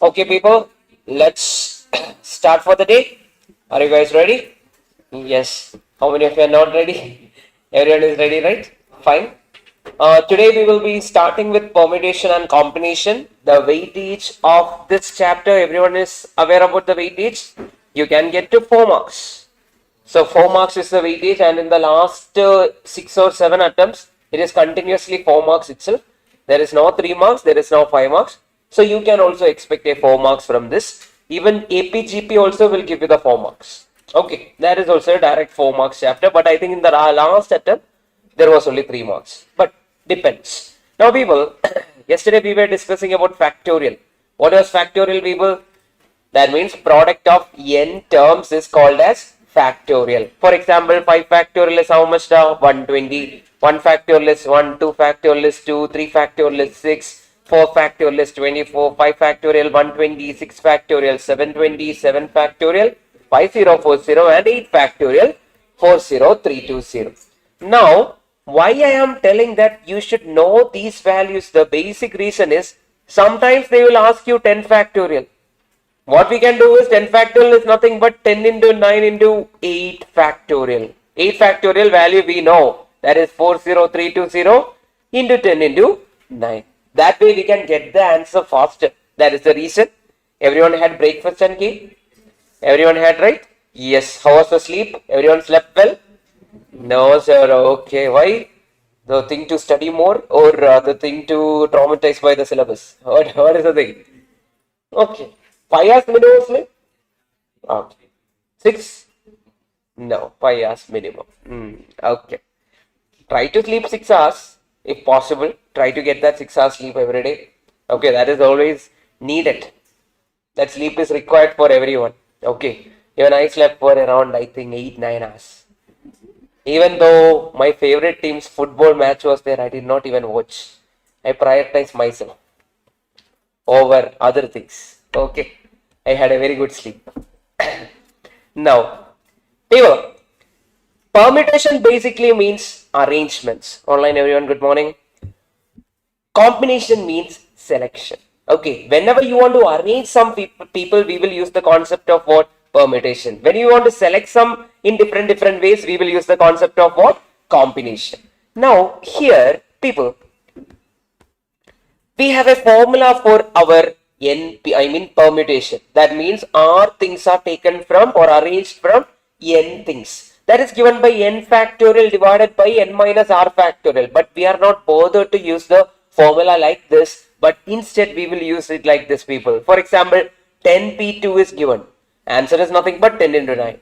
Okay, people, let's start for the day. Are you guys ready? Yes. How many of you are not ready? Everyone is ready, right? Fine. Today we will be starting with permutation and combination. The weightage of this chapter, everyone is aware about the weightage. You can get to 4 marks. So 4 marks is the weightage, and in the last 6 or 7 attempts, it is continuously 4 marks itself. There is no 3 marks, there is no 5 marks. So you can also expect a 4 marks from this. Even APGP also will give you the 4 marks. Okay, that is also a direct 4 marks chapter, but I think in the last attempt, there was only 3 marks. But depends. Now people, yesterday we were discussing about factorial. What was factorial, people? That means product of n terms is called as factorial. For example, 5 factorial is how much now? 120. 1 factorial is 1, 2 factorial is 2, 3 factorial is 6, 4 factorial is 24, 5 factorial 120, 6 factorial 720, 7 factorial 5040, and 8 factorial 40320. Now, why I am telling that you should know these values, the basic reason is sometimes they will ask you 10 factorial. What we can do is 10 factorial is nothing but 10 into 9 into 8 factorial. 8 factorial value we know, that is 40320 into 10 into 9. That way we can get the answer faster. That is the reason. Everyone had breakfast and cake? Everyone had, right? Yes. How was the sleep? Everyone slept well? No, sir. Okay. Why? The thing to study more, or the thing to traumatize by the syllabus? What is the thing? Okay. 5 hours minimum sleep? Okay. 6? No, 5 hours minimum. Okay. Try to sleep 6 hours if possible. Try to get that 6 hours sleep every day. Okay, that is always needed. That sleep is required for everyone. Okay. Even I slept for around, I think, 8-9 hours. Even though my favorite team's football match was there, I did not even watch. I prioritized myself over other things. Okay. I had a very good sleep. Now, people, permutation basically means arrangements. Online, everyone, good morning. Combination means selection. Okay, whenever you want to arrange some people, we will use the concept of what? Permutation. When you want to select some in different ways, we will use the concept of what? Combination. Now, here, people, we have a formula for our permutation. That means R things are taken from or arranged from n things. That is given by n factorial divided by n minus r factorial. But we are not bothered to use the formula like this, but instead we will use it like this, people. For example, 10p2 is given. Answer is nothing but 10 into 9.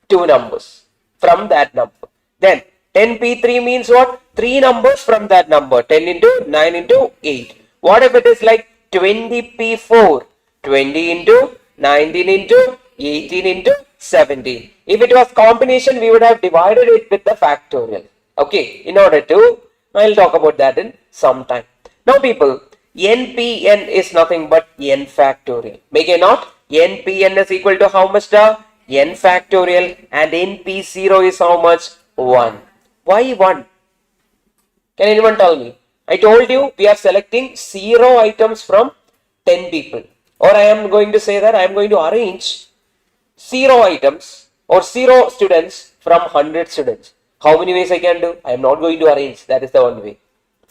2 numbers from that number. Then 10p3 means what? 3 numbers from that number. 10 into 9 into 8. What if it is like 20p4? 20 into 19 into 18 into 17. If it was combination, we would have divided it with the factorial. Okay, in order to, I'll talk about that in some time. Now people, npn is nothing but n factorial. Make a note, npn is equal to how much the? N factorial, and np0 is how much? 1. Why 1? Can anyone tell me? I told you we are selecting 0 items from 10 people. Or I am going to say that I am going to arrange 0 items or 0 students from 100 students. How many ways I can do? I am not going to arrange. That is the one way.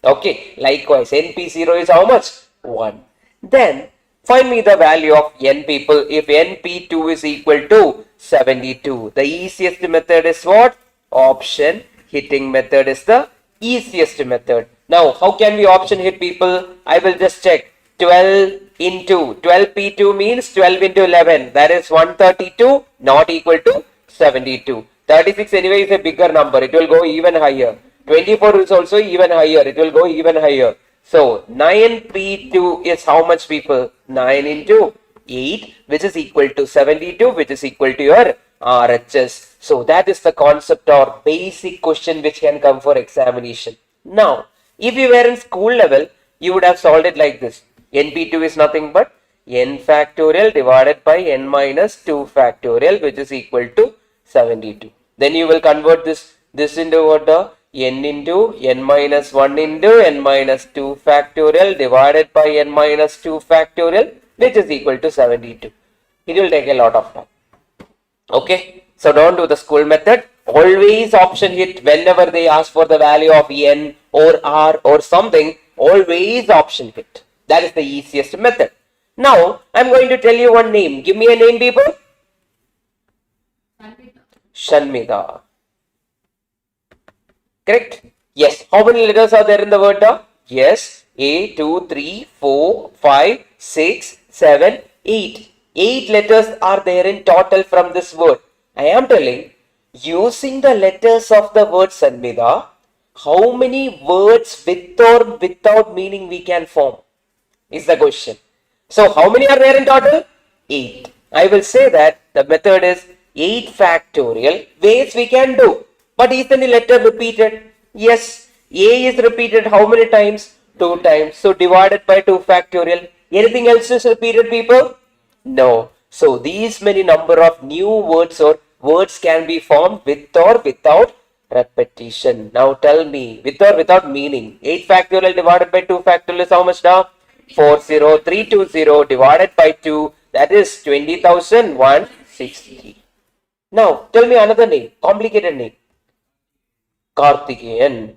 Okay. Likewise, np0 is how much? 1. Then find me the value of n people if np2 is equal to 72. The easiest method is what? Option hitting method is the easiest method. Now, how can we option hit, people? I will just check. 12 into 12p2 means 12 into 11. That is 132, not equal to 72. 36 anyway is a bigger number. It will go even higher. 24 is also even higher. It will go even higher. So, 9p2 is how much, people? 9 into 8, which is equal to 72, which is equal to your RHS. So, that is the concept or basic question which can come for examination. Now, if you were in school level, you would have solved it like this. NP2 is nothing but n factorial divided by n minus 2 factorial, which is equal to 72. Then you will convert this into what? N into n minus 1 into n minus 2 factorial divided by n minus 2 factorial, which is equal to 72. It will take a lot of time. Okay, so don't do the school method. Always option hit whenever they ask for the value of n or r or something. Always option hit. That is the easiest method. Now, I'm going to tell you one name. Give me a name, people. Shanmida. Correct? Yes. How many letters are there in the word? Yes. A, 2, 3, 4, 5, 6, 7, 8. 8 letters are there in total from this word. I am telling, using the letters of the word Shanmida, how many words with or without meaning we can form is the question. So, how many are there in total? 8. I will say that the method is 8 factorial ways we can do. But is any letter repeated? Yes. A is repeated how many times? 2 times. So, divided by 2 factorial. Anything else is repeated, people? No. So, these many number of new words or words can be formed with or without repetition. Now, tell me, with or without meaning. 8 factorial divided by 2 factorial is how much now? 40320 divided by 2, that is 20,160. Now, tell me another name, complicated name. Karthikeyan.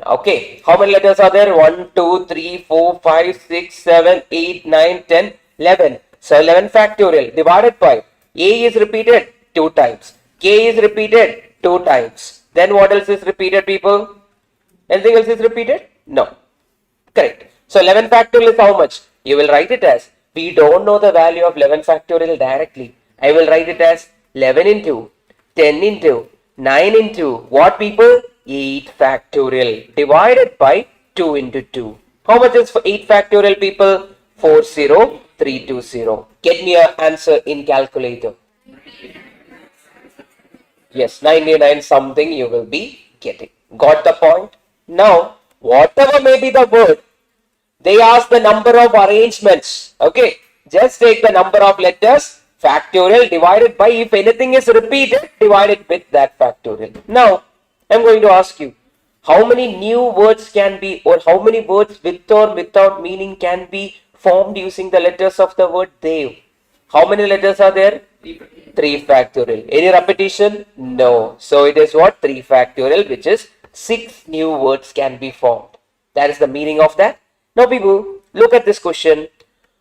Okay, how many letters are there? 1, 2, 3, 4, 5, 6, 7, 8, 9, 10, 11. So, 11 factorial divided by A is repeated 2 times. K is repeated 2 times. Then what else is repeated, people? Anything else is repeated? No. Correct. So 11 factorial is how much? You will write it as, we don't know the value of 11 factorial directly. I will write it as 11 into 10 into 9 into what, people? 8 factorial divided by 2 into 2. How much is for 8 factorial, people? 40320. Get me an answer in calculator. Yes, 99 something you will be getting. Got the point? Now, whatever may be the word, they ask the number of arrangements. Okay, just take the number of letters, factorial divided by, if anything is repeated, divided with that factorial. Now, I'm going to ask you, how many new words can be, or how many words with or without meaning can be formed using the letters of the word Dev? How many letters are there? 3 factorial. Any repetition? No. So it is what? 3 factorial, which is 6 new words can be formed. That is the meaning of that. Now, people, look at this question.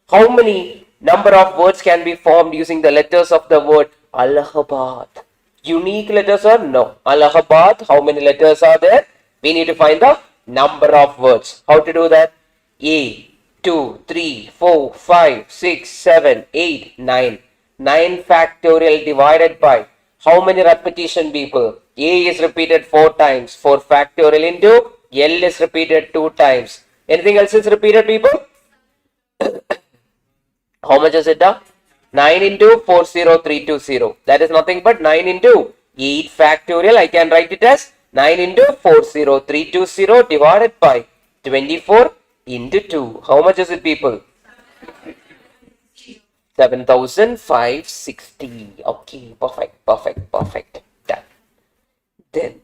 How many number of words can be formed using the letters of the word Allahabad? Unique letters or no? Allahabad, how many letters are there? We need to find the number of words. How to do that? A, 2, 3, 4, 5, 6, 7, 8, 9. 9 factorial divided by how many repetition, people? A is repeated 4 times. 4 factorial into L is repeated 2 times. Anything else is repeated, people? How much is it? 9 into 40320. That is nothing but 9 into 8 factorial. I can write it as 9 into 40320 divided by 24 into 2. How much is it, people? 7,560. Okay, perfect. Done. Then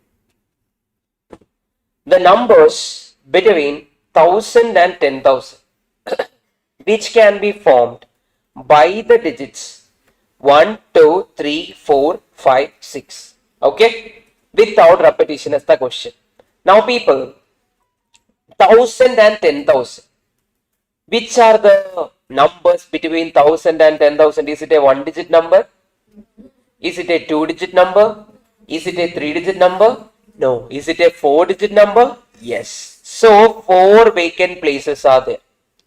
the numbers between 1000 and 10,000 which can be formed by the digits 1, 2, 3, 4, 5, 6. Okay, without repetition is the question. Now, people, 1000 and 10,000. Which are the numbers between 1000 and 10,000? Is it a 1-digit number? Is it a 2-digit number? Is it a 3-digit number? No. Is it a 4-digit number? Yes. So, 4 vacant places are there.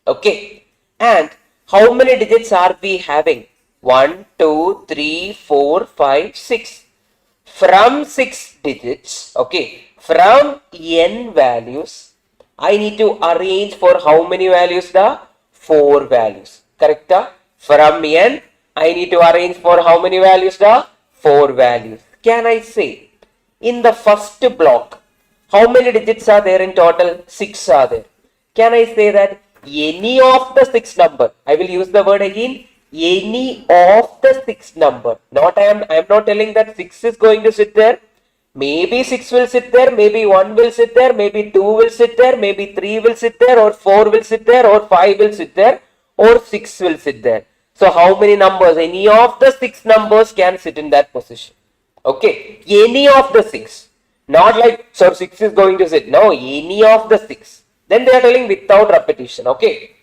Okay. And how many digits are we having? 1, 2, 3, 4, 5, 6. From 6 digits, okay, from n values, I need to arrange for how many values? The 4 values. Correct? From n, I need to arrange for how many values? The 4 values. Can I say, in the first block, how many digits are there in total? 6 are there. Can I say that any of the 6 number. I will use the word again. Any of the 6 number. Not I am not telling that 6 is going to sit there. Maybe 6 will sit there, maybe 1 will sit there, maybe 2 will sit there, maybe 3 will sit there, or 4 will sit there, or 5 will sit there, or 6 will sit there. So how many numbers? Any of the 6 numbers can sit in that position. Okay, any of the 6. Not like, so 6 is going to sit. No, any of the 6. Then they are telling without repetition. Okay,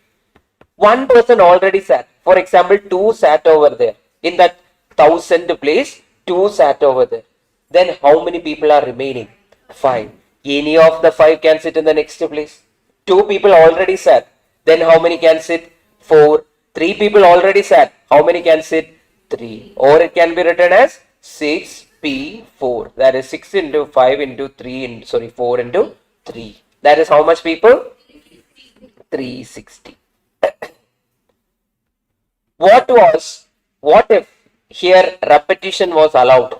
one person already sat. For example, 2 sat over there. In that 1000 place, 2 sat over there. Then how many people are remaining? 5. Any of the 5 can sit in the next place. 2 people already sat. Then how many can sit? 4. 3 people already sat. How many can sit? 3. Or it can be written as 6P4. That is 6 into 5 into 3, 4 into 3. That is how much people? 360. What if here repetition was allowed?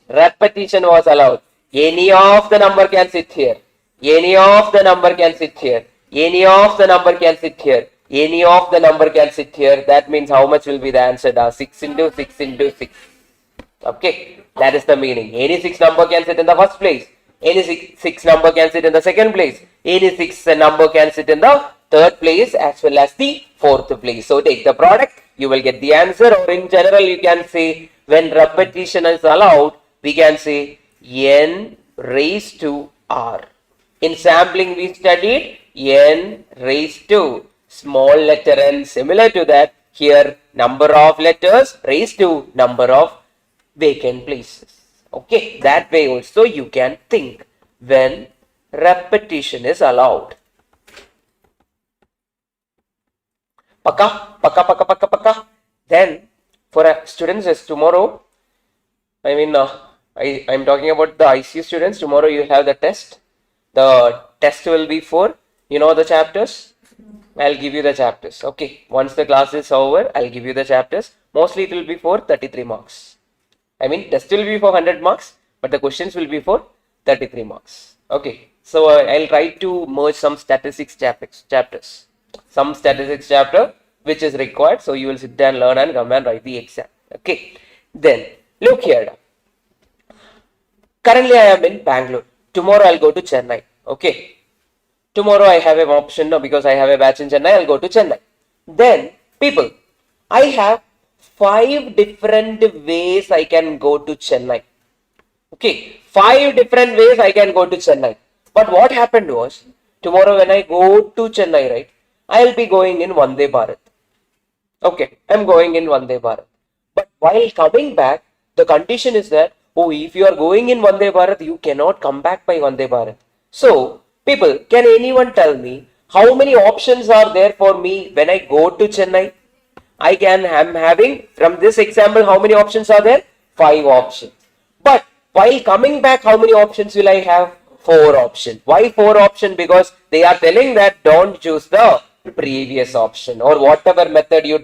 Repetition was allowed. Any of the number can sit here. Any of the number can sit here. Any of the number can sit here. Any of the number can sit here. That means how much will be the answer? 6 into 6 into 6. Okay, that is the meaning. Any 6 number can sit in the first place. Any 6 number can sit in the second place. Any 6 number can sit in the third place as well as the fourth place. So take the product, you will get the answer. Or in general, you can say when repetition is allowed, we can say n raised to r. In sampling, we studied n raised to small letter n. Similar to that, here number of letters raised to number of vacant places. Okay, that way also you can think when repetition is allowed. Paka. Then for students is tomorrow, I'm talking about the ICU students. Tomorrow you have the test. The test will be for, the chapters. I'll give you the chapters. Okay, once the class is over, I'll give you the chapters. Mostly it will be for 33 marks. Test will be for 100 marks, but the questions will be for 33 marks. Okay, so I'll try to merge some statistics chapters. Some statistics chapter which is required. So you will sit there and learn and come and write the exam. Okay, then look here. Currently I am in Bangalore. Tomorrow I'll go to Chennai. Okay, tomorrow I have an option now because I have a batch in Chennai. I'll go to Chennai. Then people, I have 5 different ways I can go to Chennai. Okay, 5 different ways I can go to Chennai. But what happened was, tomorrow when I go to Chennai, right, I'll be going in Vande Bharat. Okay, I'm going in Vande Bharat. But while coming back, the condition is that, if you are going in Vande Bharat, you cannot come back by Vande Bharat. So, people, can anyone tell me how many options are there for me when I go to Chennai? I'm having, from this example, how many options are there? 5 options. But while coming back, how many options will I have? 4 options. Why 4 options? Because they are telling that don't choose the previous option, or whatever method you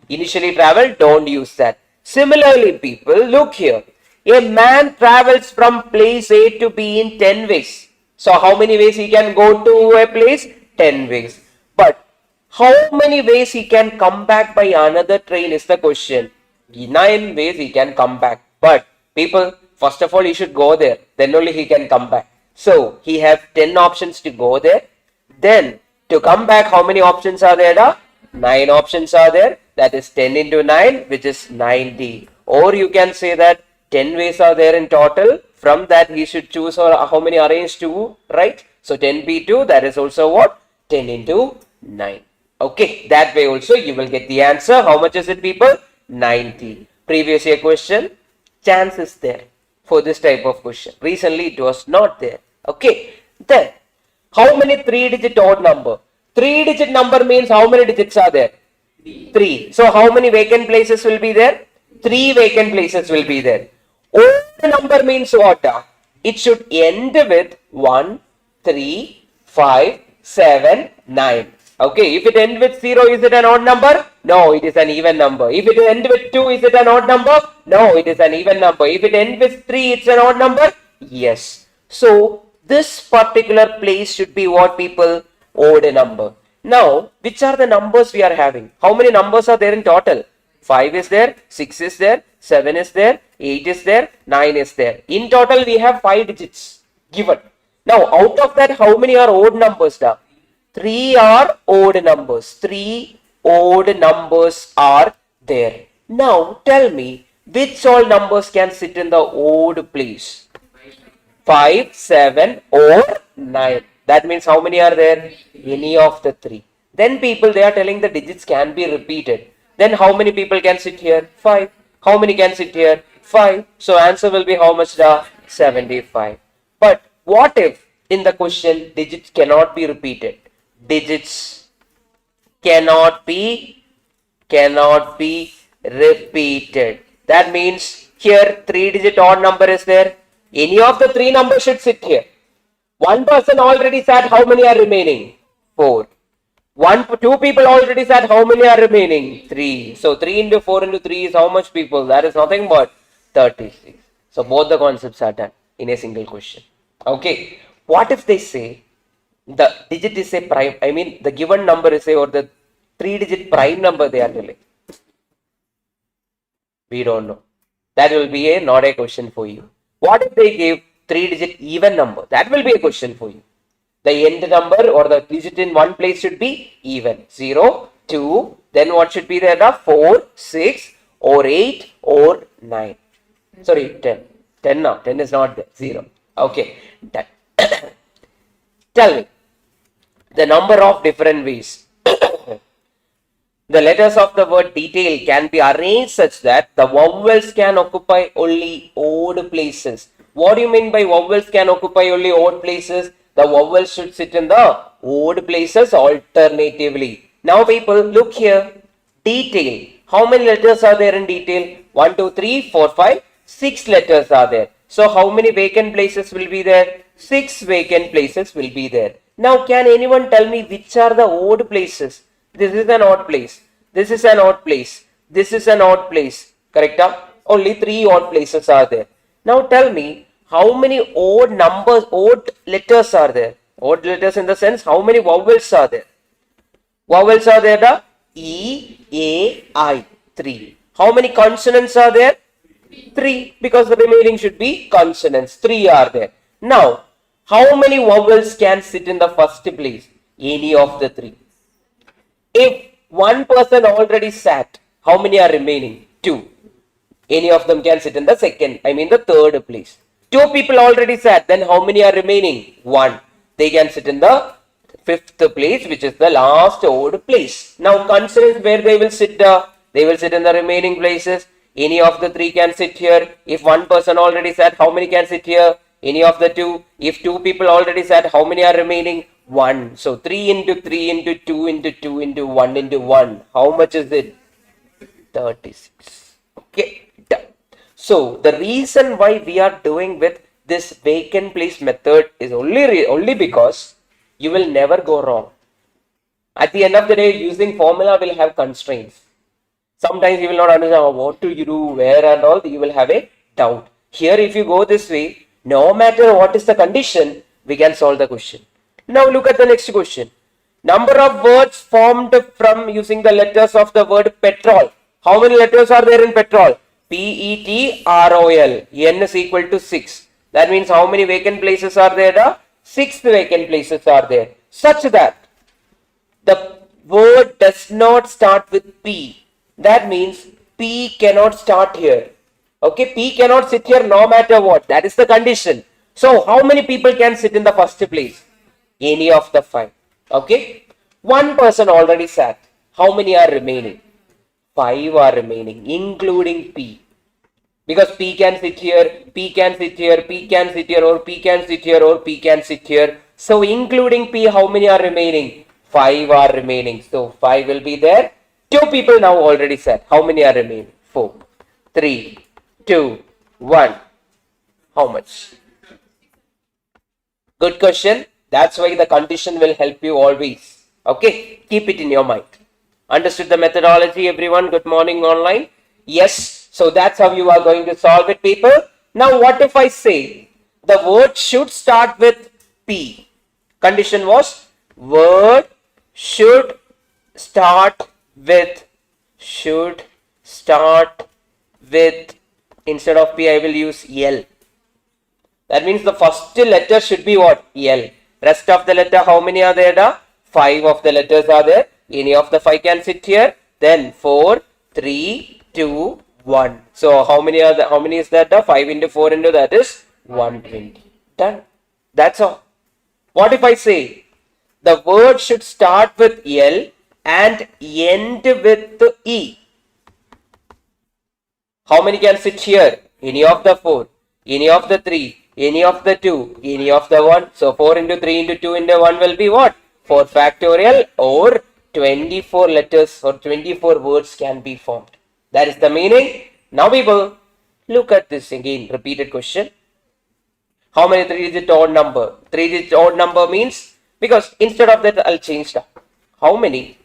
initially traveled, don't use that. Similarly, people, look here. A man travels from place A to B in 10 ways. So how many ways he can go to a place? 10 ways. But how many ways he can come back by another train is the question. 9 ways he can come back. But people, first of all, he should go there. Then only he can come back. So he have 10 options to go there. Then to come back, how many options are there? 9 options are there. That is 10 into 9, which is 90. Or you can say that 10 ways are there in total. From that he should choose, or how many arrange 2, right? So 10p2, that is also what? 10 into 9. Okay, that way also you will get the answer. How much is it, people? 90. Previous year question, chance is there for this type of question. Recently it was not there. Okay, then how many 3-digit odd number? 3-digit number means how many digits are there? 3. So how many vacant places will be there? 3 vacant places will be there. Odd number means what? It should end with 1, 3, 5, 7, 9. Okay, if it ends with 0, is it an odd number? No, it is an even number. If it ends with 2, is it an odd number? No, it is an even number. If it ends with 3, it's an odd number? Yes. So This particular place should be what, people? Odd number. Now, which are the numbers we are having? How many numbers are there in total? 5 is there, 6 is there, 7 is there, 8 is there, 9 is there. In total, we have 5 digits given. Now, out of that, how many are odd numbers now? 3 are odd numbers. 3 odd numbers are there. Now, tell me, which all numbers can sit in the odd place? 5, 7 or 9. That means how many are there? Any of the 3. Then people, they are telling the digits can be repeated. Then how many people can sit here? 5. How many can sit here? 5. So answer will be how much? 75. But what if in the question digits cannot be repeated? Digits cannot be repeated. That means here 3-digit odd number is there. Any of the 3 numbers should sit here. One person already sat, how many are remaining? 4. 2 people already sat, how many are remaining? 3. So 3 into 4 into 3 is how much, people? That is nothing but 36. So both the concepts are done in a single question. Okay. What if they say the digit is a prime, I mean the given number is a, or the 3-digit prime number they are telling? We don't know. That will be not a question for you. What if they give 3-digit even number? That will be a question for you. The end number or the digit in one place should be even. 0, 2, then what should be there? 4, 6 or 8 or 9. Sorry, 10. 10 now. 10 is not there. 0. Okay. Tell me the number of different ways the letters of the word detail can be arranged such that the vowels can occupy only odd places. What do you mean by vowels can occupy only odd places? The vowels should sit in the odd places alternatively. Now people, look here. Detail. How many letters are there in detail? 1, 2, 3, 4, 5, 6 letters are there. So how many vacant places will be there? 6 vacant places will be there. Now can anyone tell me which are the odd places? This is an odd place. This is an odd place. This is an odd place. Correct? Only 3 odd places are there. Now tell me how many odd numbers, odd letters are there? Odd letters in the sense how many vowels are there? Vowels are there? The E, A, I. 3. How many consonants are there? 3. Because the remaining should be consonants. 3 are there. Now, how many vowels can sit in the first place? Any of the 3. If one person already sat, how many are remaining? 2. Any of them can sit in the second, I mean the third place. 2 people already sat, then how many are remaining? 1. They can sit in the 5th place, which is the last odd place. Now consonants, where they will sit? They will sit in the remaining places. Any of the 3 can sit here. If one person already sat, how many can sit here? Any of the 2. If 2 people already sat, how many are remaining? 1. So 3 into 3 into 2 into 2 into 1 into 1. How much is it? 36. Okay, done. So the reason why we are doing with this vacant place method is only because you will never go wrong. At the end of the day, using formula will have constraints. Sometimes you will not understand what to do, where and all. You will have a doubt. Here, if you go this way, no matter what is the condition, we can solve the question. Now look at the next question. Number of words formed from using the letters of the word petrol. How many letters are there in petrol? P-E-T-R-O-L. N is equal to 6. That means how many vacant places are there? 6 vacant places are there. Such that the word does not start with P. That means P cannot start here. Okay, P cannot sit here no matter what. That is the condition. So how many people can sit in the first place? Any of the 5. Okay. One person already sat. How many are remaining? 5 are remaining, including P. Because P can sit here, P can sit here, P can sit here, or P can sit here, or P can sit here. So including P, how many are remaining? 5 are remaining. So 5 will be there. 2 people now already sat. How many are remaining? 4. 3, 2, 1. How much? Good question. That's why the condition will help you always. Okay. Keep it in your mind. Understood the methodology, everyone? Good morning online. Yes. So that's how you are going to solve it, people. Now what if I say the word should start with P. Condition was word should start with, instead of P I will use L. That means the first letter should be what? L. Rest of the letter, how many are there? 5 of the letters are there. Any of the 5 can sit here. Then 4, 3, 2, 1. So how many is that? 5 into 4 into that is 120. Done. That's all. What if I say the word should start with L and end with E? How many can sit here? Any of the 4, any of the 3, any of the 2, any of the 1. So 4 into 3 into 2 into 1 will be what? 4 factorial, or 24 letters or 24 words can be formed. That is the meaning. Now people, look at this again, repeated question. How many 3-digit odd number? 3-digit odd number means, because instead of that I'll change that. How many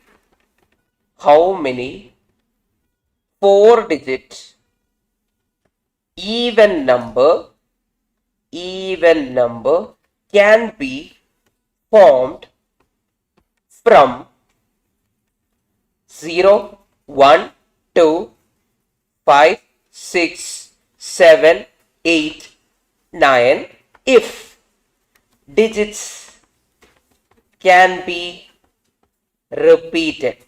4-digit even number can be formed from 0, 1, 2, 5, 6, 7, 8, 9 if digits can be repeated.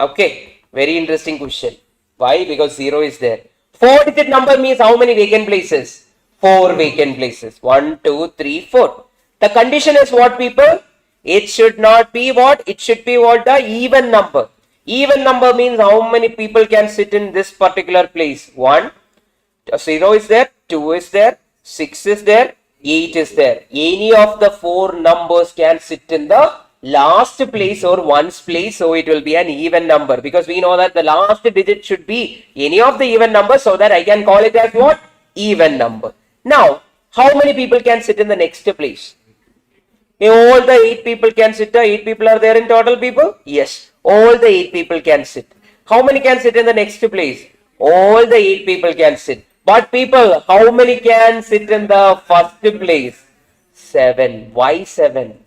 Okay, very interesting question. Why? Because 0 is there. 4-digit number means how many vacant places? 4 vacant places. 1, 2, 3, 4. The condition is what, people? It should not be what? It should be what? The even number. Even number means how many people can sit in this particular place? 1, 0 is there, 2 is there, 6 is there, 8 is there. Any of the 4 numbers can sit in the last place or ones place, so it will be an even number, because we know that the last digit should be any of the even numbers, so that I can call it as what? Even number. Now, how many people can sit in the next place? All the 8 people can sit. 8 people are there in total, people? Yes, all the 8 people can sit. How many can sit in the next place? All the 8 people can sit. But people, how many can sit in the first place? 7. Why 7?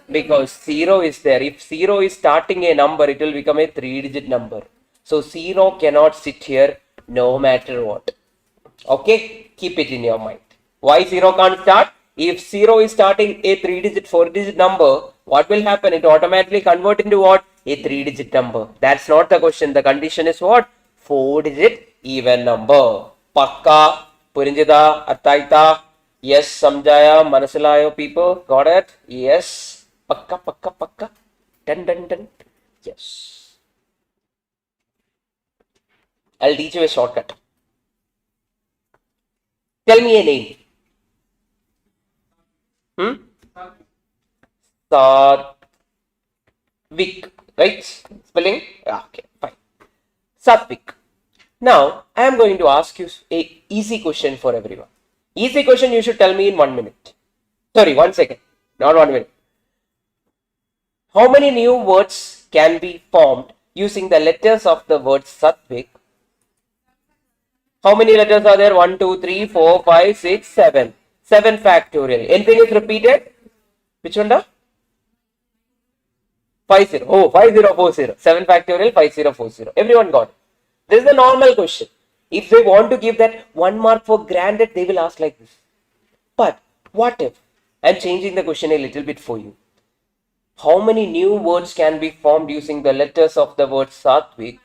Because 0 is there. If 0 is starting a number, it will become a 3-digit number. So 0 cannot sit here no matter what. Okay, keep it in your mind. Why 0 can't start? If 0 is starting a 3-digit, 4-digit number, what will happen? It automatically convert into what? A 3-digit number. That's not the question. The condition is what? 4-digit even number. Pakka, Purinjida, Arthaita. Yes, Samjaya, Manasilayo, people. Got it? Yes. Pakka. Dun. Yes. I'll teach you a shortcut. Tell me a name. Satvik, right? Spelling? Okay, fine. Satvik. Now, I am going to ask you a easy question for everyone. Easy question you should tell me in 1 minute. Sorry, 1 second. Not 1 minute. How many new words can be formed using the letters of the word Satvik? How many letters are there? 1, 2, 3, 4, 5, 6, 7. 7 factorial. Anything is repeated? Which one? 50. Oh, 5040. 7 factorial, 5040. Everyone got it. This is the normal question. If they want to give that 1 mark for granted, they will ask like this. But what if I'm changing the question a little bit for you? How many new words can be formed using the letters of the word Satvik?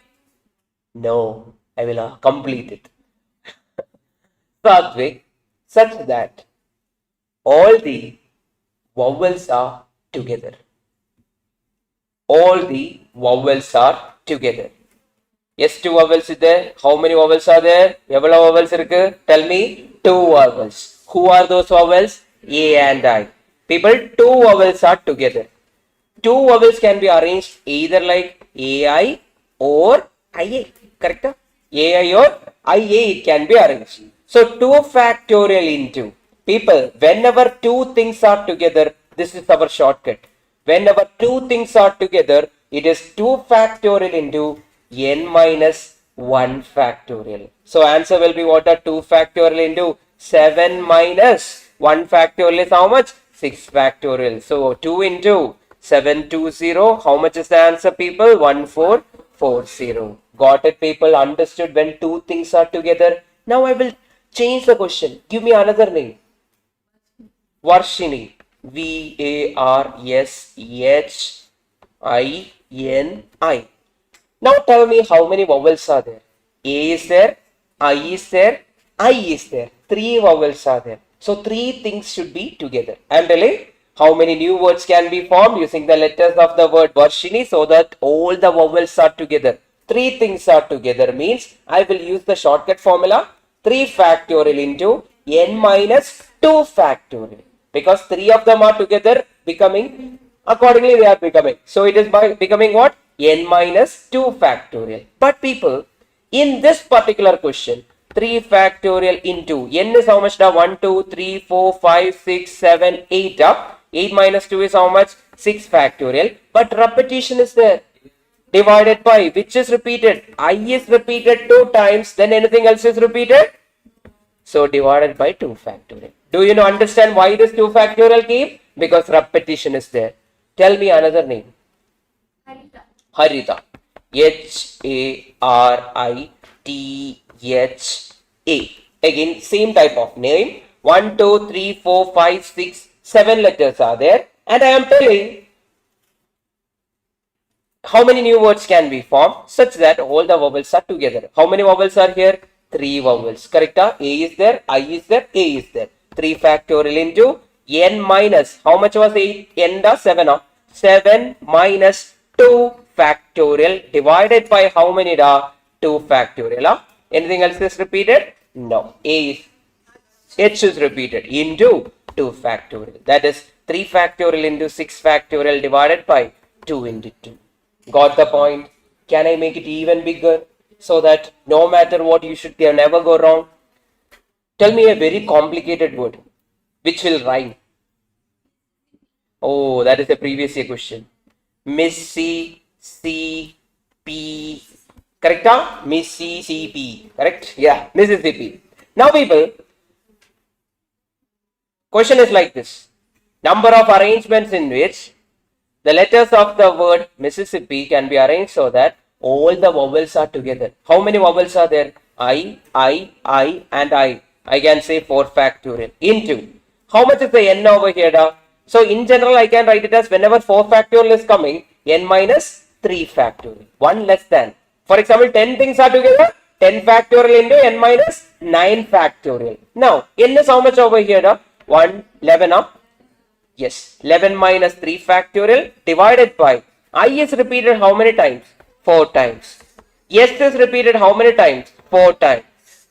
No, I will complete it. Satvik, such that all the vowels are together. All the vowels are together. Yes, 2 vowels is there. How many vowels are there? Evvala vowels irukku? Tell me. 2 vowels. Who are those vowels? A and I. People, 2 vowels are together. 2 vowels can be arranged either like AI or IA. Correct? AI or IA, it can be arranged. So 2 factorial into. People, whenever 2 things are together, this is our shortcut. Whenever 2 things are together, it is 2 factorial into n minus 1 factorial. So answer will be what? 2 factorial into 7 minus 1 factorial is how much? 6 factorial. So 2 into 720. How much is the answer, people? 1440. Got it, people? Understood when two things are together? Now I will change the question. Give me another name. Varshini. Varshini. Now tell me how many vowels are there? A is there, I is there, I is there. Three vowels are there. So three things should be together. I am telling how many new words can be formed using the letters of the word Varshini so that all the vowels are together. Three things are together means I will use the shortcut formula 3 factorial into n minus 2 factorial. Because three of them are together becoming, accordingly they are becoming. So it is by becoming what? N minus 2 factorial. But people, in this particular question, 3 factorial into n is how much? 1, 2, 3, 4, 5, 6, 7, 8. 8 minus 2 is how much? 6 factorial. But repetition is there. Divided by which is repeated? I is repeated 2 times. Then anything else is repeated? So divided by 2 factorial. Do you understand why this 2 factorial came? Because repetition is there. Tell me another name. Harita. Harita. Again, same type of name. 1, 2, 3, 4, 5, 6, 7 letters are there. And I am telling how many new words can be formed such that all the vowels are together. How many vowels are here? 3 vowels. Correct? A is there, I is there, A is there. 3 factorial into n minus, how much was 8? N 7. 7 minus 2 factorial divided by how many? 2 factorial. Anything else is repeated? No. H is repeated into 2 factorial. That is 3 factorial into 6 factorial divided by 2 into 2. Got the point? Can I make it even bigger so that no matter what you should never go wrong? Tell me a very complicated word which will rhyme. Oh, that is a previous year question. Mississippi. Correct? Mississippi. Correct? Yeah, Mississippi. Now people, question is like this. Number of arrangements in which the letters of the word Mississippi can be arranged so that all the vowels are together. How many vowels are there? I, and I. I can say 4 factorial into. How much is the n over here? So in general, I can write it as whenever 4 factorial is coming, n minus 3 factorial. 1 less than. For example, 10 things are together. 10 factorial into n minus 9 factorial. Now, n is how much over here? 1, 11. Yes, 11 minus 3 factorial divided by I is repeated how many times? 4 times. S is repeated how many times? 4 times.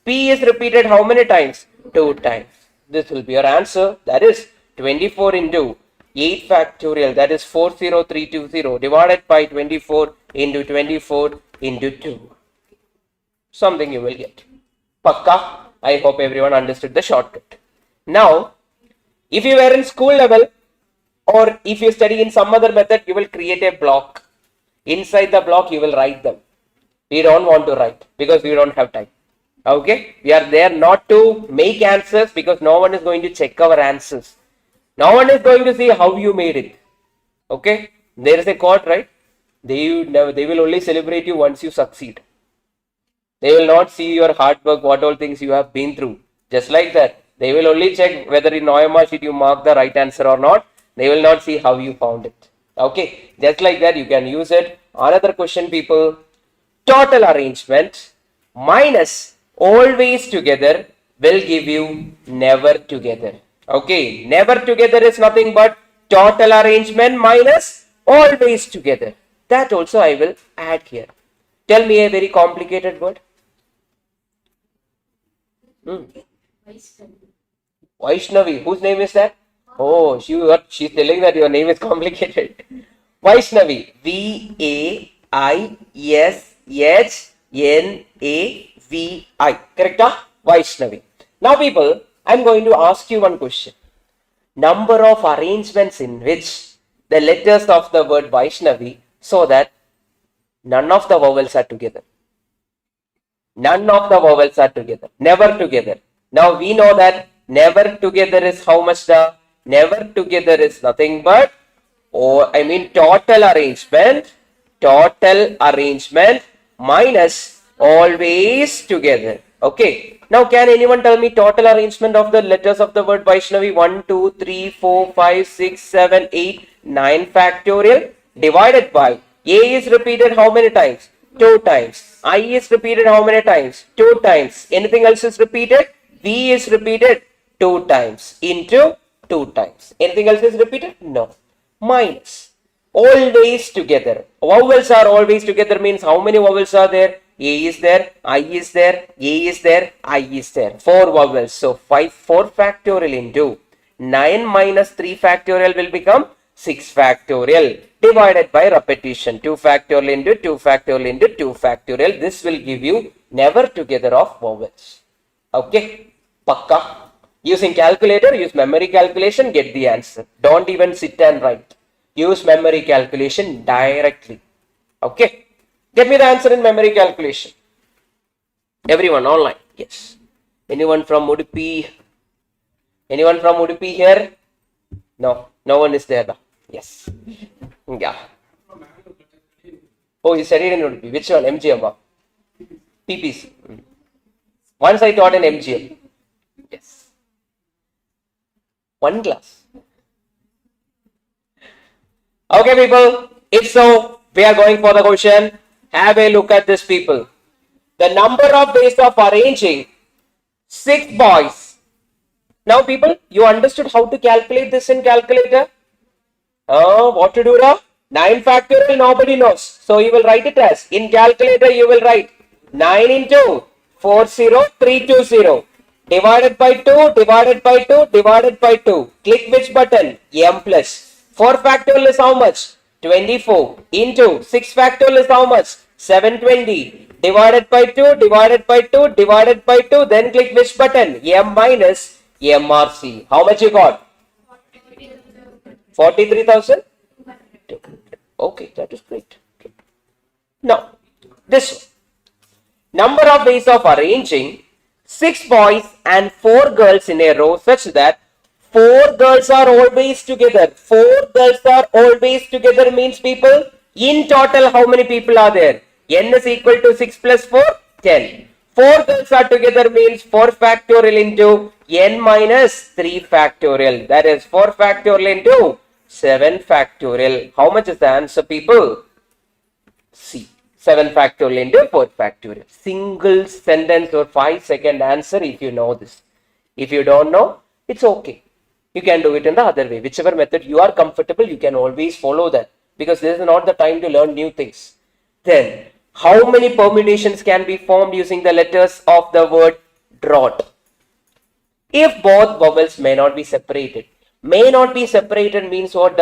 P is repeated how many times? 2 times. This will be your answer. That is 24 into 8 factorial. That is 40320 divided by 24 into 24 into 2. Something you will get. Pakka. I hope everyone understood the shortcut. Now, if you were in school level or if you study in some other method, you will create a block. Inside the block, you will write them. We don't want to write because we don't have time. Okay, we are there not to make answers because no one is going to check our answers. No one is going to see how you made it. Okay, there is a quote, right? They will only celebrate you once you succeed. They will not see your hard work, what all things you have been through. Just like that, they will only check whether in OMR sheet you mark the right answer or not. They will not see how you found it. Okay, just like that you can use it. Another question, people. Total arrangement minus always together will give you never together. Okay, never together is nothing but total arrangement minus always together. That also I will add here. Tell me a very complicated word. Vaishnavi. Whose name is that? Oh, she's telling that your name is complicated. Vaishnavi. Vaishnavi. Correct? Vaishnavi. Now people, I'm going to ask you one question. Number of arrangements in which the letters of the word Vaishnavi so that none of the vowels are together. None of the vowels are together. Never together. Now we know that never together is how much? The Never together is nothing but, total arrangement minus always together. Okay. Now, can anyone tell me total arrangement of the letters of the word Vaishnavi? 1, 2, 3, 4, 5, 6, 7, 8, 9 factorial divided by A is repeated how many times? 2 times. I is repeated how many times? 2 times. Anything else is repeated? V is repeated 2 times into 2 times. Anything else is repeated? No. Minus. Always together. Vowels are always together means how many vowels are there? A is there, I is there, A is there, I is there. 4 vowels. So 4 factorial into 9 minus 3 factorial will become 6 factorial divided by repetition. 2 factorial into 2 factorial into 2 factorial. This will give you never together of vowels. Okay. Pakka. Using calculator, use memory calculation, get the answer. Don't even sit and write. Use memory calculation directly. Okay. Get me the answer in memory calculation. Everyone online. Yes. Anyone from Udupi? Anyone from Udupi here? No. No one is there. Yes. Yeah. Oh, you studied in Udupi. Which one? MGM? PPC. Once I taught in MGM. Yes. One class. Okay, people. If so, we are going for the question. Have a look at this, people. The number of ways of arranging 6 boys. Now, people, you understood how to calculate this in calculator? What to do now? 9 factorial, nobody knows. So, you will write it as, in calculator, you will write 9 into 40320 divided by 2, divided by 2, divided by 2. Click which button? M plus. 4 factorial is how much? 24 into 6 factorial is how much? 720 divided by 2, divided by 2, divided by 2. Then click which button? M minus MRC. How much you got? 43,000? Okay, that is great. Now, this one. Number of ways of arranging 6 boys and 4 girls in a row such that 4 girls are always together. 4 girls are always together means, people, in total how many people are there? N is equal to 6 plus 4, 10. 4 girls are together means 4 factorial into N minus 3 factorial. That is 4 factorial into 7 factorial. How much is the answer, people? C. 7 factorial into 4 factorial. Single sentence or 5-second answer if you know this. If you don't know, it's okay. You can do it in the other way. Whichever method you are comfortable, you can always follow that. Because this is not the time to learn new things. Then, how many permutations can be formed using the letters of the word drought? If both vowels may not be separated. May not be separated means what?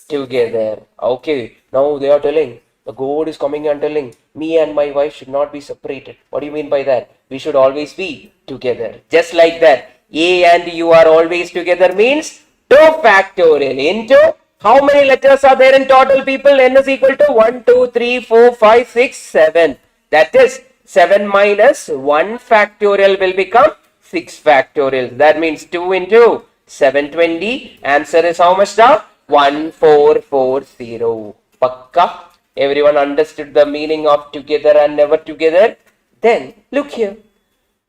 Together. Okay. Now they are telling, the God is coming and telling, me and my wife should not be separated. What do you mean by that? We should always be together. Just like that. A and U are always together means 2 factorial into how many letters are there in total, people? N is equal to 1, 2, 3, 4, 5, 6, 7. That is 7 minus 1 factorial will become 6 factorial. That means 2 into 720. Answer is how much now? 1440. Pakka. Everyone understood the meaning of together and never together? Then look here.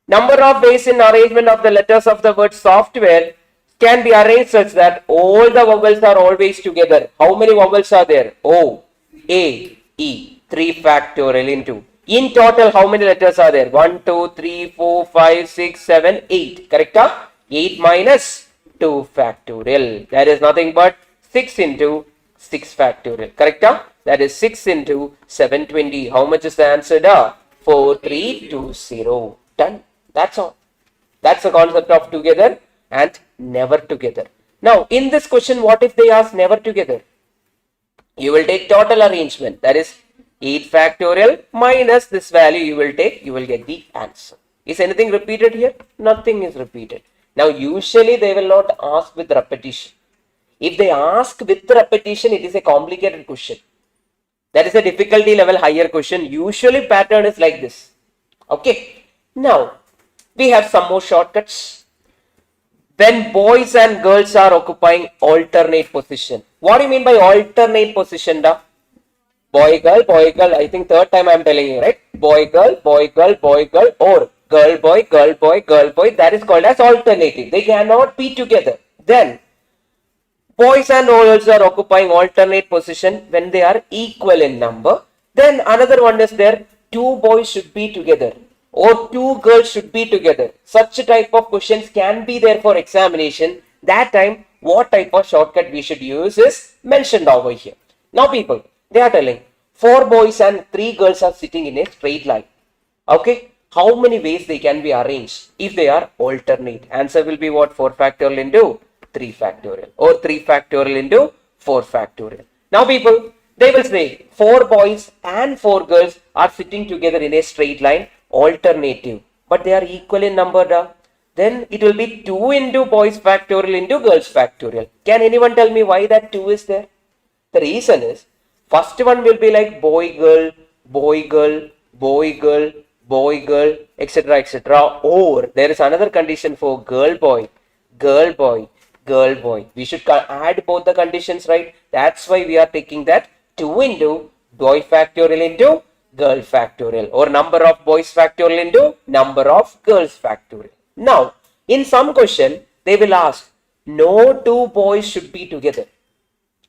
Number of ways in arrangement of the letters of the word software can be arranged such that all the vowels are always together. How many vowels are there? O, A, E. 3 factorial into. In total, how many letters are there? 1, 2, 3, 4, 5, 6, 7, 8. Correct? 8 minus 2 factorial. That is nothing but 6 into 6 factorial. Correct? That is 6 into 720. How much is the answer? 4320. Done. That's all. That's the concept of together and never together. Now, in this question, what if they ask never together? You will take total arrangement. That is 8 factorial minus this value you will take. You will get the answer. Is anything repeated here? Nothing is repeated. Now, usually they will not ask with repetition. If they ask with repetition, it is a complicated question. That is a difficulty level higher question. Usually pattern is like this. Okay. Now, we have some more shortcuts. when boys and girls are occupying alternate position. What do you mean by alternate position, da? Boy, girl, I think third time I am telling you, right? Boy, girl, or girl, boy, girl, boy. That is called as alternative. They cannot be together. Then, boys and girls are occupying alternate position when they are equal in number. Then another one is there, two boys should be together or two girls should be together. Such type of questions can be there for examination. That time, what type of shortcut we should use is mentioned over here. Now people, they are telling 4 boys and 3 girls are sitting in a straight line. Okay, how many ways they can be arranged if they are alternate? Answer will be what? 4 factorial into 3 factorial or 3 factorial into 4 factorial. Now people, they will say 4 boys and 4 girls are sitting together in a straight line, alternative, but they are equal in number. Then it will be 2 into boys factorial into girls factorial. Can anyone tell me why that 2 is there? The reason is, first one will be like boy, girl, boy, girl, boy, girl, boy, girl, etc., etc. Or there is another condition for girl, boy, girl, boy, girl, boy. We should add both the conditions, right? That's why we are taking that 2 into boy factorial into girl factorial, or number of boys factorial into number of girls factorial. Now, in some question, they will ask, no 2 boys should be together.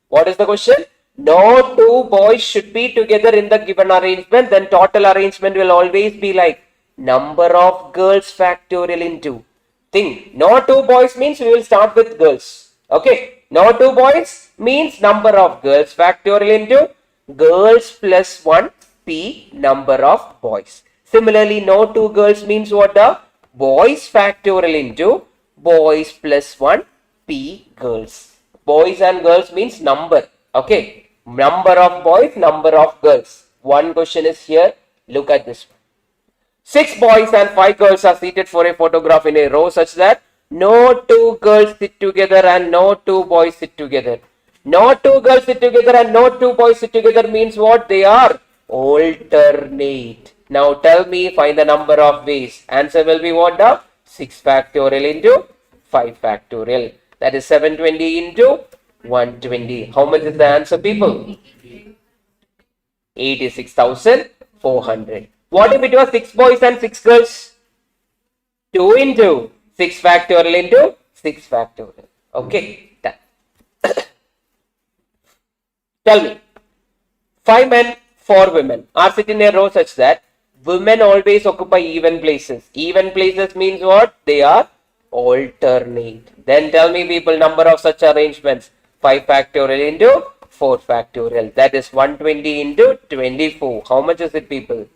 What is the question? No 2 boys should be together in the given arrangement. Then total arrangement will always be like number of girls factorial into. Think, no 2 boys means we will start with girls. Okay, no 2 boys means number of girls factorial into girls plus 1 p number of boys. Similarly, no 2 girls means what? The boys factorial into boys plus 1 p girls. Boys and girls means number. Okay, number of boys, number of girls. One question is here. Look at this one. 6 boys and 5 girls are seated for a photograph in a row such that no 2 girls sit together and no 2 boys sit together. No 2 girls sit together and no 2 boys sit together means what? They are alternate. Now tell me, find the number of ways. Answer will be what? The 6 factorial into 5 factorial. That is 720 into 120. How much is the answer, people? 86,400. What if it was 6 boys and 6 girls? 2 into 6 factorial into 6 factorial. Okay, done. Tell me, 5 men, 4 women are sitting in a row such that women always occupy even places. Even places means what? They are alternate. Then tell me, people, number of such arrangements. 5 factorial into 4 factorial. That is 120 into 24. How much is it, people?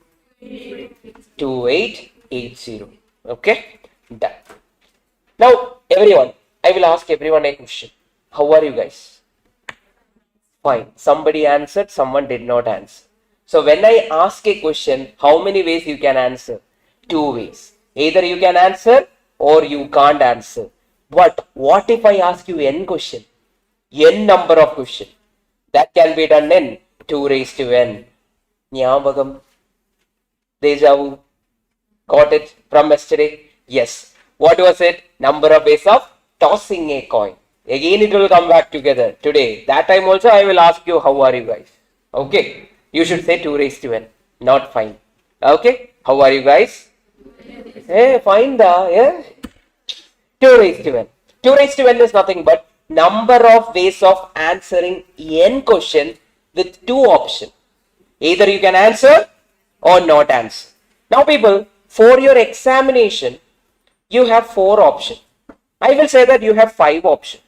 2880. Okay, done. Now, everyone, I will ask everyone a question. How are you guys? Fine. Somebody answered, someone did not answer. So when I ask a question, how many ways you can answer? 2 ways. Either you can answer or you can't answer. But what if I ask you n question? N number of question. That can be done in 2 raised to n. Nyabagam. Deja vu. Got it from yesterday? Yes. What was it? Number of ways of tossing a coin. Again it will come back together today. That time also I will ask you, how are you guys? Okay. You should say 2 raised to n. Not fine. Okay. How are you guys? Hey, fine da. Yeah. 2 raised to n. 2 raised to n is nothing but number of ways of answering n question with 2 options. Either you can answer or not answer. Now people, for your examination, you have 4 options. I will say that you have 5 options.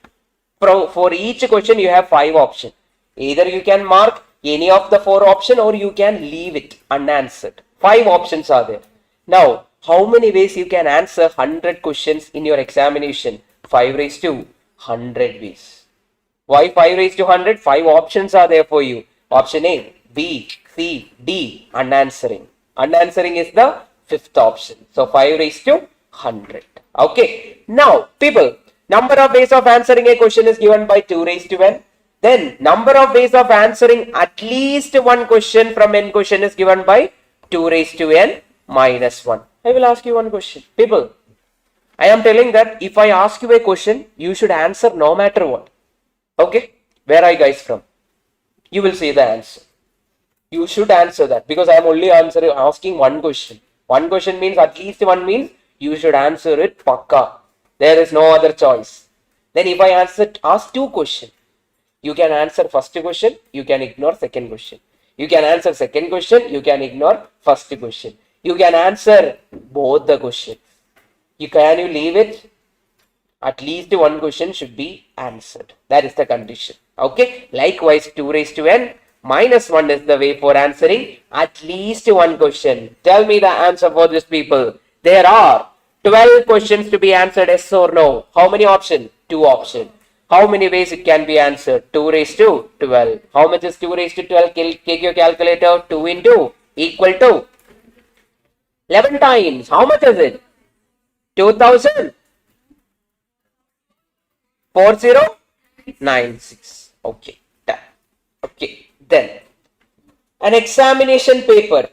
For each question, you have 5 options. Either you can mark any of the 4 options or you can leave it unanswered. 5 options are there. Now, how many ways you can answer 100 questions in your examination? 5 raised to 100 ways. Why 5 raised to 100? 5 options are there for you. Option A, B, C, D, unanswering. Unanswering is the 5th option. So 5 raised to 100. Okay. Now, people, number of ways of answering a question is given by 2 raised to n. Then, number of ways of answering at least one question from n question is given by 2 raised to n minus 1. I will ask you one question. People, I am telling that if I ask you a question, you should answer no matter what. Okay? Where are you guys from? You will see the answer. You should answer that because I am only asking one question. One question means at least one means you should answer it pakka. There is no other choice. Then if I ask two questions, you can answer first question, you can ignore second question. You can answer second question, you can ignore first question. You can answer both the questions. Can you leave it? At least one question should be answered. That is the condition. Okay. Likewise, 2 raised to n minus 1 is the way for answering at least one question. Tell me the answer for this, people. There are 12 questions to be answered, yes or no. How many options? 2 options. How many ways it can be answered? 2 raised to 12. How much is 2 raised to 12? Take your calculator. 2 into equal to 11 times. How much is it? 2000. 4096. Okay. Done. Okay. Then an examination paper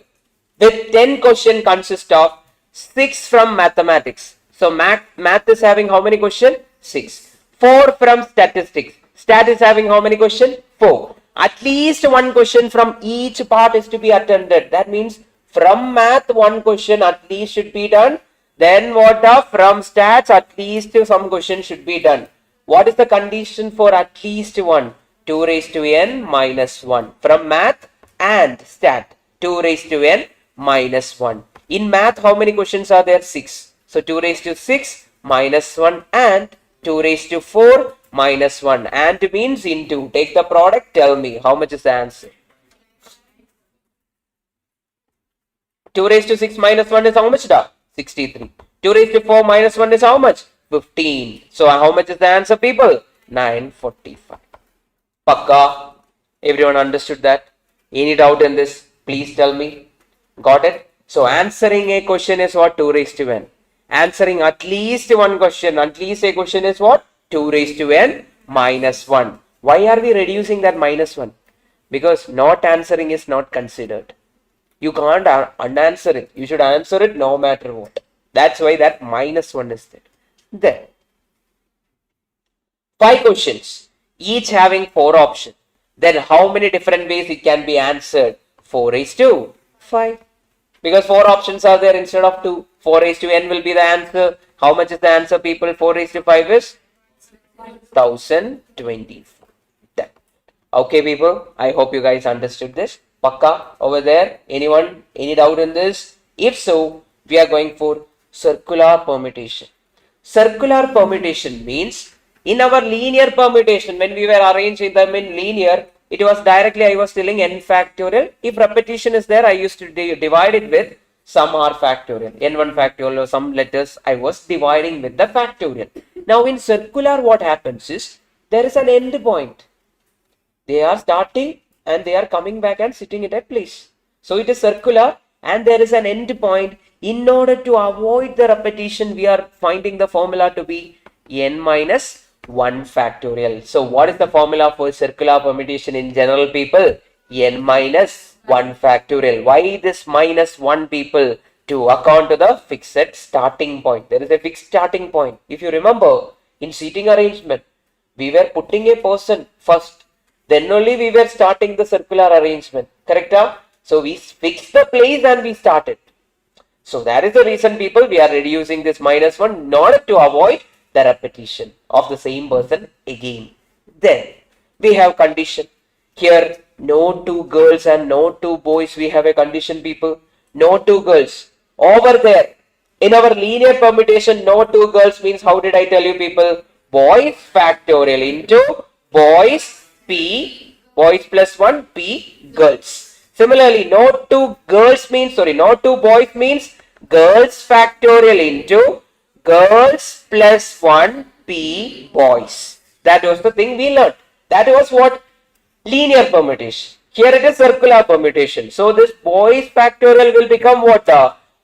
with 10 questions consists of 6 from mathematics. So math is having how many questions? 6. 4 from statistics. Stat is having how many questions? 4. At least one question from each part is to be attended. That means from math one question at least should be done. Then what are from stats at least some questions should be done. What is the condition for at least one? 2 raised to n minus 1. From math and stat, 2 raised to n minus 1. In math, how many questions are there? 6. So 2 raised to 6 minus 1 and 2 raised to 4 minus 1. And means into. Take the product, tell me how much is the answer. 2 raised to 6 minus 1 is how much? 63. 2 raised to 4 minus 1 is how much? 15. So how much is the answer, people? 945. Pakka. Everyone understood that? Any doubt in this? Please tell me. Got it? So answering a question is what? 2 raised to n. Answering at least one question, at least a question is what? 2 raised to n minus 1. Why are we reducing that minus 1? Because not answering is not considered. You can't unanswer it. You should answer it no matter what. That's why that minus 1 is there. Then 5 questions, each having 4 options. Then how many different ways it can be answered? 4 raised to 5. Because 4 options are there instead of 2. 4 raised to n will be the answer. How much is the answer, people? 4 raised to 5 is 1024. Done. Okay, people. I hope you guys understood this. Pakka over there. Anyone? Any doubt in this? If so, we are going for circular permutation. Circular permutation means in our linear permutation, when we were arranging them in linear, it was directly I was telling n factorial. If repetition is there, I used to divide it with some r factorial, n1 factorial or some letters I was dividing with the factorial. Now in circular what happens is there is an end point. They are starting and they are coming back and sitting at a place. So it is circular and there is an end point. In order to avoid the repetition, we are finding the formula to be n minus 1 factorial. So what is the formula for circular permutation in general, people? N minus 1 factorial. Why this minus 1, people? To account to the fixed starting point. There is a fixed starting point. If you remember, in seating arrangement, we were putting a person first. Then only we were starting the circular arrangement. Correct? So we fixed the place and we started. So that is the reason, people, we are reducing this minus 1 in order to avoid the repetition of the same person again. Then we have condition. Here no 2 girls and no 2 boys. We have a condition, people. No 2 girls. Over there in our linear permutation, no 2 girls means, how did I tell you, people? Boys factorial into boys p, boys plus 1 p girls. Similarly, no 2 girls means, no 2 boys means girls factorial into girls plus 1 p boys. That was the thing we learned. That was what? Linear permutation. Here it is circular permutation. So this boys factorial will become what?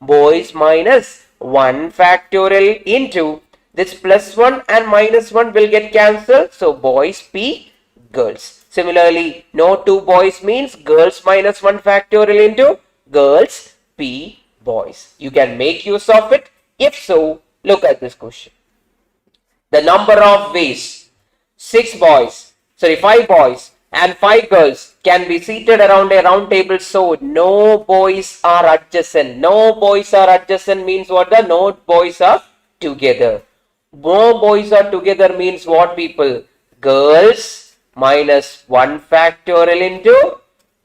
Boys minus 1 factorial into this plus 1 and minus 1 will get cancelled. So boys p girls. Similarly, no 2 boys means girls minus 1 factorial into girls p boys. You can make use of it. If so, Look at this question. The number of ways 5 boys and 5 girls can be seated around a round table so no boys are adjacent. No boys are adjacent means what? The no boys are together. No boys are together means what, people? Girls minus 1 factorial into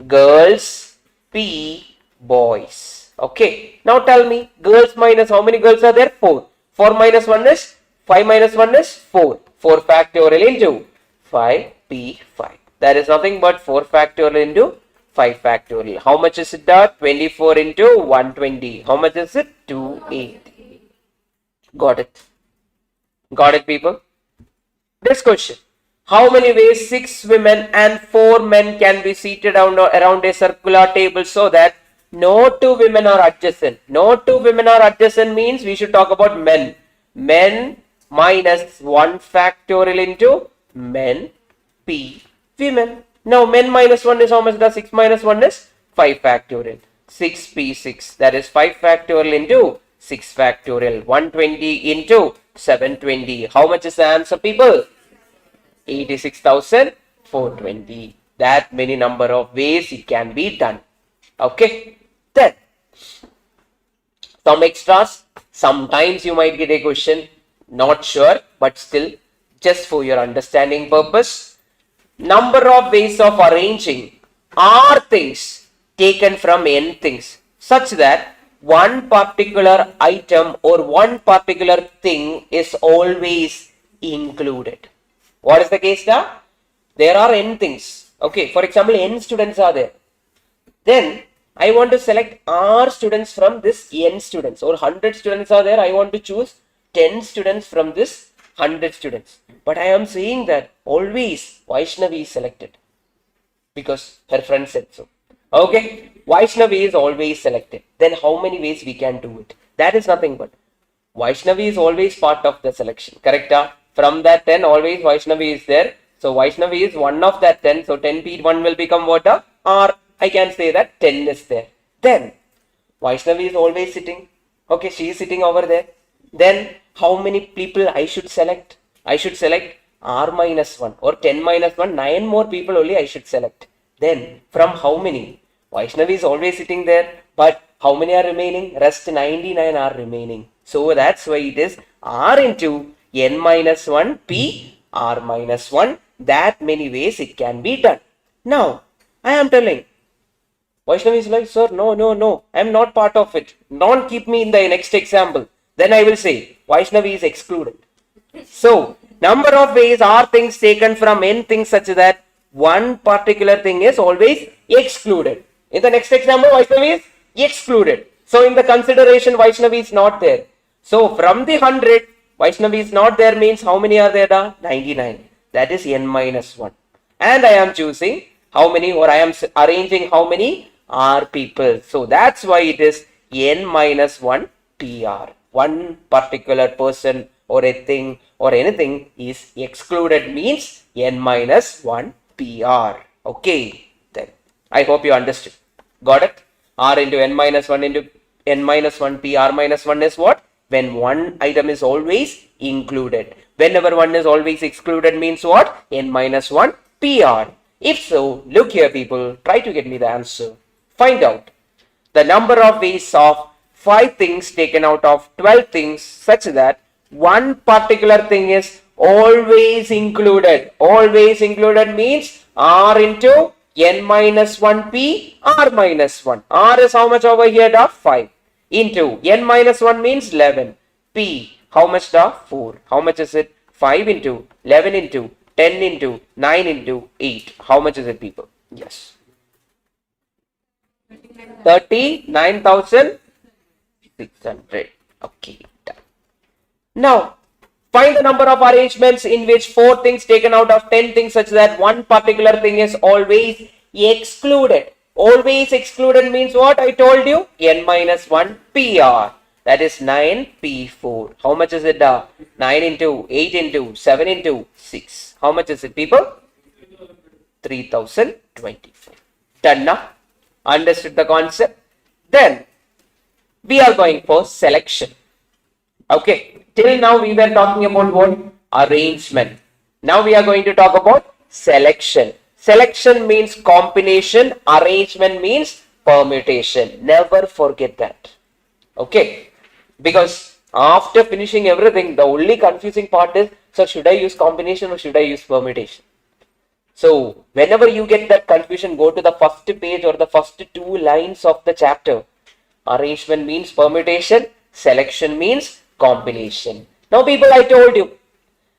girls p boys. Okay. Now tell me, girls minus how many girls are there? 4. 4 minus 1 is 5 minus 1 is 4. 4 factorial into 5p5. That is nothing but 4 factorial into 5 factorial. How much is it? 24 into 120. How much is it? 280. Got it? Got it, people? This question. How many ways 6 women and 4 men can be seated around a circular table so that no 2 women are adjacent? No 2 women are adjacent means we should talk about men. Men minus 1 factorial into men p women. Now men minus 1 is how much? The 6 minus 1 is 5 factorial. 6p6, that is 5 factorial into 6 factorial. 120 into 720. How much is the answer, people? 86,420. That many number of ways it can be done. Okay. Then some extras. Sometimes you might get a question. Not sure, but still, just for your understanding purpose. Number of ways of arranging are things taken from n things such that one particular item or one particular thing is always included. What is the case now? There are n things. Okay, for example, n students are there. Then I want to select r students from this n students, or 100 students are there. I want to choose 10 students from this 100 students. But I am saying that always Vaishnavi is selected because her friend said so. Okay, Vaishnavi is always selected. Then how many ways we can do it? That is nothing but Vaishnavi is always part of the selection. Correct? From that 10, always Vaishnavi is there. So Vaishnavi is one of that 10. So 10p1 will become what? Or I can say that 10 is there. Then Vaishnavi is always sitting. Okay, she is sitting over there. Then how many people I should select? I should select r minus 1 or 10 minus 1. 9 more people only I should select. Then from how many? Vaishnavi is always sitting there. But how many are remaining? Rest 99 are remaining. So that's why it is r into n minus 1 p r minus 1. That many ways it can be done. Now I am telling. Vaishnavi is like, sir, no. I am not part of it. Don't keep me in the next example. Then I will say Vaishnavi is excluded. So number of ways are things taken from n things such that one particular thing is always excluded. In the next example, Vaishnavi is excluded. So in the consideration, Vaishnavi is not there. So from the 100, Vaishnavi is not there means how many are there? 99. That is n minus 1. And I am choosing how many, or I am arranging how many r people. So that's why it is n minus 1 pr. One particular person or a thing or anything is excluded means n minus 1 pr. Okay, then I hope you understood. Got it? R into n minus 1 into n minus 1 pr minus 1 is what? When one item is always included. Whenever one is always excluded means what? N minus 1 pr. If so, look here, people, try to get me the answer. Find out the number of ways of 5 things taken out of 12 things such that one particular thing is always included. Always included means r into n minus 1 p r minus 1. R is how much over here? 5 into n minus 1 means 11. P, how much? 4. How much is it? 5 into 11 into 10 into 9 into 8. How much is it, people? Yes. 39,600. Okay. Done. Now, find the number of arrangements in which 4 things taken out of 10 things such that one particular thing is always excluded. Always excluded means what? I told you n minus 1 pr. That is 9p4. How much is it? 9 into 8 into 7 into 6. How much is it, people? 3024. Done now? Understood the concept? Then we are going for selection. Okay. Till now we were talking about what? Arrangement. Now we are going to talk about selection. Selection means combination, arrangement means permutation. Never forget that. Okay, because after finishing everything, the only confusing part is, so should I use combination or should I use permutation? So whenever you get that confusion, go to the first page or the first two lines of the chapter. Arrangement means permutation, selection means combination. Now people, I told you,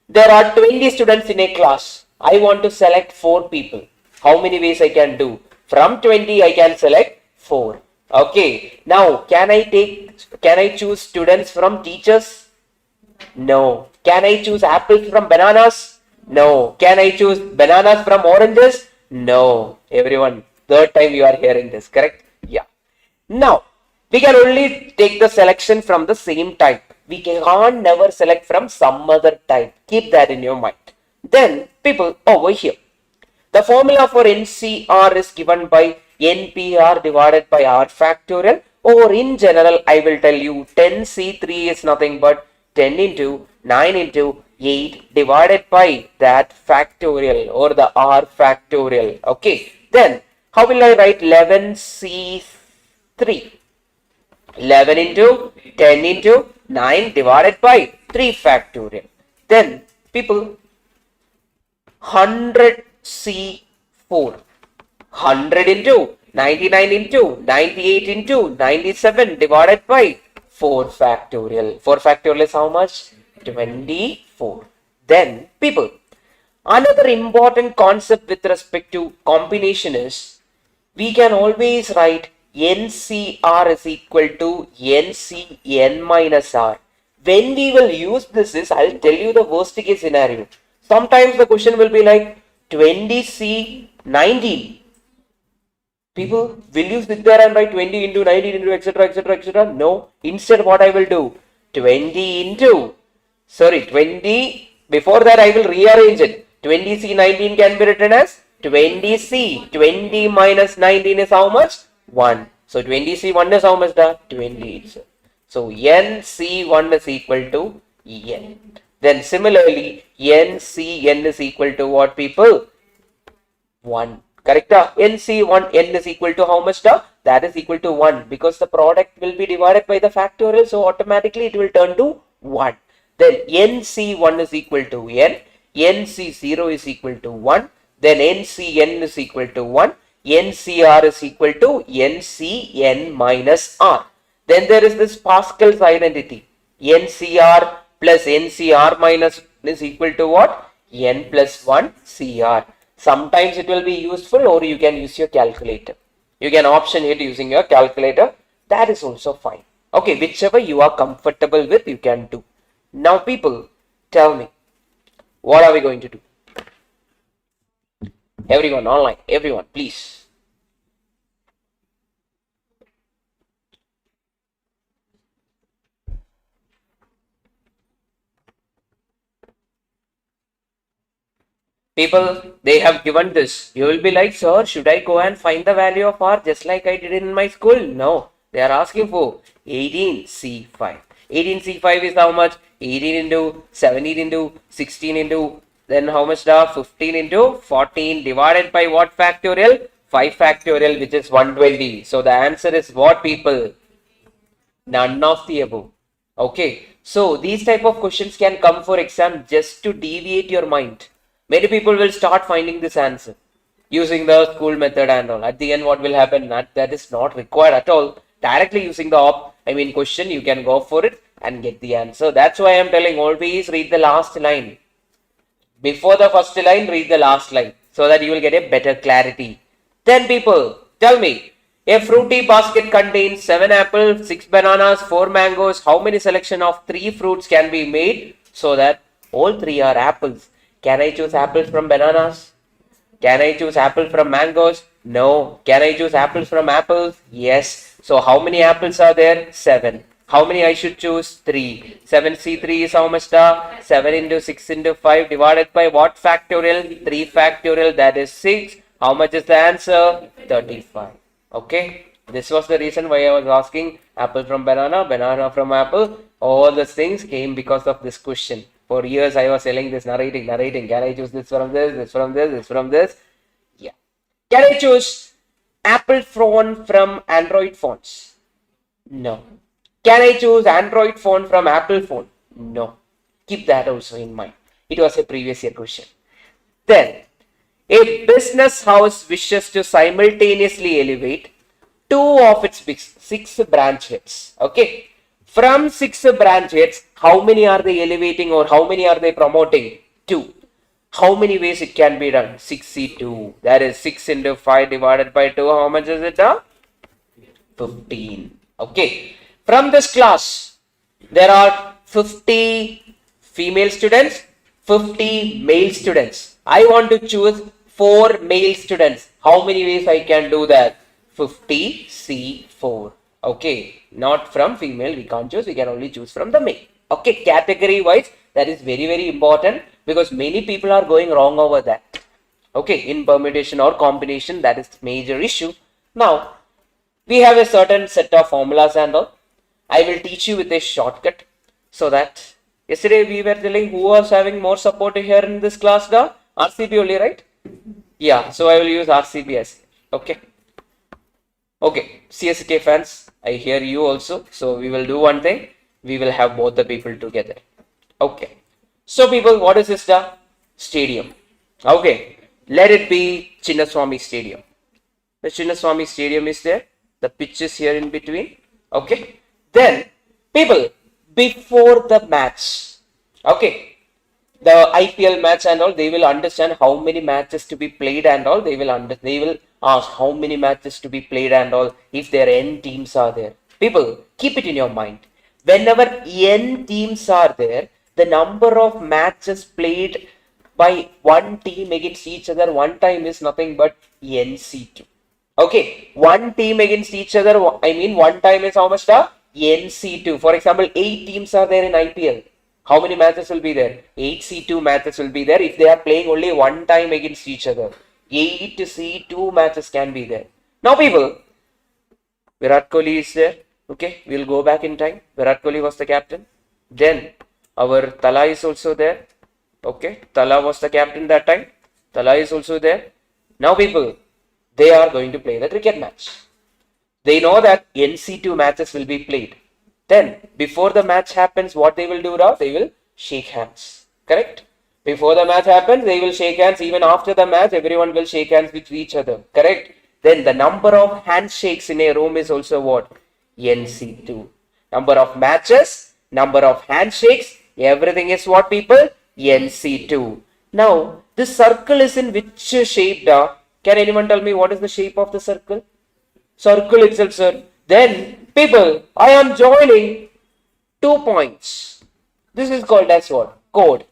there are 20 students in a class. I want to select 4 people. How many ways I can do? From 20 I can select 4. Okay. Now can I choose students from teachers? No. Can I choose apples from bananas? No. Can I choose bananas from oranges? No. Everyone, third time you are hearing this, correct? Yeah. Now, we can only take the selection from the same type. We can't never select from some other type. Keep that in your mind. Then, people, over here, the formula for NCR is given by NPR divided by R factorial, or in general, I will tell you 10C3 is nothing but 10 into 9 into 8 divided by that factorial or the R factorial. Okay, then how will I write 11C3? 11 into 10 into 9 divided by 3 factorial. Then people, 100C4. 100 into 99 into 98 into 97 divided by 4 factorial. 4 factorial is how much? 24. Then people, another important concept with respect to combination is, we can always write NCR is equal to NCN minus R. When we will use this is, I'll tell you the worst case scenario. Sometimes the question will be like 20C19. People, will you sit there and write 20 into 19 into etc etc etc? No. Instead what I will do? 20, before that I will rearrange it. 20C19 can be written as 20C. 20 minus 19 is how much? 1. So 20C1 is how much? 20 itself. So NC1 is equal to N. Then similarly, NCN is equal to what, people? 1. Correct? NC1, N is equal to how much? That is equal to 1, because the product will be divided by the factorial. So automatically it will turn to 1. Then NC1 is equal to N. NC0 is equal to 1. Then NCN is equal to 1. NCR is equal to NCN minus R. Then there is this Pascal's identity. NCR plus NCR minus is equal to what? N plus 1 CR. Sometimes it will be useful, or you can use your calculator. You can option it using your calculator. That is also fine. Okay, whichever you are comfortable with, you can do. Now people, tell me, what are we going to do? Everyone online, everyone, please. People, they have given this. You will be like, sir, should I go and find the value of R just like I did in my school? No, they are asking for 18C5. 18C5 is how much? 18 into 17 into 16 into, then how much? 15 into 14 divided by what factorial? 5 factorial, which is 120. So the answer is what, people? None of the above. Okay, so these type of questions can come for exam just to deviate your mind. Many people will start finding this answer using the school method and all. At the end, what will happen? That is not required at all. Directly using the question, you can go for it and get the answer. That's why I am telling, always read the last line. Before the first line, read the last line, so that you will get a better clarity. Then people, tell me, a fruity basket contains 7 apples, 6 bananas, 4 mangoes. How many selection of 3 fruits can be made so that all 3 are apples? Can I choose apples from bananas? Can I choose apples from mangoes? No. Can I choose apples from apples? Yes. So how many apples are there? 7. How many I should choose? 3. 7C3 is how much? 7 into 6 into 5 divided by what factorial? 3 factorial, that is 6. How much is the answer? 35. Okay. This was the reason why I was asking apple from banana, banana from apple. All the things came because of this question. For years I was telling this, narrating. Can I choose this from this from this from this? Yeah. Can I choose Apple phone from Android phones? No. Can I choose Android phone from Apple phone? No. Keep that also in mind. It was a previous year question. Then, a business house wishes to simultaneously elevate two of its six branch heads. Okay. From six branch heads, how many are they elevating or how many are they promoting? Two. How many ways it can be done? 62. That is 6 into 5 divided by 2. How much is it now? 15. Okay. From this class, there are 50 female students, 50 male students. I want to choose 4 male students. How many ways I can do that? 50 C4. Okay. Not from female, we can't choose. We can only choose from the male. Okay. Category wise, that is very, very important because many people are going wrong over that. Okay. In permutation or combination, that is major issue. Now, we have a certain set of formulas and all. I will teach you with a shortcut so that yesterday we were telling who was having more support here in this class, the RCB only, right? Yeah, so I will use RCB as okay. Okay, CSK fans, I hear you also. So we will do one thing. We will have both the people together. Okay. So people, what is this the stadium? Okay, let it be Chinnaswamy Stadium. The Chinnaswamy Stadium is there. The pitch is here in between. Okay. Then, people, before the match, okay, the IPL match and all, they will understand how many matches to be played and all. They will ask how many matches to be played and all if their N teams are there. People, keep it in your mind. Whenever N teams are there, the number of matches played by one team against each other one time is nothing but NC2. Okay, one team against each other, I mean one time is how much the NC2. For example, 8 teams are there in IPL. How many matches will be there? 8 C2 matches will be there if they are playing only one time against each other. 8 C2 matches can be there. Now people, Virat Kohli is there. Okay, we'll go back in time. Virat Kohli was the captain. Then our Tala is also there. Okay, Tala was the captain that time. Tala is also there. Now people, they are going to play the cricket match. They know that NC2 matches will be played. Then, before the match happens, what they will do now? They will shake hands. Correct? Before the match happens, they will shake hands. Even after the match, everyone will shake hands with each other. Correct? Then, the number of handshakes in a room is also what? NC2. Number of matches, number of handshakes, everything is what, people? NC2. Now, this circle is in which shape? Can anyone tell me what is the shape of the circle? Circle itself, sir. Then, people, I am joining 2 points. This is called as what? Chord.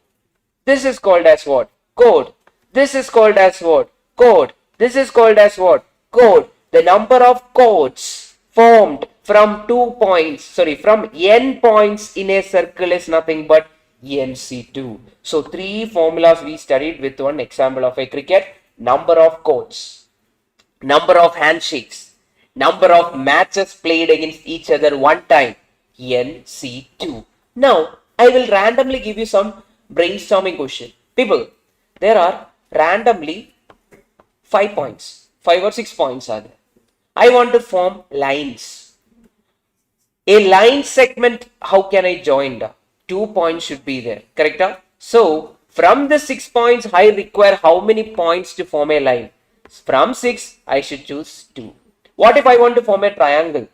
This is called as what? Chord. This is called as what? Chord. This is called as what? Chord. The number of chords formed from 2 points, from n points in a circle is nothing but NC2. So, 3 formulas we studied with one example of a cricket. Number of chords, number of handshakes, number of matches played against each other one time, NC2. Now, I will randomly give you some brainstorming question. People, there are randomly 5 points, 5 or 6 points are there. I want to form lines. A line segment, how can I join? 2 points should be there, correct? So, from the 6 points, I require how many points to form a line? From 6, I should choose 2. What if I want to form a triangle?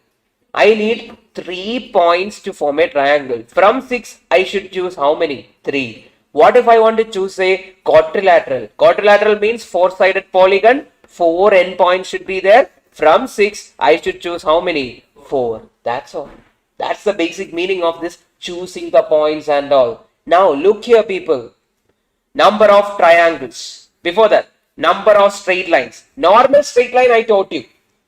I need 3 points to form a triangle. From 6, I should choose how many? 3. What if I want to choose a quadrilateral? Quadrilateral means 4-sided polygon. 4 endpoints should be there. From 6, I should choose how many? 4. That's all. That's the basic meaning of this choosing the points and all. Now, look here, people. Number of triangles. Before that, number of straight lines. Normal straight line I taught you.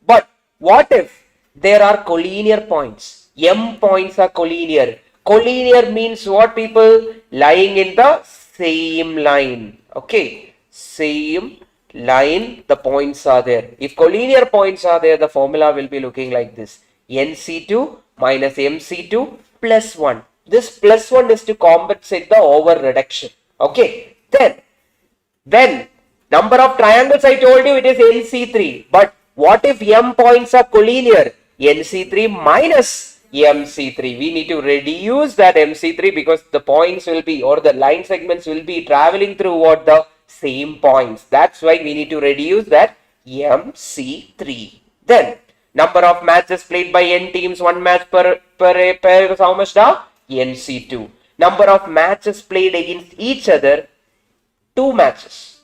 But what if there are collinear points? M points are collinear. Collinear means what, people? Lying in the same line. Okay. Same line, the points are there. If collinear points are there, the formula will be looking like this. NC2 minus MC2 plus 1. This plus 1 is to compensate the over reduction. Okay. Then number of triangles, I told you it is NC3. But what if M points are collinear? NC3 minus MC3. We need to reduce that MC3 because the points will be, or the line segments will be traveling through what? The same points. That's why we need to reduce that MC3. Then number of matches played by N teams, one match per pair is how much now? NC2. Number of matches played against each other, 2 matches.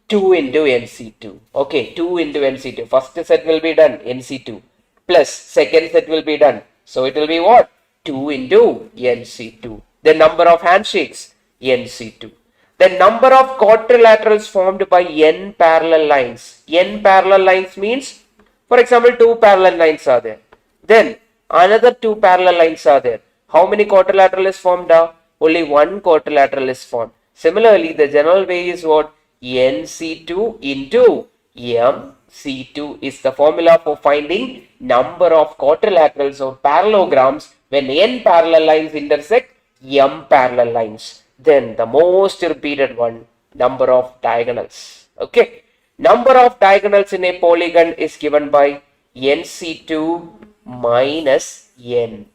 2 into NC2. Okay, 2 into NC2. First set will be done, NC2. Plus second set will be done. So it will be what? 2 into NC2. The number of handshakes, NC2. The number of quadrilaterals formed by N parallel lines. N parallel lines means, for example, 2 parallel lines are there. Then another 2 parallel lines are there. How many quadrilateral is formed? Only 1 quadrilateral is formed. Similarly, the general way is what? NC2 into MC2 is the formula for finding number of quadrilaterals or parallelograms when N parallel lines intersect M parallel lines. Then the most repeated one, number of diagonals. Okay. Number of diagonals in a polygon is given by NC2 minus N.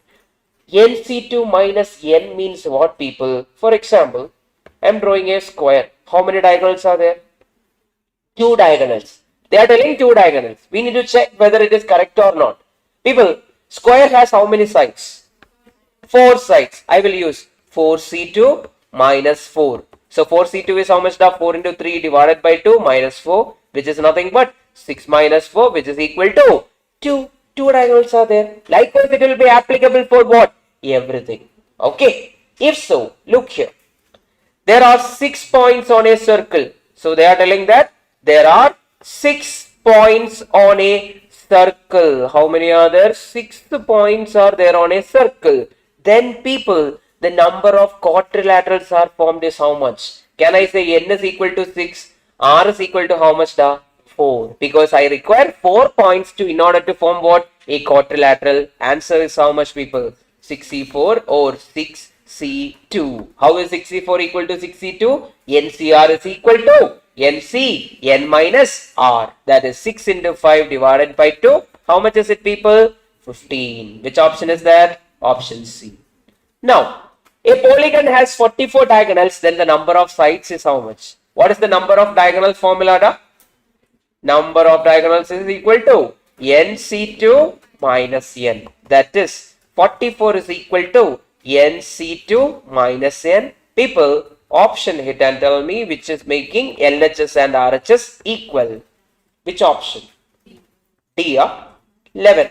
NC2 minus N means what, people? For example, I am drawing a square. How many diagonals are there? 2 diagonals. They are telling 2 diagonals. We need to check whether it is correct or not. People, square has how many sides? 4 sides. I will use 4C2 minus 4. So 4C2 is how much? 4 into 3 divided by 2 minus 4, which is nothing but 6 minus 4, which is equal to 2. 2 diagonals are there. Likewise, it will be applicable for what? Everything. Okay. If so, look here. There are 6 points on a circle. So they are telling that there are 6 points on a circle. How many are there? 6 points are there on a circle. Then people, the number of quadrilaterals are formed is how much? Can I say N is equal to 6? R is equal to how much? 4. Because I require 4 points in order to form what? A quadrilateral. Answer is how much, people? 6C4 or 6C2. How is 6C4 equal to 6C2? NCR is equal to NC N minus R. That is 6 into 5 divided by 2. How much is it, people? 15. Which option is that? Option C. Now, a polygon has 44 diagonals. Then the number of sides is how much? What is the number of diagonals formula? Number of diagonals is equal to NC2 minus N. That is 44 is equal to NC2 minus N. People, option hit and tell me which is making LHS and RHS equal. Which option? D, 11.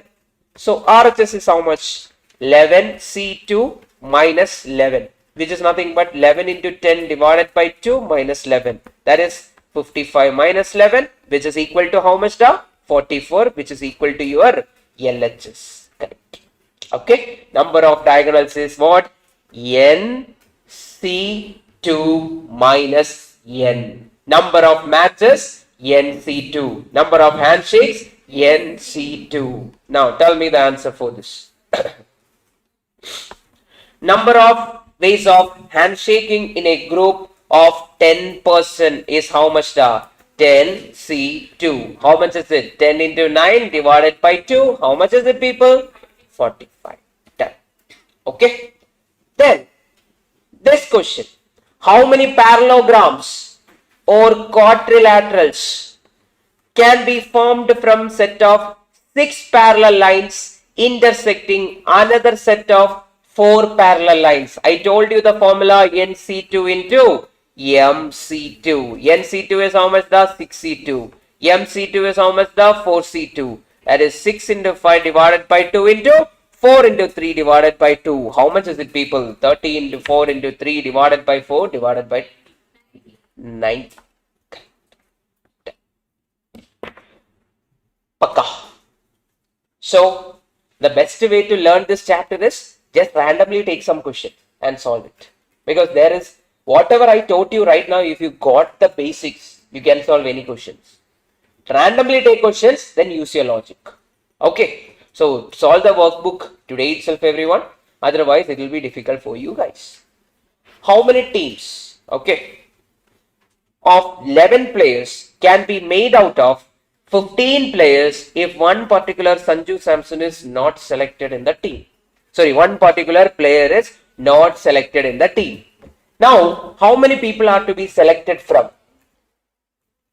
So RHS is how much? 11C2 minus 11, which is nothing but 11 into 10 divided by 2 minus 11. That is 55 minus 11, which is equal to how much? 44, which is equal to your LHS. Correct. Okay. Number of diagonals is what? NC2 minus N. Number of matches? NC2. Number of handshakes? NC2. Now tell me the answer for this. Number of ways of handshaking in a group of 10 person is how much? 10C2. How much is it? 10 into 9 divided by 2. How much is it, people? 45. Done. Okay. Then this question. How many parallelograms or quadrilaterals can be formed from set of 6 parallel lines intersecting another set of 4 parallel lines? I told you the formula NC2 into MC2. NC2 is how much? 6C2. MC2 is how much? 4C2. That is 6 into 5 divided by 2 into 4 into 3 divided by 2. How much is it, people? 30 into 4 into 3 divided by 4 divided by 9. Pakka. So the best way to learn this chapter is just randomly take some question and solve it. Because there is, whatever I taught you right now, if you got the basics, you can solve any questions. Randomly take questions, then use your logic. Okay. So solve the workbook today itself, everyone. Otherwise, it will be difficult for you guys. How many teams, okay, of 11 players can be made out of 15 players if one particular Sanju Samson is not selected in the team? Sorry, one particular player is not selected in the team. Now, how many people are to be selected from?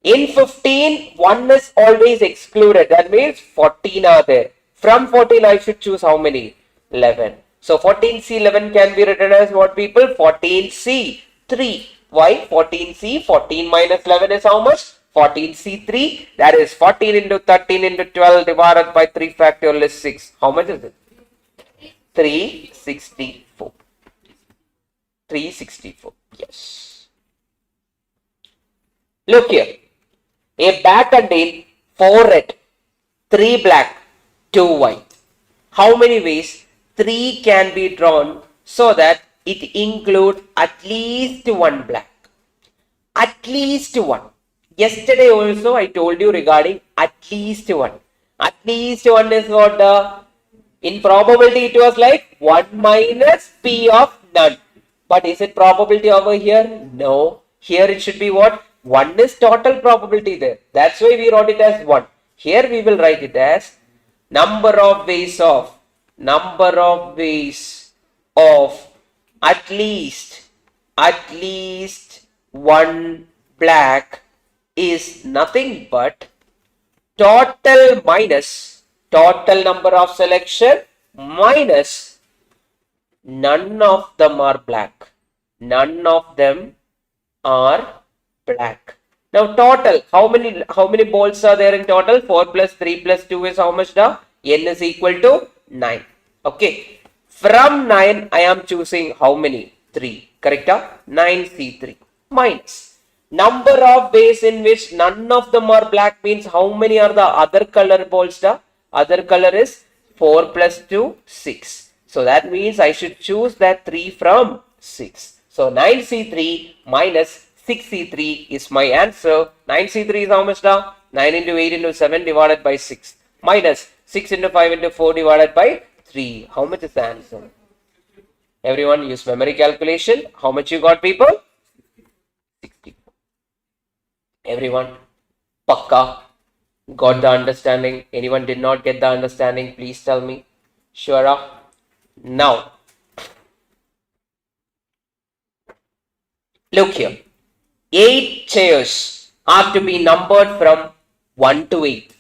In 15, one is always excluded. That means 14 are there. From 14, I should choose how many? 11. So 14C11 can be written as what, people? 14C3. Why? 14C, 14 minus 11 is how much? 14C3. That is 14 into 13 into 12 divided by 3 factorial is 6. How much is it? 364. 364. Yes. Look here. A bag contains 4 red, 3 black, 2 white. How many ways 3 can be drawn so that it includes at least 1 black? At least 1. Yesterday also I told you regarding at least 1. At least 1 is what? In probability it was like 1 minus P of none. But is it probability over here? No. Here it should be what? 1 is total probability there. That's why we wrote it as 1. Here we will write it as number of ways of at least 1 black is nothing but total minus total number of selection minus none of them are black. None of them are black. Now total, how many balls are there in total? 4 plus 3 plus 2 is how much? N is equal to 9. Okay. From 9, I am choosing how many? 3. Correct? 9C3 minus number of ways in which none of them are black means how many are the other color balls? Other color is 4 plus 2, 6. So that means I should choose that 3 from 6. So 9C3 minus 6C3 is my answer. 9C3 is how much? 9 into 8 into 7 divided by 6 minus 6 into 5 into 4 divided by 3. How much is the answer? Everyone use memory calculation. How much you got, people? 64. Everyone, pakka, got the understanding? Anyone did not get the understanding? Please tell me. Sure. Now, look here. 8 chairs are to be numbered from 1 to 8.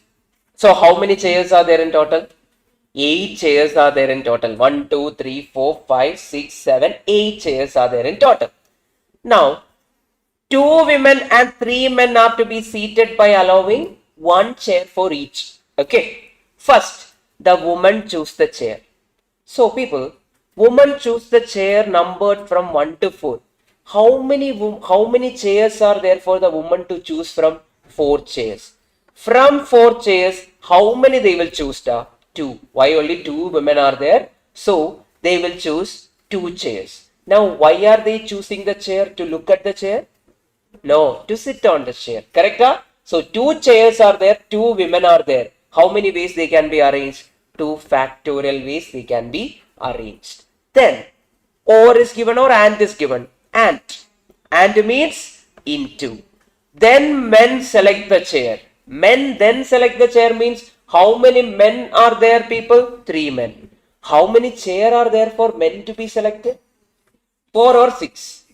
So how many chairs are there in total? 8 chairs are there in total. 1, 2, 3, 4, 5, 6, 7, 8 chairs are there in total. Now, 2 women and 3 men are to be seated by allowing 1 chair for each. Okay. First, the woman choose the chair. So people, woman choose the chair numbered from 1 to 4. How many chairs are there for the woman to choose from? 4 chairs. From 4 chairs, how many they will choose? 2. Why only 2 women are there? So they will choose 2 chairs. Now why are they choosing the chair? To look at the chair? No, to sit on the chair. Correct? So 2 chairs are there, 2 women are there. How many ways they can be arranged? 2 factorial ways they can be arranged. Then or is given or and is given. And means into. Then men select the chair. Men then select the chair means how many men are there, people? 3 men. How many chair are there for men to be selected? 4 or 6?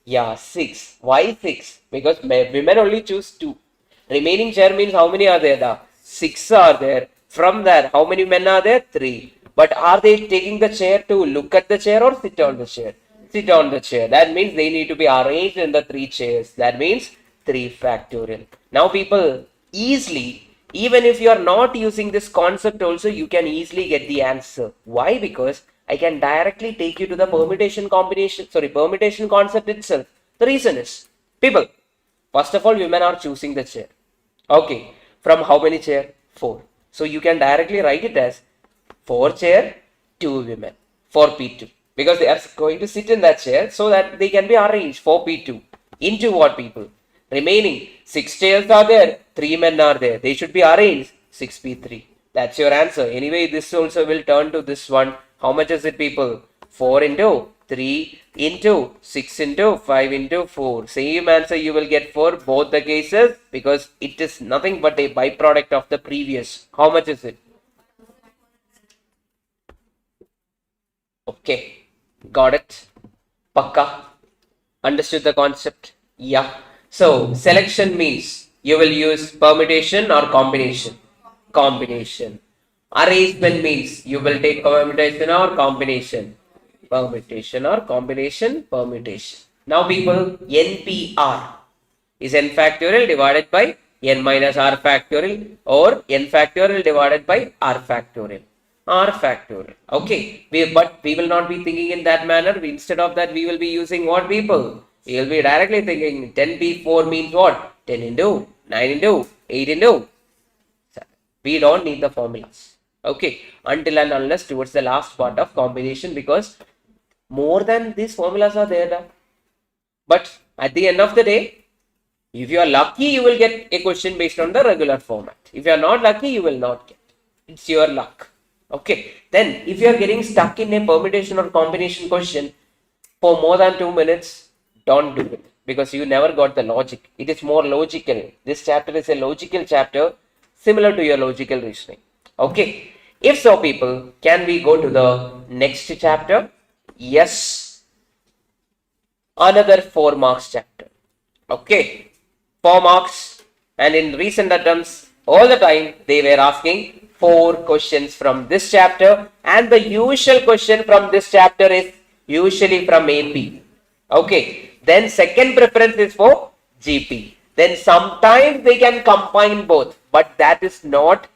Yeah, 6. Why 6? Because women only choose 2. Remaining chair means how many are there? 6 are there. From there, how many men are there? 3. But are they taking the chair to look at the chair or sit on the chair? Sit on the chair. That means they need to be arranged in the 3 chairs. That means 3 factorial. Now people, easily, even if you are not using this concept also, you can easily get the answer. Why? Because I can directly take you to the permutation concept itself. The reason is, people, first of all, women are choosing the chair. Okay. From how many chair? 4. So you can directly write it as 4 chair, 2 women, 4P2. Because they are going to sit in that chair so that they can be arranged 4P2. Into what, people? Remaining 6 chairs are there, 3 men are there. They should be arranged 6P3. That's your answer. Anyway, this also will turn to this one. How much is it, people? 4 into 3 into 6 into 5 into 4. Same answer you will get for both the cases because it is nothing but a byproduct of the previous. How much is it? Okay, got it. Pakka. Understood the concept? Yeah. So selection means you will use permutation or combination. Combination. Arrangement means you will take permutation or combination. Permutation or combination, permutation. Now people, NPR is n factorial divided by n minus r factorial or n factorial divided by r factorial. R factorial. Okay, but we will not be thinking in that manner. Instead of that, we will be using what, people? We will be directly thinking 10p4 means what? 10 into 9 into 8 into 7. We don't need the formulas. Okay, until and unless towards the last part of combination, because more than these formulas are there now. But at the end of the day, if you are lucky, you will get a question based on the regular format. If you are not lucky, you will not get. It's your luck. Okay. Then if you are getting stuck in a permutation or combination question for more than 2 minutes, don't do it because you never got the logic. It is more logical. This chapter is a logical chapter similar to your logical reasoning. Okay. If so, people, can we go to the next chapter? Yes. Another 4 marks chapter. Okay. 4 marks, and in recent attempts all the time they were asking 4 questions from this chapter, and the usual question from this chapter is usually from AP. Okay, then second preference is for GP. Then sometimes they can combine both, but that is not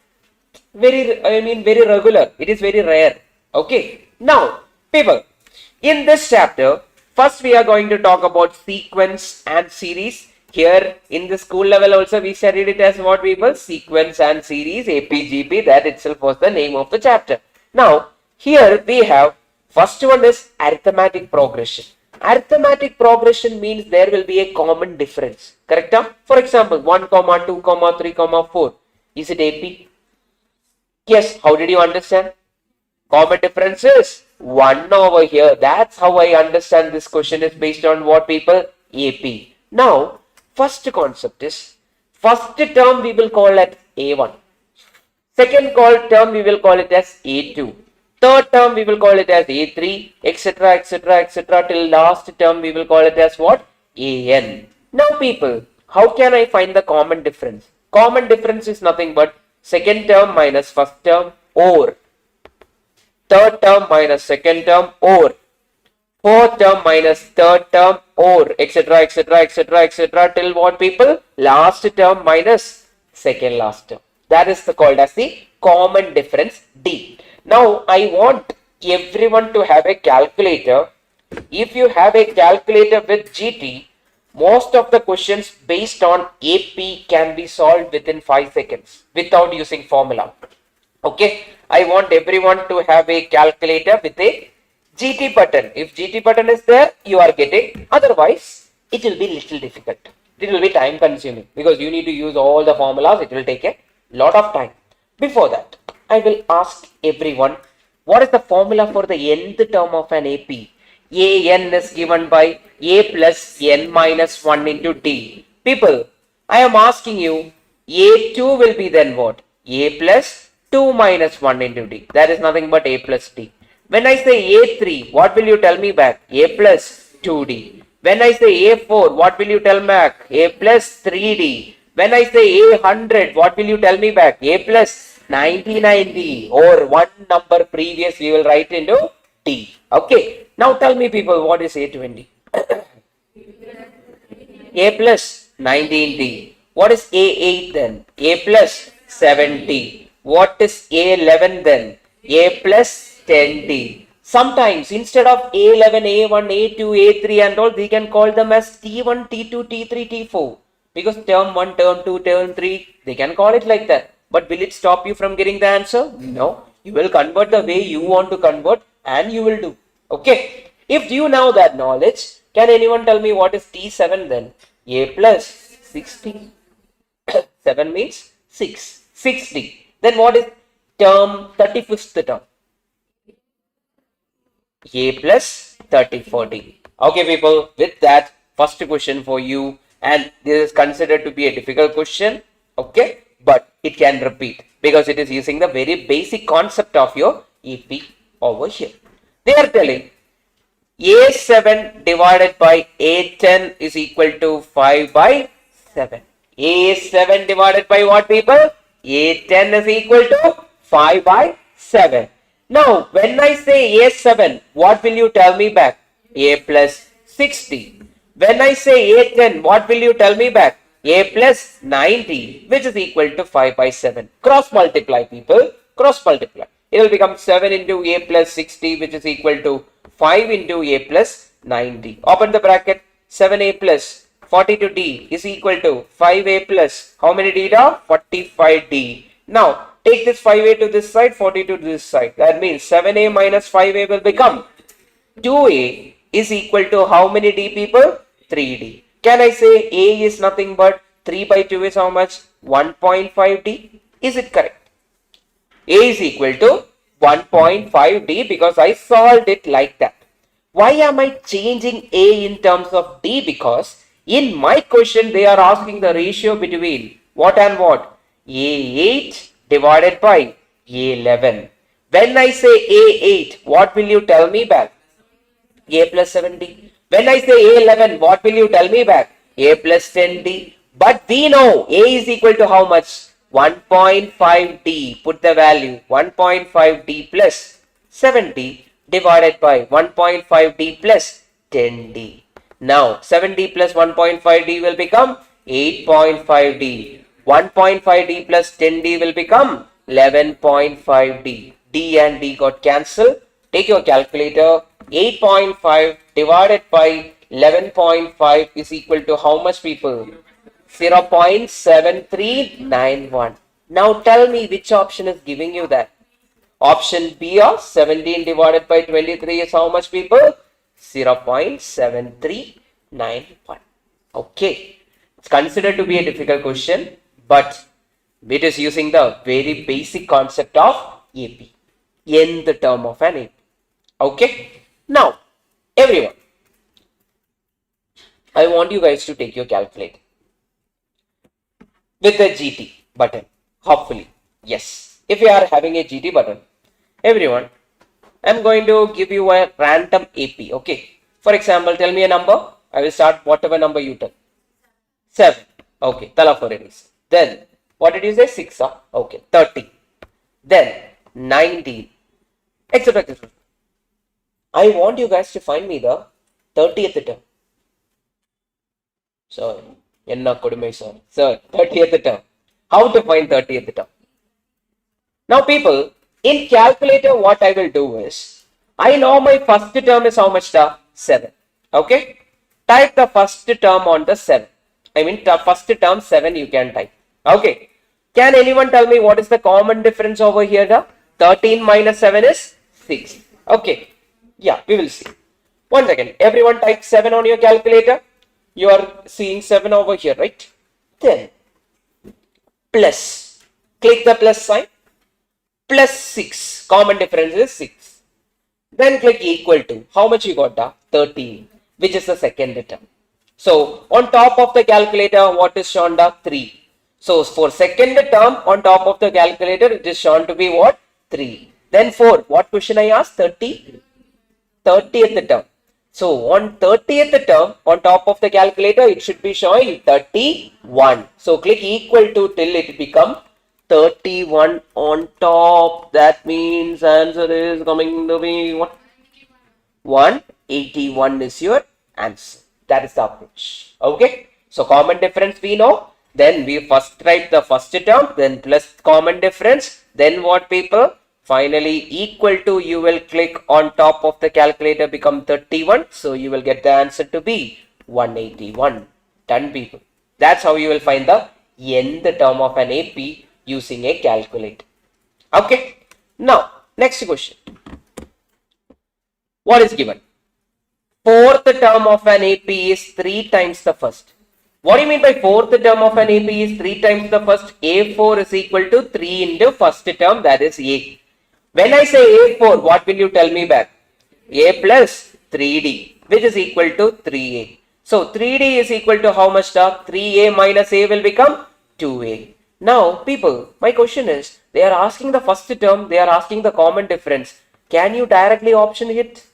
very regular. It is very rare. Okay, now people, in this chapter first we are going to talk about sequence and series. Here in the school level also we studied it as what, people? Sequence and series, APGP. That itself was the name of the chapter. Now here we have first one is arithmetic progression. Arithmetic progression means there will be a common difference. Correct? For example, 1, 2, 3, 4. Is it AP? Yes. How did you understand? Common difference is 1 over here. That's how I understand this question is based on what, people? AP. Now first concept is, first term we will call it A1. Second term we will call it as A2. Third term we will call it as A3, etc, etc, etc, till last term we will call it as what? AN. Now people, how can I find the common difference? Common difference is nothing but second term minus first term, or third term minus second term, or fourth term minus third term, or etc, etc, etc, etc, till what, people? Last term minus second last term. That is called as the common difference, D. Now I want everyone to have a calculator. If you have a calculator with GT, most of the questions based on AP can be solved within 5 seconds without using formula. Okay, I want everyone to have a calculator with a GT pattern. If GT pattern is there, you are getting. Otherwise, it will be little difficult. It will be time consuming because you need to use all the formulas. It will take a lot of time. Before that, I will ask everyone, what is the formula for the nth term of an AP? AN is given by A plus N minus 1 into D. People, I am asking you, A2 will be then what? A plus 2 minus 1 into D. That is nothing but A plus D. When I say A3, what will you tell me back? A plus 2D. When I say A4, what will you tell me back? A plus 3D. When I say A100, what will you tell me back? A plus 99D, or one number previous we will write into D. Okay. Now tell me, people, what is A20? A plus 19D. What is A8 then? A plus 70. What is A11 then? A plus 10D. Sometimes instead of A11, A1, A2, A3 and all, we can call them as T1, T2, T3, T4. Because term 1, term 2, term 3, they can call it like that. But will it stop you from getting the answer? No. You will convert the way you want to convert and you will do. Okay. If you know that knowledge, can anyone tell me what is T7 then? A plus 60. 7 means 6. 60. Then what is term 35th term? A plus 34D. Okay, people, with that, first question for you, and this is considered to be a difficult question, okay, but it can repeat because it is using the very basic concept of your AP over here. They are telling A7 divided by A10 is equal to 5 by 7. A7 divided by what, people? A10 is equal to 5 by 7. Now, when I say A7, what will you tell me back? A plus 60. When I say A10, what will you tell me back? A plus 90, which is equal to 5 by 7. Cross multiply, people. Cross multiply. It will become 7 into A plus 60, which is equal to 5 into A plus 90. Open the bracket. 7A plus 42D is equal to 5A plus how many D? 45D. Now, take this 5A to this side, 42 to this side. That means 7A minus 5A will become 2A is equal to how many D, people? 3D. Can I say A is nothing but 3 by 2 is how much? 1.5D. Is it correct? A is equal to 1.5D because I solved it like that. Why am I changing A in terms of D? Because in my question they are asking the ratio between what and what? A8 divided by A11. When I say A8, what will you tell me back? A plus 7D. When I say A11, what will you tell me back? A plus 10D. But we know A is equal to how much? 1.5D. Put the value 1.5D plus 7D divided by 1.5D plus 10D. Now 7D plus 1.5D will become 8.5D. 1.5D plus 10D will become 11.5D. D and D got cancelled. Take your calculator. 8.5 divided by 11.5 is equal to how much, people? 0.7391. Now tell me which option is giving you that. Option B of 17 divided by 23 is how much, people? 0.7391. Okay. It's considered to be a difficult question, but it is using the very basic concept of AP. Nth term of an AP. Okay. Now, everyone, I want you guys to take your calculator with the GT button. Hopefully, yes. If you are having a GT button, everyone, I'm going to give you a random AP. Okay. For example, tell me a number. I will start whatever number you tell. 7. Okay. Tala for it is. Then, what did you say? 6. Okay. 30. Then, 19. Etc. etc. I want you guys to find me the 30th term. Sir, sir, 30th term. How to find 30th term? Now, people, in calculator, what I will do is, I know my first term is how much? 7. Okay? Type the first term on the 7. I mean, the first term 7 you can type. Okay? Can anyone tell me what is the common difference over here? The 13 minus 7 is 6. Okay. Yeah, we will see. One second. Everyone type 7 on your calculator. You are seeing 7 over here, right? Then plus. Click the plus sign. Plus 6. Common difference is 6. Then click equal to. How much you got? 13. Which is the second term. So on top of the calculator, what is shown? 3. So for second term on top of the calculator, it is shown to be what? 3. Then 4. What question I asked? 30th term. So on 30th term on top of the calculator, it should be showing 31. So click equal to till it become 31 on top. That means answer is coming to be what? 181 is your answer. That is the approach. Okay. So common difference we know. Then we first write the first term, then plus common difference. Then what, people? Finally, equal to, you will click on top of the calculator, become 31. So you will get the answer to be 181. Done, people. That's how you will find the nth term of an AP using a calculator. Okay. Now, next question. What is given? Fourth term of an AP is 3 times the first. What do you mean by fourth term of an AP is 3 times the first? A4 is equal to 3 into first term, that is A. When I say A4, what will you tell me back? A plus 3D, which is equal to 3A. So 3D is equal to how much? 3A minus A will become 2A. Now, people, my question is, they are asking the first term, they are asking the common difference. Can you directly option it?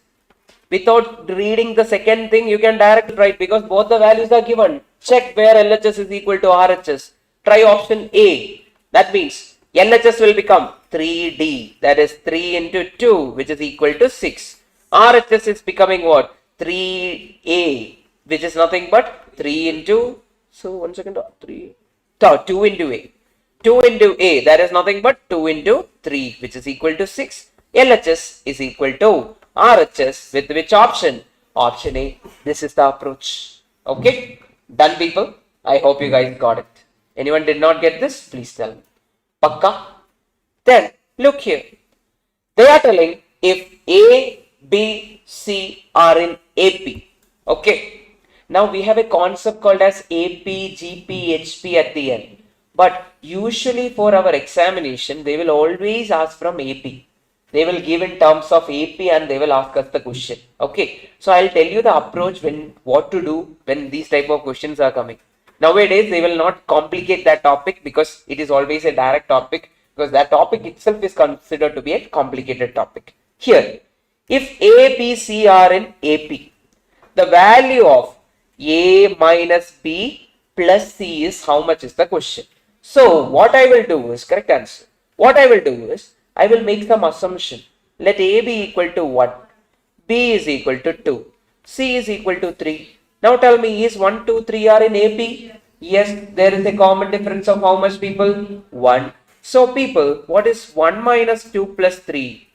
Without reading the second thing, you can directly write because both the values are given. Check where LHS is equal to RHS. Try option A. That means LHS will become 3D. That is 3 into 2, which is equal to 6. RHS is becoming what? 3A, which is nothing but 3 into, so 1 second, 3, 2 into A. 2 into A, that is nothing but 2 into 3, which is equal to 6. LHS is equal to RHS with which option? Option A. This is the approach. Okay? Done, people? I hope you guys got it. Anyone did not get this? Please tell me. Pakka? Then, look here. They are telling if A, B, C are in AP. Okay? Now, we have a concept called as AP, GP, HP at the end. But usually for our examination, they will always ask from AP. They will give in terms of AP and they will ask us the question. Okay. So I'll tell you the approach what to do when these type of questions are coming. Nowadays, they will not complicate that topic because it is always a direct topic because that topic itself is considered to be a complicated topic. Here, if A, B, C are in AP, the value of A minus B plus C is how much is the question. So what I will do is, correct answer. What I will do is, I will make some assumption. Let A be equal to 1, B is equal to 2, C is equal to 3. Now tell me, is 1, 2, 3 are in AP? Yes, there is a common difference of how much, people? 1. So people, what is 1 minus 2 plus 3?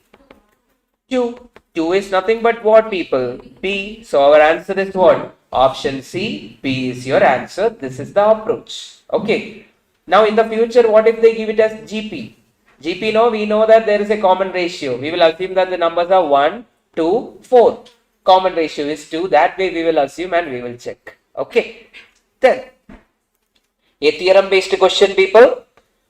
2. 2 is nothing but what, people? B. So our answer is what? Option C. B is your answer. This is the approach. Okay. Now in the future, what if they give it as GP? GP, no, we know that there is a common ratio. We will assume that the numbers are 1, 2, 4. Common ratio is 2. That way we will assume and we will check. Okay. Then, a theorem based question, people.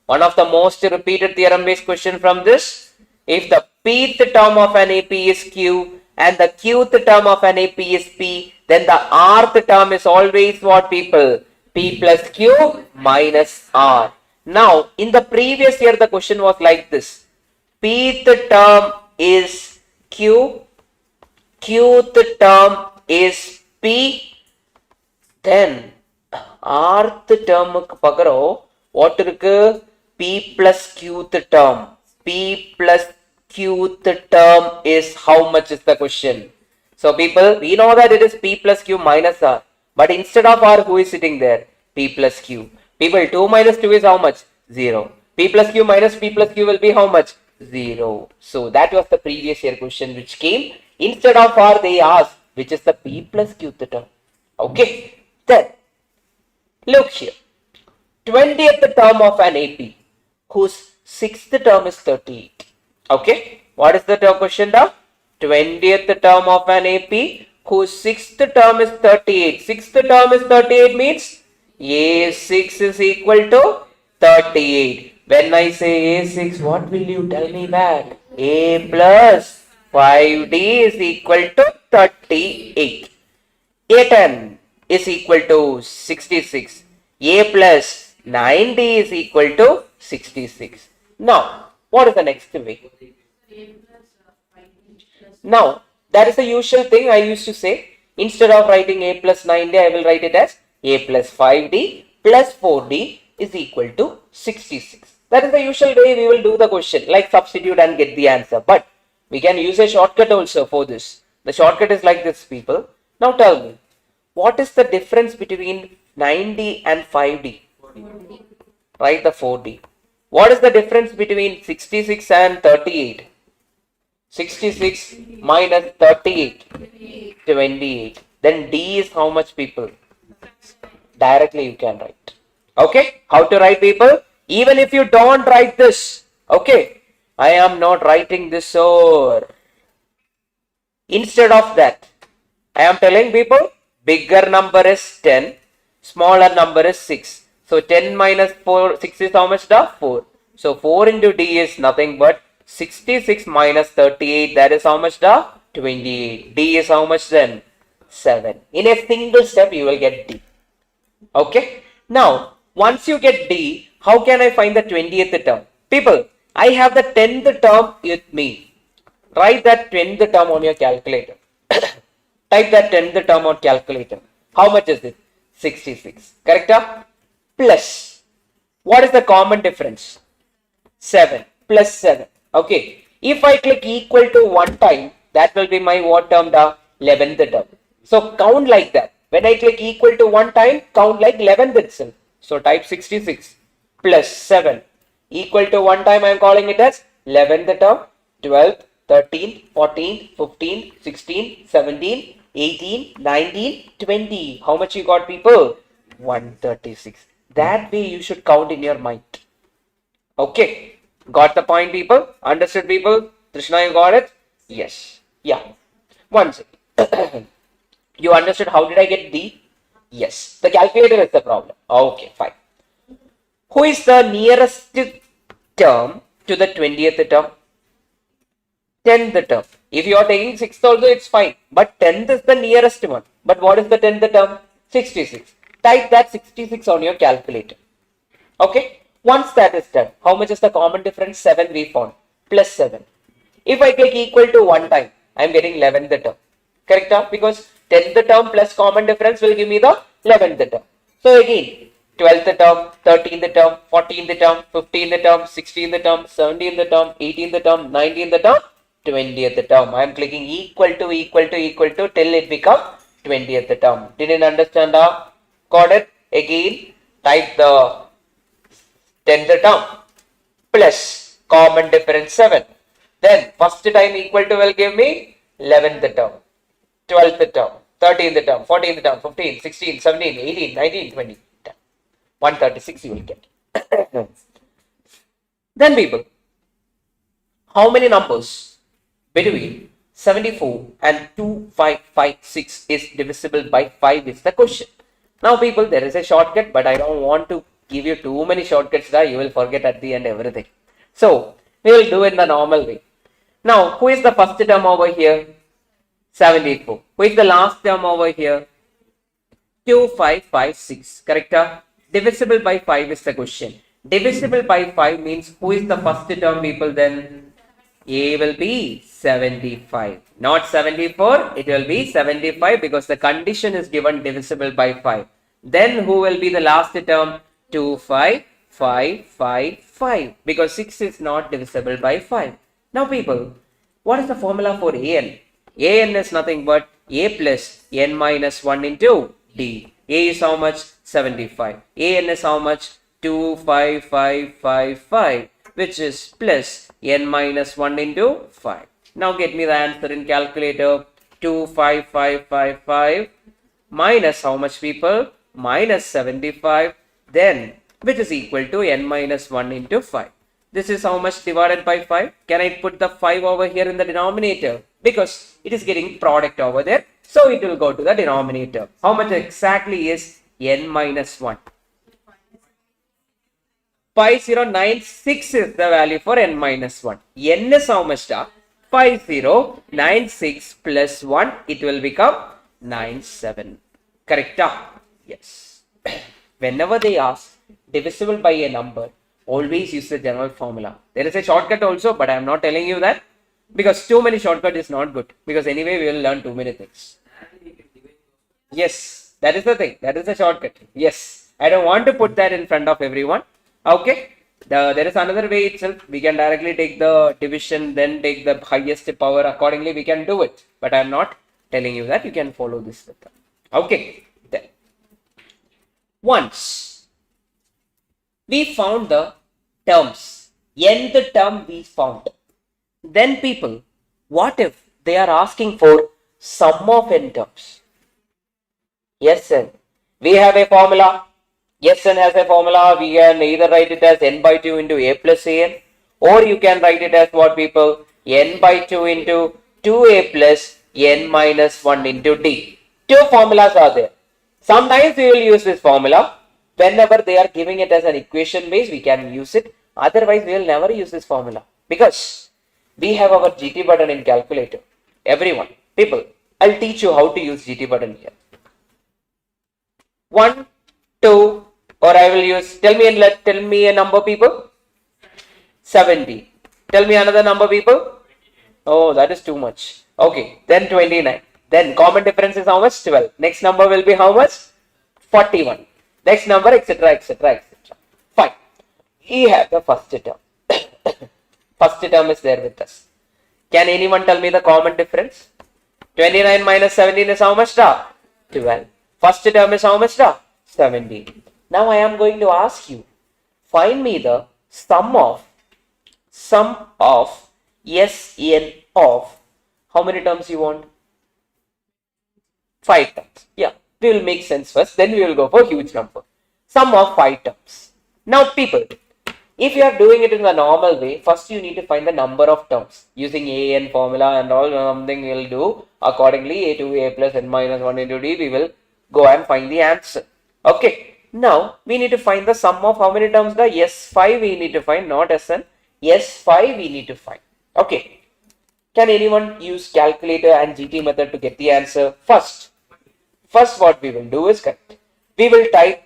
One of the most repeated theorem based question from this. If the pth term of an AP is Q and the qth term of an AP is P, then the rth term is always what, people? P plus Q minus R. Now, in the previous year, the question was like this. Pth term is Q, qth term is P, then rth term pagaro, what irukku? P plus qth term. P plus qth term is how much is the question? So, people, we know that it is P plus Q minus R. But instead of R, who is sitting there? P plus Q. People, 2 minus 2 is how much? 0. P plus Q minus P plus Q will be how much? 0. So that was the previous year question which came. Instead of R, they asked which is the P plus Q term. Okay. Then, look here. 20th term of an AP whose 6th term is 38. Okay. What is the question now? 20th term of an AP whose 6th term is 38. 6th term is 38 means A6 is equal to 38. When I say A6, what will you tell me back? A plus 5D is equal to 38. A10 is equal to 66. A plus 9D is equal to 66. Now, what is the next way? Now, that is the usual thing I used to say. Instead of writing A plus 9D, I will write it as A plus 5D plus 4D is equal to 66. That is the usual way we will do the question, like substitute and get the answer. But we can use a shortcut also for this. The shortcut is like this, people. Now tell me, what is the difference between 9D and 5D? 4D. Write the 4D. What is the difference between 66 and 38? 66 minus 38, 28. Then D is how much, people? Directly you can write. Okay, how to write, people? Even if you don't write this, okay, I am not writing this or instead of that, I am telling people bigger number is 10, smaller number is 6. So 10 minus 4, 6 is how much? 4. So 4 into D is nothing but 66 minus 38, that is how much? 28. D is how much then? 7. In a single step, you will get D. Okay. Now, once you get D, how can I find the 20th term? People, I have the 10th term with me. Write that 10th term on your calculator. Type that 10th term on calculator. How much is it? 66. Correct? Plus. What is the common difference? 7 plus 7. Okay. If I click equal to one time, that will be my what term? The 11th term. So count like that. When I click equal to one time, count like 11th itself. So type 66 plus 7 equal to one time. I am calling it as 11th term, 12th, 13th, 14th, 15th, 16th, 17th, 18, 19, 20. How much you got, people? 136. That way you should count in your mind. Okay. Got the point, people? Understood, people? Krishna, you got it? Yes. Yeah. One second. You understood how did I get D? Yes. The calculator is the problem. Okay, fine. Who is the nearest term to the 20th term? 10th term. If you are taking 6th also, it's fine. But 10th is the nearest one. But what is the 10th term? 66. Type that 66 on your calculator. Okay. Once that is done, how much is the common difference? 7 we found. Plus 7. If I click equal to one time, I am getting 11th term. Correct? Because 10th term plus common difference will give me the 11th term. So again, 12th term, 13th term, 14th term, 15th term, 16th term, 17th term, 18th term, 19th term, 20th term. I am clicking equal to till it become 20th term. Didn't understand? Got it? Again, type the 10th term plus common difference 7. Then first time equal to will give me 11th term, 12th term, 13th term, 14th term, 15, 16, 17, 18, 19, 20. 136 you will get. Then people, how many numbers between 74 and 2556 is divisible by 5 is the question. Now people, there is a shortcut, but I don't want to give you too many shortcuts that you will forget at the end everything. So we will do it in the normal way. Now, who is the first term over here? 74. Who is the last term over here? 2556. Correct? Divisible by 5 is the question. Divisible by 5 means who is the first term, people? Then A will be 75. Not 74. It will be 75 because the condition is given divisible by 5. Then who will be the last term? 25555 because 6 is not divisible by 5. Now people, what is the formula for AN? AN is nothing but A plus N minus 1 into D. A is how much? 75. AN is how much? 25555, which is plus N minus 1 into 5. Now get me the answer in calculator. 25555 minus how much, people? Minus 75. Then which is equal to N minus 1 into 5. This is how much divided by 5. Can I put the 5 over here in the denominator? Because it is getting product over there. So it will go to the denominator. How much exactly is N minus 1? 5096 is the value for N minus 1. N is how much? 5096 plus 1. It will become 97. Correct? Yes. Whenever they ask divisible by a number, always use the general formula. There is a shortcut also, but I am not telling you that because too many shortcut is not good. Because anyway, we will learn too many things. Yes, that is the thing. That is the shortcut. Yes, I don't want to put that in front of everyone. Okay. There is another way itself. We can directly take the division, then take the highest power. Accordingly, we can do it. But I am not telling you that. You can follow this method. Okay. Then once we found the terms, nth term we found. Then people, what if they are asking for sum of n terms? Yes, sir. We have a formula. Yes, n has a formula. We can either write it as n by 2 into a plus an, or you can write it as what, people? N by 2 into 2a plus n minus 1 into d. Two formulas are there. Sometimes we will use this formula. Whenever they are giving it as an equation base, we can use it. Otherwise, we will never use this formula because we have our GT button in calculator. everyone, people, I'll teach you how to use GT button here. 1, 2, or I will use, tell me a number, people. 70. Tell me another number, people. Oh, that is too much. Okay, then 29. Then common difference is how much? 12. Next number will be how much? 41. Next number, etc., etc., etc. Fine. We have the first term. First term is there with us. Can anyone tell me the common difference? 29 minus 17 is how much? 12. First term is how much? 17. Now I am going to ask you, find me the sum of Sn of how many terms you want? 5 terms. Yeah, we will make sense first, then we will go for huge number. Sum of 5 terms. Now people, if you are doing it in the normal way, first you need to find the number of terms using an formula and all, something we will do accordingly. A to a plus n minus 1 into d, we will go and find the answer. Okay, now we need to find the sum of how many terms? The S5 we need to find, not Sn. S5 we need to find. Okay, can anyone use calculator and GT method to get the answer? First what we will do is correct. We will type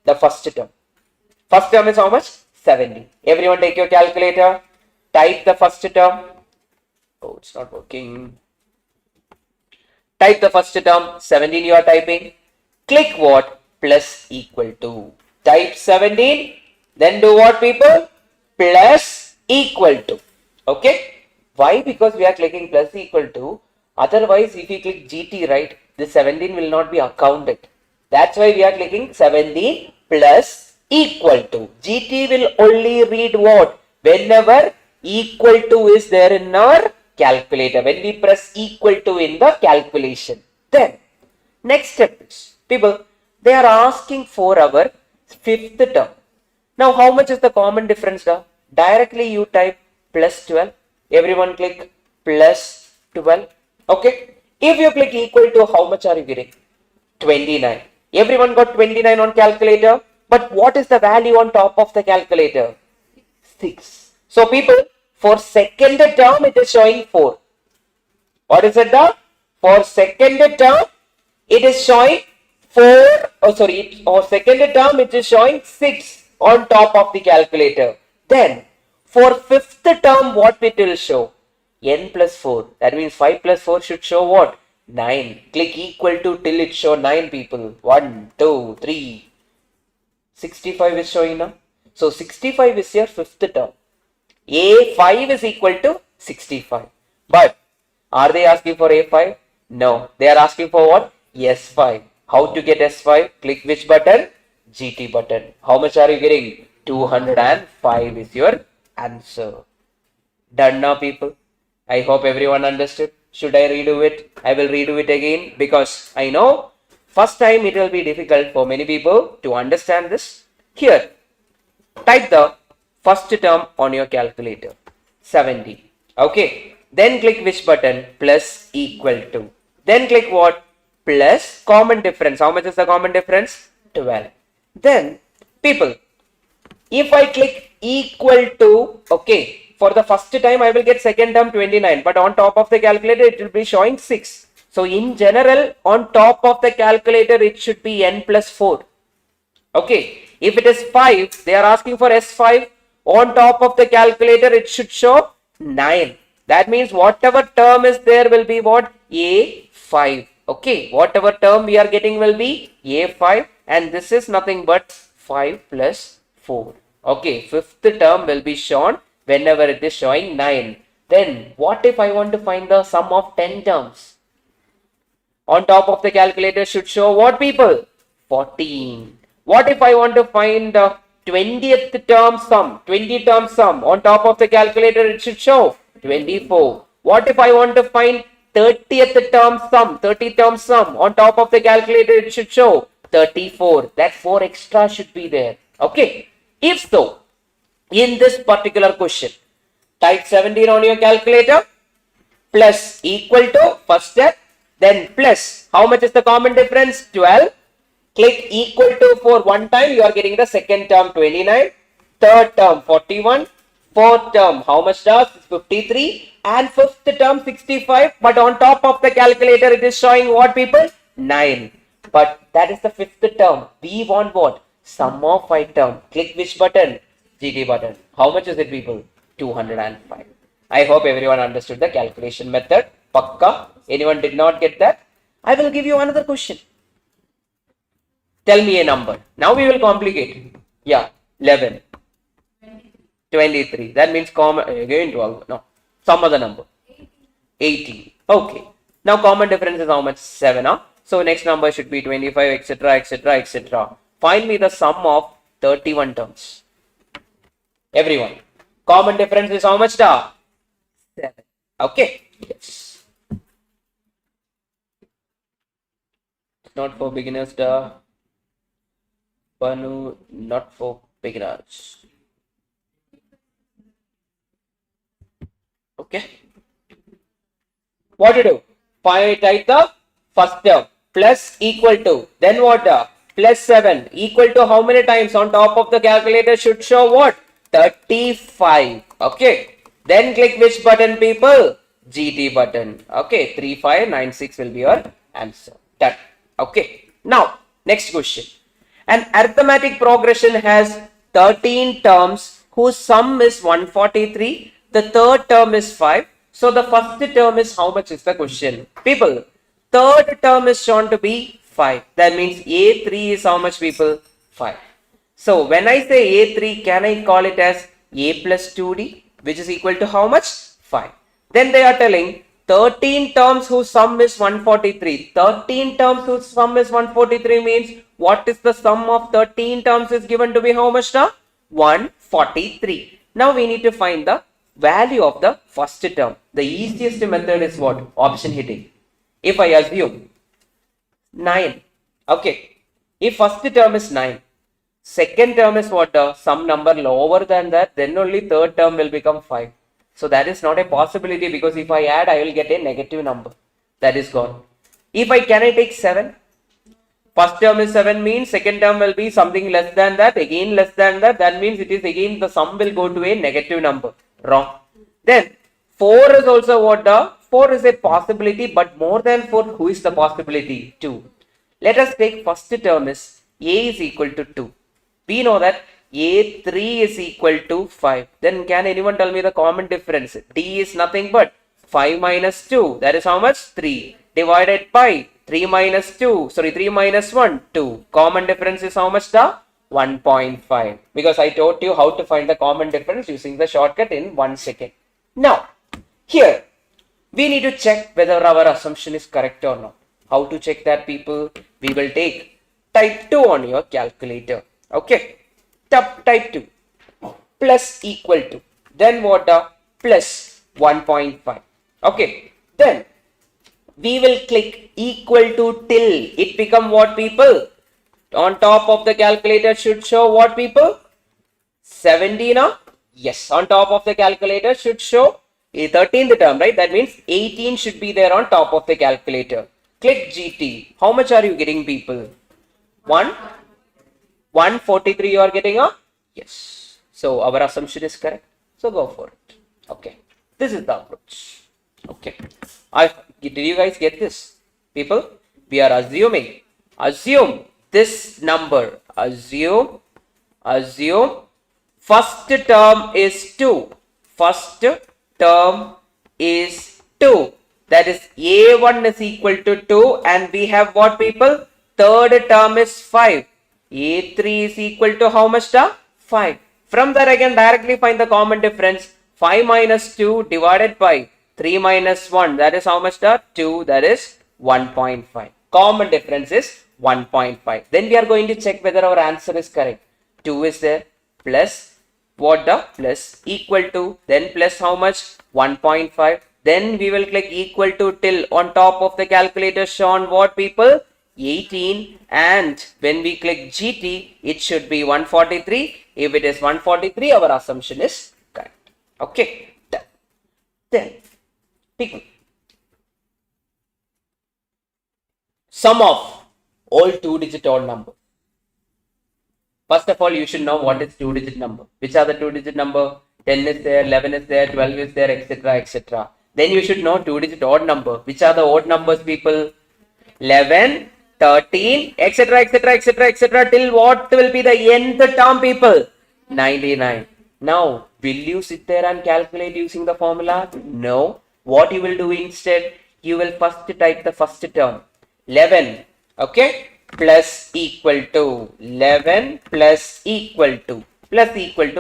the first term. First term is how much? 70. Everyone take your calculator, type the first term. Oh, it's not working. Type the first term, 17 you are typing. Click what? Plus equal to. Type 17, then do what, people? Plus equal to. Okay? Why? Because we are clicking plus equal to. Otherwise, if you click GT, right, the 17 will not be accounted. That's why we are clicking 17 plus equal to. GT will only read what? Whenever equal to is there in our calculator. When we press equal to in the calculation. Then, next step is, people, they are asking for our fifth term. Now, how much is the common difference? Directly you type plus 12. Everyone click plus 12. Okay. If you click equal to, how much are you getting? 29. Everyone got 29 on calculator. But what is the value on top of the calculator? 6. So people, for second term it is showing 4. What is it now? For second term it is showing 4. Second term it is showing 6 on top of the calculator. Then for fifth term what it will show? N plus 4. That means 5 plus 4 should show what? 9. Click equal to till it show 9, people. 1, 2, 3. 65 is showing now. So 65 is your fifth term. A5 is equal to 65. But are they asking for A5? No. They are asking for what? S5. How to get S5? Click which button? GT button. How much are you getting? 205 is your answer. Done now, people. I hope everyone understood. Should I redo it? I will redo it again because I know first time it will be difficult for many people to understand this. Here, type the first term on your calculator. 70. Okay. Then click which button? Plus equal to. Then click what? Plus common difference. How much is the common difference? 12. Then, people, if I click equal to, okay, for the first time I will get second term 29, but on top of the calculator it will be showing 6. So in general, on top of the calculator it should be n plus 4. Okay, if it is 5, they are asking for S5. On top of the calculator it should show 9. That means whatever term is there will be what? A5. Okay, whatever term we are getting will be A5, and this is nothing but 5 plus 4. Okay, fifth term will be shown whenever it is showing 9. Then what if I want to find the sum of 10 terms? On top of the calculator should show what, people? 14. What if I want to find the 20th term sum, 20 term sum? On top of the calculator it should show 24. What if I want to find 30th term sum, 30 term sum? On top of the calculator it should show 34. That 4 extra should be there. Okay. If so, in this particular question, type 17 on your calculator, plus equal to first step, then plus how much is the common difference? 12. Click equal to for one time, you are getting the second term 29, third term 41, Fourth term, how much does? 53. And fifth term, 65. But on top of the calculator, it is showing what, people? 9. But that is the fifth term. We want what? Sum of 5 term. Click which button? GT button. How much is it, people? 205. I hope everyone understood the calculation method. Pakka. Anyone did not get that? I will give you another question. Tell me a number. Now we will complicate. Yeah, 11. 23. That means common, again 12. No, some other number. 18. Okay. Now common difference is how much? 7. Huh? So next number should be 25, etc., etc., etc. Find me the sum of 31 terms. Everyone. Common difference is how much? 7. Okay. Yes. Not for beginners. Banu, not for beginners. Okay. What to do? Find the first term. Plus equal to. Then what? Plus 7 equal to how many times? On top of the calculator should show what? 35. Okay. Then click which button, people? GT button. Okay. 3596 will be your answer. Done. Okay. Now, next question. An arithmetic progression has 13 terms whose sum is 143. The third term is 5. So the first term is how much is the question? People, third term is shown to be 5. That means A3 is how much, people? 5. So when I say A3, can I call it as A plus 2D, which is equal to how much? 5. Then they are telling 13 terms whose sum is 143. 13 terms whose sum is 143 means what is the sum of 13 terms is given to be how much now? 143. Now we need to find the value of the first term. The easiest method is what? Option hitting. If I assume 9. Okay. If first term is 9. Second term is what? Some number lower than that. Then only third term will become 5. So that is not a possibility because if I add, I will get a negative number. That is gone. If I take 7. First term is 7 means second term will be something less than that. Again less than that. That means it is again the sum will go to a negative number. Wrong. Then 4 is also what? 4 is a possibility, but more than 4, who is the possibility? 2. Let us take first term is A is equal to 2. We know that A3 is equal to 5. Then can anyone tell me the common difference? D is nothing but 5 minus 2. That is how much? 3. Divided by 3 minus 2. Sorry, 3 minus 1, 2. Common difference is how much? 1.5. Because I taught you how to find the common difference using the shortcut in 1 second. Now, here, we need to check whether our assumption is correct or not. How to check that, people? We will take type 2 on your calculator. Okay. Type 2. Plus equal to. Then what? Plus 1.5. Okay. Then we will click equal to till. It become what, people? On top of the calculator should show what, people? 70 now? Yes. On top of the calculator should show a 13th term, right? That means 18 should be there on top of the calculator. Click GT. How much are you getting, people? 143 you are getting, yes. So our assumption is correct. So go for it. Okay. This is the approach. Okay. Did you guys get this? People, we are assuming. Assume this number. Assume first term is 2. First term is 2. That is A1 is equal to 2 and we have what, people? Third term is 5. A3 is equal to how much? 5. From there I can directly find the common difference. 5 minus 2 divided by 3 minus 1. That is how much? 2. That is 1.5. Common difference is 1.5. Then we are going to check whether our answer is correct. 2 is there. Plus what? Plus equal to. Then plus how much? 1.5. Then we will click equal to till. On top of the calculator shown what, people? 18, and when we click GT, it should be 143. If it is 143, our assumption is correct. Okay, done. Then, pick sum of all 2-digit odd number. First of all, you should know what is 2-digit number. Which are the 2-digit number? 10 is there, 11 is there, 12 is there, etc. etc. Then you should know 2-digit odd number. Which are the odd numbers, people? 11, 13, etc. etc. etc. etc. till what will be the nth term, people? 99. Now, will you sit there and calculate using the formula? No. What you will do instead? You will first type the first term. 11, okay, plus equal to 11 plus equal to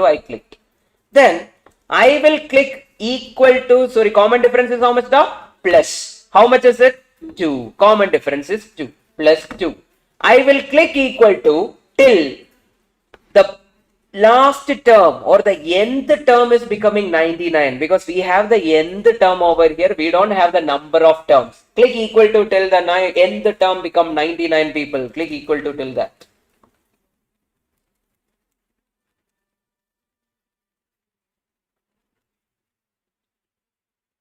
I clicked. Then I will click equal to, sorry, common difference is how much now? Plus. How much is it? 2. Common difference is 2 plus 2. I will click equal to till the last term or the nth term is becoming 99, because we have the nth term over here. We don't have the number of terms. Click equal to till the nth term become 99, people. Click equal to till that.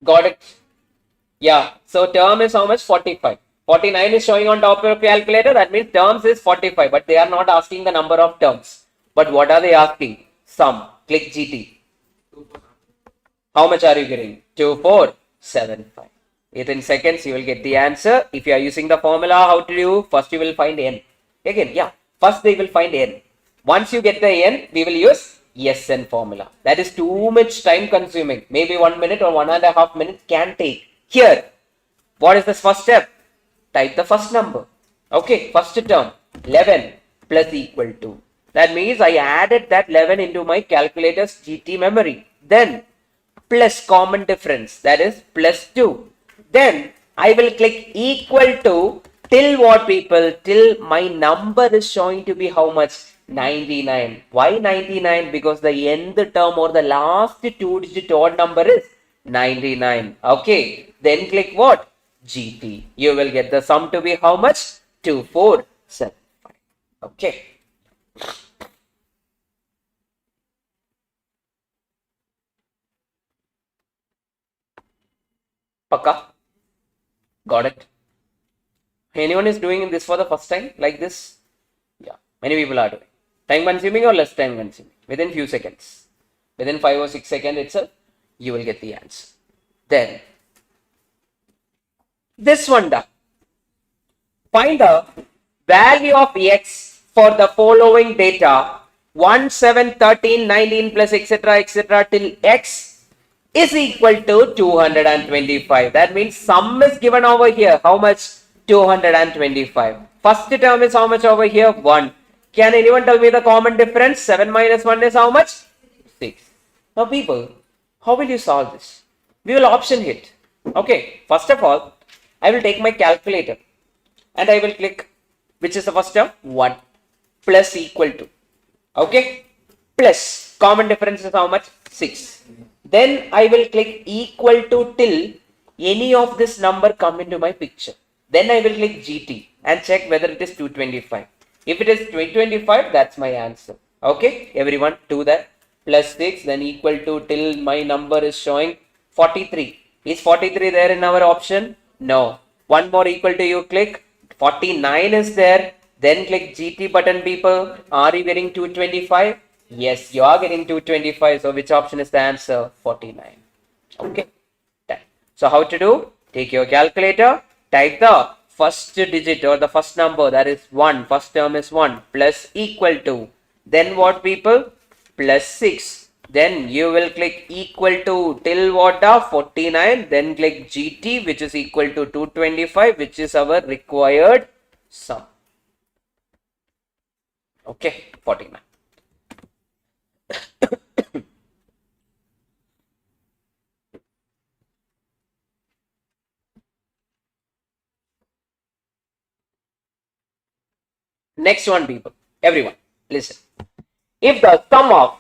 Got it? Yeah. So term is how much? 45. 49 is showing on top of calculator. That means terms is 45, but they are not asking the number of terms. But what are they asking? Sum. Click GT. How much are you getting? 2475. Within seconds, you will get the answer. If you are using the formula, how to do? First, you will find n. Again, yeah. First, they will find n. Once you get the n, we will use SN formula. That is too much time consuming. Maybe 1 minute or 1.5 minutes can take. Here, what is the first step? Type the first number. Okay, first term, 11 plus equal to. That means I added that 11 into my calculator's GT memory. Then plus common difference, that is plus 2. Then I will click equal to till what, people? Till my number is showing to be how much? 99. Why 99? Because the nth term or the last 2-digit odd number is 99. Okay. Then click what? GT. You will get the sum to be how much? 2475. Okay. Paka? Got it? Anyone is doing this for the first time like this? Yeah, many people are doing. Time consuming or less time consuming? Within few seconds. Within 5 or 6 seconds itself, you will get the answer. Then, this one done. Find the value of x for the following data 1, 7, 13, 19 plus etc. etc. till x is equal to 225. That means sum is given over here. How much? 225. First term is how much over here? 1. Can anyone tell me the common difference? 7 minus 1 is how much? 6. Now people, how will you solve this? We will option hit. Okay, first of all, I will take my calculator and I will click, which is the first term? 1 plus equal to. Okay, plus common difference is how much? 6. Then I will click equal to till any of this number come into my picture. Then I will click GT and check whether it is 225. If it is 225, that's my answer. Okay, everyone do that. Plus 6, then equal to till my number is showing 43. Is 43 there in our option? No. One more equal to, you click. 49 is there. Then click GT button, people. Are you getting 225? Yes, you are getting 225. So which option is the answer? 49. Okay. Done. So how to do? Take your calculator. Type the first digit or the first number, that is 1. First term is 1 plus equal to. Then what, people? Plus 6. Then you will click equal to till what? 49. Then click GT, which is equal to 225, which is our required sum. Okay, 49. Next one, people. Everyone, listen. If the sum of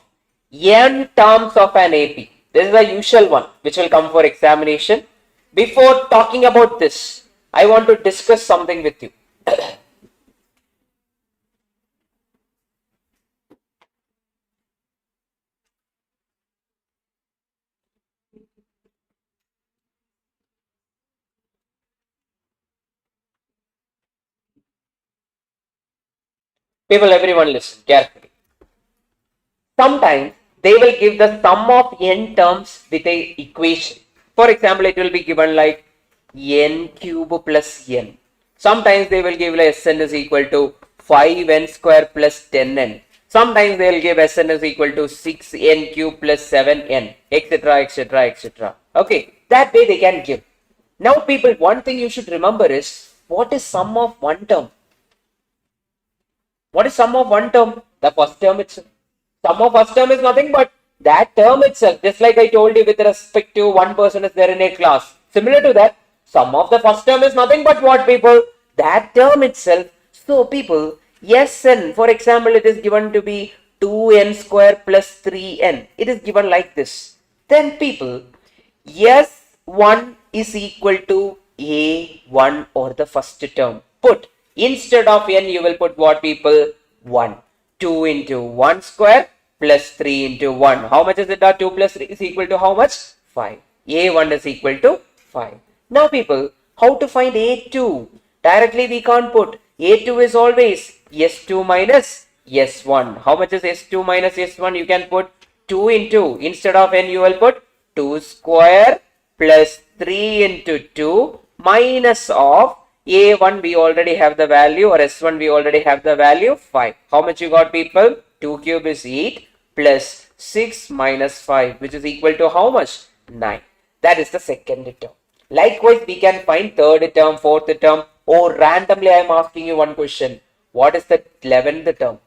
n terms of an AP, this is the usual one which will come for examination. Before talking about this, I want to discuss something with you. People, everyone listen carefully. Sometimes they will give the sum of n terms with a equation. For example, it will be given like n cube plus n. Sometimes they will give like Sn is equal to 5n square plus 10n. Sometimes they will give Sn is equal to 6n cube plus 7n, etc, etc, etc. Okay, that way they can give. Now people, one thing you should remember is, what is sum of one term? What is sum of one term? The first term itself. Sum of first term is nothing but that term itself. Just like I told you with respect to one person is there in a class. Similar to that, sum of the first term is nothing but what, people? That term itself. So people, Sn, for example, it is given to be 2n square plus 3n. It is given like this. Then people, S1 is equal to A1 or the first term. Put, instead of n, you will put what, people? 1. 2 into 1 square plus 3 into 1. How much is it? 2 plus 3 is equal to how much? 5. A1 is equal to 5. Now people, how to find A2? Directly we can't put. A2 is always S2 minus S1. How much is S2 minus S1? You can put 2 into, instead of n, you will put 2 square plus 3 into 2 minus of A1 we already have the value, or S1 we already have the value, 5. How much you got, people? 2 cube is 8 plus 6 minus 5, which is equal to how much? 9. That is the second term. Likewise, we can find third term, fourth term, or randomly I am asking you one question. What is the 11th term?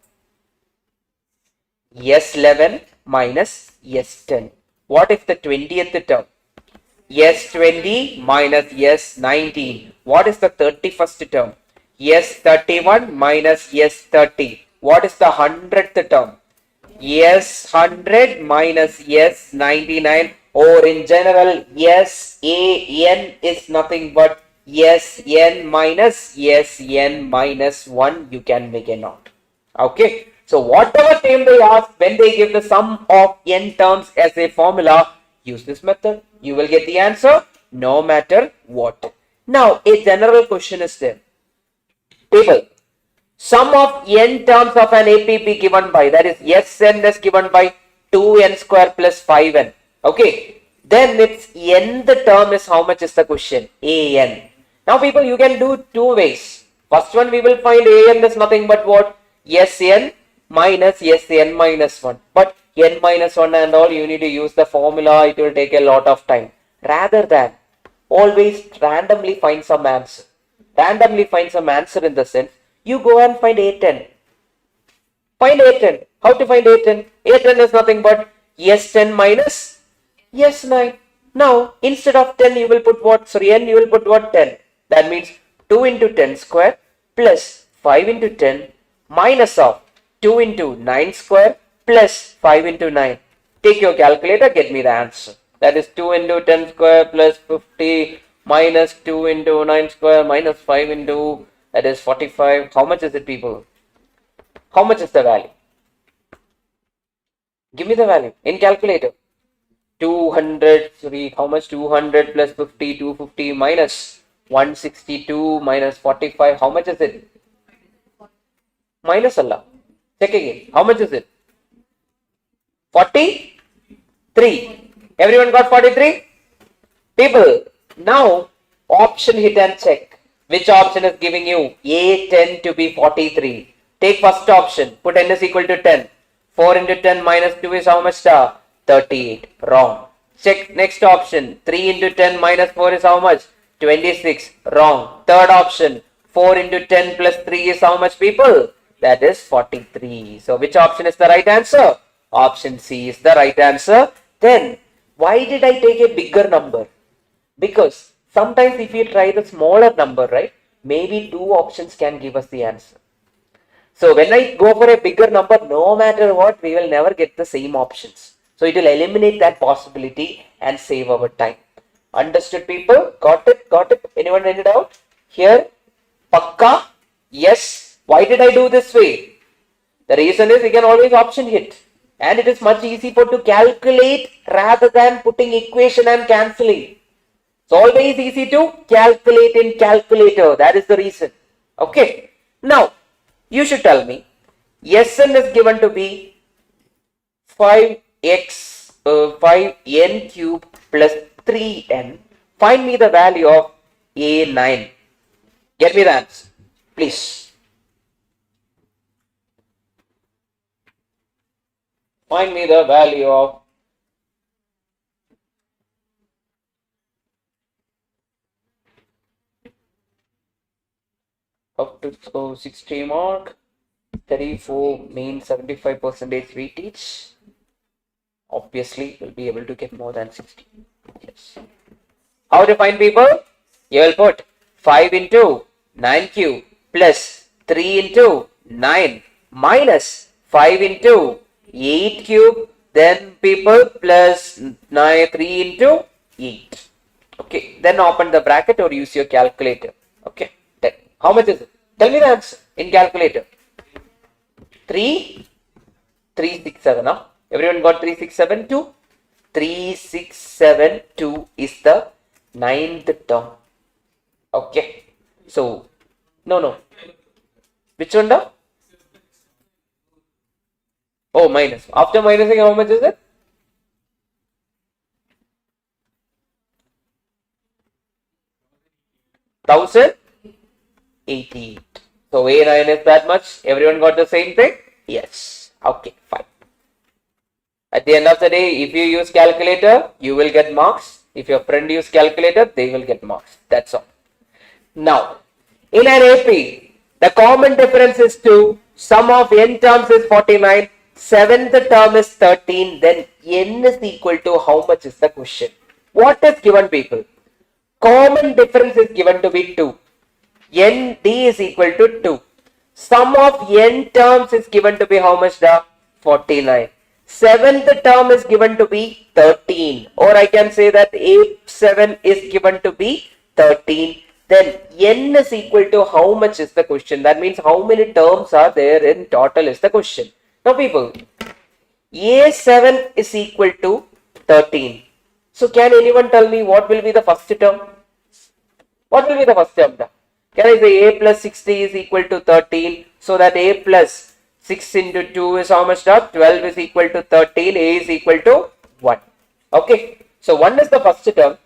S11 minus S10. What is the 20th term? S20 minus S19. What is the 31st term? S31 minus S30. What is the 100th term? S100 minus S99, or in general SAN is nothing but Sn minus Sn minus 1. You can make a note. Okay. So whatever term they ask, when they give the sum of n terms as a formula, use this method. You will get the answer no matter what. Now a general question is there. People, sum of n terms of an APP given by, that is Sn is given by 2n square plus 5n. Okay. Then its nth term is how much is the question? An. Now people, you can do two ways. First one, we will find An is nothing but what? Sn minus Sn minus 1. But n minus 1 and all, you need to use the formula. It will take a lot of time. Rather than always randomly find some answer. Randomly find some answer in the sense, you go and find A10. Find A10. How to find A10? A10 is nothing but S10 minus S9. Now, instead of 10, you will put what? Sorry, n, you will put what? 10. That means 2 into 10 square plus 5 into 10 minus of 2 into 9 square plus 5 into 9. Take your calculator, get me the answer. That is 2 into 10 square plus 50 minus 2 into 9 square minus 5 into, that is 45. How much is it, people? How much is the value? Give me the value in calculator. 200, sorry, how much? 200 plus 50, 250 minus 162 minus 45. How much is it? Minus Allah. Check again. How much is it? 43. Everyone got 43? People, now option hit and check. Which option is giving you A10 to be 43? Take first option. Put n is equal to 10. 4 into 10 minus 2 is how much? 38. Wrong. Check next option. 3 into 10 minus 4 is how much? 26. Wrong. Third option. 4 into 10 plus 3 is how much, people? That is 43. So which option is the right answer? Option C is the right answer. Then why did I take a bigger number? Because sometimes if you try the smaller number, right, maybe two options can give us the answer. So when I go for a bigger number, no matter what, we will never get the same options. So it will eliminate that possibility and save our time. Understood, people? Got it? Got it? Anyone any doubt? Here, Pakka? Yes. Why did I do this way? The reason is we can always option hit. And it is much easier to calculate rather than putting equation and cancelling. It's always easy to calculate in calculator. That is the reason. Okay. Now, you should tell me, Sn is given to be 5 5n cube plus 3n. Find me the value of a9. Get me the answer, please. Find me the value of up to 60 mark. 34 means 75% weightage. Obviously, you'll be able to get more than 60. Yes. How to find, people? You will put 5 into 9 cube plus 3 into 9 minus 5 into 8 cube, then people plus 9, 3 into 8. Okay, then open the bracket or use your calculator. Okay, then how much is it? Tell me the answer in calculator. 3,367. Huh? Everyone got 3,672? 3,672 is the 9th term. Okay. So, no. Which one now? Oh, minus. After minusing, how much is it? 1,088. So A9 is that much. Everyone got the same thing? Yes. Okay, fine. At the end of the day, if you use calculator, you will get marks. If your friend use calculator, they will get marks. That's all. Now, in an AP, the common difference is 2. Sum of n terms is 49. 7th term is 13. Then n is equal to how much is the question? What is given, people? Common difference is given to be 2. Nd is equal to 2. Sum of n terms is given to be how much? The 49. 7th term is given to be 13. Or I can say that A7 is given to be 13. Then n is equal to how much is the question? That means how many terms are there in total is the question. Now, people, A7 is equal to 13. So can anyone tell me what will be the first term? What will be the first term? Can I say A plus 60 is equal to 13? So that A plus 6 into 2 is how much? 12 is equal to 13. A is equal to 1. Okay. So 1 is the first term.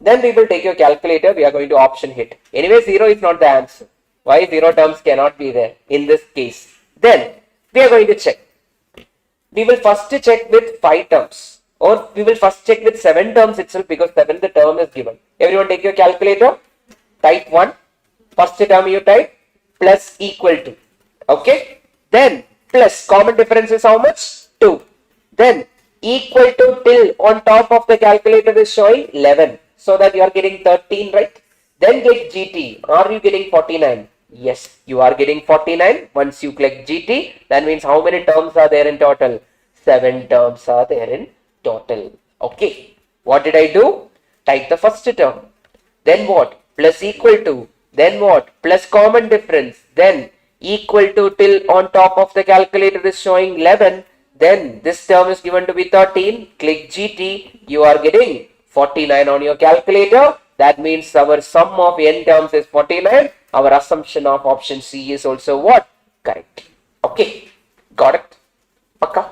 Then we will take your calculator. We are going to option hit. Anyway, 0 is not the answer. Why 0 terms cannot be there in this case? Then we are going to check. We will first check with 5 terms. Or we will first check with 7 terms itself because 7th term is given. Everyone take your calculator. Type 1. First term you type plus equal to. Okay. Then plus common difference is how much? 2. Then equal to till on top of the calculator is showing 11. So that you are getting 13, right? Then get GT. Are you getting 49? Yes, you are getting 49. Once you click GT, that means how many terms are there in total? 7 terms are there in total. Okay. What did I do? Type the first term. Then what? Plus equal to. Then what? Plus common difference. Then equal to till on top of the calculator is showing 11. Then this term is given to be 13. Click GT. You are getting 49 on your calculator. That means our sum of n terms is 49. Our assumption of option C is also what? Correct. Okay. Got it? Okay.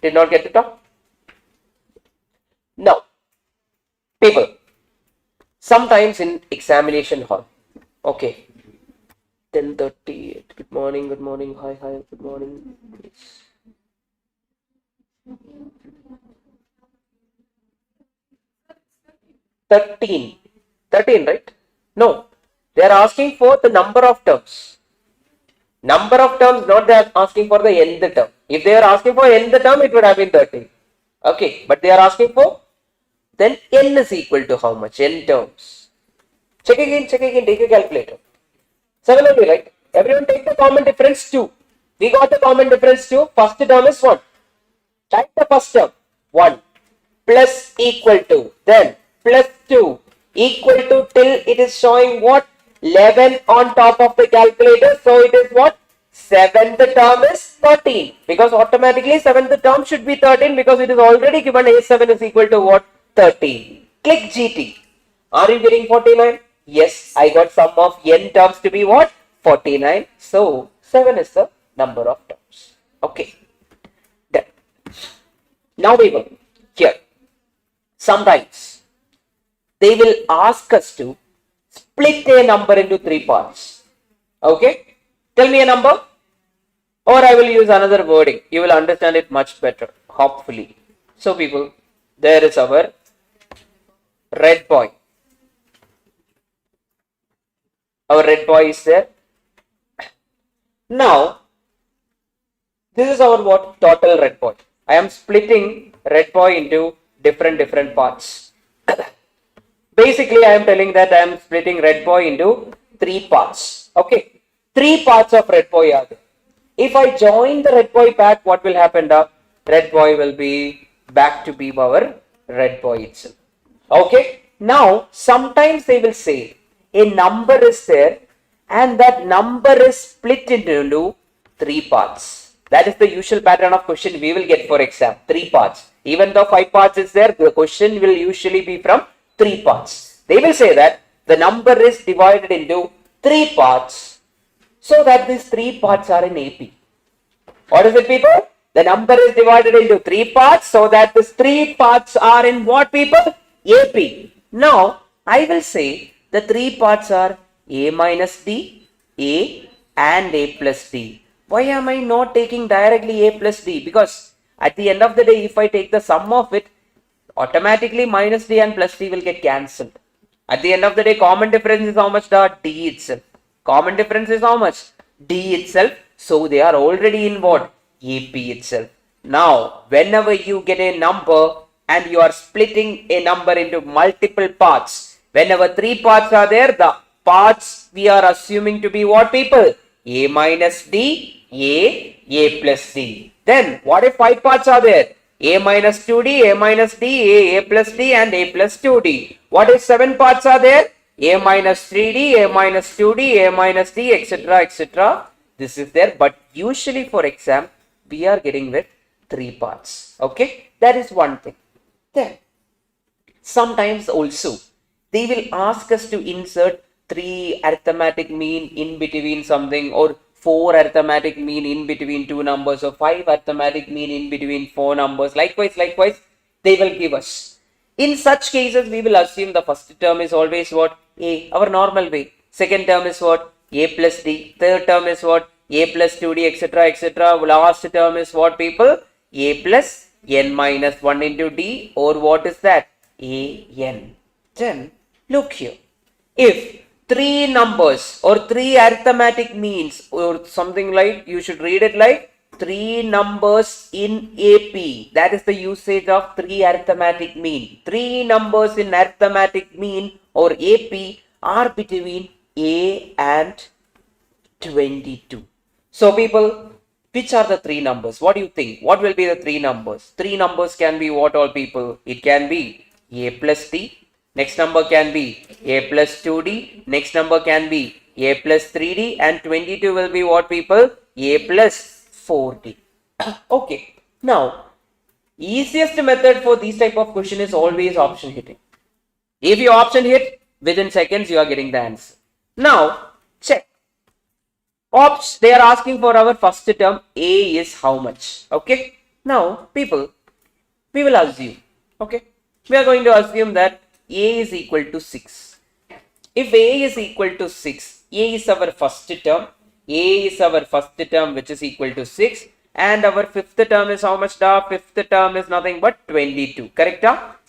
Did not get it up? Now, people, sometimes in examination hall, okay, 10:38. Good morning. Good morning. Hi. Good morning. Please. 13, right? No, they are asking for the number of terms. Number of terms, not they are asking for the nth term. If they are asking for nth term, it would have been 13. Okay, but they are asking for, then n is equal to how much? N terms. Check again, take your calculator. 7 only, right? Everyone take the common difference 2. We got the common difference 2. First term is 1. Type the first term. 1 plus equal to. Then plus 2 equal to till it is showing what? 11 on top of the calculator. So it is what? 7th term is 13. Because automatically 7th term should be 13 because it is already given A7 is equal to what? 13. Click GT. Are you getting 49? Yes, I got sum of n terms to be what? 49. So 7 is the number of terms. Okay. Done. Now people, here, sometimes they will ask us to split a number into 3 parts. Okay? Tell me a number, or I will use another wording. You will understand it much better, hopefully. So people, there is our red boy. Our red boy is there. Now, this is our what? Total red boy. I am splitting red boy into different parts. Basically, I am telling that I am splitting red boy into 3 parts. Okay, 3 parts of red boy are there. If I join the red boy back, what will happen? The red boy will be back to be our red boy itself. Okay, now sometimes they will say a number is there and that number is split into 3 parts. That is the usual pattern of question we will get for exam. 3 parts. Even though 5 parts is there, the question will usually be from 3 parts. They will say that the number is divided into 3 parts so that these 3 parts are in AP. What is it, people? The number is divided into 3 parts so that these 3 parts are in what, people? AP. Now, I will say the 3 parts are A minus D, A and A plus D. Why am I not taking directly A plus D? Because at the end of the day, if I take the sum of it, automatically minus D and plus D will get cancelled. At the end of the day, common difference is how much? The D itself. Common difference is how much? D itself. So they are already in what? AP itself. Now, whenever you get a number and you are splitting a number into multiple parts, whenever 3 parts are there, the parts we are assuming to be what, people? A minus D, A plus D. Then what if 5 parts are there? A minus 2D, A minus D, A plus D and A plus 2D. What if 7 parts are there? A minus 3D, A minus 2D, A minus D, etc. etc. This is there, but usually for exam, we are getting with 3 parts. Okay, that is one thing. Then, sometimes also, they will ask us to insert 3 arithmetic mean in between something, or 4 arithmetic mean in between 2 numbers, or 5 arithmetic mean in between 4 numbers. Likewise, they will give us. In such cases, we will assume the first term is always what? A, our normal way. Second term is what? A plus D. Third term is what? A plus 2D, etc. etc. Last term is what, people? A plus N minus 1 into D, or what is that? AN. Then, look here. If 3 numbers or 3 arithmetic means or something like, you should read it like 3 numbers in AP. That is the usage of 3 arithmetic mean. 3 numbers in arithmetic mean or AP are between A and 22. So people, which are the 3 numbers? What do you think? What will be the 3 numbers? 3 numbers can be what, all people? It can be A plus D. Next number can be A plus 2D. Next number can be A plus 3D. And 22 will be what, people? A plus 4D. Okay. Now, easiest method for this type of question is always option hitting. If you option hit, within seconds you are getting the answer. Now, check. Ops, they are asking for our first term. A is how much? Okay. Now, people, we will assume. Okay. We are going to assume that A is equal to 6. If A is equal to 6, A is our first term. A is our first term, which is equal to 6. And our fifth term is how much? The fifth term is nothing but 22. Correct?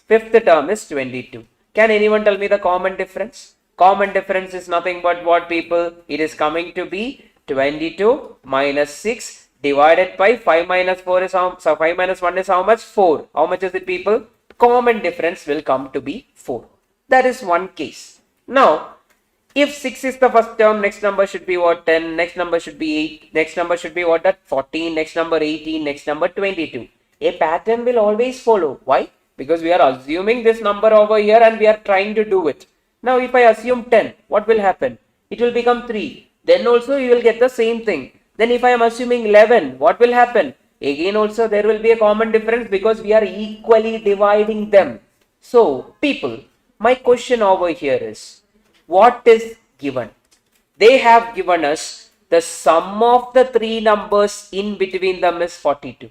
Fifth term is 22. Can anyone tell me the common difference? Common difference is nothing but what, people? It is coming to be 22 minus 6 divided by 5 minus 4 is how, so 5 minus 1 is how much? 4. How much is it, people? Common difference will come to be 4. That is one case. Now, if 6 is the first term, next number should be what? 10. Next number should be 8. Next number should be what? That 14. Next number 18. Next number 22. A pattern will always follow. Why? Because we are assuming this number over here and we are trying to do it. Now, if I assume 10, what will happen? It will become 3. Then also you will get the same thing. Then if I am assuming 11, what will happen? Again also there will be a common difference because we are equally dividing them. So, people, my question over here is, what is given? They have given us the sum of the 3 numbers in between them is 42.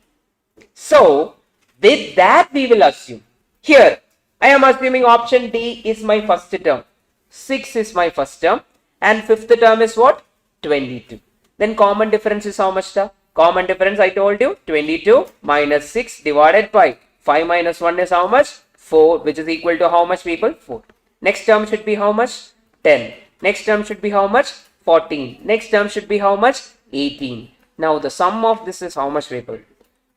So, With that, we will assume. Here, I am assuming option D is my first term. 6 is my first term. And fifth term is what? 22. Then common difference is how much? Common difference I told you 22 minus 6 divided by 5 minus 1 is how much? 4, which is equal to how much, people? 4. Next term should be how much? 10. Next term should be how much? 14. Next term should be how much? 18. Now the sum of this is how much, people?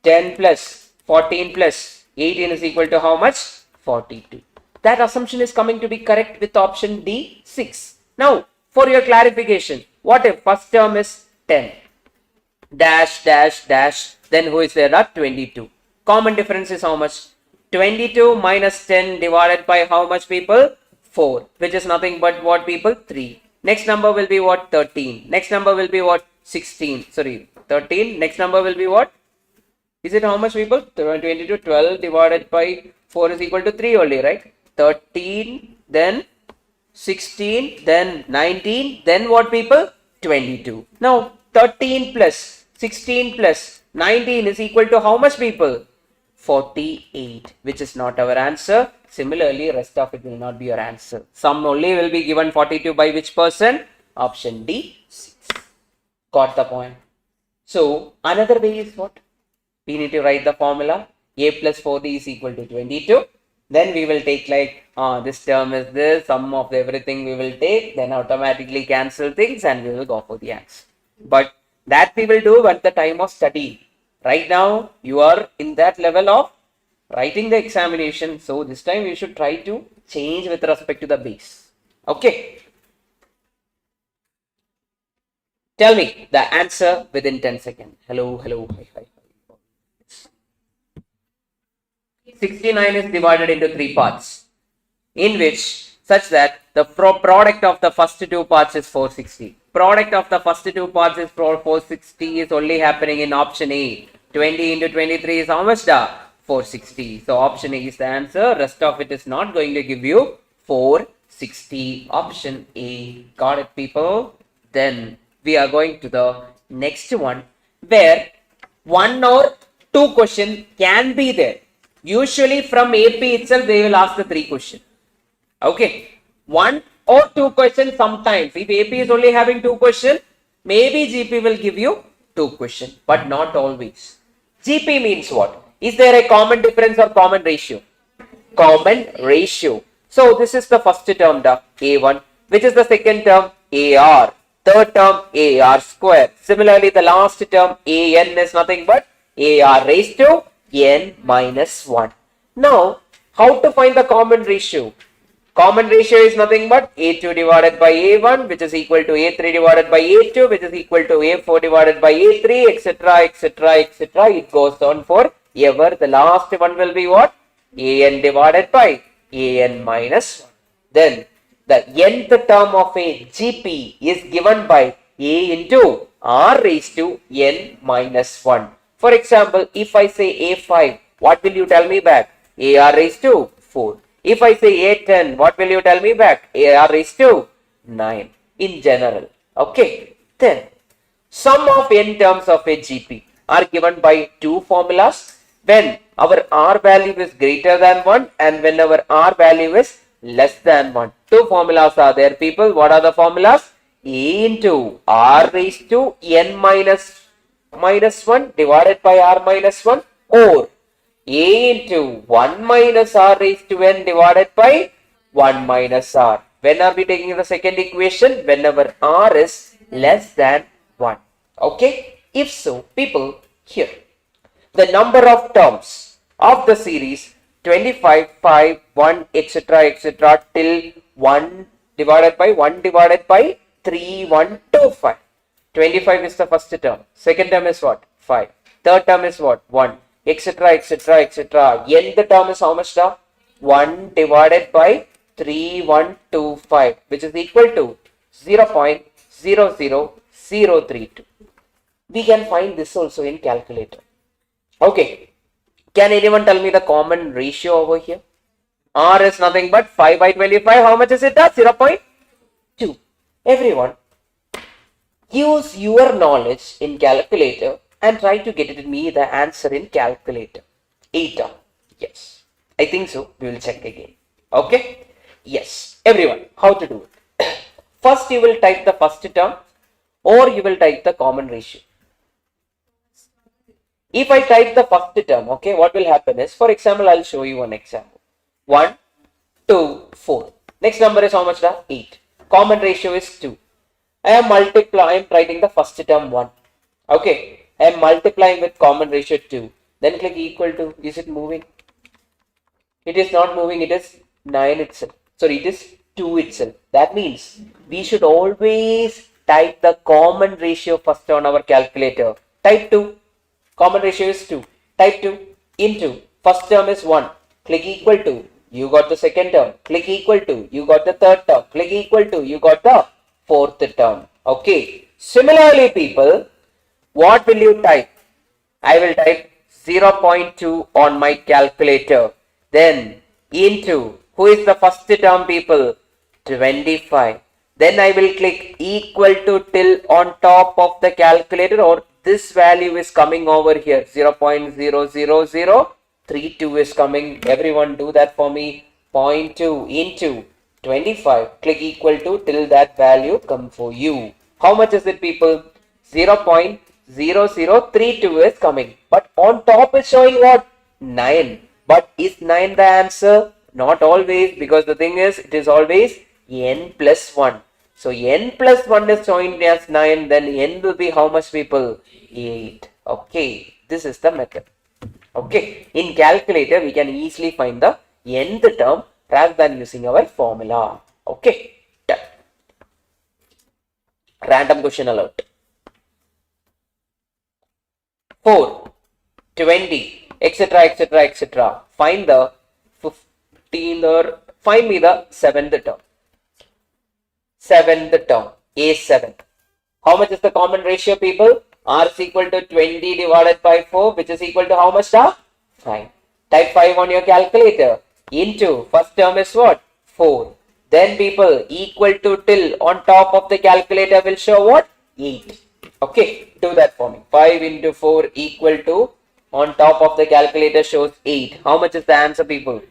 10 plus 14 plus 18 is equal to how much? 42. That assumption is coming to be correct with option D, 6. Now, for your clarification, what if first term is 10? Dash, dash, dash. Then who is there? 22. Common difference is how much? 22 minus 10 divided by how much, people? 4. Which is nothing but what, people? 3. Next number will be what? 13. Next number will be what? 16. Sorry, 13. Next number will be what? Is it how much, people? 22, 12 divided by 4 is equal to 3 only, right? 13, then 16, then 19, then what, people? 22. Now, 13 plus 16 plus 19 is equal to how much, people? 48, which is not our answer. Similarly, rest of it will not be your answer. Sum only will be given 42 by which person? Option D, 6. Got the point? So, another way is what? We need to write the formula. A plus 4D is equal to 22. Then we will take like, this term is this, sum of everything we will take, then automatically cancel things and we will go for the answer. But that we will do at the time of study. Right now, you are in that level of writing the examination. So this time you should try to change with respect to the base. Okay. Tell me the answer within 10 seconds. Hello, hello, hi, hi. 69 is divided into 3 parts, in which such that the product of the first 2 parts is 460. Product of the first 2 parts is 460 is only happening in option A. 20 into 23 is how much? 460. So option A is the answer. Rest of it is not going to give you 460. Option A. Got it, people? Then we are going to the next one, where 1 or 2 questions can be there. Usually from AP itself, they will ask the 3 questions. Okay. 1 or 2 questions sometimes. If AP is only having 2 questions, maybe GP will give you 2 questions, but not always. GP means what? Is there a common difference or common ratio? Common ratio. So this is the first term, A1, which is the second term, AR. Third term, AR square. Similarly, the last term, AN is nothing but AR raised to N minus 1. Now, how to find the common ratio? Common ratio is nothing but A2 divided by A1, which is equal to A3 divided by A2, which is equal to A4 divided by A3, etc., etc., etc. It goes on for ever. The last one will be what? AN divided by AN minus 1. Then, the nth term of a GP is given by A into R raised to N minus 1. For example, if I say A5, what will you tell me back? AR raised to 4. If I say A10, what will you tell me back? AR raised to 9 in general. Okay. Then, sum of n terms of a GP are given by 2 formulas when our R value is greater than 1 and when our R value is less than 1. 2 formulas are there, people. What are the formulas? A into R raised to N minus 1 divided by R minus 1, or A into 1 minus R raised to N divided by 1 minus R. When are we taking the second equation? Whenever R is less than 1. Okay. If so, people, here the number of terms of the series 25, 5, 1, etc., etc. till 1 divided by 3, 1, 2, 5. 25 is the first term. Second term is what? 5. Third term is what? 1, etc., etc., etc. Nth term is how much? 1 divided by 3, 1, 2, 5, which is equal to 0.00032. We can find this also in calculator. Okay. Can anyone tell me the common ratio over here? R is nothing but 5 by 25. How much is it? 0.2. Everyone, use your knowledge in calculator and try to get me the answer in calculator. 8 term. Yes, I think so. We will check again. Okay. Yes, everyone, how to do it? First, you will type the first term or you will type the common ratio. If I type the first term, okay, what will happen is, for example, I'll show you one example. 1, 2, 4. Next number is how much? 8. Common ratio is 2. I am writing the first term 1. Okay. I am multiplying with common ratio 2. Then click equal to. Is it moving? It is not moving. It is 9 itself. Sorry, it is 2 itself. That means we should always type the common ratio first on our calculator. Type 2. Common ratio is 2. Type 2 into. First term is 1. Click equal to. You got the second term. Click equal to. You got the third term. Click equal to. You got the fourth term. Okay. Similarly, people, what will you type? I will type 0.2 on my calculator. Then into. Who is the first term, people? 25. Then I will click equal to till on top of the calculator, or this value is coming over here. 0.00032 is coming. Everyone do that for me. 0.2 into 25. Click equal to till that value come for you. How much is it, people? 0.0032 is coming. But on top is showing what? 9. But is 9 the answer? Not always, because the thing is, it is always n plus 1. So n plus 1 is showing as 9, then n will be how much, people? 8. Okay, this is the method. Okay, in calculator we can easily find the nth term rather than using our formula. Okay, done. Random question alert. 4, 20, etc., etc., etc. Find the 15th or find me the 7th term. 7th term, A7. How much is the common ratio, people? R is equal to 20 divided by 4, which is equal to how much? 5. Type 5 on your calculator. Into, first term is what? 4. Then, people, equal to till on top of the calculator will show what? 8. Okay, do that for me. 5 into 4 equal to, on top of the calculator shows 8. How much is the answer, people?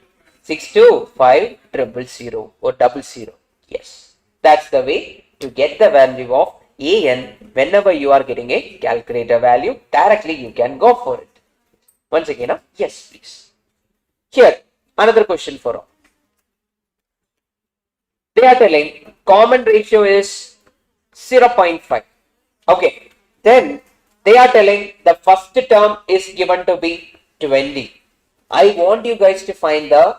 62500 or 00. Yes, that's the way to get the value of an whenever you are getting a calculator value. Directly you can go for it. Once again, yes, please. Here, another question for all. They are telling common ratio is 0.5. Okay, then they are telling the first term is given to be 20. I want you guys to find the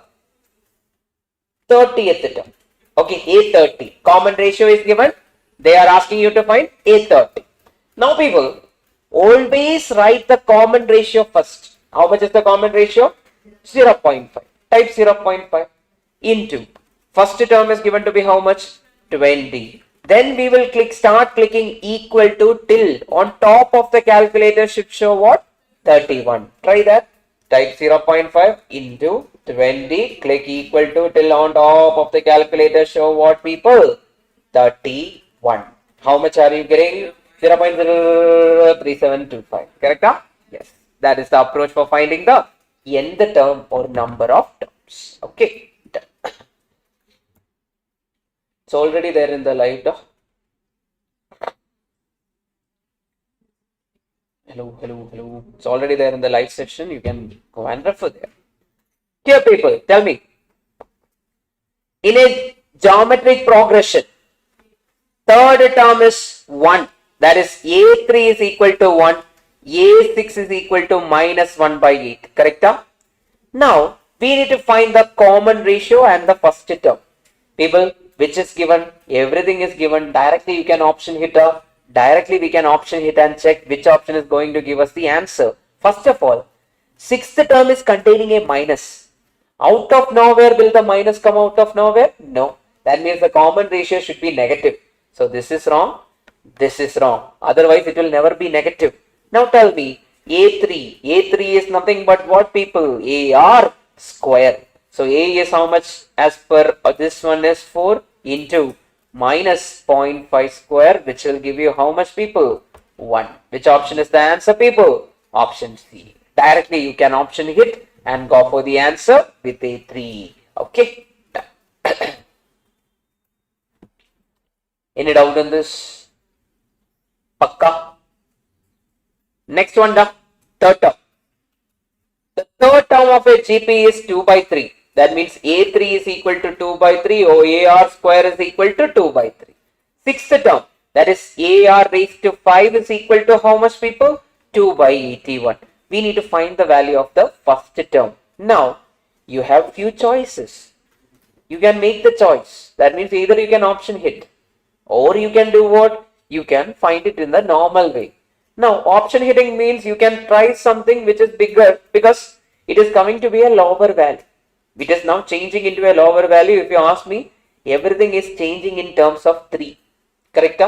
30th term. Okay, A30. Common ratio is given. They are asking you to find A30. Now, people, always write the common ratio first. How much is the common ratio? 0.5. Type 0.5 into. First term is given to be how much? 20. Then we will start clicking equal to till. On top of the calculator should show what? 31. Try that. Type 0.5 into 20. Click equal to till on top of the calculator show what, people? 31. How much are you getting? 0.03725. Correct? Yes. That is the approach for finding the nth term or number of terms. Okay. It's already there in the live. Hello. It's already there in the live session. You can go and refer there. Here, people, tell me. In a geometric progression, third term is 1. That is A3 is equal to 1. A6 is equal to minus 1 by 8. Correct? Now, we need to find the common ratio and the first term. People, which is given, everything is given. Directly you can option hit. Directly we can option hit and check which option is going to give us the answer. First of all, sixth term is containing a minus. Out of nowhere, will the minus come out of nowhere? No. That means the common ratio should be negative. So this is wrong. This is wrong. Otherwise it will never be negative. Now tell me, A3. A3 is nothing but what, people? AR square. So A is how much as per this one is 4 into minus 0.5 square, which will give you how much, people? 1. Which option is the answer, people? Option C. Directly you can option hit and go for the answer with A3. Okay. Any doubt in this? Pakka. Next one, third term. The third term of a GP is 2 by 3. That means A3 is equal to 2 by 3 or AR square is equal to 2 by 3. Sixth term, that is AR raised to 5 is equal to how much, people? 2 by 81. We need to find the value of the first term. Now, you have few choices. You can make the choice. That means either you can option hit or you can do what? You can find it in the normal way. Now, option hitting means you can try something which is bigger because it is coming to be a lower value. It is now changing into a lower value. If you ask me, everything is changing in terms of 3. Correct?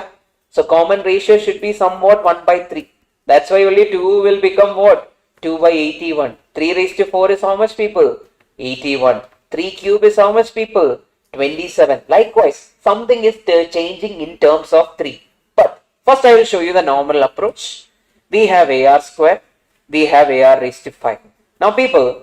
So, common ratio should be somewhat 1 by 3. That's why only 2 will become what? 2 by 81. 3 raised to 4 is how much, people? 81. 3 cube is how much, people? 27. Likewise, something is changing in terms of 3. But first I will show you the normal approach. We have AR square. We have AR raised to 5. Now, people,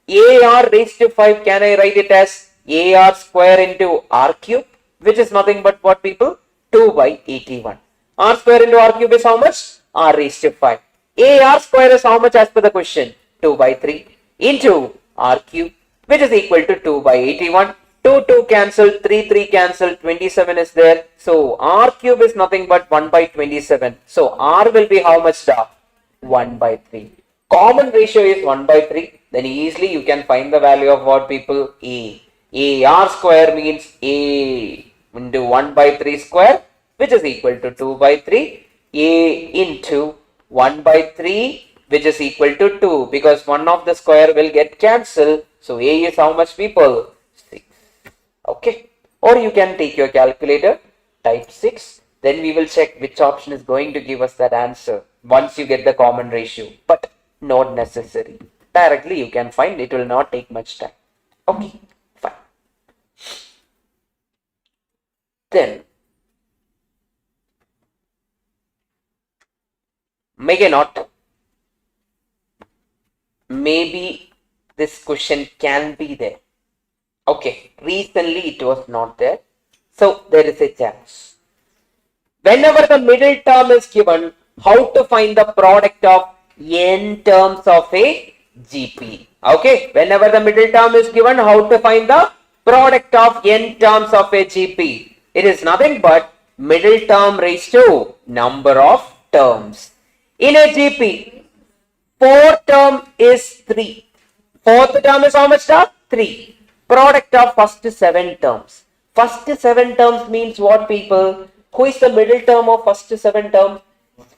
AR raised to 5, can I write it as AR square into R cube? Which is nothing but what, people? 2 by 81. R square into R cube is how much? R raised to 5. AR square is how much as per the question? 2 by 3 into R cube, which is equal to 2 by 81. 2 cancel, 3 cancel, 27 is there. So R cube is nothing but 1 by 27. So R will be how much, 1 by 3. Common ratio is 1 by 3. Then easily you can find the value of what, people? A. AR square means A into 1 by 3 square, which is equal to 2 by 3. A into 1 by 3, which is equal to 2, because one of the square will get cancelled. So A is how much, people? 6. Okay. Or you can take your calculator, type 6. Then we will check which option is going to give us that answer once you get the common ratio. But not necessary. Directly you can find, it will not take much time. Okay. Fine. Then make a note. Maybe this question can be there. Okay, recently it was not there. So there is a chance. Whenever the middle term is given, how to find the product of n terms of a GP? Okay, whenever the middle term is given, how to find the product of n terms of a GP? It is nothing but middle term raised to number of terms. In a GP, fourth term is 3. Fourth term is how much, 3. Product of first 7 terms. First 7 terms means what, people? Who is the middle term of first 7 terms?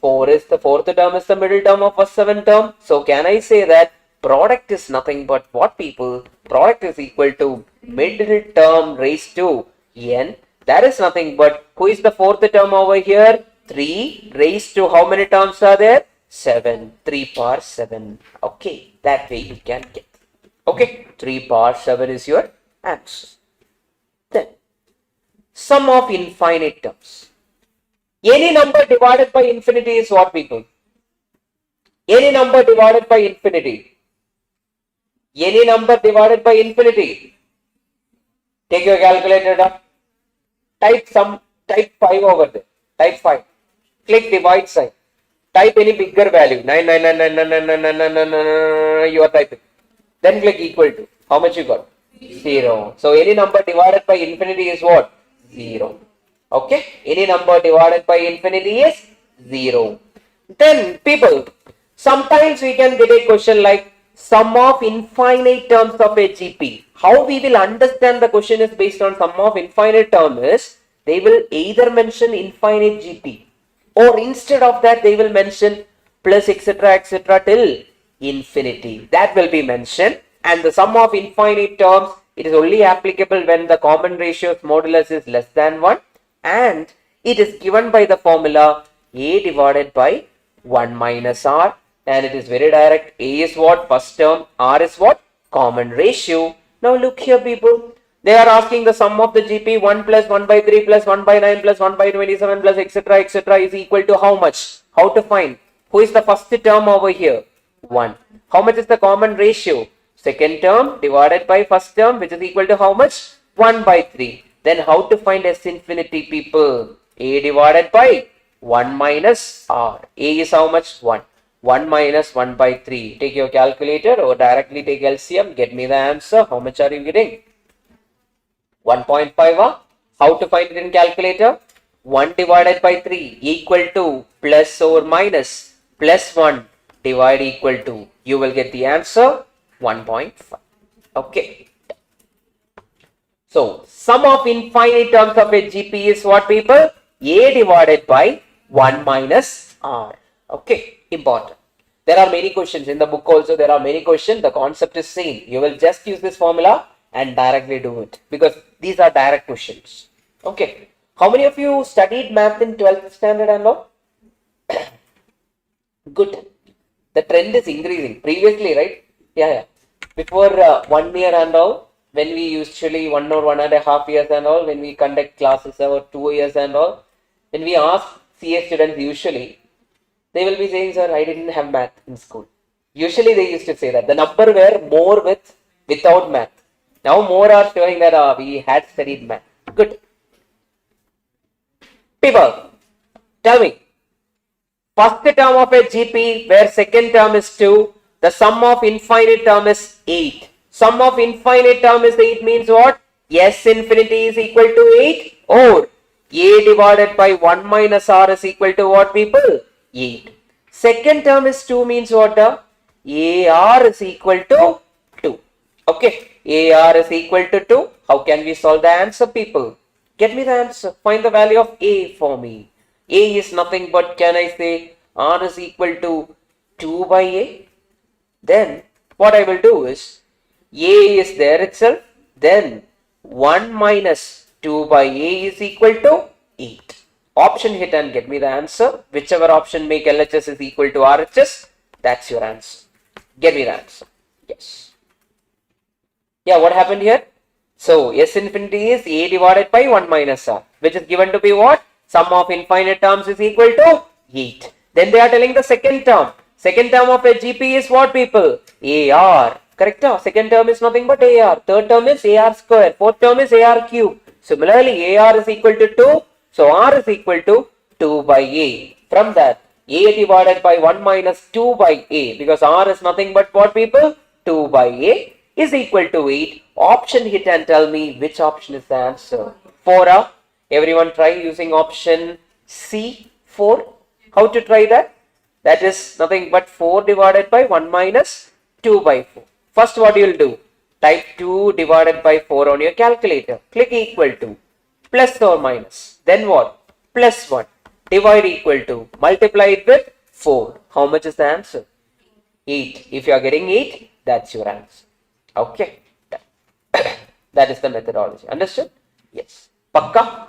4 is the fourth term is the middle term of first 7 term. So can I say that product is nothing but what, people? Product is equal to middle term raised to n. That is nothing but who is the fourth term over here? 3 raised to how many terms are there? 7. 3 power 7. Okay, that way you can get. Okay, 3 power 7 is your answer. Then, sum of infinite terms. Any number divided by infinity is what, people? Any number divided by infinity. Any number divided by infinity. Take your calculator. Type 5 over there. Type 5. Click divide sign. Type any bigger value. 9. You are typing. Then click equal to. How much you got? 0. So any number divided by infinity is what? 0. Okay. Any number divided by infinity is 0. Then people, sometimes we can get a question like sum of infinite terms of a GP. How we will understand the question is based on sum of infinite term is they will either mention infinite GP or instead of that they will mention plus etc till infinity. That will be mentioned, and the sum of infinite terms, it is only applicable when the common ratio's modulus is less than 1 and it is given by the formula A divided by 1 minus R, and it is very direct. A is what? First term. R is what? Common ratio. Now look here, people. They are asking the sum of the GP 1 plus 1 by 3 plus 1 by 9 plus 1 by 27 plus etc is equal to how much? How to find? Who is the first term over here? 1. How much is the common ratio? second term divided by first term, which is equal to how much? 1 by 3. Then how to find S infinity, people? A divided by 1 minus R. A is how much? 1. 1 minus 1 by 3. Take your calculator or directly take LCM. Get me the answer. How much are you getting? 1.5. How to find it in calculator? 1 divided by 3 equal to plus or minus plus 1 divide equal to. You will get the answer 1.5. Okay. So, sum of infinite terms of a GP is what, people? A divided by 1 minus R. Okay, important. There are many questions in the book also. There are many questions. The concept is same. You will just use this formula and directly do it because these are direct questions. Okay. How many of you studied math in 12th standard and all? Good. The trend is increasing. Previously, right? Yeah. Before 1 year and all, when we usually 1 or 1.5 years and all, when we conduct classes or 2 years and all, when we ask CA students usually, they will be saying, sir, I didn't have math in school. Usually they used to say that. The number were more without math. Now more are showing that we had studied math. Good. People, tell me. First term of a GP where second term is 2. The sum of infinite term is 8. Sum of infinite term is 8 means what? S infinity is equal to 8 or A divided by 1 minus R is equal to what, people? 8. Second term is 2 means what? AR is equal to 2. Okay. AR is equal to 2. How can we solve the answer, people? Get me the answer. Find the value of A for me. A is nothing but, can I say, R is equal to 2 by A. Then what I will do is, A is there itself. Then 1 minus 2 by A is equal to 8. Option hit and get me the answer. Whichever option make LHS is equal to RHS, that's your answer. Get me the answer. Yes. Yeah, what happened here? So, S infinity is A divided by 1 minus R, which is given to be what? Sum of infinite terms is equal to 8. Then they are telling the second term. Second term of a GP is what, people? AR. Correct? Second term is nothing but AR. Third term is AR square. Fourth term is AR cube. Similarly, AR is equal to 2. So, R is equal to 2 by A. From that, A divided by 1 minus 2 by A, because R is nothing but what, people? 2 by A is equal to 8. Option hit and tell me which option is the answer. 4. Everyone try using option C, 4. How to try that? That is nothing but 4 divided by 1 minus 2 by 4. First, what you will do? Type 2 divided by 4 on your calculator. Click equal to. Plus or minus. Then what? Plus 1. Divide equal to. Multiply it with 4. How much is the answer? 8. If you are getting 8, that's your answer. Okay. That is the methodology. Understood? Yes. Pakka?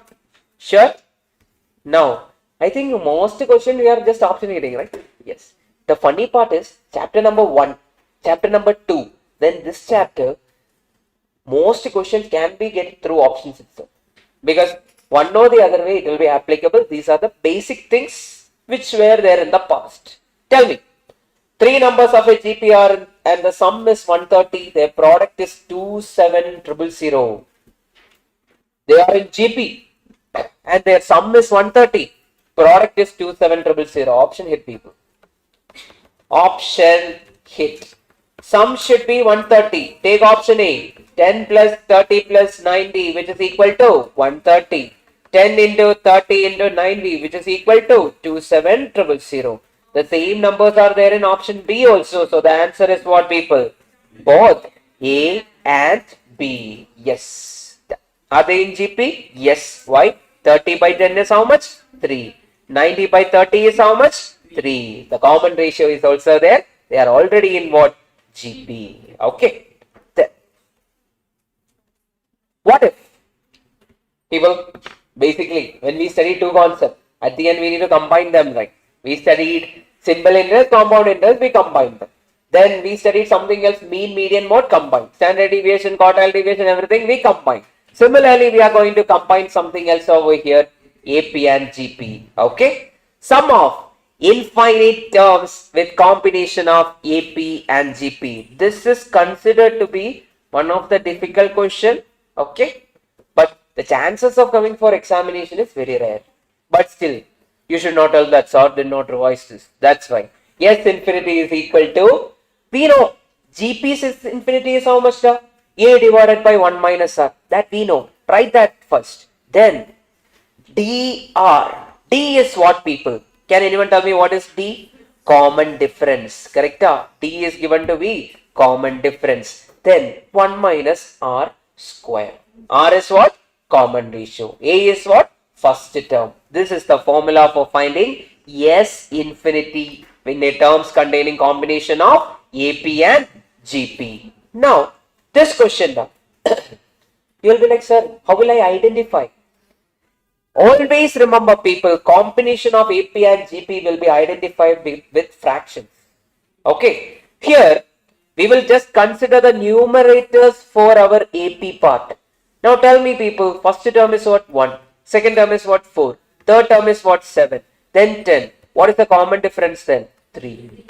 Sure? Now, I think most question we are just option hitting, right? Yes. The funny part is chapter number 1, chapter number 2. Then this chapter, most questions can be get through options itself. Because one or the other way it will be applicable. These are the basic things which were there in the past. Tell me. 3 numbers of a GPR and the sum is 130. Their product is 27000. They are in GP and their sum is 130. Product is 27000. Option hit, people. Option hit. Sum should be 130. Take option A. 10 plus 30 plus 90, which is equal to 130. 10 into 30 into 90, which is equal to 27000. The same numbers are there in option B also. So the answer is what, people? Both A and B. Yes. Are they in GP? Yes. Why? 30 by 10 is how much? 3. 90 by 30 is how much? 3. The common ratio is also there. They are already in what? GP. Okay. Then, what if, people, basically, when we study two concepts, at the end we need to combine them, right? We studied simple interest, compound interest, we combined them. Then we studied something else, mean, median, mode, combined. Standard deviation, quartile deviation, everything we combine. Similarly, we are going to combine something else over here, AP and GP. Okay. Sum of infinite terms with combination of AP and GP. This is considered to be one of the difficult question. Okay. But the chances of coming for examination is very rare. But still, you should not tell that sir did not revise this. That's why. S infinity is equal to, we know GP's infinity is how much? A divided by 1 minus R. That we know. Write that first. Then dr. D is what, people? Can anyone tell me what is D? Common difference. Correct? D is given to be common difference. Then 1 minus R square. R is what? Common ratio. A is what? First term. This is the formula for finding S infinity in the terms containing combination of AP and GP. Now, this question now, you will be like, sir, how will I identify? Always remember, people, combination of AP and GP will be identified with fractions. Okay, here we will just consider the numerators for our AP part. Now tell me, people, first term is what? 1. Second term is what? 4. Third term is what? 7. Then 10. What is the common difference then? 3.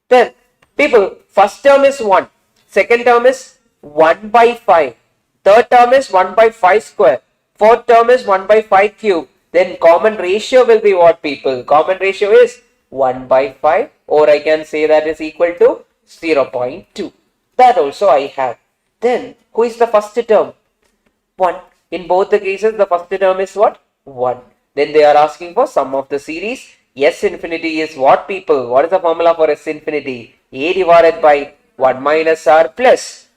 Then, people, first term is 1. Second term is 1 by 5. Third term is 1 by 5 square. Fourth term is 1 by 5 cube. Then common ratio will be what, people? Common ratio is 1 by 5, or I can say that is equal to 0.2. That also I have. Then, who is the first term? 1. In both the cases, the first term is what? 1. Then they are asking for sum of the series. S infinity is what, people? What is the formula for S infinity? A divided by 1 minus R plus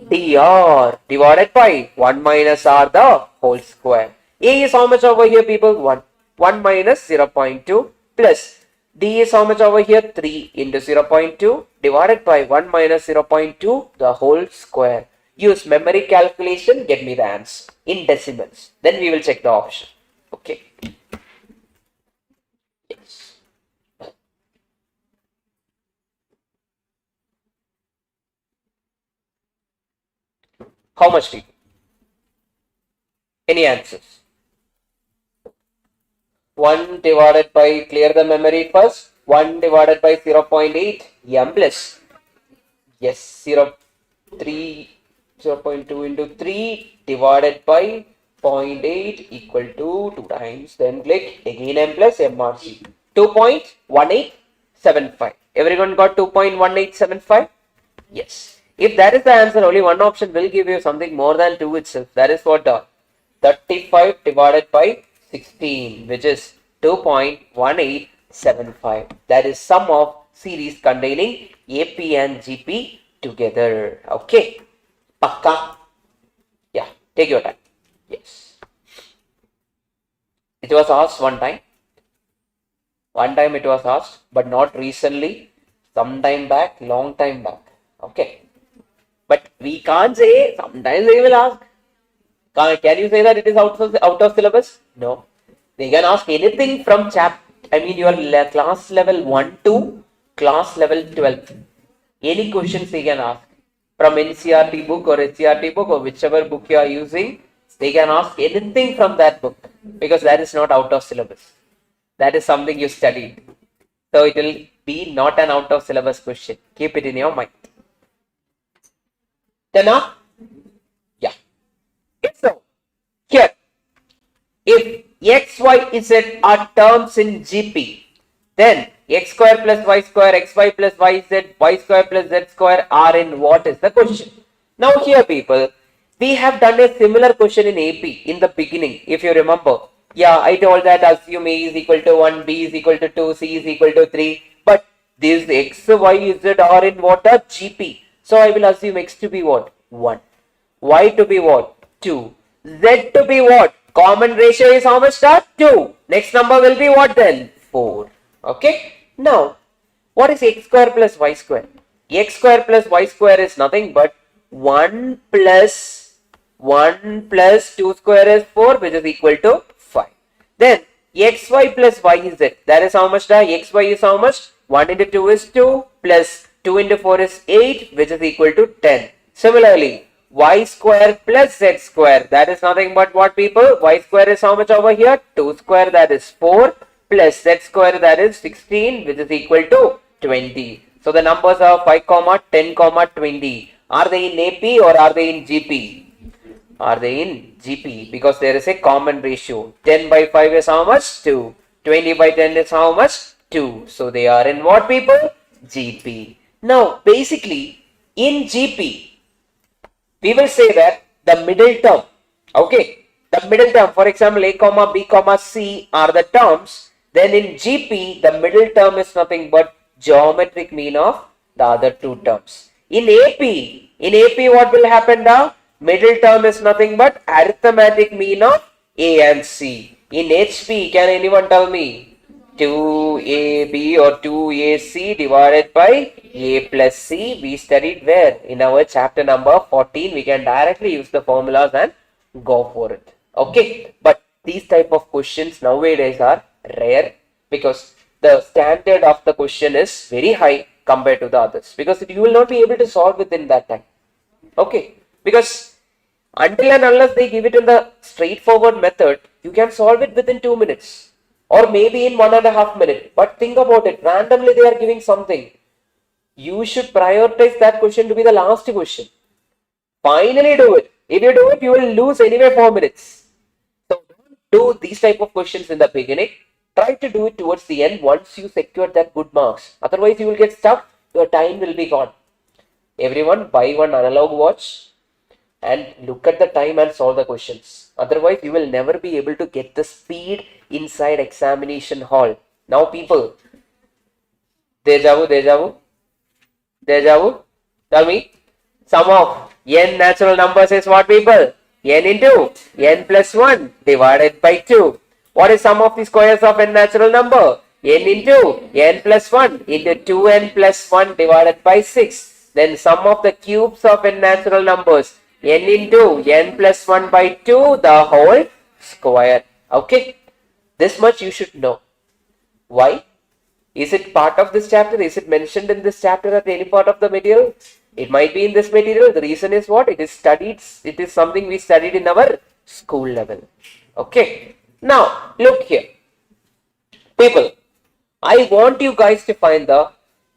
dr divided by 1 minus R the whole square. A is how much over here, people? 1. 1 minus 0.2 plus D is how much over here? 3 into 0.2 divided by 1 minus 0.2 the whole square. Use memory calculation, get me the answer in decimals. Then we will check the option. Okay. Yes. How much, people? Any answers? 1 divided by, clear the memory first. 1 divided by 0.8 m plus. Yes, 0.2 into 3 divided by 0.8 equal to 2 times. Then click again m plus MRC. 2.1875. Everyone got 2.1875? Yes. If that is the answer, only one option will give you something more than 2 itself. That is what? 35 divided by 16, which is 2.1875. That is sum of series containing AP and GP together. Okay. Pakka? Yeah. Take your time. Yes. It was asked one time. One time it was asked, but not recently. Some time back, long time back. Okay. But we can't say, sometimes they will ask. Can you say that it is out of syllabus? No. They can ask anything from your class level 1 to class level 12. Any questions they can ask. From NCRT book or SCRT book or whichever book you are using, they can ask anything from that book. Because that is not out of syllabus. That is something you studied. So it will be not an out of syllabus question. Keep it in your mind. Then yeah. So here, if x, y, z are terms in GP, then x square plus y square, xy plus yz, y square plus z square are in what is the question? Now here, people, we have done a similar question in AP in the beginning, if you remember. Yeah, I told that assume A is equal to 1, B is equal to 2, C is equal to 3. But these x, y, z are in what? A GP. So I will assume x to be what? 1. Y to be what? 2. Z to be what? Common ratio is how much? 2. Next number will be what then? 4. Okay. Now, what is x square plus y square? X square plus y square is nothing but 1 plus 2 square is 4, which is equal to 5. Then xy plus yz, that is how much? Xy is how much? 1 into 2 is 2 plus 2 into 4 is 8, which is equal to 10. Similarly, y square plus z square, that is nothing but what, people? Y square is how much over here? 2 square, that is 4, plus z square, that is 16, which is equal to 20. So the numbers are 5, 10, 20. Are they in AP or are they in GP? Are they in GP? Because there is a common ratio. 10 by 5 is how much? 2. 20 by 10 is how much? 2. So they are in what, people? GP. Now basically in GP we will say that the middle term, okay, the middle term, for example, A comma B comma C are the terms. Then in GP the middle term is nothing but geometric mean of the other two terms. In AP what will happen now? Middle term is nothing but arithmetic mean of A and C. In HP, can anyone tell me? 2AB or 2AC divided by A plus C. We studied where? In our chapter number 14. We can directly use the formulas and go for it. Okay. But these type of questions nowadays are rare because the standard of the question is very high compared to the others. Because you will not be able to solve within that time. Okay. Because until and unless they give it in the straightforward method, you can solve it within 2 minutes. Or maybe in 1.5 minutes. But think about it. Randomly they are giving something. You should prioritize that question to be the last question. Finally do it. If you do it, you will lose anyway 4 minutes. So don't do these type of questions in the beginning. Try to do it towards the end once you secure that good marks. Otherwise you will get stuck. Your time will be gone. Everyone buy one analog watch and look at the time and solve the questions. Otherwise, you will never be able to get the speed inside examination hall. Now, people, deja vu. Tell me, sum of n natural numbers is what, people? N into n plus 1 divided by 2. What is sum of the squares of n natural number? N into n plus 1 into 2n plus 1 divided by 6. Then sum of the cubes of n natural numbers. N into n plus 1 by 2, the whole square. Okay. This much you should know. Why? Is it part of this chapter? Is it mentioned in this chapter at any part of the material? It might be in this material. The reason is what? It is studied. It is something we studied in our school level. Okay. Now, look here. People, I want you guys to find the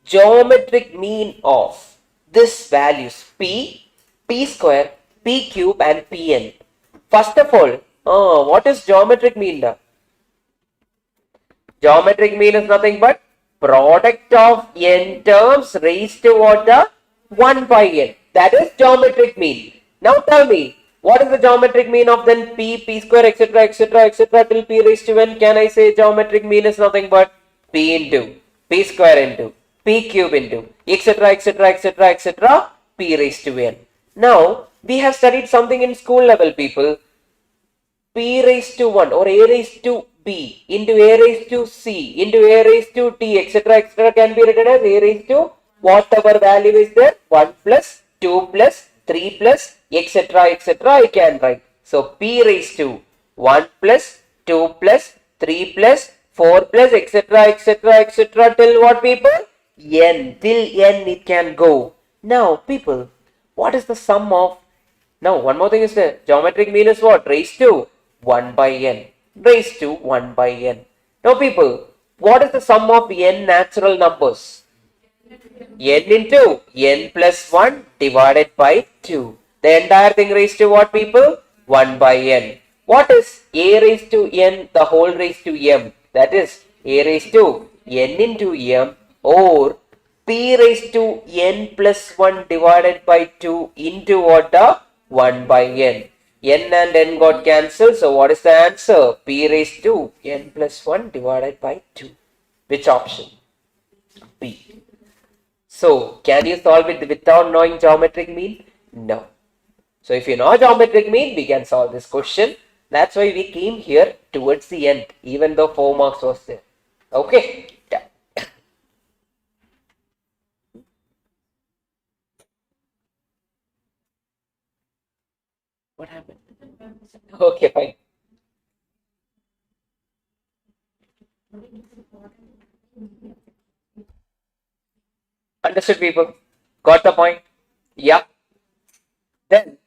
geometric mean of this values P, P square, P cube and Pn. First of all, what is geometric mean now? Geometric mean is nothing but product of n terms raised to what? 1 by n. That is geometric mean. Now tell me, what is the geometric mean of then P square, etc., till P raised to n? Can I say geometric mean is nothing but P into P square into P cube into, etc., P raised to n. Now, we have studied something in school level, people. P raised to 1 or A raised to B into A raised to C into A raised to T, etc., can be written as A raised to whatever value is there, 1 plus 2 plus 3 plus, etc., I can write. So, P raised to 1 plus 2 plus 3 plus 4 plus, etc., till what, people? N. Till n it can go. Now, people, what is the sum of? Now, one more thing is there. Geometric mean is what? Raised to 1 by n. Raised to 1 by n. Now, people, what is the sum of n natural numbers? N into n plus 1 divided by 2. The entire thing raised to what, people? 1 by n. What is A raised to n, the whole raised to m? That is A raised to n into m or P raised to n plus 1 divided by 2 into what? 1 by n. N and n got cancelled. So what is the answer? P raised to n plus 1 divided by 2. Which option? B. So can you solve it without knowing geometric mean? No. So if you know geometric mean, we can solve this question. That's why we came here towards the end, even though 4 marks was there. Okay. What happened? Okay, fine. Understood, people? Got the point? Yeah. Then,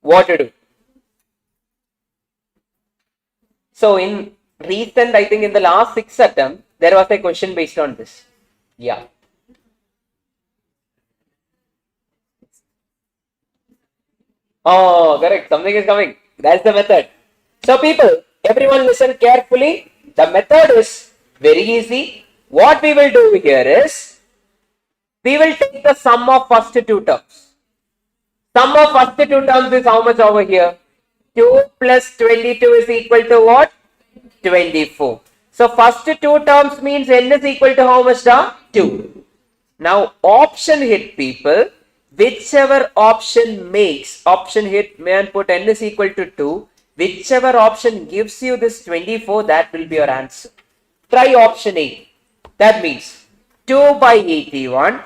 what to do? So in recent, I think in the last 6 attempt, there was a question based on this. Yeah. Oh, correct. Something is coming. That's the method. So people, everyone listen carefully. The method is very easy. What we will do here is, we will take the sum of first two terms. Sum of first two terms is how much over here? 2 plus 22 is equal to what? 24. So first two terms means n is equal to how much? 2. Now option hit people, whichever option makes, option hit may put n is equal to 2, whichever option gives you this 24, that will be your answer. Try option A. That means 2 by 81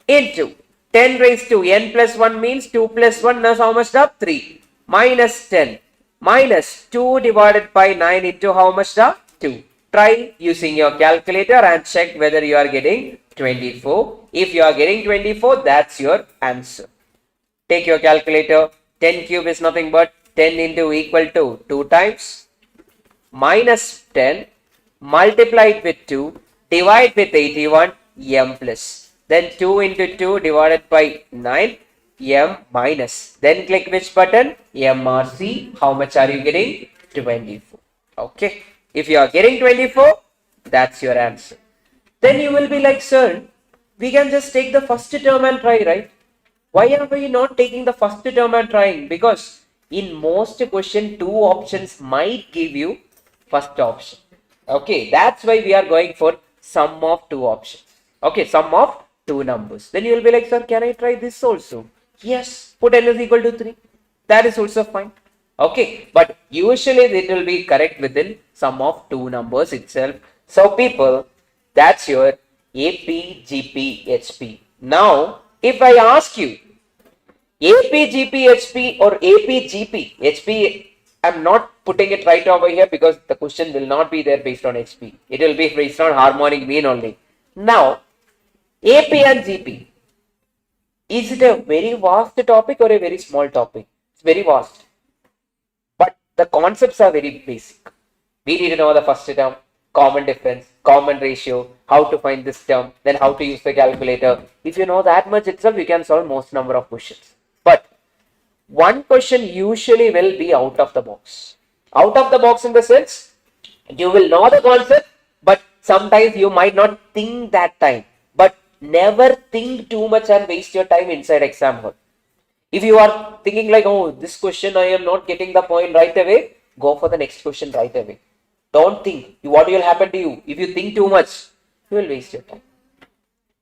into 10 raised to n plus 1 means 2 plus 1 is how much? 3 minus 10 minus 2 divided by 9 into how much? 2. Try using your calculator and check whether you are getting 24. If you are getting 24, that's your answer. Take your calculator. 10 cube is nothing but 10 into equal to 2 times minus 10 multiplied with 2 divide with 81 m plus. Then 2 into 2 divided by 9 m minus. Then click which button? MRC. How much are you getting? 24. Okay. If you are getting 24, that's your answer. Then you will be like, sir, we can just take the first term and try, right? Why are we not taking the first term and trying? Because in most question, two options might give you first option. Okay, that's why we are going for sum of two options. Okay, sum of two numbers. Then you will be like, sir, can I try this also? Yes, put n is equal to 3. That is also fine. Okay, but usually it will be correct within sum of two numbers itself. So people, that's your AP, GP, HP. Now, if I ask you AP, GP, HP or AP, GP, HP, I'm not putting it right over here because the question will not be there based on HP. It will be based on harmonic mean only. Now, AP and GP, is it a very vast topic or a very small topic? It's very vast. But the concepts are very basic. We need to know the first term, common difference, common ratio, how to find this term, then how to use the calculator. If you know that much itself, you can solve most number of questions. But one question usually will be out of the box. Out of the box in the sense, you will know the concept, but sometimes you might not think that time. But never think too much and waste your time inside exam hall. If you are thinking like, oh, this question I am not getting the point right away, go for the next question right away. Don't think. What will happen to you? If you think too much, you will waste your time.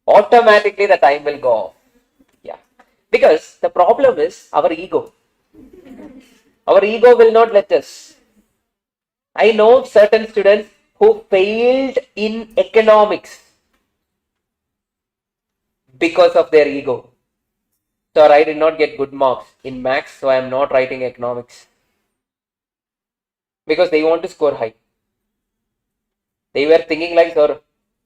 Automatically the time will go off. Yeah. Because the problem is our ego. Our ego will not let us. I know certain students who failed in economics because of their ego. So I did not get good marks in maths, so I am not writing economics. Because they want to score high. They were thinking like, sir,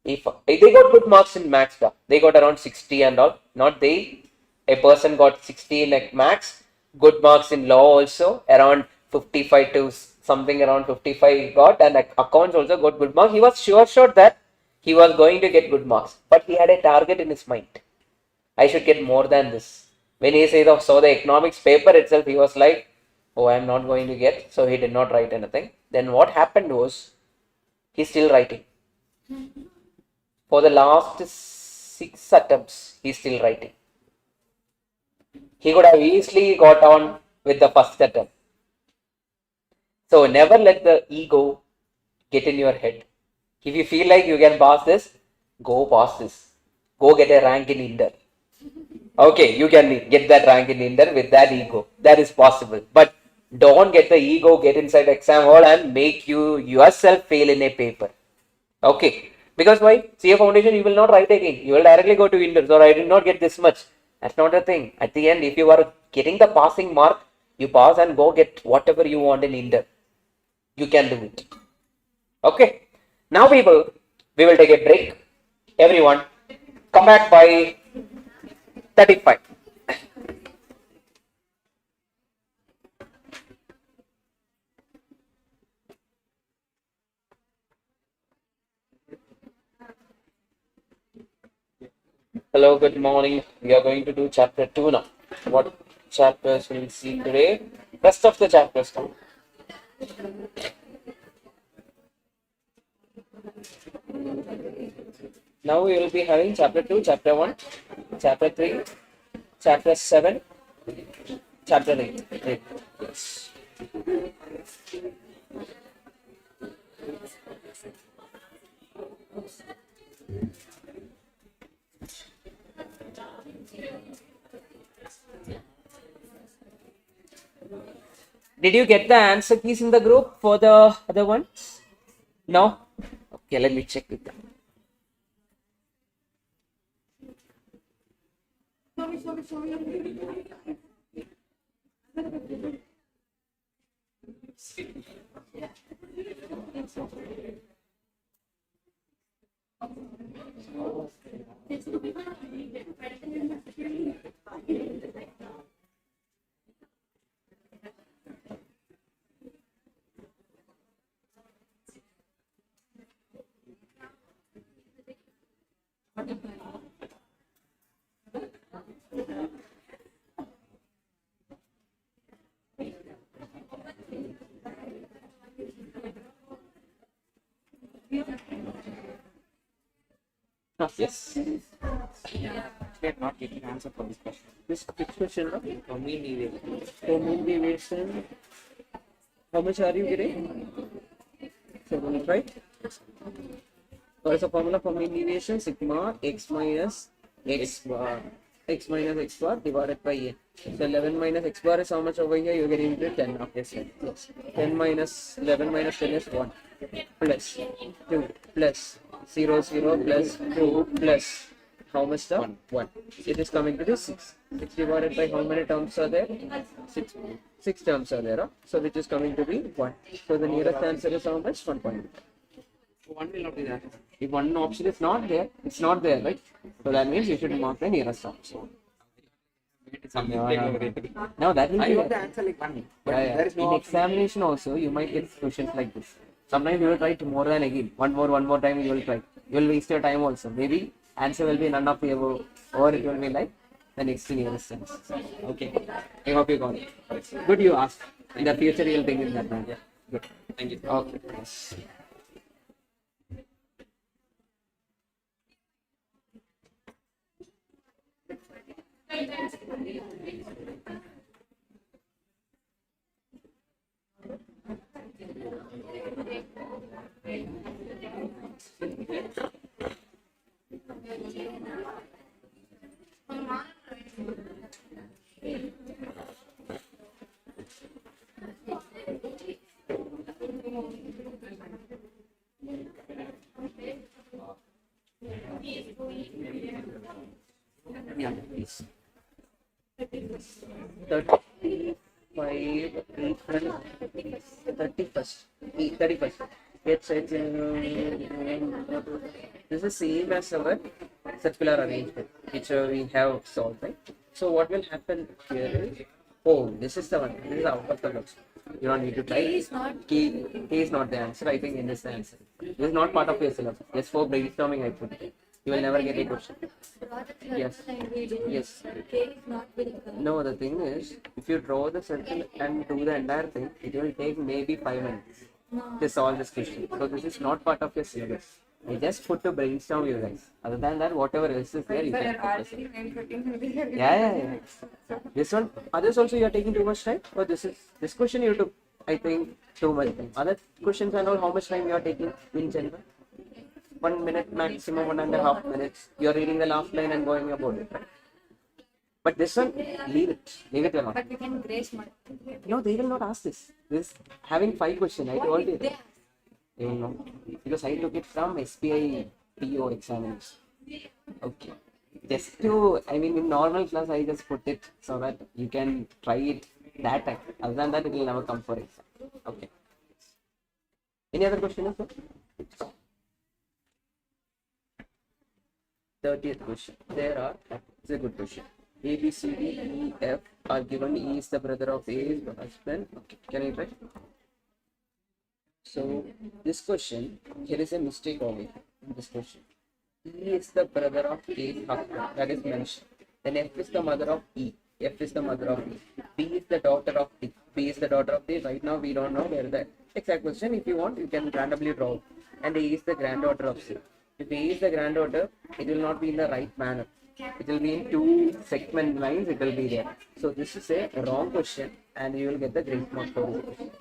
if they got good marks in maths, they got around 60 and all. Not they, a person got 60 in maths, good marks in law also, around 55 to something around 55 got, and accounts also got good marks. He was sure that he was going to get good marks, but he had a target in his mind. I should get more than this. When he saw the economics paper itself, he was like, oh, I am not going to get, so he did not write anything. Then what happened was, he's still writing. For the last 6 attempts, he's still writing. He could have easily got on with the first attempt. So never let the ego get in your head. If you feel like you can pass this, go pass this. Go get a rank in Inter. Okay, you can get that rank in Inter with that ego. That is possible. But don't get the ego, get inside exam hall and make you yourself fail in a paper. Okay. Because why? CA foundation, you will not write again. You will directly go to Inter. So I did not get this much. That's not a thing. At the end, if you are getting the passing mark, you pass and go get whatever you want in Inter. You can do it. Okay. Now people, we will take a break. Everyone, come back by 35. Hello, good morning. We are going to do chapter 2 now. What chapters will we see today? Rest of the chapters now. Now we will be having chapter 2, chapter 1, chapter 3, chapter 7, chapter 8. Yes. Did you get the answer keys in the group for the other ones? No? Okay, let me check with them. Yes. We are not getting answer for this question. This question, no? For me, neither. So mean deviation. How much are you getting? 7, right? What is the formula for mean deviation? Sigma x minus x bar. X minus x bar divided by n. So 11 minus x bar is how much over here? You're getting into 10 now. Yes, yes. 10 minus 11 minus 10 is 1. Plus 2 plus 0 0 plus 2 plus how much term? 1. It is coming to this 6. 6 divided by how many terms are there? 6. 6 terms are there. Huh? So which is coming to be 1. So the nearest answer is how much? 1.1. One will not be there. If one option is not there, it's not there, right? So that means you should mark the nearest option. No, that will I be got the there. answer like one. But Yeah, yeah. there is no In option. examination also, you might get questions like this. Sometimes you will try to more than again. One more time you will try. You will waste your time also. Maybe answer will be none of the above, or it will be like the next nearest answer. Okay. I hope you got it. Good you asked. In the future you will think in that manner. Good. Thank you. Okay. Yes. Yeah, please. 35, 31st. 31st. This is same as our circular arrangement, which we have solved, right? So what will happen here is, oh, this is the one. This is out of the box. You don't need to try. K is not the answer. I think in this the answer. This is not part of your syllabus. Just for brainstorming, I put it. You will never get a question. Yes. Yes. No, the thing is, if you draw the circle and do the entire thing, it will take maybe 5 minutes to solve this question. So this is not part of your syllabus. I just put to brainstorm you guys. Other than that, whatever else is there, you can focus. Yeah. This one, others also you are taking too much time. Or this question you took, I think, too much time. Other questions and all, how much time you are taking in general? 1 minute maximum, 1.5 minutes. You are reading the last line and going about it, right? But this one, leave it alone. But we can grace more. No, they will not ask this. This having 5 questions, I told you. They will not. Because I took it from SPI PO examination. Okay. Just to, I mean, in normal class, I just put it so that you can try it that time. Other than that, it will never come for exam. Okay. Any other questions, sir? 30th question. It's a good question. A, B, C, D, E, F are given. E is the brother of A, is the husband. Okay, can I try? So, this question, here is a mistake over here in this question. E is the brother of A, that is mentioned. Then F is the mother of E. F is the mother of E. B is the daughter of D. B is the daughter of D. Right now we don't know where the exact question. If you want, you can randomly draw. And A is the granddaughter of C. If A is the granddaughter, it will not be in the right manner. It will be in two segment lines. It will be there. So this is a wrong question, and you will get the grade mark for this question.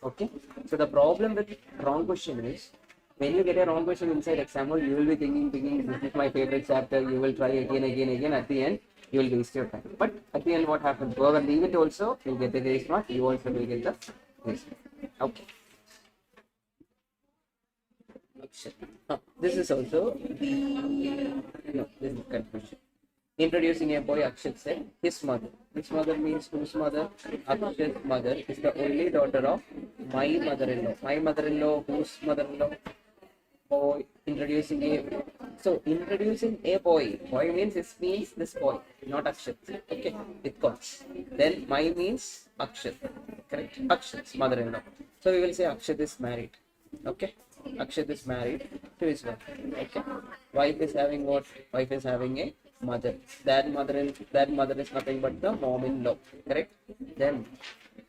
Okay. So the problem with wrong question is, when you get a wrong question inside exam hall, you will be thinking, this is my favorite chapter. You will try again. At the end, you will waste your time. But at the end, what happens? Whoever leave it also, you'll get the grace mark. You also will get the grace mark. Okay. This is also no, this is confusion. Introducing a boy, Akshat said, his mother. His mother means whose mother? Akshat's mother is the only daughter of my mother-in-law. My mother-in-law, whose mother-in-law? Boy. Introducing a boy. Boy means this boy, not Akshat. Okay, it counts. Then my means Akshat. Correct? Akshat's mother-in-law. So we will say Akshat is married. Okay. Akshat is married to his wife. Okay. Wife is having what? Wife is having a mother. That mother is nothing but the mom-in-law. Correct? Then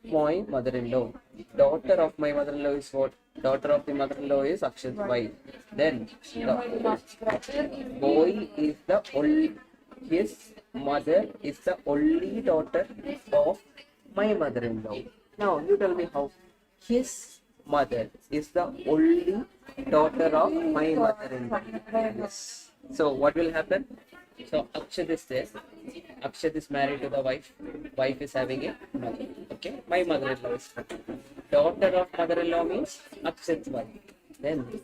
my mother-in-law. Daughter of my mother-in-law is what? Daughter of the mother-in-law is Akshat's wife. Then the boy is the only. His mother is the only daughter of my mother-in-law. Now you tell me how. His mother is the only daughter of my mother-in-law. Yes. So what will happen? So Akshat is there. Akshat is married to the wife. Wife is having a mother. Okay. My mother-in-law is daughter of mother-in-law means Akshat's wife. Then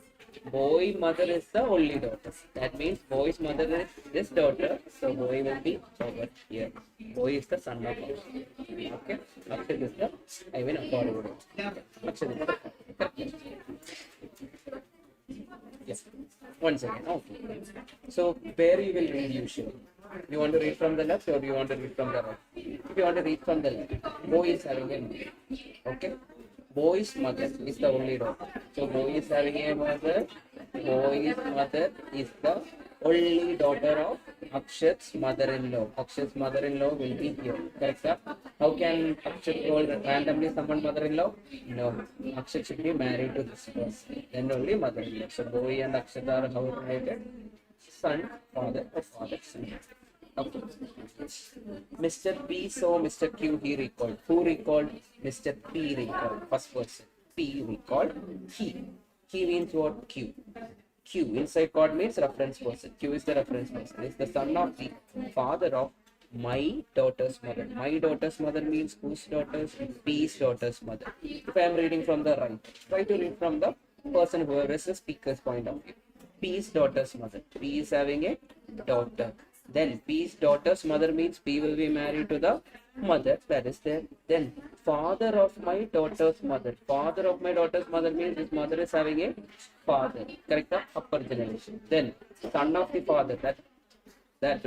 boy mother is the only daughter. That means boy's mother is this daughter. So boy will be over here. Boy is the son of Akshat. Okay. Akshat is the affordable. Akshat is the yes. One second. Okay. So where you will read usually? You want to read from the left or you want to read from the right? If you want to read from the left, boy is having a mother. Okay. Boy's mother is the only daughter. So boy is having a mother. Boy's mother is the only daughter of Akshat's mother-in-law. Akshat's mother-in-law will be here. Correct? How can Akshat call randomly someone mother-in-law? No. Akshat should be married to this person. Then only mother-in-law. So boy and Akshat are how related? Son, father, or father, son. Okay. Mr. P saw Mr. Q, he recalled. Who recalled? Mr. P recalled. First person. P recalled. He. He means what? Q. Q inside chord means reference person. Q is the reference person. Is the son of the father of my daughter's mother. My daughter's mother means whose daughter's? P's daughter's mother. If I am reading from the right, try to read from the person whoever is the speaker's point of view. P's daughter's mother. P is having a daughter. Then P's daughter's mother means P will be married to the mother that is there. Then father of my daughter's mother. Father of my daughter's mother means his mother is having a father. Correct? The upper generation. Then son of the father. That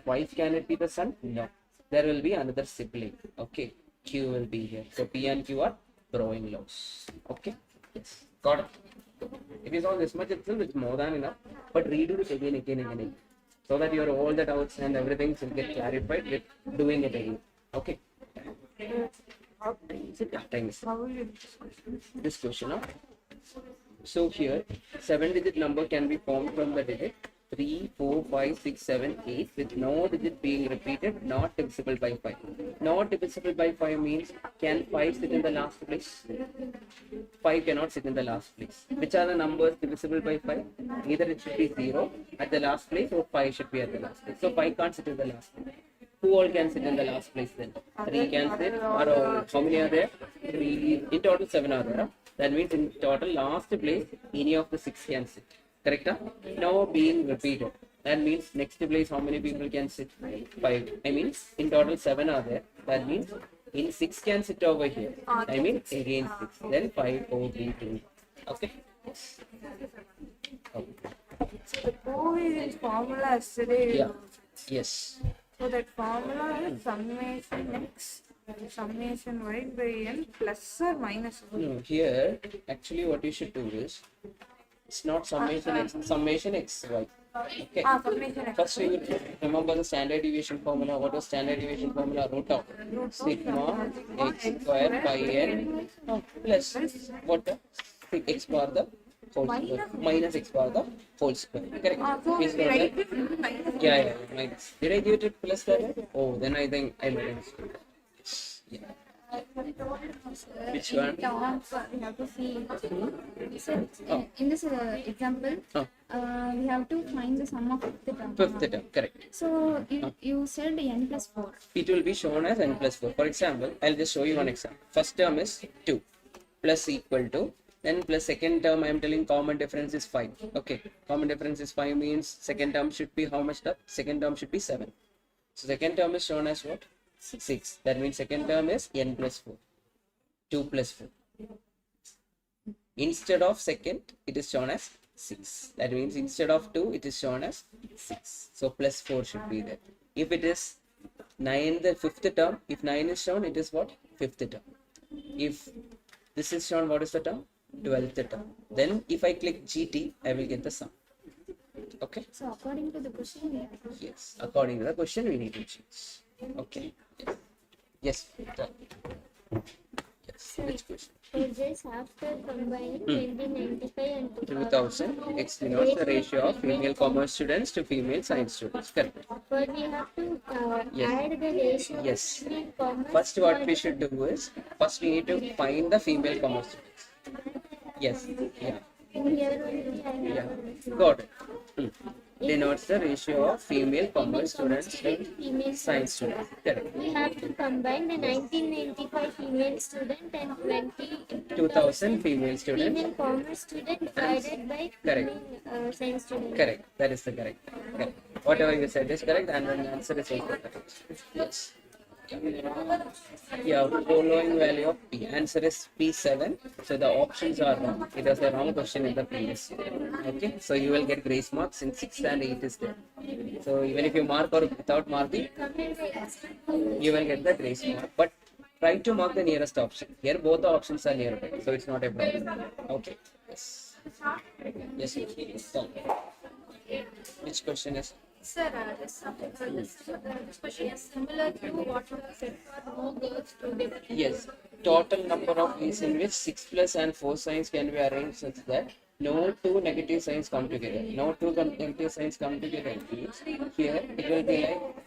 wife, can it be the son? No. There will be another sibling. Okay. Q will be here. So P and Q are bro-in-laws. Okay. Yes. Got it. If you saw this much itself, it's more than enough. But redo it again. So that your all the doubts and everything will get clarified with doing it again. Okay. Time is this question. Huh? So here, 7-digit number can be formed from the digit 3, 4, 5, 6, 7, 8 with no digit being repeated, not divisible by 5. Not divisible by 5 means, can 5 sit in the last place? 5 cannot sit in the last place. Which are the numbers divisible by 5? Either it should be 0 at the last place or 5 should be at the last place. So 5 can't sit in the last place. Who all can sit in the last place then? 3 can sit. Or how many are there? 3. In total 7 are there. Huh? That means in total last place any of the 6 can sit. Correct? Huh? Now being repeated. That means next place how many people can sit? 5. I mean in total 7 are there. That means in 6 can sit over here. I mean again 6. Then 5, 4, 3, 2. Okay? So the coefficient formula yesterday. Yeah. Yes. So that formula is summation x, summation y by n plus or minus. No, here actually what you should do is It's not summation x, summation xy. Okay. Summation x. First, we will remember the standard deviation formula. What was standard deviation formula? Root of sigma x square by n plus what the x bar the whole square minus x bar the whole square. Correct? So Please we note write that. it minus. Yeah, minus. Did I give it plus that? Oh, then I think I made a mistake. Yeah. Which one? Terms, we have to see. So, in this example, we have to find the sum of the term. Fifth term, correct. So, you said n plus 4. It will be shown as n plus 4. For example, I'll just show you one example. First term is 2 plus equal to, then plus second term I am telling common difference is 5. Okay, common difference is 5 means second term should be how much term? Second term should be 7. So second term is shown as what? 6. That means second term is n plus 4. 2 plus 4. Instead of second, it is shown as 6. That means instead of 2, it is shown as 6. So plus 4 should be there. If it is 9, the fifth term, if 9 is shown, it is what? Fifth term. If this is shown, what is the term? 12th term. Then if I click GT, I will get the sum. Okay? So, according to the question, we have to. Yes. According to the question, we need to choose. Okay. Yes. Yes. Which question? Ages after combining 1995 and 2000 x denotes the ratio of female commerce students to female science students. Correct. But we have to Yes. add the ratio Yes. between commerce. First, what we should do is first we need to find the female commerce students. Yes. Yeah. Here only I have. Yeah. Got it. Denotes the ratio of female commerce students to Female science students. Correct. We have to combine the 1995 female student and 2000 female students. female commerce student divided by Correct. female science student. Correct. That is the correct. Correct. Whatever you said is correct, and the answer is also correct. Yes. Yeah, following value of P. Answer is P7. So the options are wrong. It was the wrong question in the previous year. Okay. So you will get grace marks in 6th and 8th is there. So even if you mark or without marking, you will get the grace mark. But try to mark the nearest option. Here both the options are nearby. So it's not a problem. Okay. Yes. Yes. Tell me. Which question is? Sir, this question is similar to what you said for no girls together. Yes. Total number of ways in which 6 plus and 4 signs can be arranged such that no two negative signs come together. No two negative signs come together means here it will be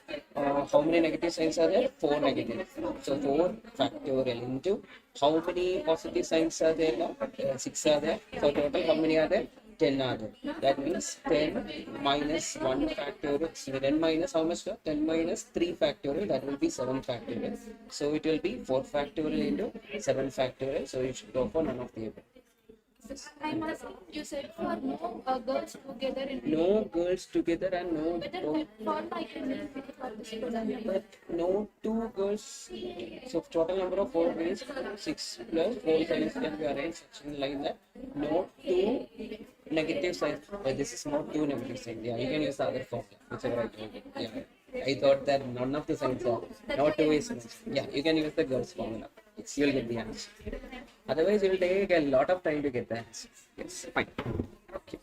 like how many negative signs are there? 4 negative. So 4 factorial into how many positive signs are there now? 6 are there. So total how many are there? 10 are there. That means 10 minus 1 factorial. So 10 minus how much? 10 minus 3 factorial. That will be 7 factorial. So it will be 4 factorial into 7 factorial. So you should go for none of the above. I'm asking, you said for no girls together in No girls together and no whether for my community for this program. but no two girls. So total number of 4 ways 6 plus 4 signs can be arranged such in like that. No two negative signs. But this is not two negative signs. Yeah, you can use the other formula, whichever I told you. Yeah, I thought that none of the signs are. Not two ways. Yeah, you can use the girls formula. Yes, you will get the answer. Otherwise, it will take a lot of time to get the answer. Yes, fine. Okay.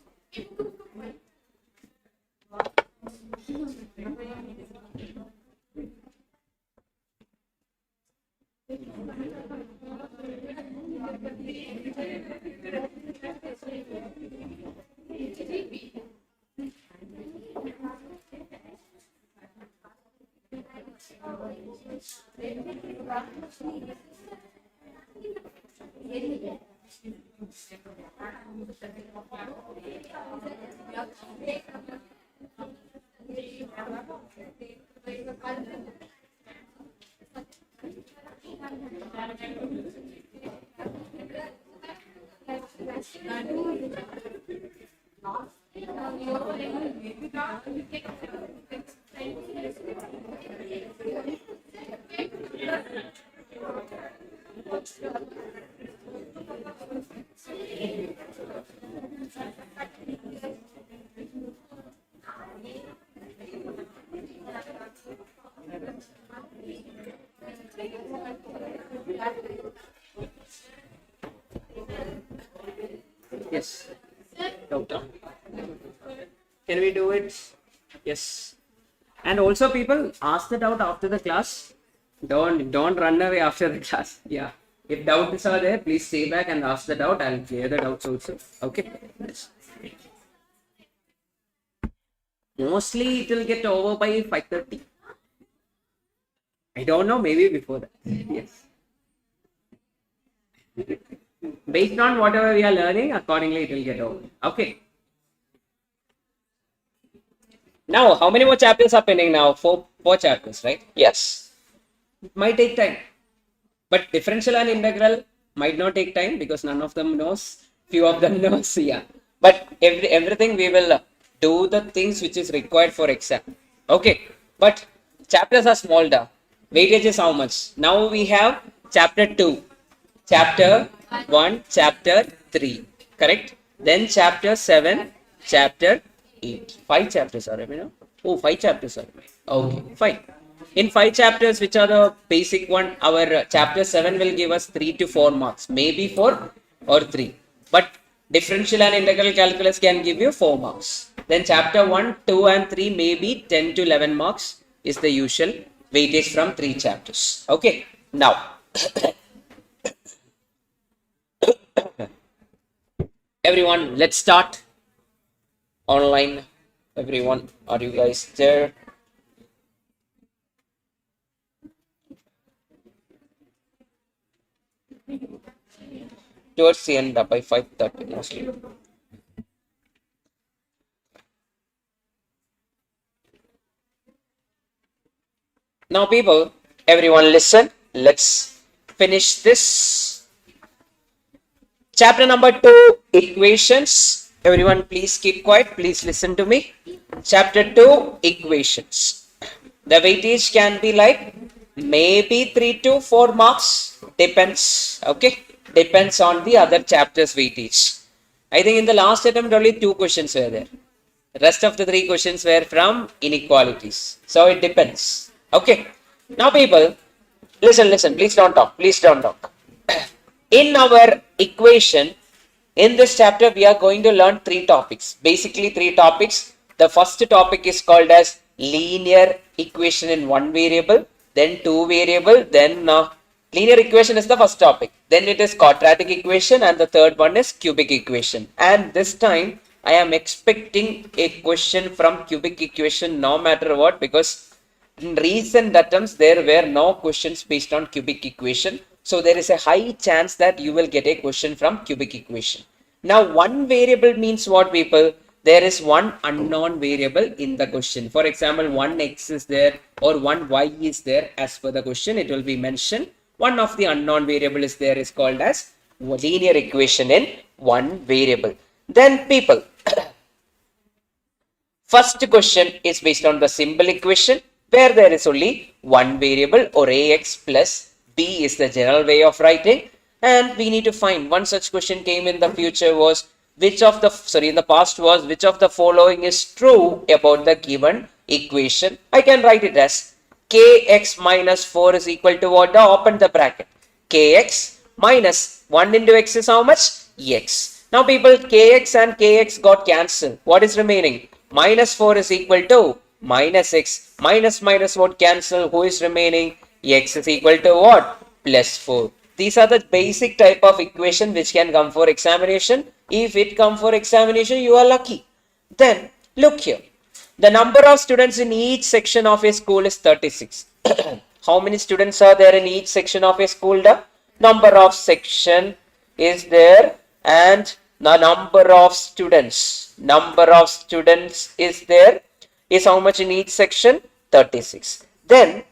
Yes. Can we do it? Yes. And also people, ask the doubt after the class. Don't run away after the class. Yeah. If doubts are there, please stay back and ask the doubt. I'll clear the doubts also. Okay. Yes. Mostly it will get over by 5:30. I don't know, maybe before that. Yes. Based on whatever we are learning, accordingly it will get over. Okay. Now, how many more chapters are pending now? Four chapters, right? Yes. It might take time. But differential and integral might not take time because none of them knows. Few of them knows. Yeah. But everything we will do the things which is required for exam. Okay. But chapters are small da. Weightage is how much? Now we have chapter 2, chapter 1, chapter 3. Correct? Then chapter 7, chapter 8. 5 chapters are, you know? Oh, 5 chapters are. Okay, fine. In 5 chapters, which are the basic one, our chapter 7 will give us 3 to 4 marks. Maybe 4 or 3. But differential and integral calculus can give you 4 marks. Then chapter 1, 2 and 3 maybe 10 to 11 marks is the usual weightage from 3 chapters. Okay. Now, everyone, let's start. Online, everyone, are you guys there? Towards the end by 5:30 mostly. Now people, everyone listen, let's finish this. Chapter number 2, equations. Everyone please keep quiet, please listen to me. Chapter 2, equations. The weightage can be like maybe 3 to 4 marks, depends, okay? Depends on the other chapter's weightage. I think in the last attempt only 2 questions were there. The rest of the 3 questions were from inequalities. So it depends. Okay. Now people, listen, please don't talk. In our equation, in this chapter, we are going to learn 3 topics. Basically 3 topics. The first topic is called as linear equation in 1 variable, then 2 variable, then linear equation is the first topic. Then it is quadratic equation and the third one is cubic equation. And this time, I am expecting a question from cubic equation no matter what, because in recent attempts, there were no questions based on cubic equation. So there is a high chance that you will get a question from cubic equation. Now, 1 variable means what, people? There is 1 unknown variable in the question. For example, 1 x is there or 1 y is there as per the question. It will be mentioned. One of the unknown variable is there is called as linear equation in 1 variable. Then people, first question is based on the simple equation, where there is only 1 variable or ax plus b is the general way of writing, and we need to find one such question came in the future was in the past was which of the following is true about the given equation. I can write it as kx minus 4 is equal to what? Open the bracket. Kx minus 1 into x is how much? X. Now people, kx and kx got cancelled. What is remaining? Minus 4 is equal to minus x. Minus what cancel? Who is remaining? X is equal to what? Plus 4. These are the basic type of equation which can come for examination. If it come for examination, you are lucky. Then look here. The number of students in each section of a school is 36. How many students are there in each section of a school? The number of section is there, and the number of students is there is how much in each section? 36. Then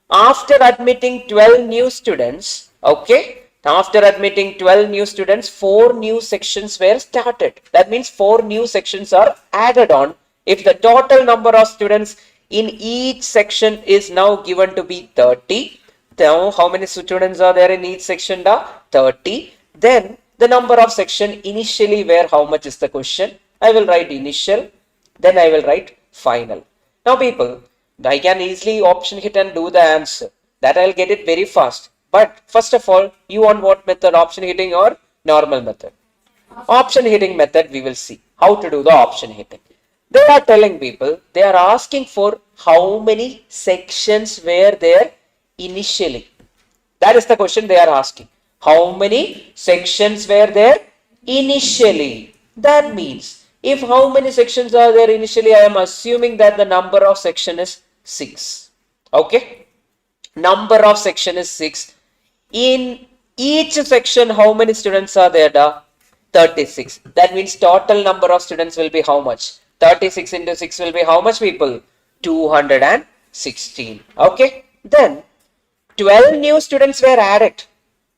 after admitting 12 new students, okay, after admitting 12 new students, 4 new sections were started. That means 4 new sections are added on. If the total number of students in each section is now given to be 30, now how many students are there in each section? 30. Then the number of section initially where how much is the question? I will write initial, then I will write final. Now people, I can easily option hit and do the answer. That I'll get it very fast. But first of all, you want what method? Option hitting or normal method? Option hitting method we will see. How to do the option hitting. They are telling people, they are asking for how many sections were there initially. That is the question they are asking. How many sections were there initially? That means, if how many sections are there initially, I am assuming that the number of section is 6. Okay? Number of section is 6. In each section, how many students are there? 36. That means total number of students will be how much? 36 into 6 will be how much people? 216. Okay? Then 12 new students were added.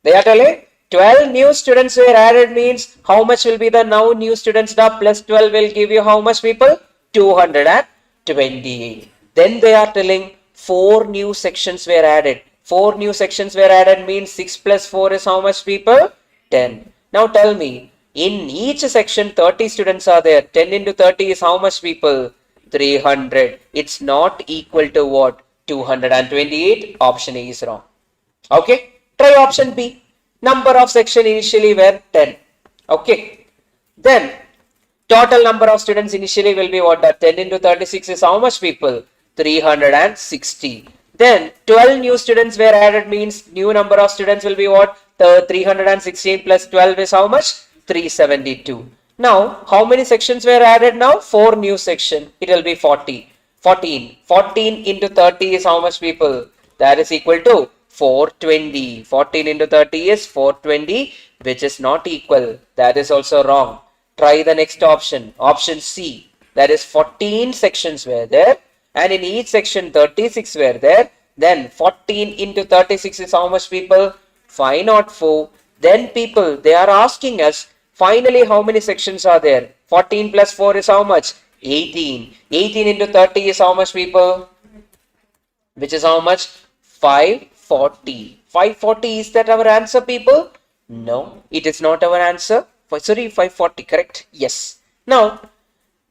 They are telling 12 new students were added means how much will be the now new students? Plus 12 will give you how much people? 228. Then they are telling 4 new sections were added. 4 new sections were added means 6 plus 4 is how much people? 10. Now tell me, in each section 30 students are there. 10 into 30 is how much people? 300. It's not equal to what? 228. Option A is wrong. Okay. Try option B. Number of section initially were 10. Okay. Then total number of students initially will be what? 10 into 36 is how much people? 360. Then 12 new students were added means new number of students will be what? 316 plus 12 is how much? 372. Now, how many sections were added now? 4 new section. It will be 40. 14. 14 into 30 is how much people? That is equal to 420. 14 into 30 is 420, which is not equal. That is also wrong. Try the next option. Option C. That is 14 sections were there. And in each section 36 were there. Then 14 into 36 is how much people? 504. Then people, they are asking us, finally how many sections are there? 14 plus 4 is how much? 18. 18 into 30 is how much people? Which is how much? 540. 540, is that our answer people? No, it is not our answer. Sorry, 540, correct? Yes. Now,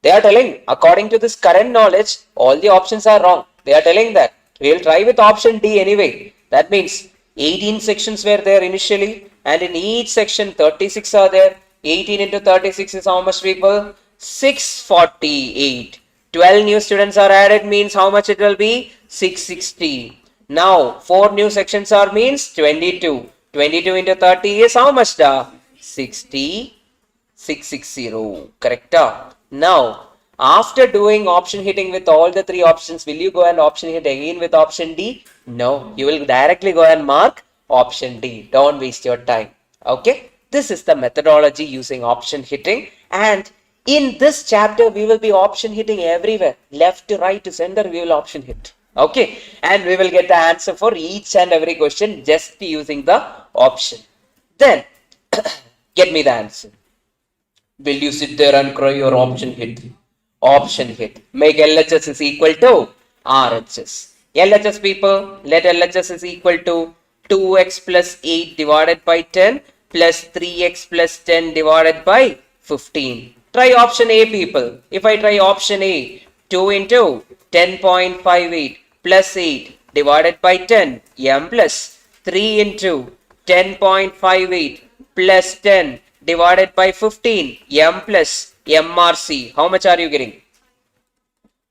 they are telling, according to this current knowledge, all the options are wrong. They are telling that we will try with option D anyway. That means 18 sections were there initially, and in each section 36 are there. 18 into 36 is how much people? 648. 12 new students are added means how much it will be? 660. Now 4 new sections are means 22. 22 into 30 is how much? 660. Correct? Now, after doing option hitting with all the 3 options, will you go and option hit again with option D? No, you will directly go and mark option D. Don't waste your time. Okay, this is the methodology using option hitting, and in this chapter we will be option hitting everywhere, left to right to center we will option hit. Okay, and we will get the answer for each and every question just using the option. Then get me the answer. Will you sit there and cry your option hit? Option hit. Make LHS is equal to RHS. LHS people, let LHS is equal to 2x plus 8 divided by 10 plus 3x plus 10 divided by 15. Try option A people. If I try option A, 2 into 10.58 plus 8 divided by 10 m plus 3 into 10.58 plus 10 divided by 15 m plus MRC. How much are you getting?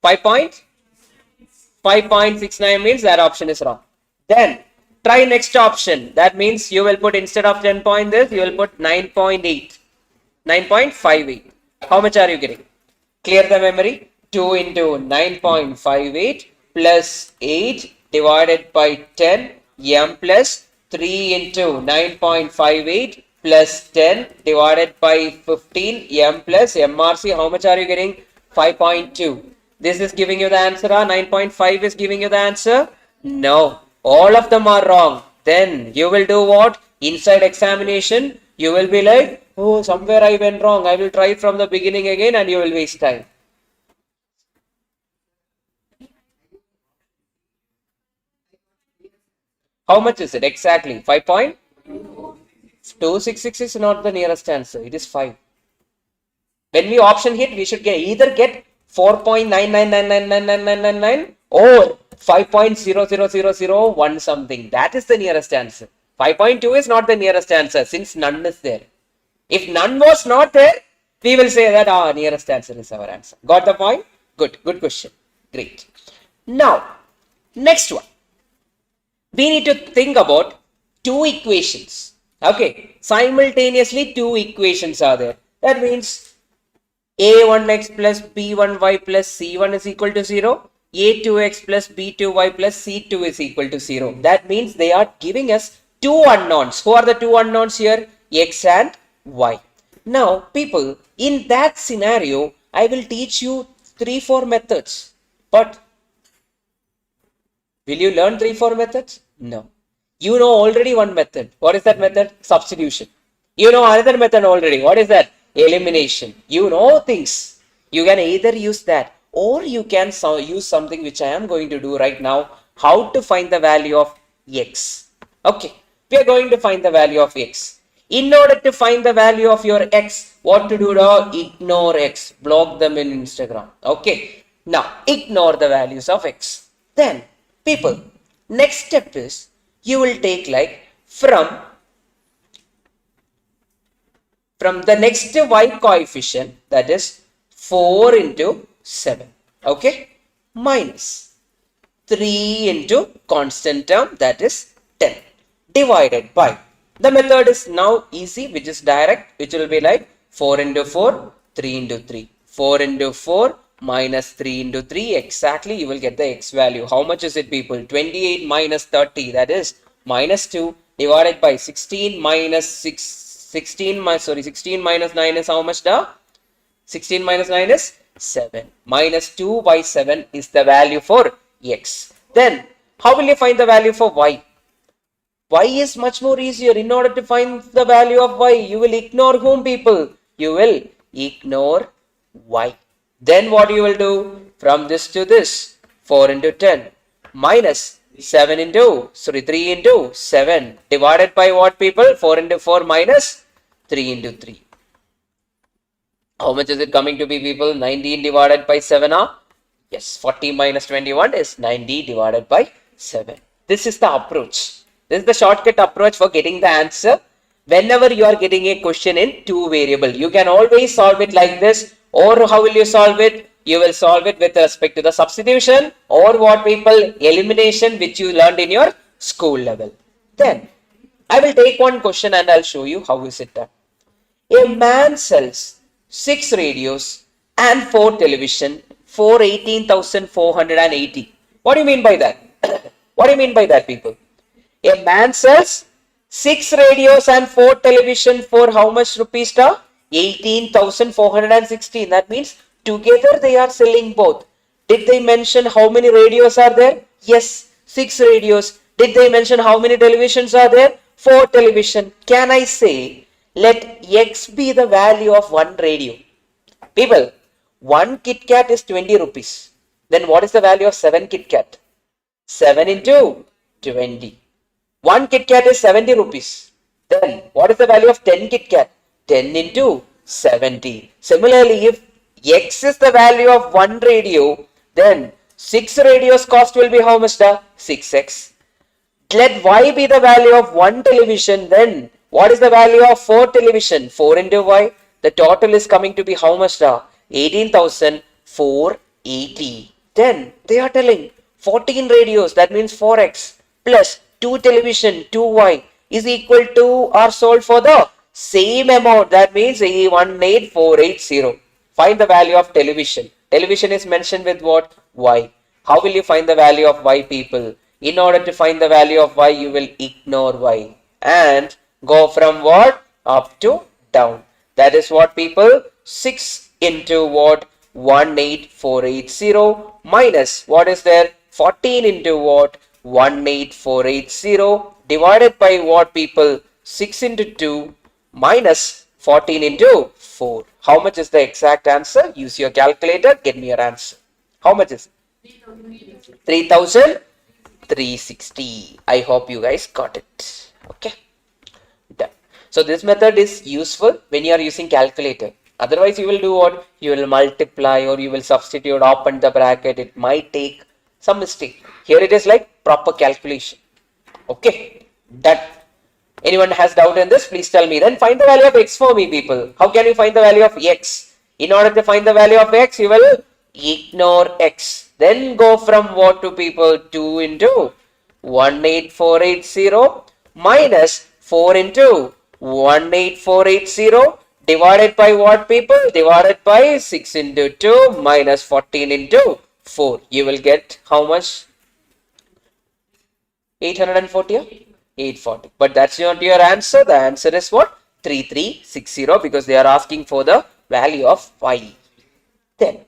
5.69 means that option is wrong. Then try next option. That means you will put, instead of 10 point this, you will put 9.8. 9.58. How much are you getting? Clear the memory. 2 into 9.58 plus 8 divided by 10 m plus 3 into 9.58 plus 10 divided by 15 m plus MRC. How much are you getting? 5.2. This is giving you the answer. 9.5 is giving you the answer. No, all of them are wrong. Then you will do what? Inside examination, you will be like, oh, somewhere I went wrong. I will try from the beginning again, and you will waste time. How much is it exactly? 5.266 is not the nearest answer. It is 5. When we option hit, we should either get 4.9999999 or 5.00001 something. That is the nearest answer. 5.2 is not the nearest answer since none is there. If none was not there, We will say that our nearest answer is our answer. Got the point? Good. Good question. Great. Now, next one. We need to think about two equations. Okay. Simultaneously, two equations are there. That means a1x plus b1y plus c1 is equal to 0. a2x plus b2y plus c2 is equal to 0. That means they are giving us two unknowns. Who are the two unknowns here? X and y. Now, people, in that scenario, I will teach you 3-4 methods. But will you learn 3-4 methods? No. You know already one method. What is that method? Substitution. You know another method already. What is that? Elimination. You know things. You can either use that or you can use something which I am going to do right now. How to find the value of x. Okay. We are going to find the value of x. In order to find the value of your x, what to do? Ignore x. Block them in Instagram. Okay. Now, ignore the values of x. Then, people, next step is you will take like from the next y coefficient, that is 4 into 7. Okay. Minus 3 into constant term, that is 10. Divided by, the method is now easy, which is direct, which will be like 4 into 4, 3 into 3. 4 into 4 minus 3 into 3, exactly you will get the x value. How much is it, people? 28 minus 30, that is minus 2, divided by 16 minus 16 minus 9 is how much? 16 minus 9 is 7. Minus 2 by 7 is the value for x. Then, how will you find the value for y? Y is much more easier. In order to find the value of y, you will ignore whom, people? You will ignore y. Then what you will do? From this to this, 4 into 10 minus 3 into 7 divided by what, people? 4 into 4 minus 3 into 3. How much is it coming to be, people? 19 divided by 7 Yes, 40 minus 21 is 90 divided by 7. This is the approach. This is the shortcut approach for getting the answer whenever you are getting a question in two variable. You can always solve it like this, or how will you solve it? You will solve it with respect to the substitution or what, people? Elimination, which you learned in your school level. Then I will take one question and I'll show you how is it done. A man sells 6 radios and 4 television for 18,480. What do you mean by that? What do you mean by that, people? A man sells 6 radios and 4 television for how much rupees? 18,416. That means together they are selling both. Did they mention how many radios are there? Yes, 6 radios. Did they mention how many televisions are there? 4 television. Can I say, let x be the value of one radio? People, one Kit Kat is 20 rupees. Then what is the value of 7 Kit Kat? 7 into 20. 1 Kit Kat is 70 rupees. Then what is the value of 10 Kit Kat? 10 into 70. Similarly, if x is the value of one radio, then 6 radios cost will be how much? 6x. Let y be the value of one television, then what is the value of 4 television? 4 into y. The total is coming to be how much? 18,480. Then they are telling 14 radios, that means 4x plus 2 television, 2y is equal to or sold for the same amount. That means 18480. Find the value of television. Television is mentioned with what? Y. How will you find the value of y, people? In order to find the value of y, you will ignore y and go from what? Up to down. That is what, people? 6 into what? 18480 minus what is there? 14 into what? 18480 divided by what, people? 6 into 2 minus 14 into 4. How much is the exact answer? Use your calculator. Get me your answer. How much is it? 3,360. I hope you guys got it. Okay. Done. So this method is useful when you are using calculator. Otherwise, you will do what? You will multiply or you will substitute, open the bracket. It might take some mistake. Here it is like proper calculation. Okay. Done. Anyone has doubt in this, please tell me. Then find the value of x for me, people. How can you find the value of x? In order to find the value of x, you will ignore x. Then go from what to people? 2 into 18480 minus 4 into 18480 divided by what, people? Divided by 6 into 2 minus 14 into 4. You will get how much? 840? 840. But that's not your answer. The answer is what? 3360, because they are asking for the value of y. Then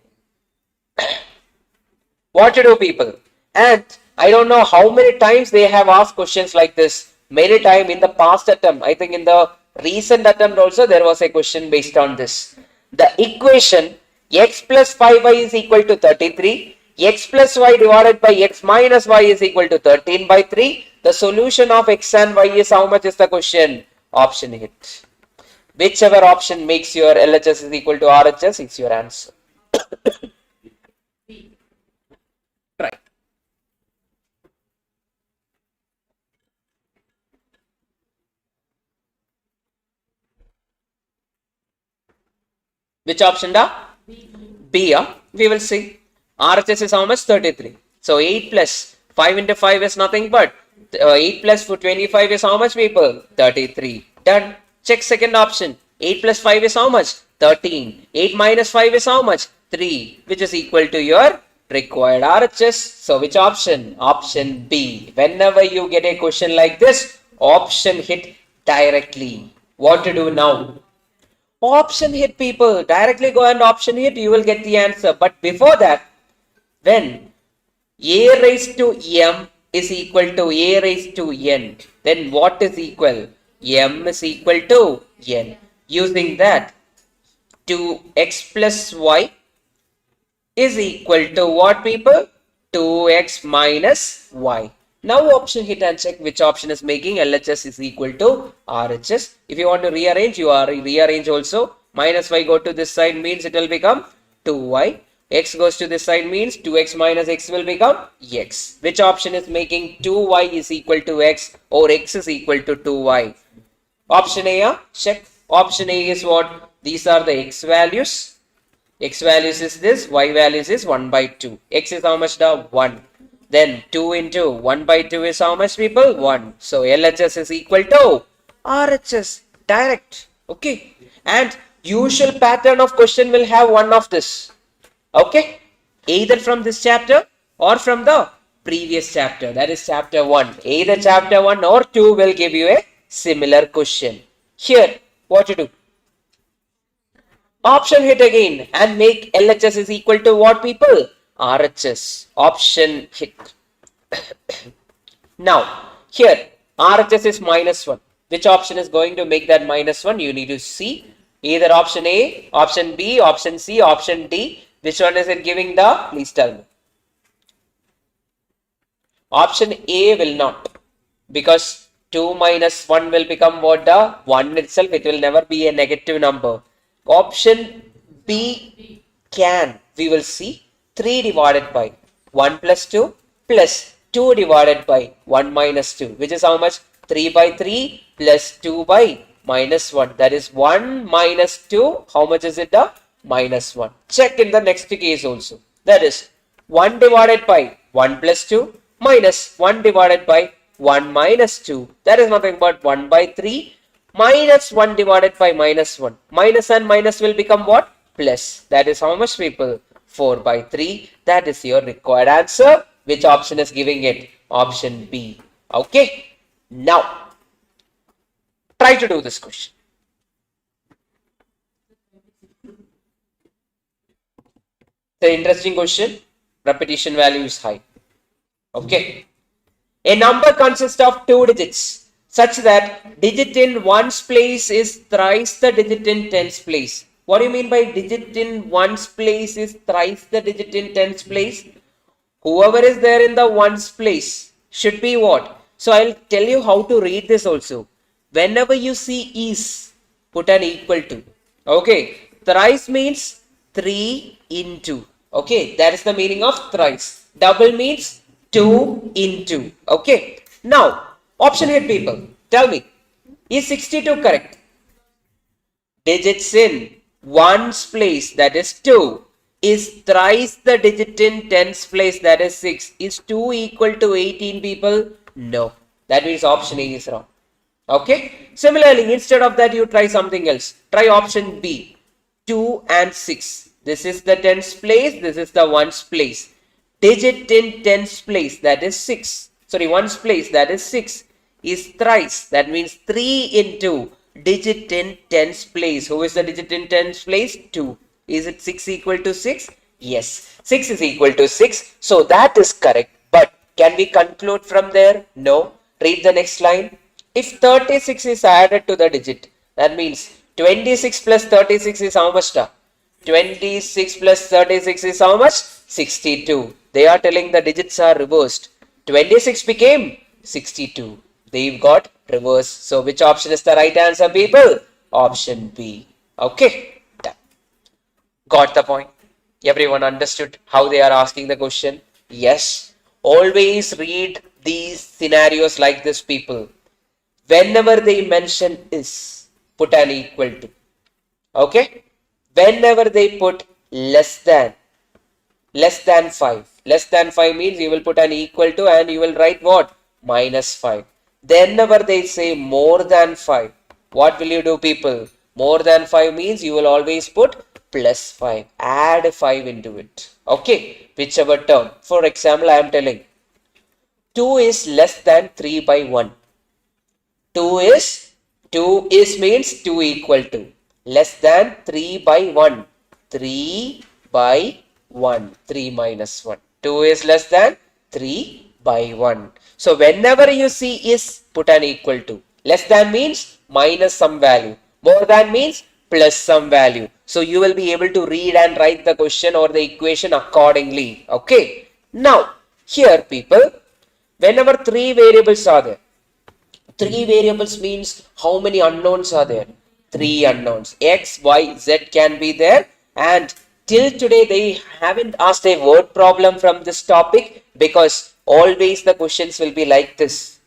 what to do, people? And I don't know how many times they have asked questions like this. Many times in the past attempt, I think in the recent attempt also there was a question based on this. The equation x plus 5y is equal to 33. X plus y divided by x minus y is equal to 13 by 3. The solution of x and y is how much is the question? Option hit. Whichever option makes your LHS is equal to RHS, it's your answer. Right. Which option da? B. We will see. RHS is how much? 33. So 8 plus 5 into 5 is nothing but 8 plus 25 is how much, people? 33. Done. Check second option. 8 plus 5 is how much? 13. 8 minus 5 is how much? 3, which is equal to your required RHS. So which option? Option B. Whenever you get a question like this, option hit directly. What to do now? Option hit, people. Directly go and option hit, you will get the answer. But before that, when a raised to m is equal to a raised to n, then what is equal? M is equal to n. Using that, 2x plus y is equal to what, people? 2x minus y. Now option hit and check which option is making LHS is equal to RHS. If you want to rearrange, you are rearrange also. Minus y go to this side means it will become 2y. X goes to this side means 2x minus x will become x. Which option is making 2y is equal to x or x is equal to 2y? Option A, check. Option A is what? These are the x values. X values is this, y values is 1 by 2. X is how much the 1. Then 2 into 1 by 2 is how much, people? 1. So LHS is equal to RHS. Direct. Okay. And usual pattern of question will have one of this. Okay. Either from this chapter or from the previous chapter. That is chapter 1. Either chapter 1 or 2 will give you a similar question. Here, what to do? Option hit again and make LHS is equal to what, people? RHS. Option hit. Now, here, RHS is minus 1. Which option is going to make that minus 1? You need to see either option A, option B, option C, option D. Which one is it giving the? Please tell me. Option A will not, because 2 minus 1 will become what, the 1 itself. It will never be a negative number. Option B can. We will see 3 divided by 1 plus 2 plus 2 divided by 1 minus 2, which is how much? 3 by 3 plus 2 by minus 1. That is 1 minus 2. How much is it? The minus 1. Check in the next case also. That is 1 divided by 1 plus 2 minus 1 divided by 1 minus 2. That is nothing but 1 by 3 minus 1 divided by minus 1. Minus and minus will become what? Plus. That is how much, people? 4 by 3. That is your required answer. Which option is giving it? Option B. Okay. Now, try to do this question. The interesting question. Repetition value is high. Okay. A number consists of 2 digits such that digit in ones place is thrice the digit in tens place. What do you mean by digit in ones place is thrice the digit in tens place? Whoever is there in the ones place should be what? So I'll tell you how to read this also. Whenever you see is, put an equal to. Okay. Thrice means 3 into. Okay. That is the meaning of thrice. Double means 2 into. Okay. Now, option hit, people. Tell me. Is 62 correct? Digits in ones place, that is 2, is thrice the digit in tens place, that is 6. Is 2 equal to 18, people? No. That means option A is wrong. Okay. Similarly, instead of that, you try something else. Try option B. 2 and 6. This is the tens place. This is the ones place. Digit in tens place, that is 6. Sorry, ones place, that is 6. Is thrice. That means 3 into digit in tens place. Who is the digit in tens place? 2. Is it 6 equal to 6? Yes. 6 is equal to 6. So that is correct. But can we conclude from there? No. Read the next line. If 36 is added to the digit, that means 26 plus 36 is how much? 26 plus 36 is how much? 62. They are telling the digits are reversed. 26 became 62. They got reversed. So which option is the right answer, people? Option B. Okay. Done. Got the point? Everyone understood how they are asking the question? Yes. Always read these scenarios like this, people. Whenever they mention is, put an equal to. Okay? Whenever they put less than 5. Less than 5 means you will put an equal to and you will write what? Minus 5. Whenever they say more than 5, what will you do, people? More than 5 means you will always put plus 5. Add 5 into it. Okay? Whichever term. For example, I am telling 2 is less than 3 by 1. 2 is means 2 equal to. Less than 3 by 1. 3 by 1. 3 minus 1. 2 is less than 3 by 1. So whenever you see is, put an equal to. Less than means minus some value. More than means plus some value. So you will be able to read and write the question or the equation accordingly. Okay. Now, here people, whenever 3 variables are there, 3 variables means how many unknowns are there? 3 unknowns. X, Y, Z can be there, and till today they haven't asked a word problem from this topic because always the questions will be like this.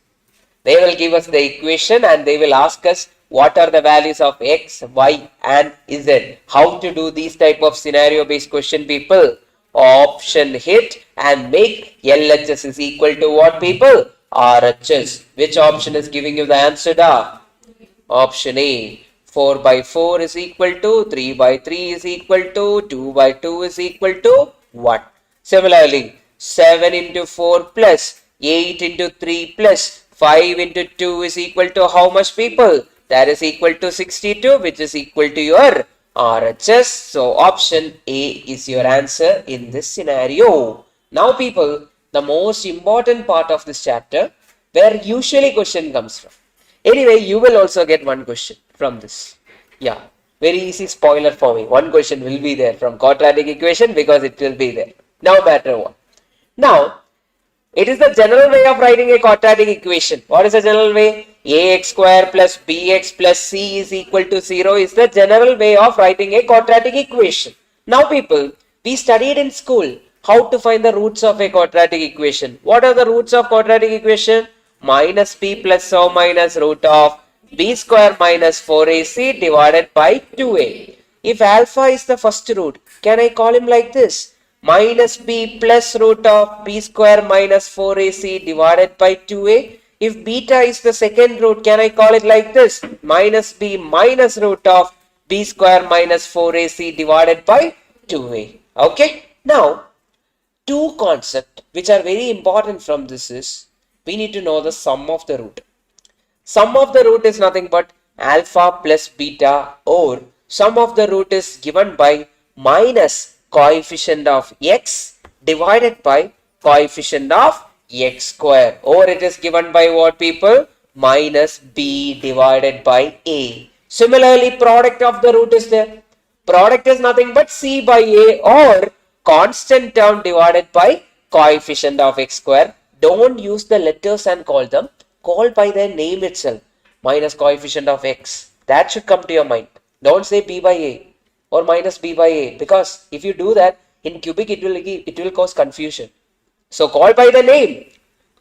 They will give us the equation and they will ask us what are the values of X, Y and Z. How to do these type of scenario based question, people? Option hit and make LHS is equal to what, people? RHS. Which option is giving you the answer? Option A. 4 by 4 is equal to 3 by 3 is equal to 2 by 2 is equal to 1. Similarly, 7 into 4 plus 8 into 3 plus 5 into 2 is equal to how much, people? That is equal to 62, which is equal to your RHS. So option A is your answer in this scenario. Now people, the most important part of this chapter where usually question comes from. Anyway, you will also get one question from this. Yeah, very easy spoiler for me. One question will be there from quadratic equation because it will be there. No matter what. Now, it is the general way of writing a quadratic equation. What is the general way? Ax square plus bx plus c is equal to 0 is the general way of writing a quadratic equation. Now people, we studied in school how to find the roots of a quadratic equation. What are the roots of quadratic equation? Minus b plus or minus root of b square minus 4ac divided by 2a. If alpha is the first root, can I call him like this? Minus b plus root of b square minus 4ac divided by 2a. If beta is the second root, can I call it like this? Minus b minus root of b square minus 4ac divided by 2a. Okay. Now, two concepts which are very important from this is, we need to know the sum of the root. Sum of the root is nothing but alpha plus beta, or sum of the root is given by minus coefficient of x divided by coefficient of x square, or it is given by what, people? Minus b divided by a. Similarly, product of the root is there. Product is nothing but c by a, or constant term divided by coefficient of x square. Don't use the letters and call them. Call by their name itself. Minus coefficient of x. That should come to your mind. Don't say b by a or minus b by a, because if you do that in cubic it will cause confusion. So call by the name.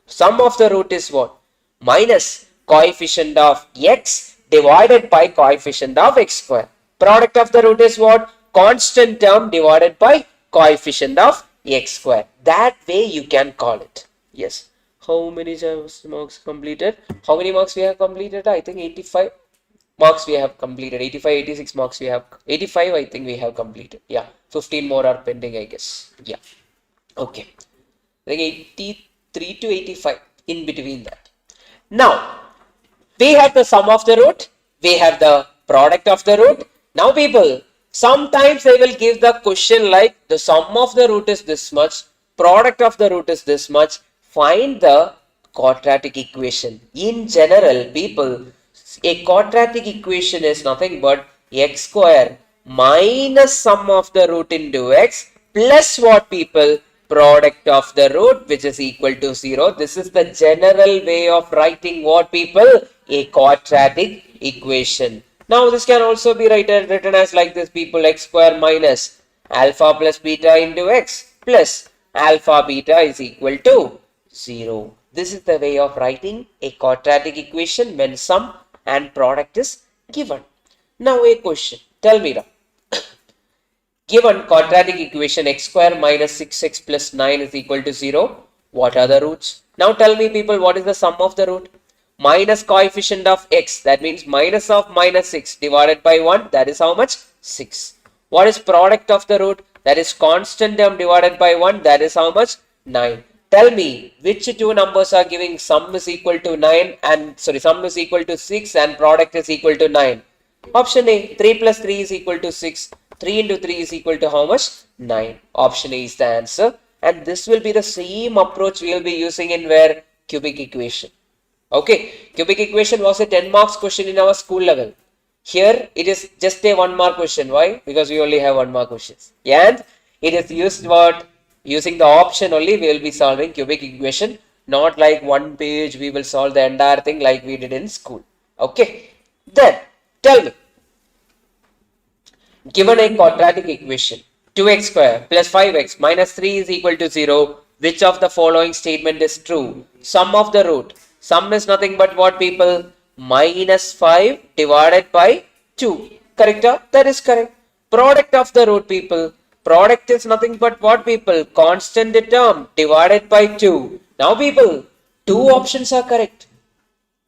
Sum of the root is what? Minus coefficient of x divided by coefficient of x square. Product of the root is what? Constant term divided by coefficient of x square. That way you can call it. Yes. How many marks completed? How many marks we have completed? I think 85 marks we have completed. 85, 86 marks we have. 85 I think we have completed. Yeah. 15 more are pending, I guess. Yeah. Okay. I think 83 to 85 in between that. Now, we have the sum of the root. We have the product of the root. Now people, sometimes they will give the question like the sum of the root is this much, product of the root is this much, find the quadratic equation. In general, people, a quadratic equation is nothing but x square minus sum of the root into x plus what people? Product of the root, which is equal to 0. This is the general way of writing what people? A quadratic equation. Now this can also be written as like this people, x square minus alpha plus beta into x plus alpha beta is equal to 0. This is the way of writing a quadratic equation when sum and product is given. Now a question, tell me now. Given quadratic equation x square minus 6x plus 9 is equal to 0. What are the roots? Now tell me people, what is the sum of the root? Minus coefficient of x, that means minus of minus 6 divided by 1, that is how much? 6. What is product of the root? That is constant term divided by 1, that is how much? 9. Tell me which two numbers are giving sum is equal to 9 and sum is equal to 6 and product is equal to 9. Option A, 3 plus 3 is equal to 6. 3 into 3 is equal to how much? 9. Option A is the answer. And this will be the same approach we will be using in where? Cubic equation. Okay. Cubic equation was a 10 marks question in our school level. Here it is just a 1 mark question. Why? Because we only have 1 mark questions. And it is used what? Using the option only we will be solving cubic equation. Not like 1 page we will solve the entire thing like we did in school. Okay. Then tell me. Given a quadratic equation, 2x square plus 5x minus 3 is equal to 0, which of the following statement is true? Sum of the root. Sum is nothing but what people? Minus 5 divided by 2. Correct? That is correct. Product of the root people. Product is nothing but what people? Constant term divided by 2. Now people, 2 options are correct.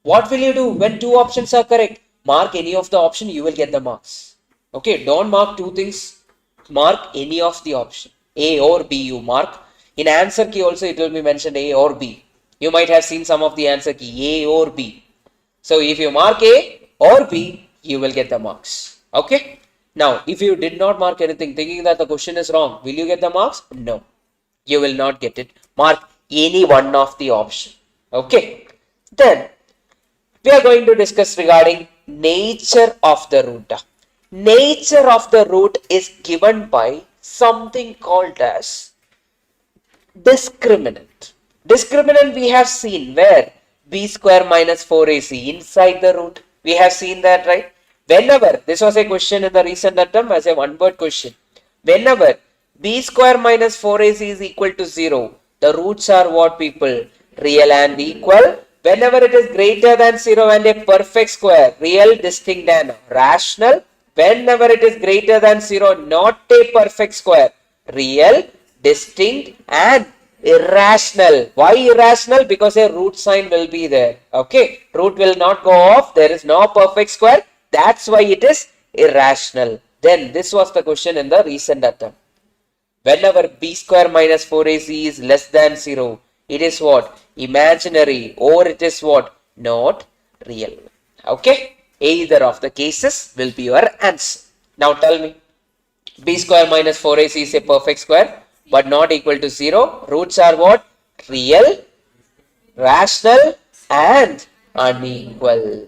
What will you do when 2 options are correct? Mark any of the option, you will get the marks. Okay, don't mark 2 things. Mark any of the option. A or B you mark. In answer key also it will be mentioned A or B. You might have seen some of the answer key A or B. So if you mark A or B, you will get the marks. Okay. Now, if you did not mark anything thinking that the question is wrong, will you get the marks? No. You will not get it. Mark any one of the option. Okay. Then, we are going to discuss regarding nature of the root. Nature of the root is given by something called as discriminant. Discriminant we have seen where b square minus 4ac inside the root. We have seen that, right? Whenever, this was a question in the recent attempt as a one-word question. Whenever b square minus 4ac is equal to 0, the roots are what people? Real and equal. Whenever it is greater than 0 and a perfect square, real, distinct and rational. Whenever it is greater than 0, not a perfect square, real, distinct and irrational. Why irrational? Because a root sign will be there. Okay, root will not go off. There is no perfect square. That's why it is irrational. Then this was the question in the recent attempt. Whenever b square minus 4ac is less than 0, it is what? Imaginary, or it is what? Not real. Okay. Either of the cases will be your answer. Now tell me, b square minus 4ac is a perfect square but not equal to 0. Roots are what? Real, rational and unequal.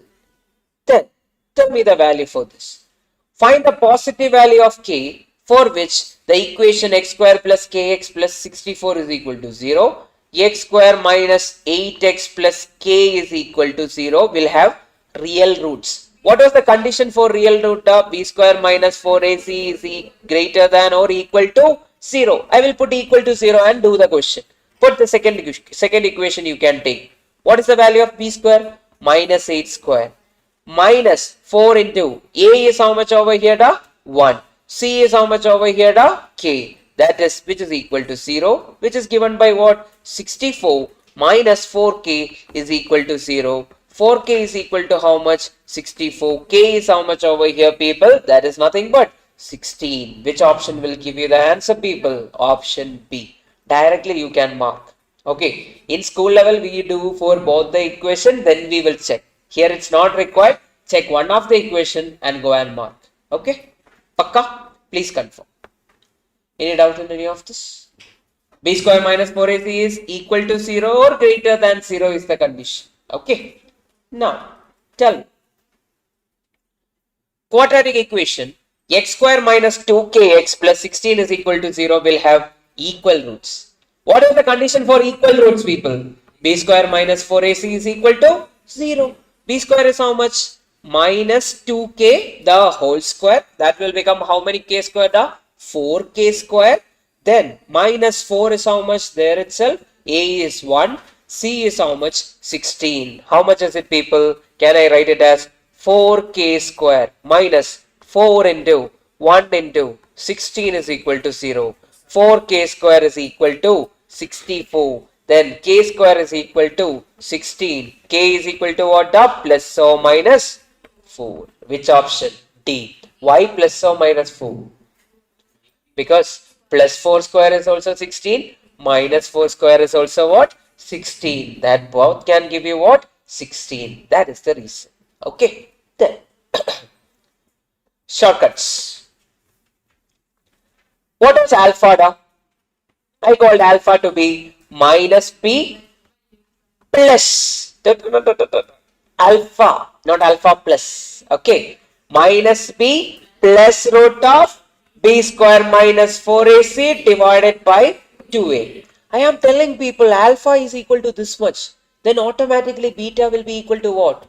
Then tell me the value for this. Find the positive value of k for which the equation x square plus kx plus 64 is equal to 0. X square minus 8x plus k is equal to 0 will have real roots. What was the condition for real root of b square minus 4ac is greater than or equal to 0? I will put equal to 0 and do the question. Put the second equation you can take. What is the value of b square? Minus 8 square. minus 4 into A is how much over here, da? 1. C is how much over here, da? K. That is, which is equal to 0, which is given by what? 64 minus 4K is equal to 0. 4K is equal to how much? 64. K is how much over here, people? That is nothing but 16. Which option will give you the answer, people? Option B. Directly you can mark. Okay. In school level, we do for both the equation, then we will check. Here it's not required. Check one of the equation and go and mark. Okay. Pakka? Please confirm. Any doubt in any of this? B square minus 4AC is equal to 0 or greater than 0 is the condition. Okay. Now, tell me. Quadratic equation x square minus 2kx plus 16 is equal to 0 will have equal roots. What is the condition for equal roots, people? B square minus 4AC is equal to 0. B square is how much? Minus 2k the whole square. That will become how many k square? The 4k square. Then minus 4 is how much there itself? A is 1. C is how much? 16. How much is it, people? Can I write it as 4k square minus 4 into 1 into 16 is equal to 0. 4k square is equal to 64. Then k square is equal to 16. K is equal to what? Plus or minus 4. Which option? D. Why plus or minus 4? Because plus 4 square is also 16. Minus 4 square is also what? 16. That both can give you what? 16. That is the reason. Okay. Then shortcuts. What is alpha, da? I called alpha to be minus p plus alpha, not alpha plus. Okay. Minus p plus root of b square minus 4ac divided by 2a. I am telling people alpha is equal to this much. Then automatically beta will be equal to what?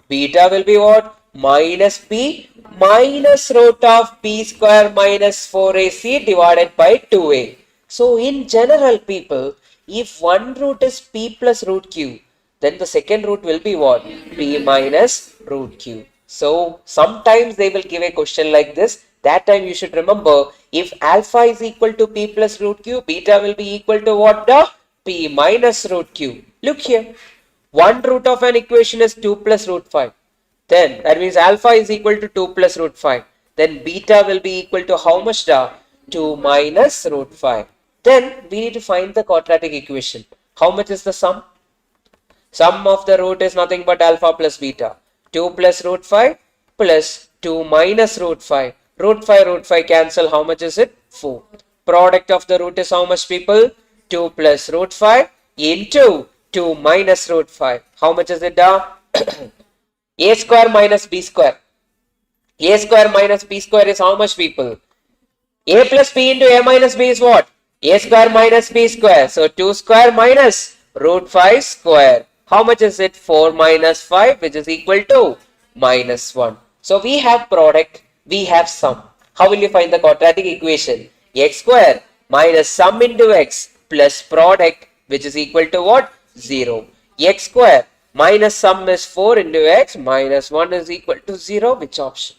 Beta will be what? Minus p minus root of b square minus 4ac divided by 2a. So in general, people, if one root is p plus root q, then the second root will be what? P minus root q. So sometimes they will give a question like this. That time you should remember, if alpha is equal to p plus root q, beta will be equal to what? The p minus root q. Look here. One root of an equation is 2 plus root 5. Then that means alpha is equal to 2 plus root 5. Then beta will be equal to how much? 2 minus root 5. Then we need to find the quadratic equation. How much is the sum? Sum of the root is nothing but alpha plus beta. 2 plus root 5 plus 2 minus root 5. Root 5 cancel. How much is it? 4. Product of the root is how much, people? 2 plus root 5 into 2 minus root 5. How much is it? A square minus b square. A square minus b square is how much, people? A plus b into a minus b is what? A square minus b square. So 2 square minus root 5 square. How much is it? 4 minus 5, which is equal to minus 1. So we have product, we have sum. How will you find the quadratic equation? X square minus sum into x plus product, which is equal to what? 0. X square minus sum is 4 into x minus 1 is equal to 0. Which option?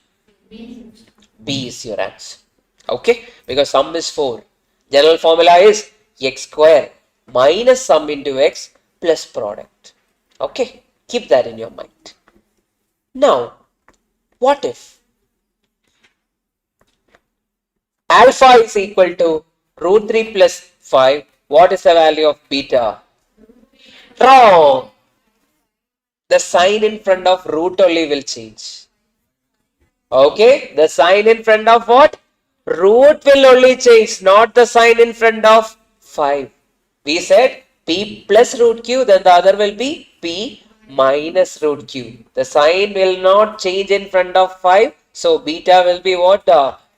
B is your answer. Okay, because sum is 4. General formula is x square minus sum into x plus product. Okay, keep that in your mind. Now, what if alpha is equal to root 3 plus 5? What is the value of beta? Wrong. The sign in front of root only will change. Okay, the sign in front of what? Root will only change, not the sign in front of 5. We said p plus root q, then the other will be p minus root q. The sign will not change in front of 5. So beta will be what?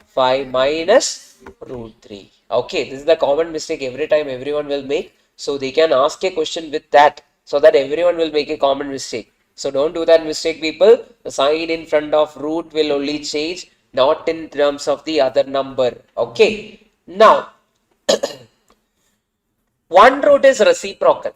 5 minus root 3. Okay, this is the common mistake every time everyone will make. So they can ask a question with that, so that everyone will make a common mistake. So don't do that mistake, people. The sign in front of root will only change, not in terms of the other number. Okay. Now, one root is reciprocal.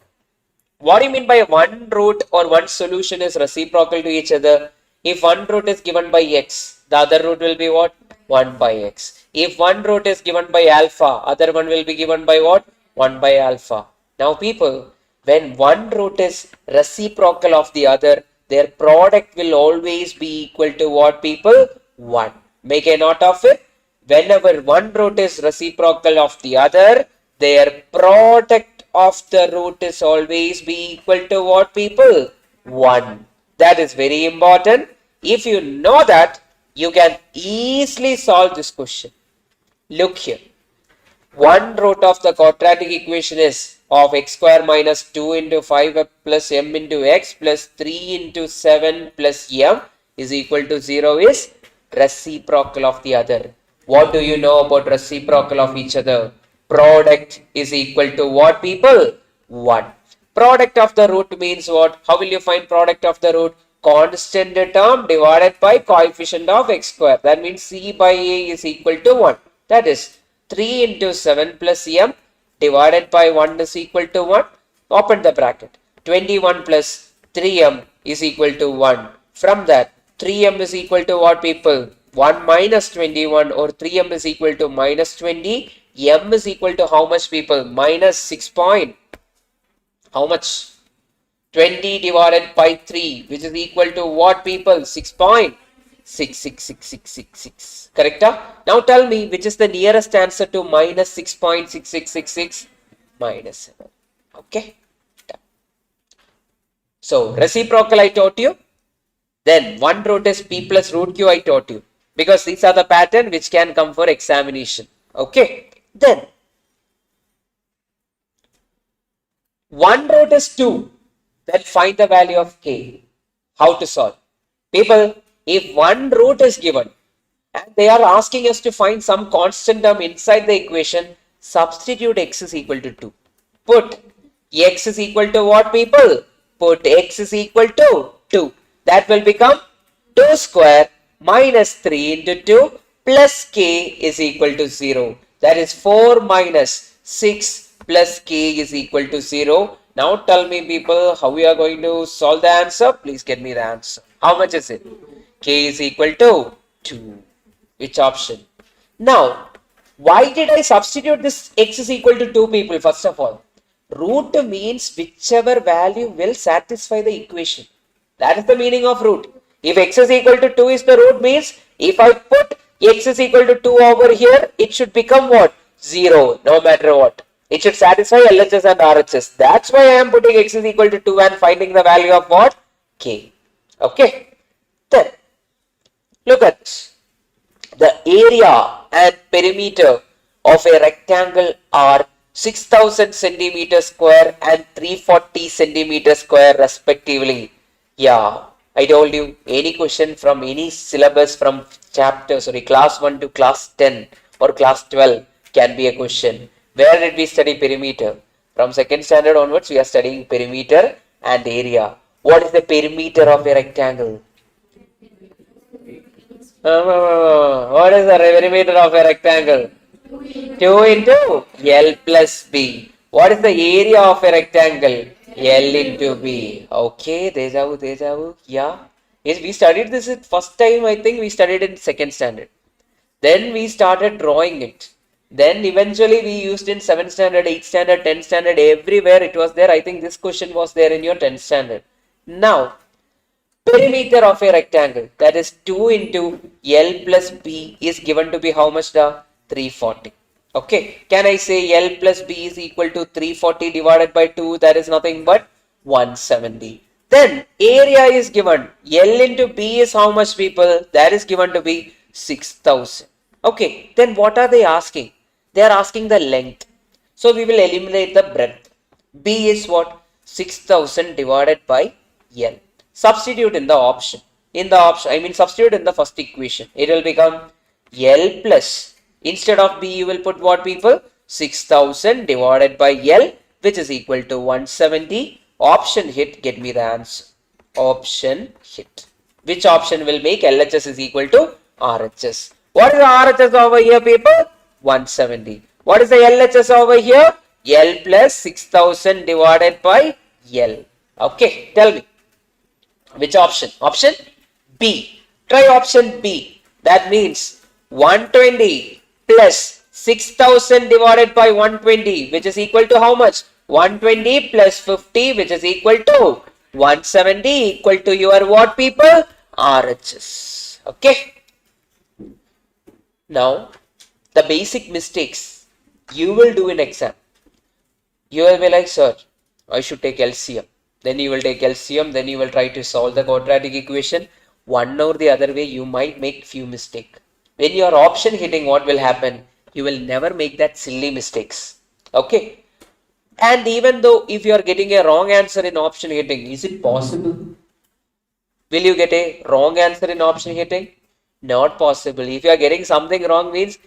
What do you mean by one root or one solution is reciprocal to each other? If one root is given by x, the other root will be what? 1 by x. If one root is given by alpha, other one will be given by what? 1 by alpha. Now people, when one root is reciprocal of the other, their product will always be equal to what people? 1. Make a note of it. Whenever one root is reciprocal of the other, their product of the root is always be equal to what people? 1. That is very important. If you know that, you can easily solve this question. Look here. One root of the quadratic equation is of x square minus 2 into 5 plus m into x plus 3 into 7 plus m is equal to 0 is reciprocal of the other. What do you know about reciprocal of each other? Product is equal to what people? 1. Product of the root means what? How will you find product of the root? Constant term divided by coefficient of x square. That means c by a is equal to 1. That is 3 into 7 plus m divided by 1 is equal to 1. Open the bracket. 21 plus 3m is equal to 1. From that, 3m is equal to what people? 1 minus 21 or 3m is equal to minus 20. M is equal to how much people? Minus 6 point. How much? 20 divided by 3, which is equal to what people? 6.666666. Correct? Now tell me, which is the nearest answer to minus 6.6666? Minus 7. Okay? So, reciprocal I taught you. Then, one root is p plus root q I taught you. Because these are the pattern which can come for examination. Okay? Then, one root is 2. Then find the value of k. How to solve? People, if one root is given and they are asking us to find some constant term inside the equation, substitute x is equal to 2. Put x is equal to what people? Put x is equal to 2. That will become 2 square minus 3 into 2 plus k is equal to 0. That is 4 minus 6 plus k is equal to 0. Now tell me people, how we are going to solve the answer? Please get me the answer. How much is it? K is equal to 2. Which option? Now, why did I substitute this x is equal to 2 people? First of all, root means whichever value will satisfy the equation. That is the meaning of root. If x is equal to 2 is the root means, if I put x is equal to 2 over here, it should become what? 0, no matter what. It should satisfy LHS and RHS. That's why I am putting x is equal to 2 and finding the value of what? K. Okay. Then, look at this. The area and perimeter of a rectangle are 6000 centimeter square and 340 centimeter square respectively. Yeah, I told you any question from any syllabus from class 1 to class 10 or class 12 can be a question. Where did we study perimeter? From second standard onwards, we are studying perimeter and area. What is the perimeter of a rectangle? What is the perimeter of a rectangle? 2 into L plus B. What is the area of a rectangle? L into B. Okay, deja vu. Yeah. Yes, we studied this first time, I think we studied in second standard. Then we started drawing it. Then eventually we used in 7th standard, 8th standard, 10th standard, everywhere it was there. I think this question was there in your 10th standard. Now, perimeter of a rectangle, that is 2 into L plus B is given to be how much? 340. Okay, can I say L plus B is equal to 340 divided by 2? That is nothing but 170. Then area is given. L into B is how much people? That is given to be 6000. Okay, then what are they asking? They are asking the length. So we will eliminate the breadth. B is what? 6000 divided by L. Substitute in the option. Substitute in the first equation. It will become L plus. Instead of B, you will put what people? 6000 divided by L, which is equal to 170. Option hit, get me the answer. Option hit. Which option will make LHS is equal to RHS? What is the RHS over here, people? 170. What is the LHS over here? L plus 6000 divided by L. Okay, tell me. Which option? Option B. Try option B. That means 120 plus 6000 divided by 120, which is equal to how much? 120 plus 50, which is equal to 170, equal to your what, people? RHS. Okay. Now, the basic mistakes you will do in exam. You will be like, sir, I should take LCM. Then you will take LCM, then you will try to solve the quadratic equation. One or the other way, you might make few mistakes. When you are option hitting, what will happen? You will never make that silly mistakes. Okay. And even though if you are getting a wrong answer in option hitting, is it possible? Will you get a wrong answer in option hitting? Not possible. If you are getting something wrong means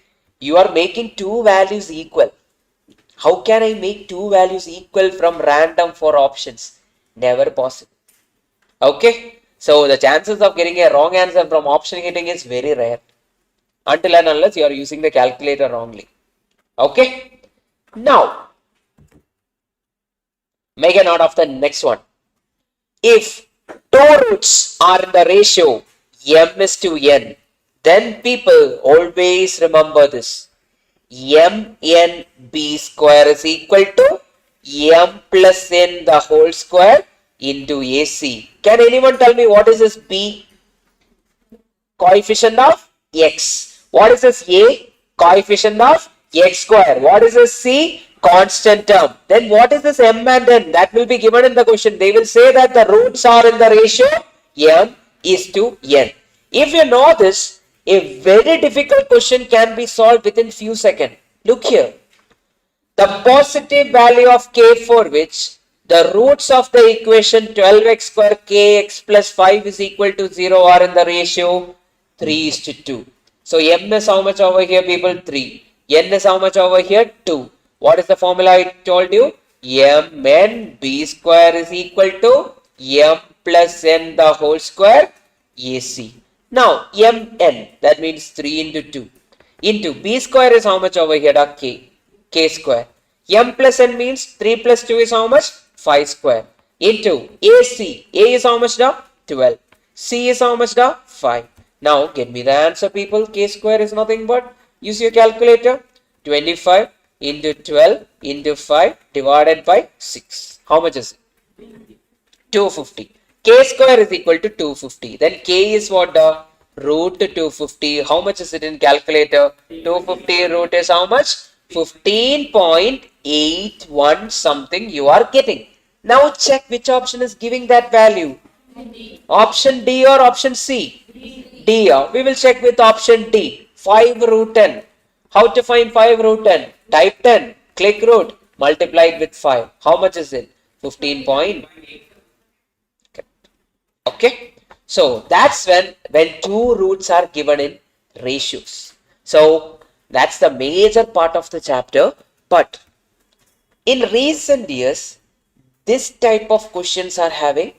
you are making two values equal. How can I make two values equal from random for options? Never possible. Okay. So the chances of getting a wrong answer from option hitting is very rare. Until and unless you are using the calculator wrongly. Okay. Now, make a note of the next one. If two roots are in the ratio m is to n, then people always remember this. mnb square is equal to m plus n the whole square into AC. Can anyone tell me what is this B? Coefficient of x. What is this A? Coefficient of x square. What is this C? Constant term. Then what is this m and n? That will be given in the question. They will say that the roots are in the ratio m is to n. If you know this, a very difficult question can be solved within few seconds. Look here. The positive value of k for which the roots of the equation 12x square kx plus 5 is equal to 0 are in the ratio 3:2. So m is how much over here, people? 3. N is how much over here? 2. What is the formula I told you? mn b square is equal to m plus n the whole square AC. Now mn, that means 3 into 2 into b square is how much over here? K square. M plus n means 3 plus 2 is how much? 5 square into AC. A is how much? 12. C is how much? 5. Now get me the answer, people. K square is nothing but, use your calculator, 25 into 12 into 5 divided by 6. How much is it? 250. K square is equal to 250. Then K is what? Root 250. How much is it in calculator? 250 root is how much? 15.81 something you are getting. Now check which option is giving that value. Option D or option C? D. We will check with option D. 5 root 10. How to find 5 root 10? Type 10. Click root. Multiply it with 5. How much is it? 15. Okay. So that's when two roots are given in ratios. So that's the major part of the chapter. But in recent years, this type of questions are having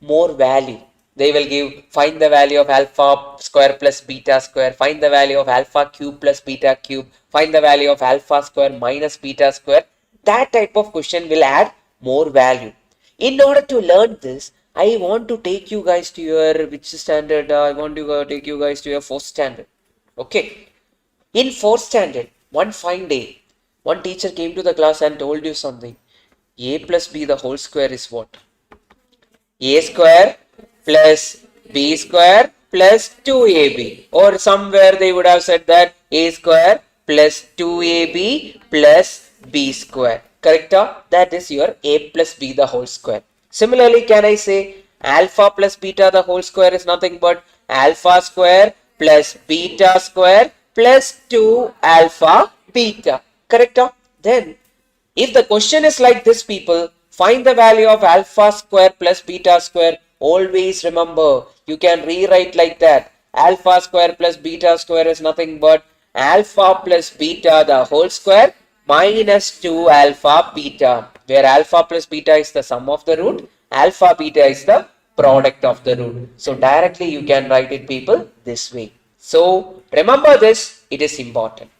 more value. They will give, find the value of alpha square plus beta square, find the value of alpha cube plus beta cube, find the value of alpha square minus beta square. That type of question will add more value. In order to learn this, I want to take you guys to your, which standard? I want to take you guys to your 4th standard. Okay. In 4th standard, one fine day, one teacher came to the class and told you something. A plus b the whole square is what? A square plus b square plus 2ab. Or somewhere they would have said that a square plus 2ab plus b square. Correct? That is your a plus b the whole square. Similarly, can I say alpha plus beta the whole square is nothing but alpha square plus beta square plus 2 alpha beta. Correct? Then, if the question is like this, people, find the value of alpha square plus beta square. Always remember, you can rewrite like that. Alpha square plus beta square is nothing but alpha plus beta the whole square minus 2 alpha beta, where alpha plus beta is the sum of the root, alpha beta is the product of the root. So directly you can write it, people, this way. So remember this, it is important.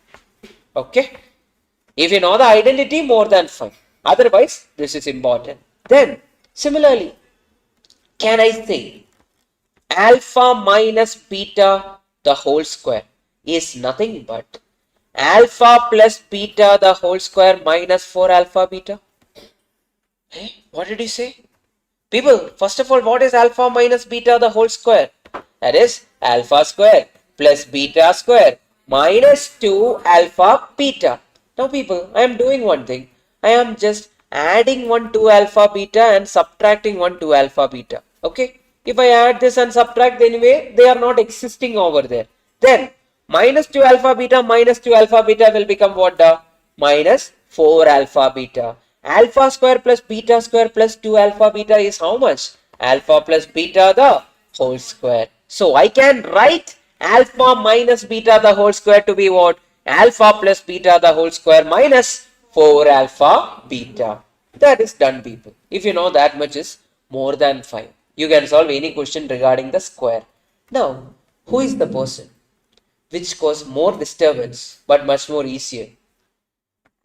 Okay. If you know the identity, more than fine. Otherwise, this is important. Then, similarly, can I say alpha minus beta the whole square is nothing but alpha plus beta the whole square minus 4 alpha beta. Hey, what did he say? People, first of all, what is alpha minus beta the whole square? That is alpha square plus beta square minus 2 alpha beta. Now people, I am doing one thing. I am just adding 1 2 alpha beta and subtracting 1 2 alpha beta. Okay. If I add this and subtract, anyway, they are not existing over there. Then minus 2 alpha beta minus 2 alpha beta will become what? The minus 4 alpha beta. Alpha square plus beta square plus 2 alpha beta is how much? Alpha plus beta the whole square. So I can write alpha minus beta the whole square to be what? Alpha plus beta the whole square minus 4 alpha beta. That is done, people. If you know that much is more than 5. You can solve any question regarding the square. Now, who is the person which cause more disturbance but much more easier?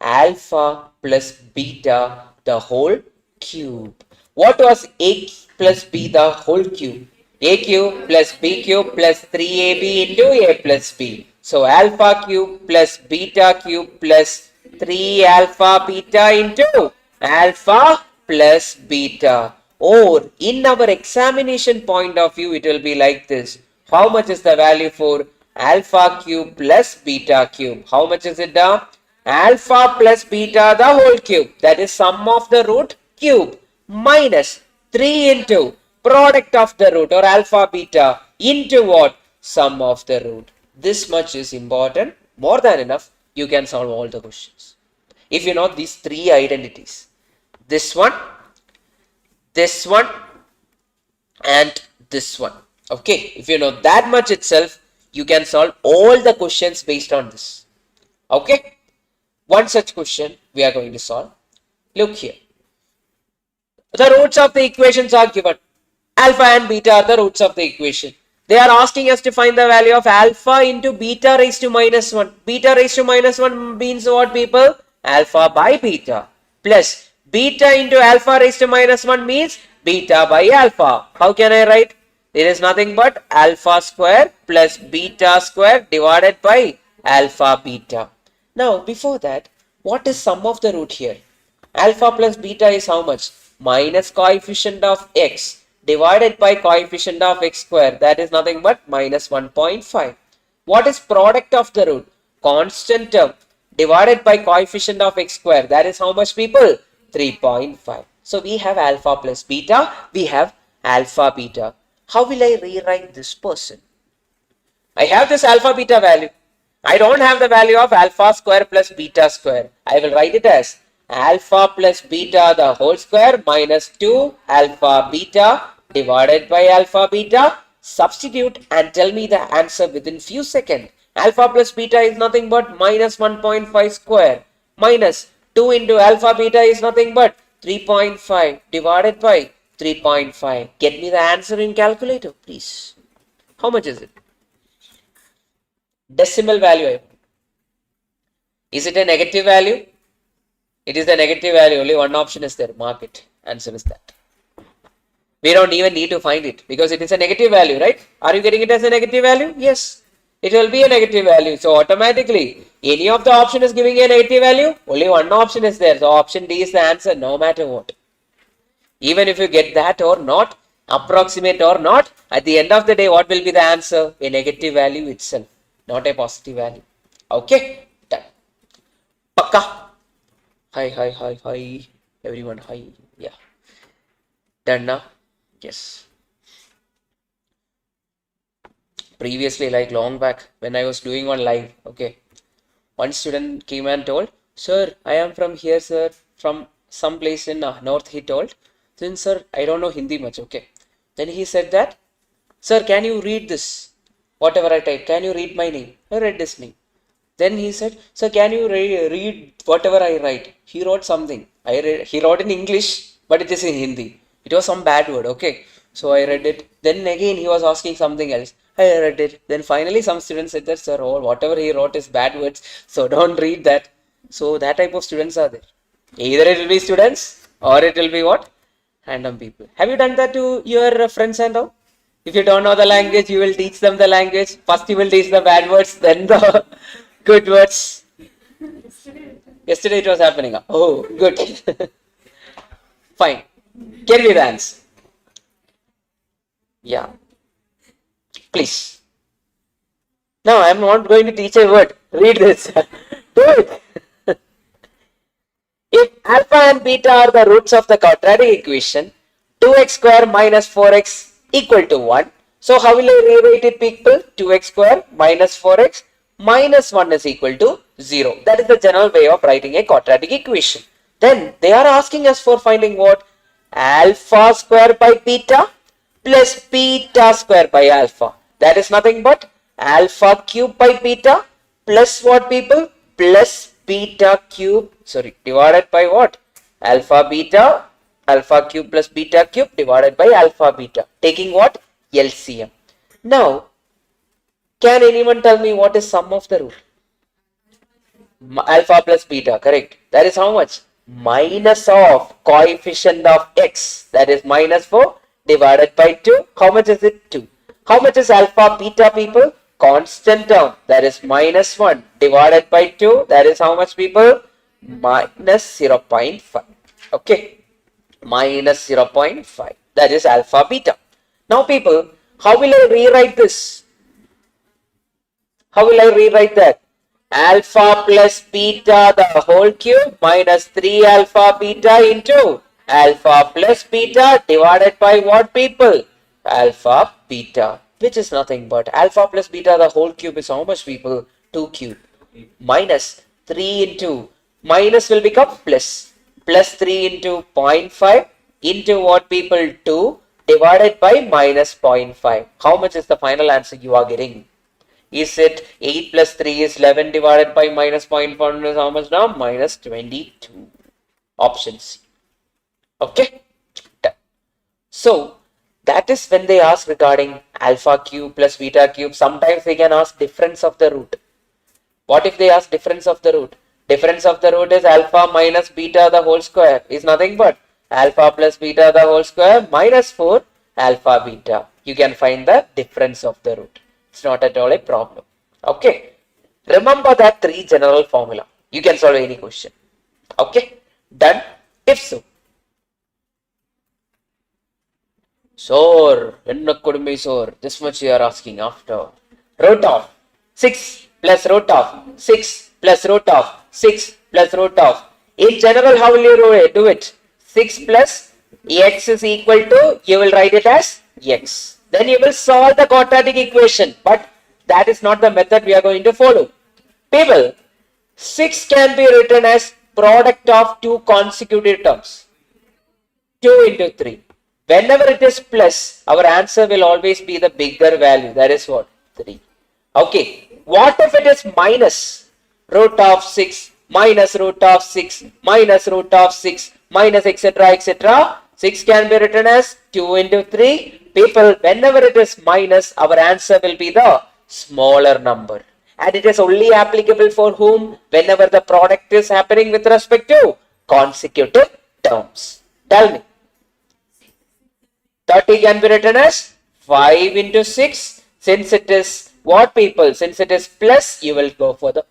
Alpha plus beta the whole cube. What was a plus b the whole cube? A cube plus b cube plus 3ab into a plus b. So alpha cube plus beta cube plus 3 alpha beta into alpha plus beta. Or in our examination point of view, it will be like this. How much is the value for alpha cube plus beta cube? How much is it now? Alpha plus beta the whole cube, that is sum of the root cube, minus 3 into product of the root or alpha beta into what? Sum of the root. This much is important, more than enough. You can solve all the questions if you know these 3 identities. This one, and this one. Okay, if you know that much itself, you can solve all the questions based on this. Okay, one such question we are going to solve. Look here. The roots of the equations are given. Alpha and beta are the roots of the equation. They are asking us to find the value of alpha into beta raised to minus 1. Beta raised to minus 1 means what, people? Alpha by beta. Plus beta into alpha raised to minus 1 means beta by alpha. How can I write? There is nothing but alpha square plus beta square divided by alpha beta. Now before that, what is sum of the root here? Alpha plus beta is how much? Minus coefficient of x divided by coefficient of x square, that is nothing but minus 1.5. What is product of the root? Constant term divided by coefficient of x square, that is how much, people? 3.5. So we have alpha plus beta, we have alpha beta. How will I rewrite this person? I have this alpha beta value. I don't have the value of alpha square plus beta square. I will write it as alpha plus beta the whole square minus 2 alpha beta divided by alpha beta. Substitute and tell me the answer within few seconds. Alpha plus beta is nothing but minus 1.5 square minus 2 into alpha beta is nothing but 3.5 divided by 3.5. Get me the answer in calculator, please. How much is it? Decimal value. Is it a negative value? It is the negative value. Only one option is there. Mark it. Answer is that. We don't even need to find it because it is a negative value, right? Are you getting it as a negative value? Yes. It will be a negative value. So automatically, any of the option is giving a negative value. Only one option is there. So option D is the answer no matter what. Even if you get that or not, approximate or not, at the end of the day, what will be the answer? A negative value itself, not a positive value. Okay, done. Pakka. Hi. Everyone, hi. Yeah. Done now? Yes. Previously, like long back, when I was doing one live, okay, one student came and told, sir, I am from here, sir, from some place in north, he told. Then, sir, I don't know Hindi much, okay. Then he said that, sir, can you read this? Whatever I type, can you read my name? I read this name. Then he said, sir, can you read whatever I write? He wrote something. He wrote in English, but it is in Hindi. It was some bad word, okay. So I read it. Then again he was asking something else. I read it. Then finally some students said that, sir, oh, whatever he wrote is bad words, so don't read that. So that type of students are there. Either it will be students or it will be what? Random people. Have you done that to your friends and all? If you don't know the language, you will teach them the language. First you will teach the bad words, then the good words. Yesterday it was happening. Oh, good. Fine. Can we dance? Yeah. Please. No, I am not going to teach a word. Read this. Do it. If alpha and beta are the roots of the quadratic equation, 2x square minus 4x equal to 1. So how will I rewrite it, people? 2x square minus 4x minus 1 is equal to 0. That is the general way of writing a quadratic equation. Then they are asking us for finding what? Alpha square by beta plus beta square by alpha. That is nothing but alpha cube by beta plus what, people? Plus beta cube, divided by what? Alpha cube plus beta cube divided by alpha beta. Taking what? LCM. Now, can anyone tell me what is sum of the root? Alpha plus beta, correct. That is how much? Minus of coefficient of x, that is minus 4 divided by 2. How much is it? 2. How much is alpha beta, people? Constant term, that is minus 1 divided by 2. That is how much, people? Minus 0.5. Okay. Minus 0.5. That is alpha beta. Now, people, how will I rewrite this? How will I rewrite that? Alpha plus beta the whole cube minus 3 alpha beta into alpha plus beta divided by what, people? Alpha beta, which is nothing but alpha plus beta the whole cube is how much, people? 2 cube minus 3 into minus will become plus 3 into 0.5 into what, people? 2 divided by minus 0.5. How much is the final answer you are getting? Is it 8 plus 3 is 11 divided by minus 0.1 is how much now? Minus 22. Option C. Okay. Done. So that is when they ask regarding alpha cube plus beta cube. Sometimes they can ask difference of the root. What if they ask difference of the root? Difference of the root is alpha minus beta the whole square is nothing but alpha plus beta the whole square minus 4 alpha beta. You can find the difference of the root. It's not at all a problem. Okay. Remember that 3 general formula. You can solve any question. Okay. Done. If so. Sure. This much you are asking after. Root of 6 plus root of 6 plus root of 6 plus root of. In general, how will you do it? 6 plus x is equal to, you will write it as x. Then you will solve the quadratic equation. But that is not the method we are going to follow. People, 6 can be written as product of 2 consecutive terms. 2 into 3. Whenever it is plus, our answer will always be the bigger value. That is what? 3. Okay. What if it is minus root of 6, minus root of 6, minus root of 6, minus etc. etc. 6 can be written as 2 into 3. People, whenever it is minus, our answer will be the smaller number. And it is only applicable for whom? Whenever the product is happening with respect to consecutive terms. Tell me. 30 can be written as 5 into 6. Since it is what, people? Since it is plus, you will go for the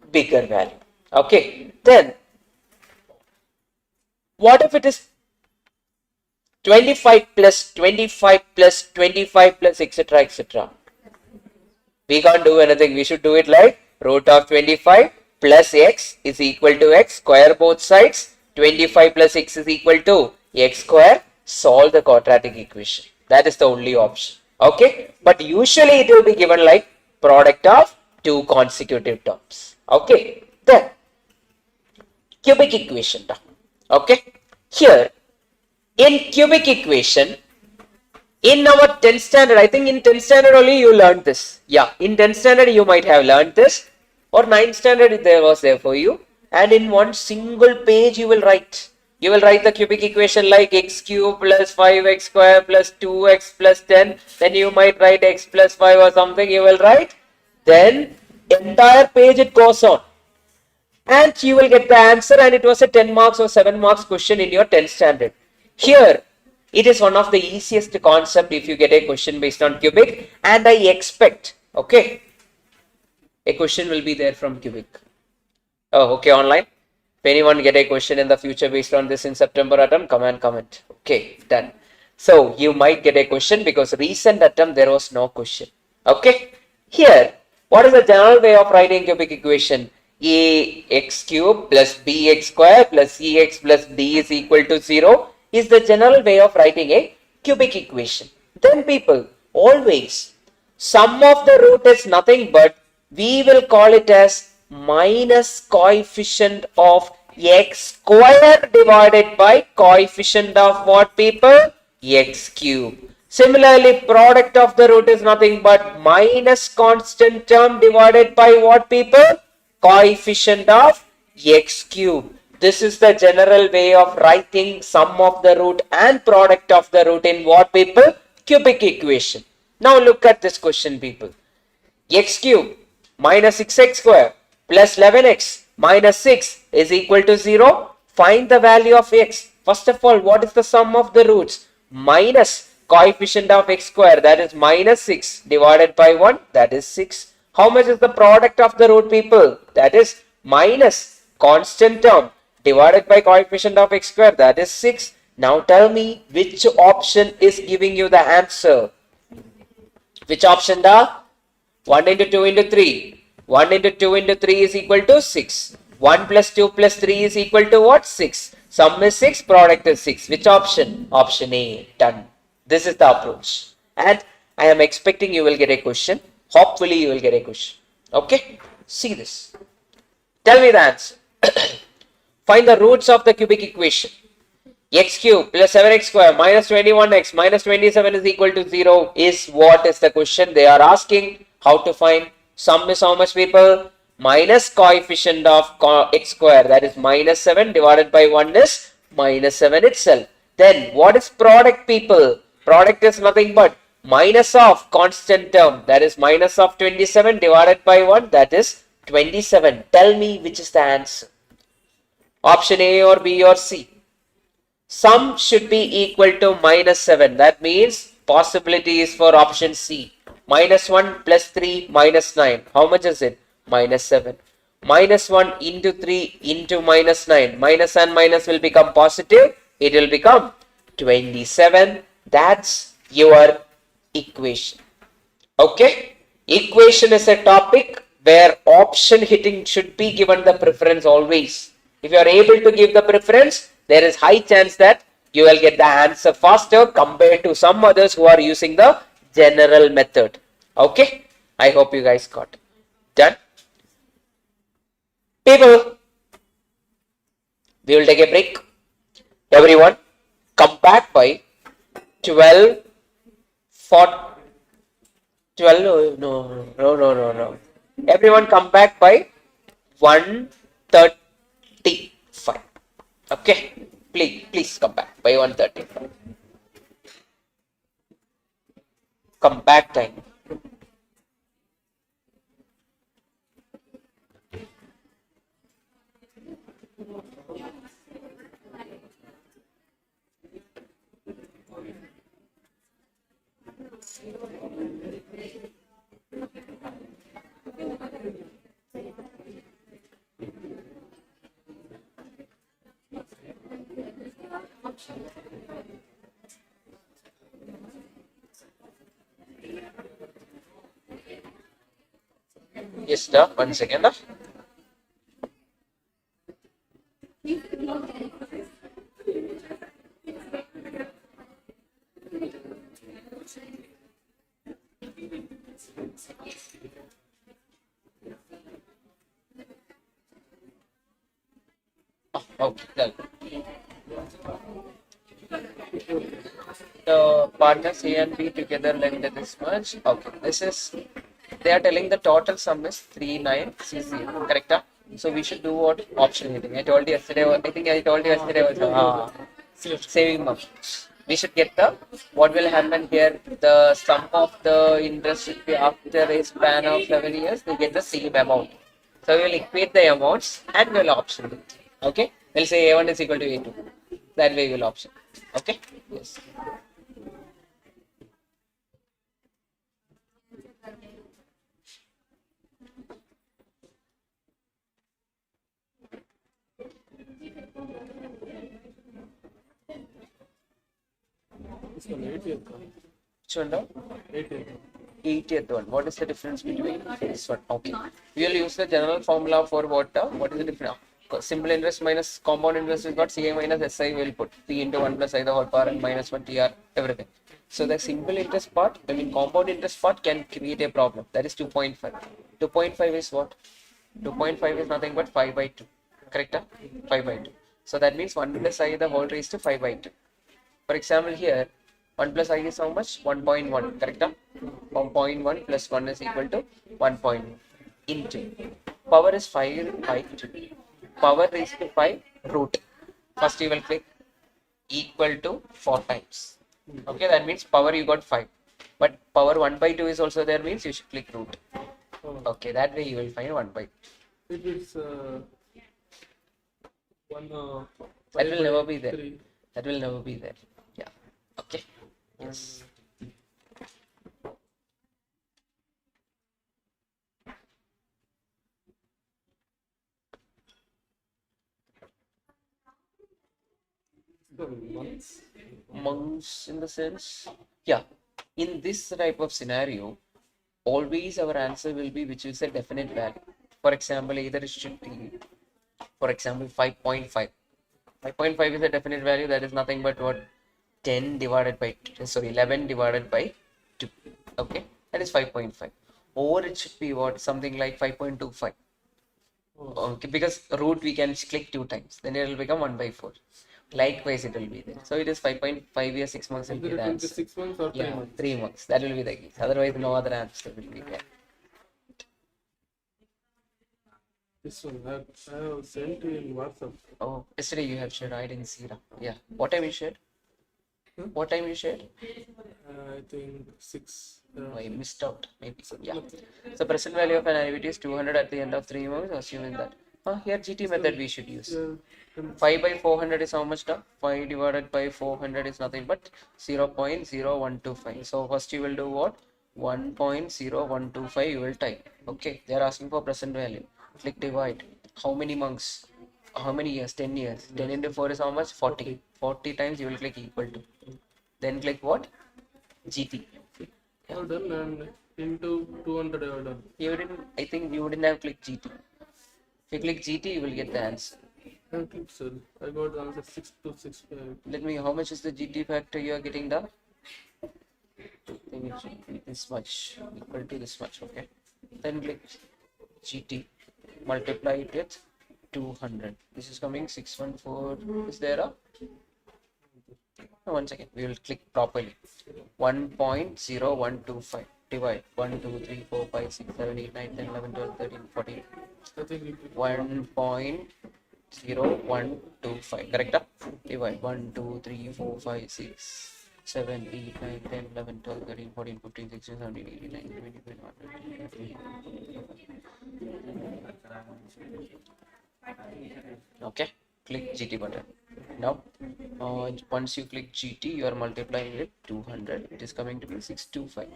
bigger value. Okay. Then, what if it is 25 plus 25 plus 25 plus etc. etc. We can't do anything. We should do it like root of 25 plus x is equal to x. Square both sides. 25 plus x is equal to x square. Solve the quadratic equation. That is the only option. Okay. But usually it will be given like product of 2 consecutive terms. Okay. Then cubic equation. Okay. Here in cubic equation, in our 10th standard, I think in 10th standard only you learned this. Yeah, in 10th standard you might have learned this, or 9th standard there was there for you. And in one single page you will write. You will write the cubic equation like x cube plus 5x square plus 2x plus 10. Then you might write x plus 5 or something you will write. Then entire page it goes on. And you will get the answer, and it was a 10 marks or 7 marks question in your 10th standard. Here, It is one of the easiest concept if you get a question based on cubic, and I expect, okay, a question will be there from cubic. Oh, okay, online. If anyone get a question in the future based on this in September attempt, comment. Okay, done. So you might get a question because recent attempt there was no question. Okay, here, what is the general way of writing cubic equation? Ax cube plus bx square plus cx plus d is equal to 0 is the general way of writing a cubic equation. Then people, always, sum of the root is nothing but we will call it as minus coefficient of x square divided by coefficient of what people? X cube. Similarly, product of the root is nothing but minus constant term divided by what people? Coefficient of x cube. This is the general way of writing sum of the root and product of the root in what people? Cubic equation. Now look at this question, people. X cube minus 6x square plus 11x minus 6 is equal to 0. Find the value of x. First of all, what is the sum of the roots? Minus coefficient of x square, that is minus 6 divided by 1, that is 6. How much is the product of the root, people? That is minus constant term divided by coefficient of x square, that is 6. Now tell me which option is giving you the answer. Which option da? 1 into 2 into 3. 1 into 2 into 3 is equal to 6. 1 plus 2 plus 3 is equal to what? 6. Sum is 6, product is 6. Which option? Option A. Done. This is the approach. And I am expecting you will get a question. Hopefully you will get a question. Okay? See this. Tell me the answer. Find the roots of the cubic equation. X cube plus 7x square minus 21x minus 27 is equal to 0 is what is the question they are asking. How to find? Sum is how much, people? Minus coefficient of x square, that is minus 7 divided by 1 is minus 7 itself. Then what is product, people? Product is nothing but minus of constant term, that is minus of 27 divided by 1, that is 27. Tell me which is the answer. Option A or B or C? Sum should be equal to minus 7. That means possibility is for option C. Minus 1 plus 3 minus 9. How much is it? Minus 7. Minus 1 into 3 into minus 9. Minus and minus will become positive. It will become 27. That's your equation. Okay? Equation is a topic where option hitting should be given the preference always. If you are able to give the preference, there is high chance that you will get the answer faster compared to some others who are using the general method. Okay? I hope you guys got it. Done? People, we will take a break. Everyone, come back by 12. No. Everyone come back by 1:35. Okay? Please come back by 1:35. Come back time. Yes, sir. 1 second. Okay, done. The partners A and B together lend this much. Okay, this is, they are telling the total sum is 3960. Correct? So we should do what? Option hitting. I told you yesterday. I think I told you yesterday also. Saving money. We should get the, what will happen here? The sum of the interest should be after a span of 7 years. We get the same amount. So we will equate the amounts and we will option it. Okay? We'll say A1 is equal to A2. That way we will option. Okay. Yes. This one, 80th one. Which one now? 80th. 80th one. What is the difference between this one? Okay. We will use the general formula for what? What is the difference? Simple interest minus compound interest is got CI minus SI will put P into 1 plus I the whole power and minus 1 TR everything. So the simple interest part, I mean compound interest part can create a problem. That is 2.5. 2.5 is what? 2.5 is nothing but 5 by 2. Correct? 5 by 2. So that means 1 plus I the whole raised to 5 by 2. For example, here 1 plus I is how much? 1.1. Correct? 1.1 plus 1 is equal to 1.1 into power is 5 by 2. Power raised to 5 root. First you will click equal to 4 times. Okay, that means power you got 5. But power 1 by 2 is also there, means you should click root. Okay, that way you will find 1 by 2. If it's one. That will 5 never by be there. 3. That will never be there. Yeah. Okay. Yes. The months. Months in the sense, yeah. In this type of scenario, always our answer will be which is a definite value. For example, either it should be, for example, 5.5. 5.5 is a definite value. That is nothing but what? 10 divided by 2, sorry, 11 divided by 2. Okay, that is 5.5. Or it should be what? Something like 5.25. Okay, because root we can click 2 times, then it will become 1 by 4. Likewise, it will be there. So it is 5.5 years, 6 months will be Either the it will be answer. 6 months or 3 Yeah, months. 3 months. That will be the case. Otherwise, no other answer will be there. This one, I have sent you in WhatsApp. Oh, yesterday you have shared. I didn't see that. Yeah. What time you shared? What time you shared? I think 6. Oh, I missed out. Maybe. Yeah. So present value of an annuity is 200 at the end of 3 months. Assuming that. Here GT method we should use. 5 by 400 is how much now? 5 divided by 400 is nothing but 0.0125. So first you will do what? 1.0125 you will type. Okay, they are asking for present value. Click divide. How many months? How many years? 10 years. 10 into 4 is how much? 40. 40 times you will click equal to. Then click what? GT. I have done and into 200 I have done. You didn't, I think you didn't have clicked GT. If you click GT, you will get the answer. I have clicked, sir. I got the answer 6265. Let me, how much is the GT factor you are getting now? I think it should be this much, equal to this much, okay. Then click GT, multiply it with 200. This is coming 614. Is there a? No, 1 second, we will click properly. 1.0125 divide 1, 2, 3, 4, 5, 6, 7, 8, 9, 10, 11, 12, 13, 14. I think you clicked 1.0125, correct? Divide 1, 2, 3, 4, 5, 6, 7, 8, 9, 10, 11, 12, 13, 14, 15, 16, 17, 18, 19, 20, 21, 22, 23. Okay, click GT button. Now, once you click GT, you are multiplying with 200. It is coming to be 625.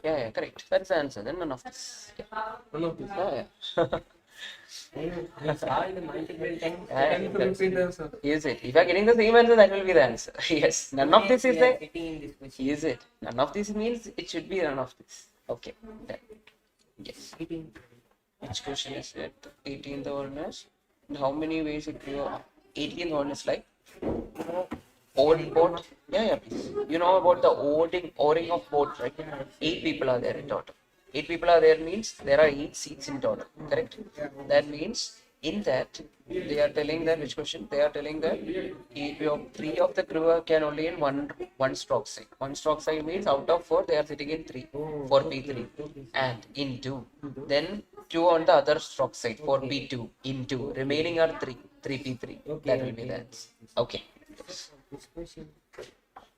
Yeah, correct. That is the answer. Then none of this. Yeah. None of this. Yeah. Can you repeat the answer? Is it? If you are getting the same answer, that will be the answer. Yes. None of this is there. Is it? None of this means it should be none of this. Okay. Done. Yes. Which question is it? 18th honors. And how many ways it you 18th honors like? Odd boat. Yeah, please. You know about the oaring of boat, right? 8 people are there in total. 8 people are there means there are 8 seats in total, correct? That means in that they are telling that, which question? They are telling that 3 of the crew can only in one stroke side. One stroke side means out of 4 they are sitting in 3, 4P3 and in 2. Then 2 on the other stroke side, 4P2 in 2. Remaining are 3, 3P3. That will be the answer. Okay.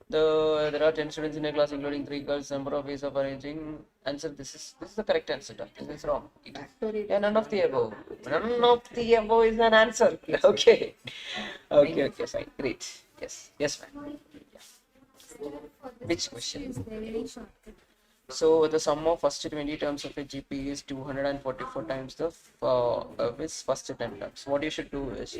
There are 10 students in a class, including 3 girls. Number of ways of arranging. Answer: this is the correct answer. This is wrong. Yeah, none of the above. None of the above is an answer. Okay. Okay. Fine. Great. Yes. Yes, ma'am. Which question? Is very short. So the sum of first 20 terms of a GP is 244 times the this first 10 terms. What you should do is,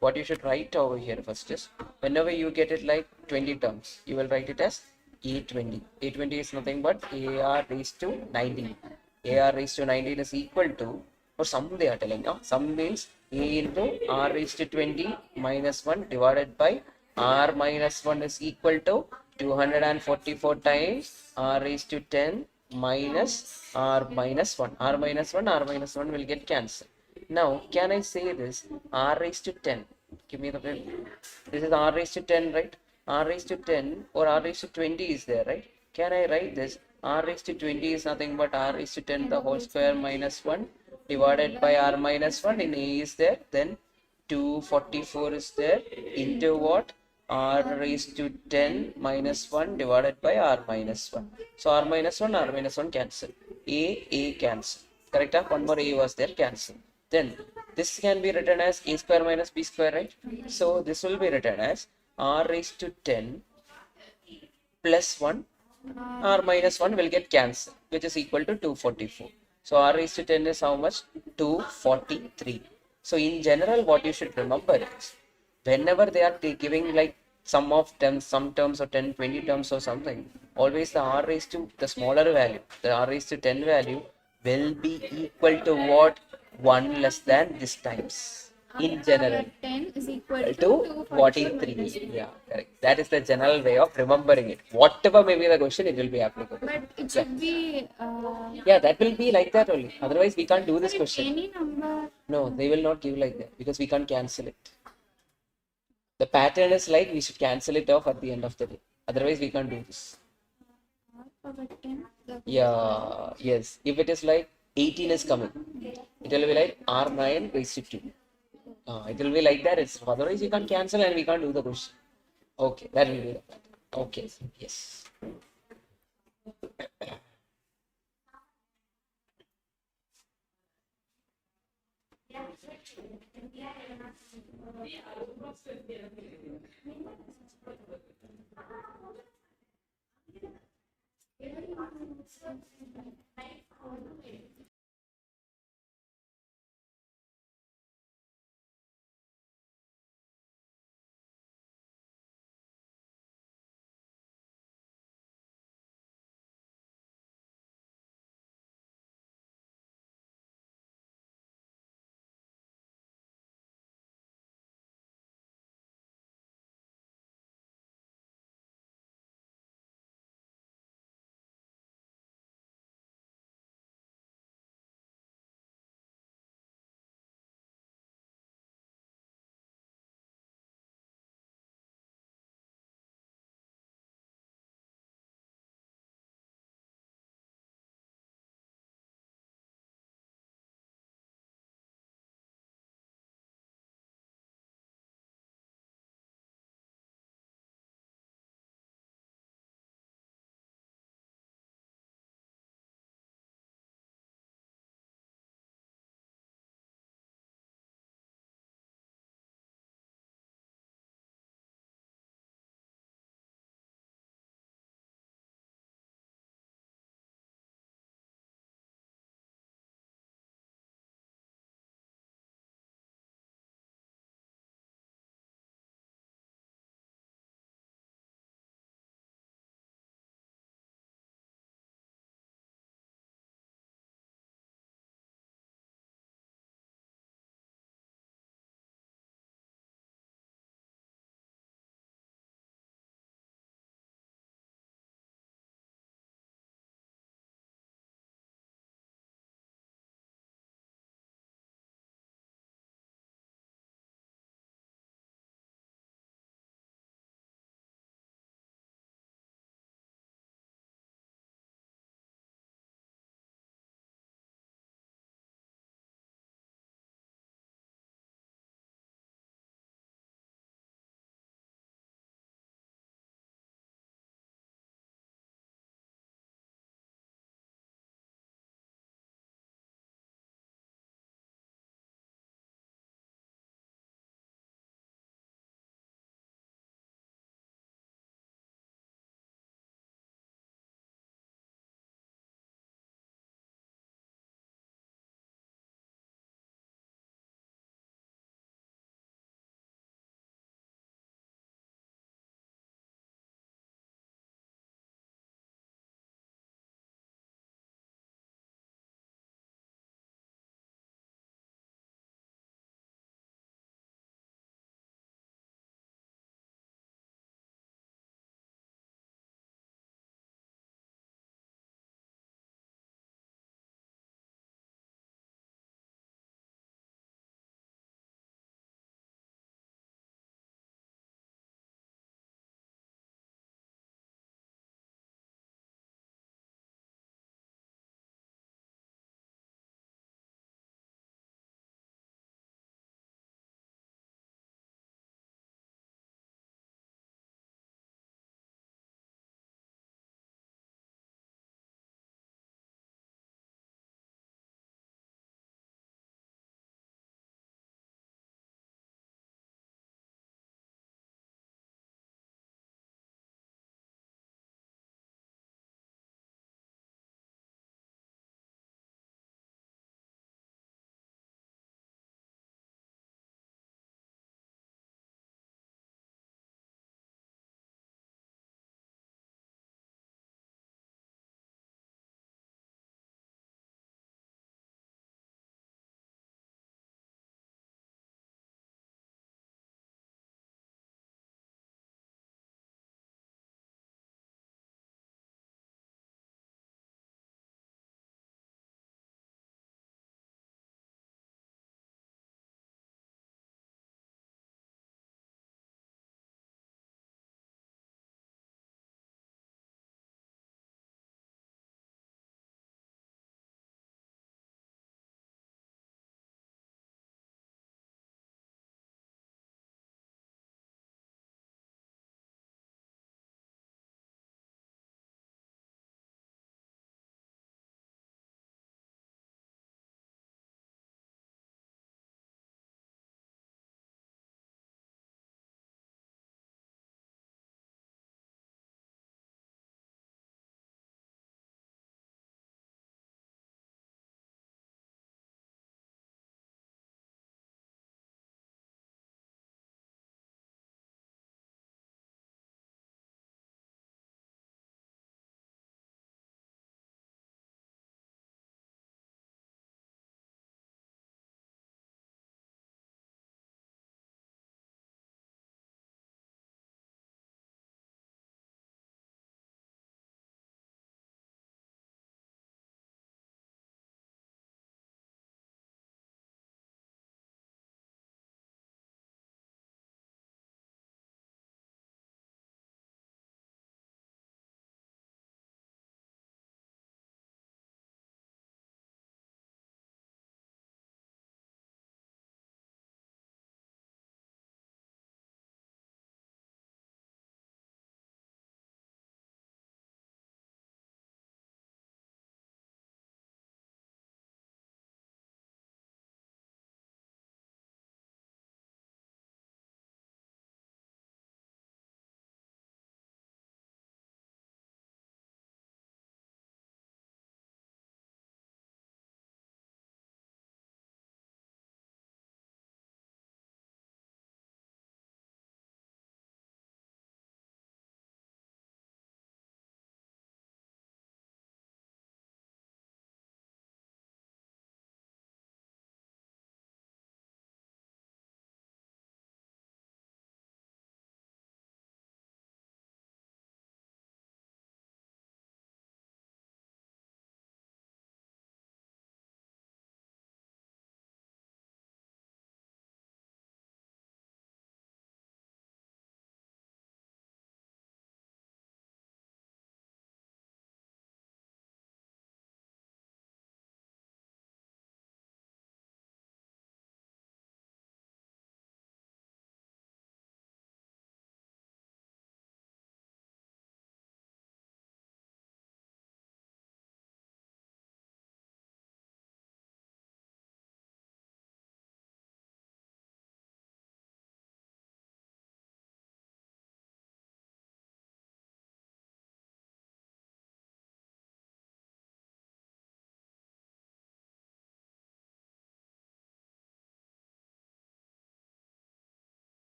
what you should write over here first is, whenever you get it like 20 terms, you will write it as A20. A20 is nothing but AR raised to 19. AR raised to 19 is equal to, or sum they are telling now, sum means A into R raised to 20 minus 1 divided by R minus 1 is equal to 244 times R raised to 10 minus R minus 1. R minus 1, R minus 1 will get cancelled. Now, can I say this R raised to 10? Give me the pen. This is R raised to 10, right? R raised to 10 or R raised to 20 is there, right? Can I write this? R raised to 20 is nothing but R raised to 10 the whole square minus 1 divided by R minus 1. In A is there, then 244 is there into what? R raised to 10 minus 1 divided by R minus 1. So R minus 1, R minus 1 cancel. A cancel. Correct? One more A was there, cancel. Then this can be written as A square minus B square, right? So this will be written as R raised to 10 plus 1, R minus 1 will get cancelled, which is equal to 244. So R raised to 10 is how much? 243. So in general, what you should remember is, whenever they are giving like sum of terms, some terms or 10, 20 terms or something, always the R raised to the smaller value, the R raised to 10 value will be equal to what? 1 less than this times. In general, 10 is equal to to 244 43. minus Yeah, correct. That is the general way of remembering it. Whatever may be the question, it will be applicable. But it should be Yeah, that will be like that only. Otherwise, we can't do this if question. any number. No, they will not give like that because we can't cancel it. The pattern is like we should cancel it off at the end of the day. Otherwise, we can't do this. Power 10. Yeah, yes. If it is like 18 is coming, it will be like R9 raised to 2. It will be like that. It's otherwise you can't cancel and we can't do the question. Okay, that will be the pattern. Okay, yes.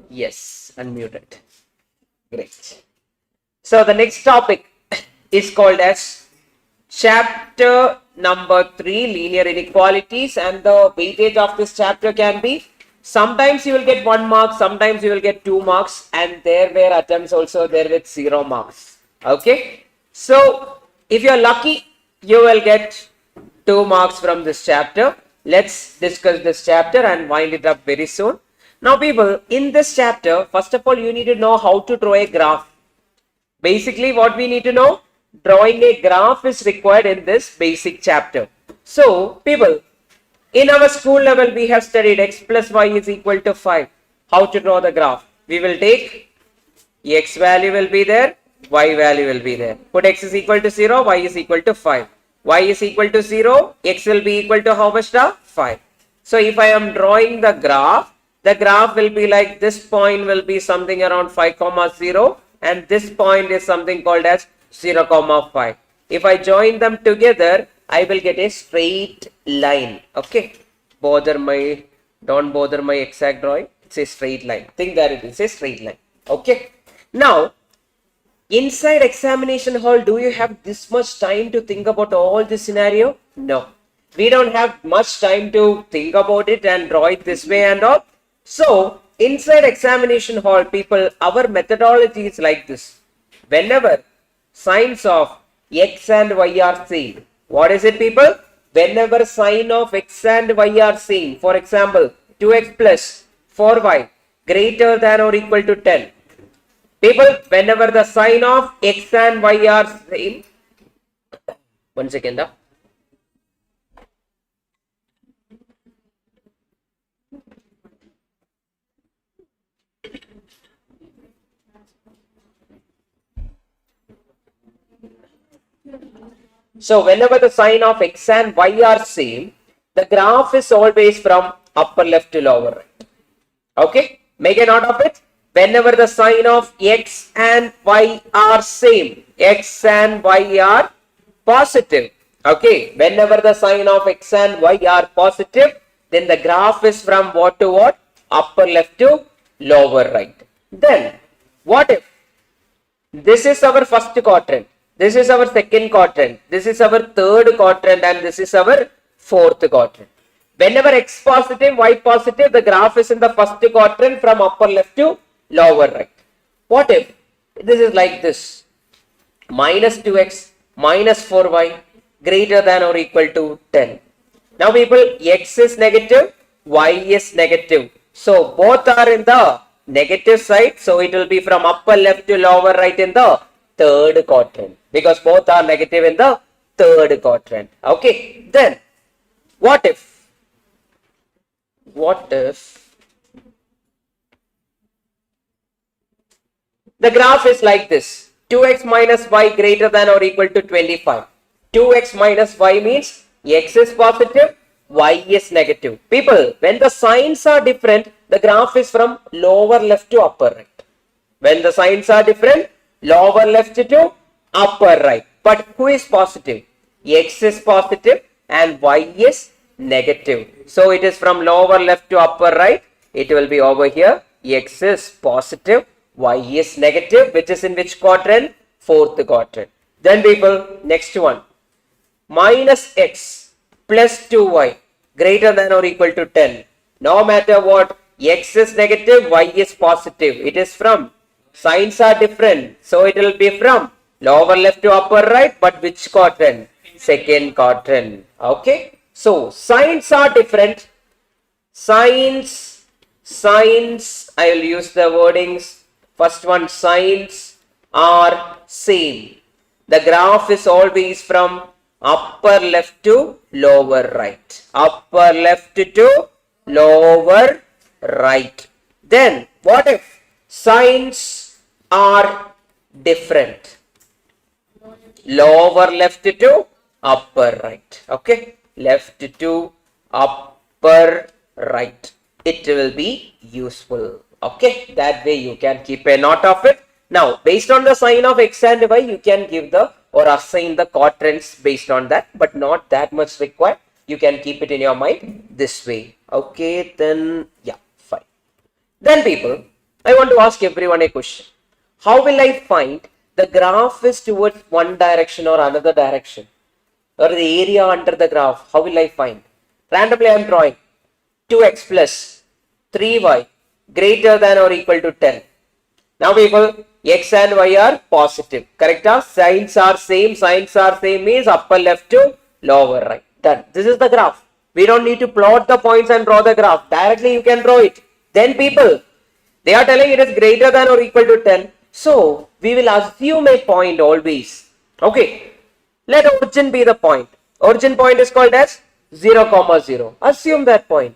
Yes, unmuted. Great. So the next topic is called as chapter number 3, linear inequalities, and the weightage of this chapter can be sometimes you will get 1 mark, sometimes you will get 2 marks, and there were attempts also there with 0 marks. Okay, so if you are lucky, you will get 2 marks from this chapter. Let's discuss this chapter and wind it up very soon. Now people, in this chapter, first of all, you need to know how to draw a graph. Basically, what we need to know, drawing a graph is required in this basic chapter. So, people, in our school level, we have studied x plus y is equal to 5. How to draw the graph? We will take x value will be there, y value will be there. Put x is equal to 0, y is equal to 5. Y is equal to 0, x will be equal to how much? 5. So, if I am drawing the graph will be like this point will be something around 5, 0. And this point is something called as 0, 5. If I join them together, I will get a straight line. Okay. Don't bother my exact drawing. It's a straight line. Think that it is a straight line. Okay. Now, inside examination hall, do you have this much time to think about all this scenario? No. We don't have much time to think about it and draw it this way and all. So, inside examination hall, people, our methodology is like this. Whenever signs of x and y are same, what is it, people? Whenever sign of x and y are same, for example, 2x plus 4y greater than or equal to 10. People, whenever the sign of x and y are same, one second. So whenever the sign of x and y are same, the graph is always from upper left to lower right. Okay, make a note of it. Whenever the sign of x and y are same, x and y are positive. Okay, whenever the sign of x and y are positive, then the graph is from what to what? Upper left to lower right. Then, what if this is our first quadrant, this is our second quadrant, this is our third quadrant, and this is our fourth quadrant. Whenever x positive, y positive, the graph is in the first quadrant from upper left to lower right. What if this is like this? Minus 2x minus 4y greater than or equal to 10. Now people, x is negative, y is negative. So both are in the negative side. So it will be from upper left to lower right in the third quadrant, because both are negative in the third quadrant. Okay, then what if the graph is like this? 2x minus y greater than or equal to 25. 2x minus y means x is positive, y is negative. People, when the signs are different, the graph is from lower left to upper right. When the signs are different, lower left to upper right. But who is positive? X is positive and y is negative. So it is from lower left to upper right. It will be over here. X is positive, y is negative, which is in which quadrant? Fourth quadrant. Then people, next one. Minus x plus 2y greater than or equal to 10. No matter what, x is negative, y is positive. It is from, signs are different, so it will be from lower left to upper right, but which quadrant? Second quadrant. Okay, so signs are different. Signs, I will use the wordings. First one, signs are same. The graph is always from upper left to lower right. Upper left to lower right. Then what if signs are different? Lower left to upper right. Okay, left to upper right. It will be useful. Okay, that way you can keep a note of it. Now, based on the sign of x and y, you can give the or assign the quadrants based on that, but not that much required. You can keep it in your mind this way. Okay, then yeah, fine. Then people, I want to ask everyone a question. How will I find the graph is towards one direction or another direction? Or the area under the graph, how will I find? Randomly I am drawing 2x plus 3y greater than or equal to 10. Now people, x and y are positive. Correct? Signs are same means upper left to lower right. Done. This is the graph. We don't need to plot the points and draw the graph. Directly you can draw it. Then people, they are telling it is greater than or equal to 10. So we will assume a point always. Okay. Let origin be the point. Origin point is called as 0, 0. Assume that point.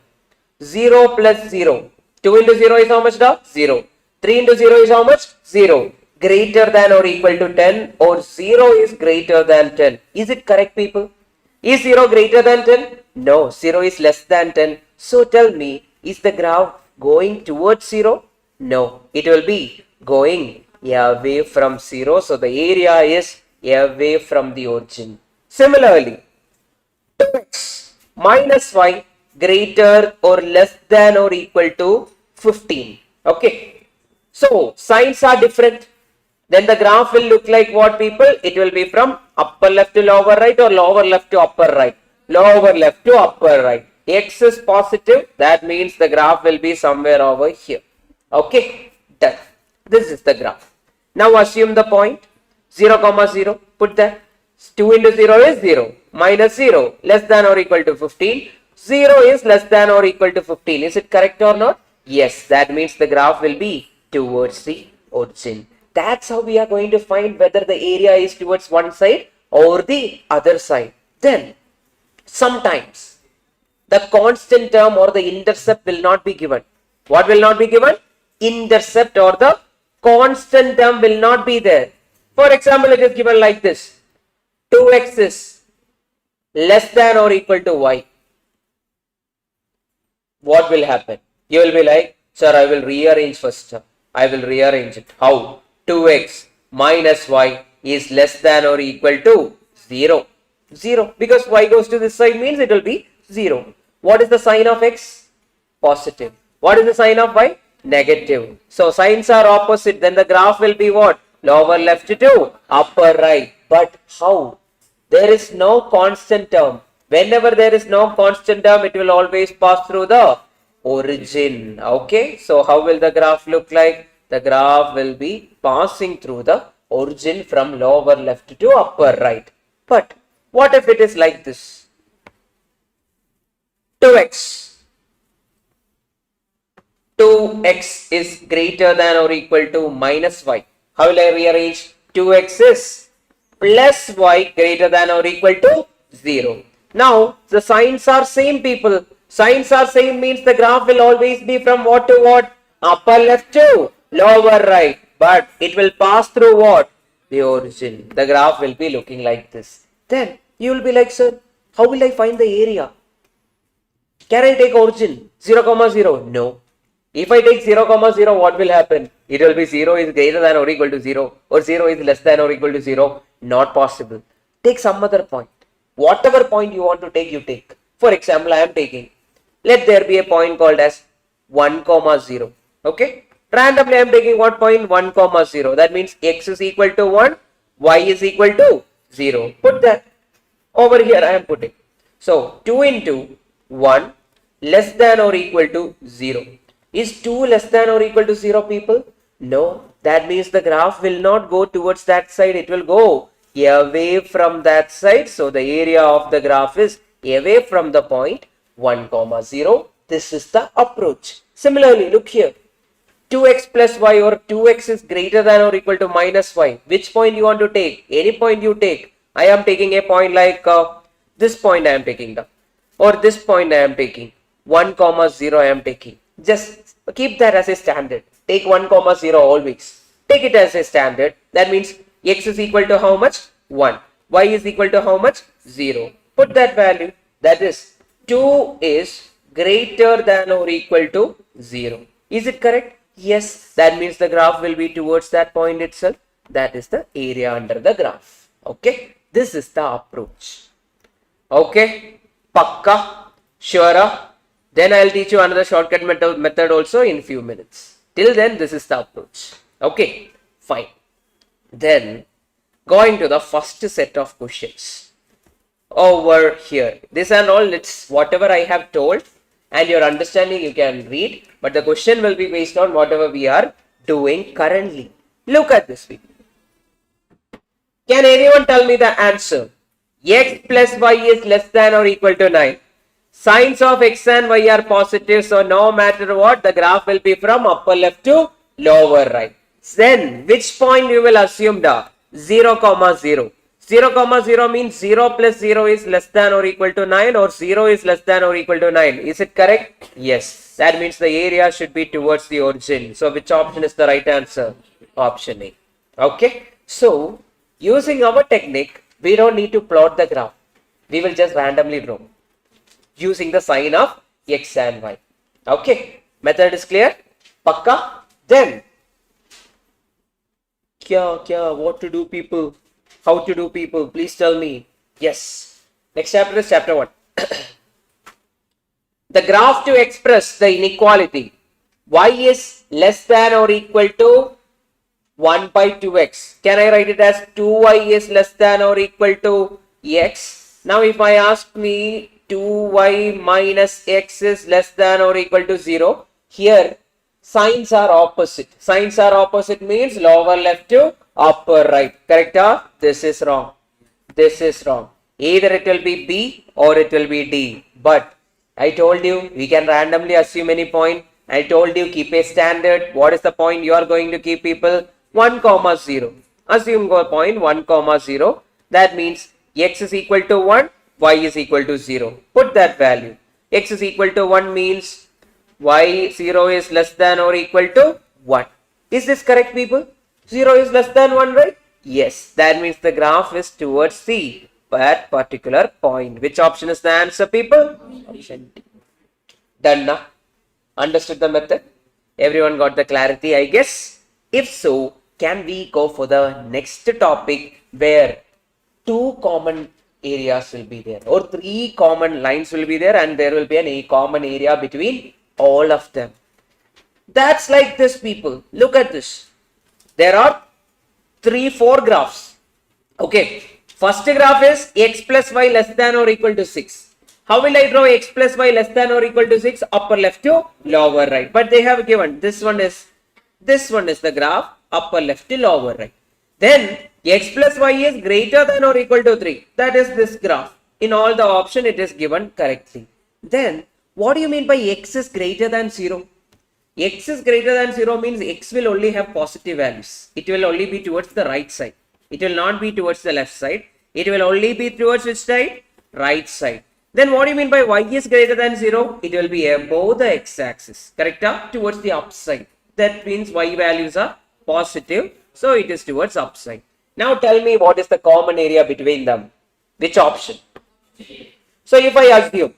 0 plus 0. 2 into 0 is how much now? 0. 3 into 0 is how much? 0. Greater than or equal to 10 or 0 is greater than 10. Is it correct, people? Is 0 greater than 10? No, 0 is less than 10. So tell me, is the graph going towards 0? No, it will be going away from 0. So the area is away from the origin. Similarly, 2x minus y greater or less than or equal to 15. Okay. So signs are different. Then the graph will look like what, people? It will be from upper left to lower right or lower left to upper right. Lower left to upper right. X is positive. That means the graph will be somewhere over here. Okay. Done. This is the graph. Now assume the point 0, 0. Put that. 2 into 0 is 0. Minus 0 less than or equal to 15. 0 is less than or equal to 15. Is it correct or not? Yes. That means the graph will be towards the origin. That's how we are going to find whether the area is towards one side or the other side. Then, sometimes the constant term or the intercept will not be given. What will not be given? Intercept or the constant term will not be there. For example, it is given like this. 2x is less than or equal to y. What will happen? You will be like, sir, I will rearrange first. I will rearrange it. How? 2x minus y is less than or equal to 0. 0. Because y goes to this side means it will be 0. What is the sign of x? Positive. What is the sign of y? Negative. So signs are opposite. Then the graph will be what? Lower left to upper right. But how? There is no constant term. Whenever there is no constant term, it will always pass through the origin. Okay. So how will the graph look like? The graph will be passing through the origin from lower left to upper right. But what if it is like this? 2x. 2x is greater than or equal to minus y. How will I rearrange? 2x is plus y greater than or equal to 0. Now, the signs are same, people. Signs are same means the graph will always be from what to what? Upper left to lower right. But it will pass through what? The origin. The graph will be looking like this. Then you will be like, sir, how will I find the area? Can I take origin? 0, 0? No. If I take 0, 0, what will happen? It will be 0 is greater than or equal to 0 or 0 is less than or equal to 0. Not possible. Take some other point. Whatever point you want to take, you take. For example, I am taking, let there be a point called as 1, 0. Okay. Randomly I am taking what point? 1, 0. That means x is equal to 1, y is equal to 0. Put that. Over here I am putting. So 2 into 1 less than or equal to 0. Is 2 less than or equal to 0, people? No. That means the graph will not go towards that side. It will go away from that side. So the area of the graph is away from the point 1, 0. This is the approach. Similarly, look here. 2x plus y or 2x is greater than or equal to minus y. Which point you want to take? Any point you take. I am taking a point like this point I am taking the, or this point I am taking. 1, 0 I am taking. Just keep that as a standard. Take 1, 0 always. Take it as a standard. That means x is equal to how much? 1. Y is equal to how much? 0. Put that value. That is 2 is greater than or equal to 0. Is it correct? Yes. That means the graph will be towards that point itself. That is the area under the graph. Okay. This is the approach. Okay. Pakka. Sure. Then I will teach you another shortcut method also in few minutes. Till then, this is the approach. Okay, fine. Then, going to the first set of questions. Over here, this and all, it's whatever I have told and your understanding you can read, but the question will be based on whatever we are doing currently. Look at this video. Can anyone tell me the answer? X plus y is less than or equal to 9. Signs of x and y are positive, so no matter what, the graph will be from upper left to lower right. Then, which point you will assume the 0, 0. 0, 0 means 0 plus 0 is less than or equal to 9, or 0 is less than or equal to 9. Is it correct? Yes. That means the area should be towards the origin. So, which option is the right answer? Option A. Okay. So, using our technique, we don't need to plot the graph. We will just randomly draw using the sign of x and y. Okay. Method is clear? Pakka? Then, what to do, people? How to do, people? Please tell me. Yes. Next chapter is chapter 1. The graph to express the inequality. Y is less than or equal to 1 by 2x. Can I write it as 2y is less than or equal to x? Now, if I ask me 2y minus x is less than or equal to 0, here signs are opposite. Signs are opposite means lower left to upper right. Correct? This is wrong. This is wrong. Either it will be B or it will be D. But I told you we can randomly assume any point. I told you keep a standard. What is the point you are going to keep, people? 1, 0. Assume point 1, 0. That means x is equal to 1, y is equal to 0. Put that value. X is equal to 1 means y 0 is less than or equal to 1. Is this correct, people? 0 is less than 1, right? Yes. That means the graph is towards C at particular point. Which option is the answer, people? Option D. Done now? Understood the method? Everyone got the clarity, I guess? If so, can we go for the next topic where 2 common areas will be there or 3 common lines will be there and there will be a common area between all of them. That's like this, people. Look at this. There are 4 graphs. Okay. First graph is x plus y less than or equal to 6. How will I draw x plus y less than or equal to 6? Upper left to lower right. But they have given this one is the graph upper left to lower right. Then x plus y is greater than or equal to 3. That is this graph. In all the option it is given correctly. Then what do you mean by x is greater than 0? X is greater than 0 means x will only have positive values. It will only be towards the right side. It will not be towards the left side. It will only be towards which side? Right side. Then what do you mean by y is greater than 0? It will be above the x-axis. Correct? Towards the upside. That means y values are positive. So it is towards upside. Now tell me what is the common area between them. Which option? So if I assume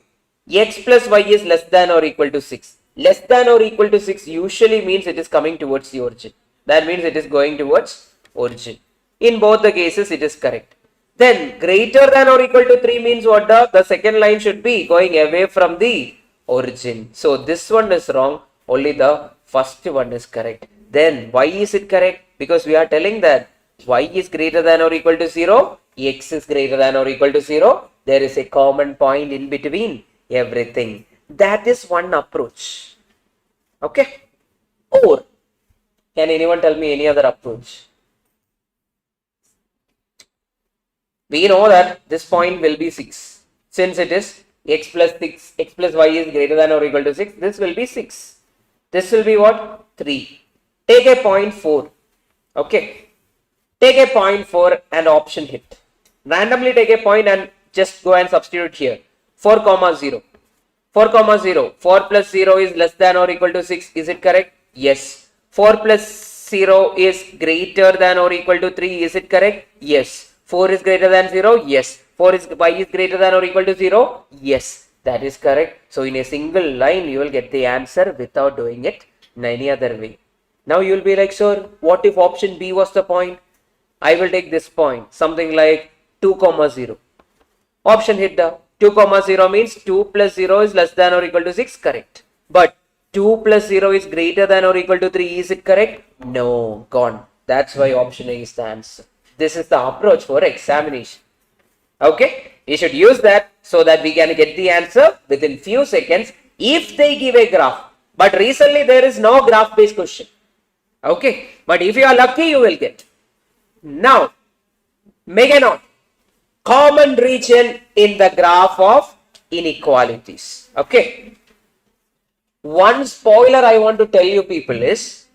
x plus y is less than or equal to 6. Less than or equal to 6 usually means it is coming towards the origin. That means it is going towards origin. In both the cases it is correct. Then greater than or equal to 3 means what? The second line should be going away from the origin. So this one is wrong. Only the first one is correct. Then why is it correct? Because we are telling that y is greater than or equal to 0. X is greater than or equal to 0. There is a common point in between everything. That is one approach. Okay. Or can anyone tell me any other approach? We know that this point will be 6. Since it is x plus 6, x plus y is greater than or equal to 6, this will be 6. This will be what? 3. Take a point 4. Okay. Take a point 4 and option hit. Randomly take a point and just go and substitute here. 4, 0. 4, 0. 4 plus 0 is less than or equal to 6. Is it correct? Yes. 4 plus 0 is greater than or equal to 3. Is it correct? Yes. 4 is greater than 0? Yes. Y is greater than or equal to 0? Yes. That is correct. So in a single line, you will get the answer without doing it in any other way. Now you will be like, sir, what if option B was the point? I will take this point, something like 2, 0. Option hit the 2, 0 means 2 plus 0 is less than or equal to 6, correct. But 2 plus 0 is greater than or equal to 3. Is it correct? No, gone. That's why option A is the answer. This is the approach for examination. Okay, we should use that so that we can get the answer within few seconds if they give a graph. But recently there is no graph based question. Okay, but if you are lucky you will get. Now, make a note. Common region in the graph of inequalities. Okay. One spoiler I want to tell you people is,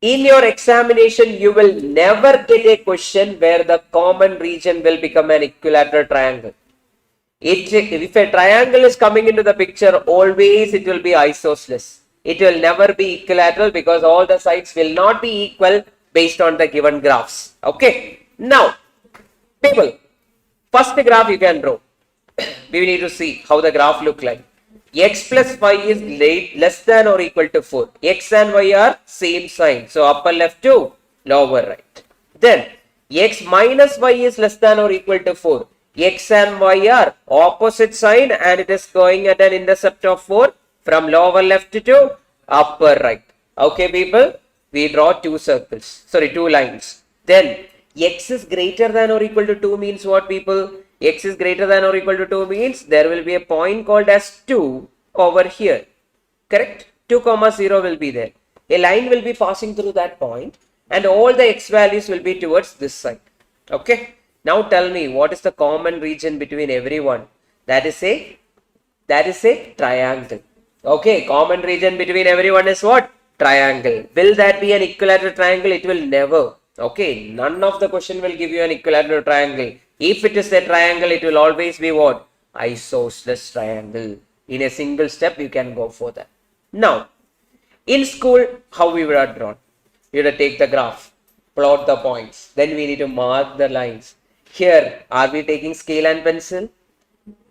in your examination, you will never get a question where the common region will become an equilateral triangle. If a triangle is coming into the picture, always it will be isosceles. It will never be equilateral because all the sides will not be equal based on the given graphs. Okay. Now, people, first graph you can draw. We need to see how the graph look like. X plus y is less than or equal to 4. X and y are same sign. So upper left to lower right. Then x minus y is less than or equal to 4. X and y are opposite sign and it is going at an intercept of 4 from lower left to upper right. Okay people, we draw two lines. Then x is greater than or equal to 2 means what people? X is greater than or equal to 2 means there will be a point called as 2 over here. Correct? 2 comma 0 will be there. A line will be passing through that point and all the x values will be towards this side. Okay. Now tell me what is the common region between everyone? That is a triangle. Okay. Common region between everyone is what? Triangle. Will that be an equilateral triangle? It will never. Okay. None of the question will give you an equilateral triangle. If it is a triangle, it will always be what? Isosceles triangle. In a single step, you can go for that. Now, in school, how we would have drawn? You would take the graph, plot the points. Then we need to mark the lines. Here, are we taking scale and pencil?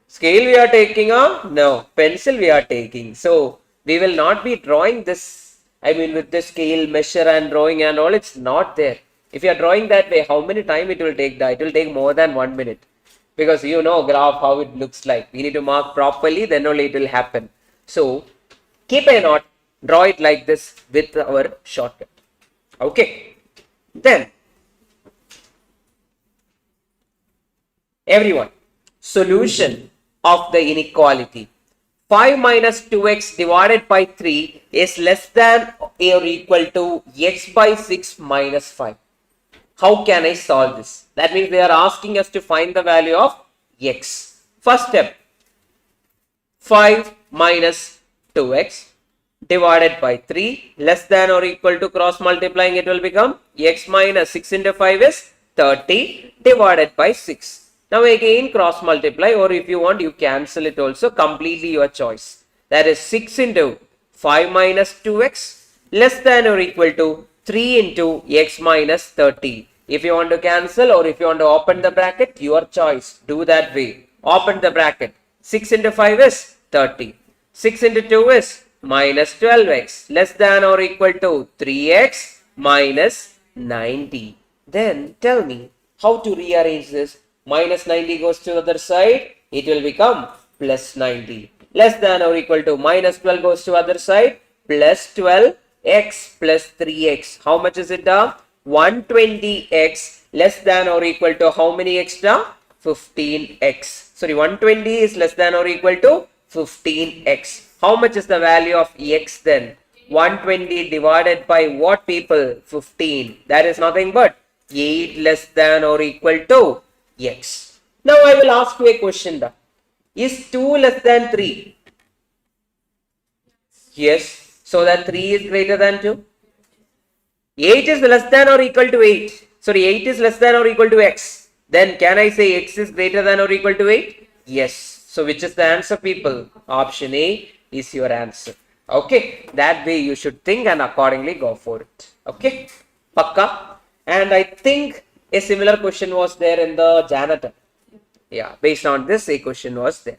Scale we are taking or no? Pencil we are taking. So, we will not be drawing this, with the scale, measure and drawing and all. It's not there. If you are drawing that way, how many time it will take? It will take more than 1 minute. Because you know graph how it looks like. We need to mark properly, then only it will happen. So, keep a note, draw it like this with our shortcut. Okay. Then, everyone, solution of the inequality. 5 minus 2x divided by 3 is less than or equal to x by 6 minus 5. How can I solve this? That means they are asking us to find the value of x. First step, 5 minus 2x divided by 3 less than or equal to, cross multiplying it will become x minus 6 into 5 is 30 divided by 6. Now again cross multiply, or if you want you cancel it also, completely your choice. That is 6 into 5 minus 2x less than or equal to 3 into x minus 30. If you want to cancel or if you want to open the bracket, your choice. Do that way. Open the bracket. 6 into 5 is 30. 6 into 2 is minus 12x less than or equal to 3x minus 90. Then tell me how to rearrange this. Minus 90 goes to the other side. It will become plus 90. Less than or equal to minus 12 goes to other side. Plus 12. X plus 3x. How much is it now? 120x less than or equal to how many extra? 15x. Sorry, 120 is less than or equal to 15x. How much is the value of x then? 120 divided by what people? 15. That is nothing but 8 less than or equal to x. Now I will ask you a question. Is 2 less than 3? Yes. So that 3 is greater than 2. 8 is less than or equal to 8. Sorry, 8 is less than or equal to x. Then can I say x is greater than or equal to 8? Yes. So which is the answer people? Option A is your answer. Okay. That way you should think and accordingly go for it. Okay. Pakka. And I think a similar question was there in the janitor. Yeah. Based on this, a question was there.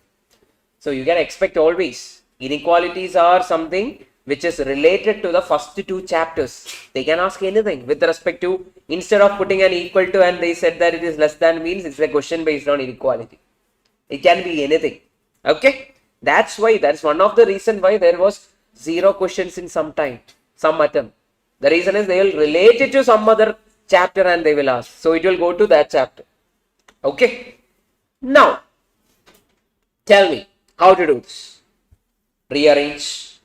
So you can expect always. Inequalities are something which is related to the first two chapters. They can ask anything with respect to, instead of putting an equal to and they said that it is less than means it's a question based on inequality. It can be anything. Okay. That's one of the reason why there was 0 questions in some time, some attempt. The reason is they will relate it to some other chapter and they will ask. So it will go to that chapter. Okay. Now, tell me how to do this. Rearrange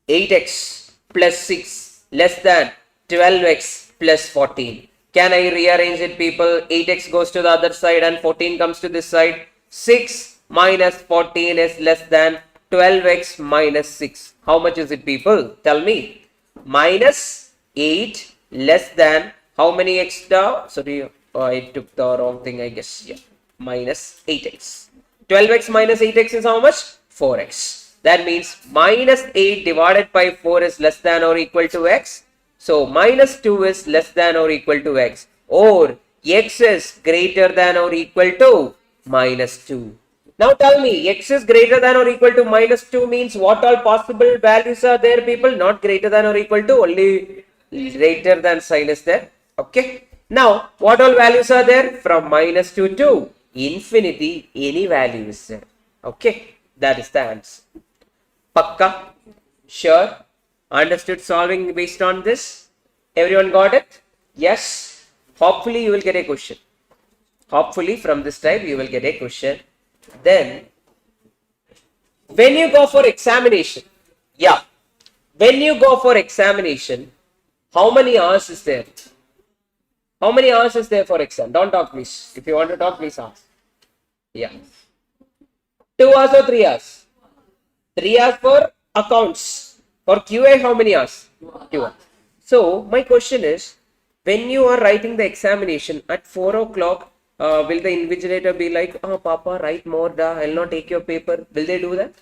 8x plus 6 less than 12x plus 14. Can I rearrange it, people? 8x goes to the other side and 14 comes to this side. 6 minus 14 is less than 12x minus 6. How much is it, people? Tell me. Minus 8 less than how many extra? Sorry, I took the wrong thing, I guess. Yeah, minus 8x. 12x minus 8x is how much? 4x. That means minus 8 divided by 4 is less than or equal to x. So minus 2 is less than or equal to x. Or x is greater than or equal to minus 2. Now tell me, x is greater than or equal to minus 2 means what all possible values are there, people? Not greater than or equal to, only greater than sign is there. Okay. Now, what all values are there? From minus 2 to infinity, any value is there. Okay. That is the answer. Pakka? Sure? Understood solving based on this? Everyone got it? Yes? Hopefully you will get a question. Hopefully from this type you will get a question. Then, when you go for examination, when you go for examination, how many hours is there? How many hours is there for exam? Don't talk, please. If you want to talk, please ask. Yeah. 2 hours or 3 hours? 3 hours for accounts. For QA, how many hours? 2 hours. So, my question is, when you are writing the examination at 4 o'clock, will the invigilator be like, oh, Papa, write more, I'll not take your paper. Will they do that?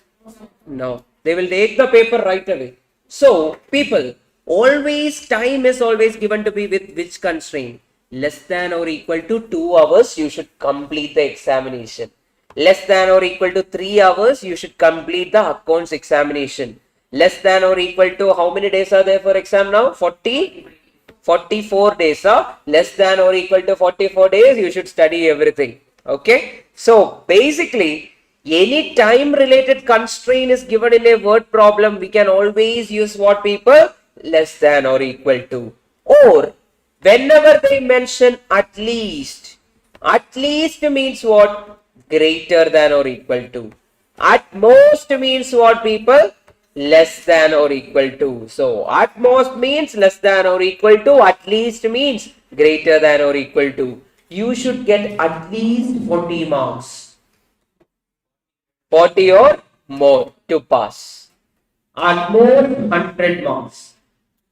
No. They will take the paper right away. So, people, always time is always given to be with which constraint? Less than or equal to 2 hours, you should complete the examination. Less than or equal to 3 hours, you should complete the accounts examination. Less than or equal to how many days are there for exam now? 44 days. Less than or equal to 44 days, you should study everything. Okay. So basically, any time related constraint is given in a word problem, we can always use what, people? Less than or equal to. Or whenever they mention at least means what? Greater than or equal to. At most means what, people? Less than or equal to. So at most means less than or equal to, at least means greater than or equal to. You should get at least 40 marks. 40 or more to pass. At most 100 marks.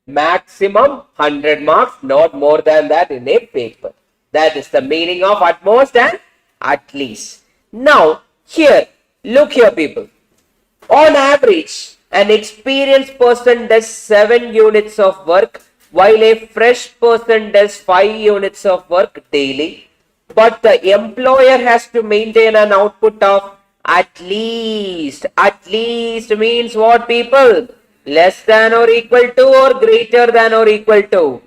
Maximum 100 marks, not more than that in a paper. That is the meaning of at most and at least. Now here, look here, people. On average, an experienced person does 7 units of work while a fresh person does 5 units of work daily. But the employer has to maintain an output of at least. At least means what, people? Less than or equal to or greater than or equal to?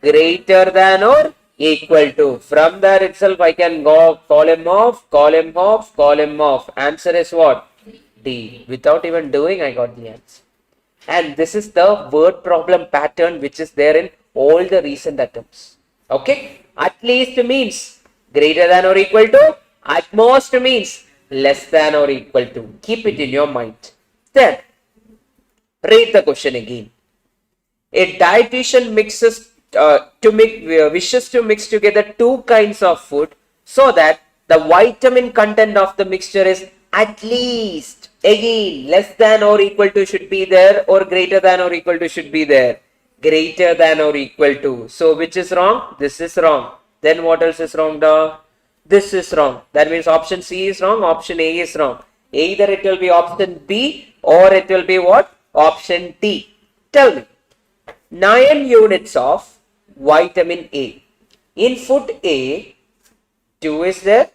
Greater than or equal to. From there itself I can go column off, column off, column off. Answer is what? D. Without even doing, I got the answer. And this is the word problem pattern which is there in all the recent attempts. Okay. At least means greater than or equal to. At most means less than or equal to. Keep it in your mind. Then, read the question again. A dietitian wishes to mix together 2 kinds of food so that the vitamin content of the mixture is at least, again, less than or equal to should be there or greater than or equal to should be there. Greater than or equal to. So which is wrong? This is wrong. Then what else is wrong? This is wrong. That means option C is wrong, option A is wrong. Either it will be option B or it will be what? Option D. Tell me. 9 units of vitamin A. In food A, 2 is there,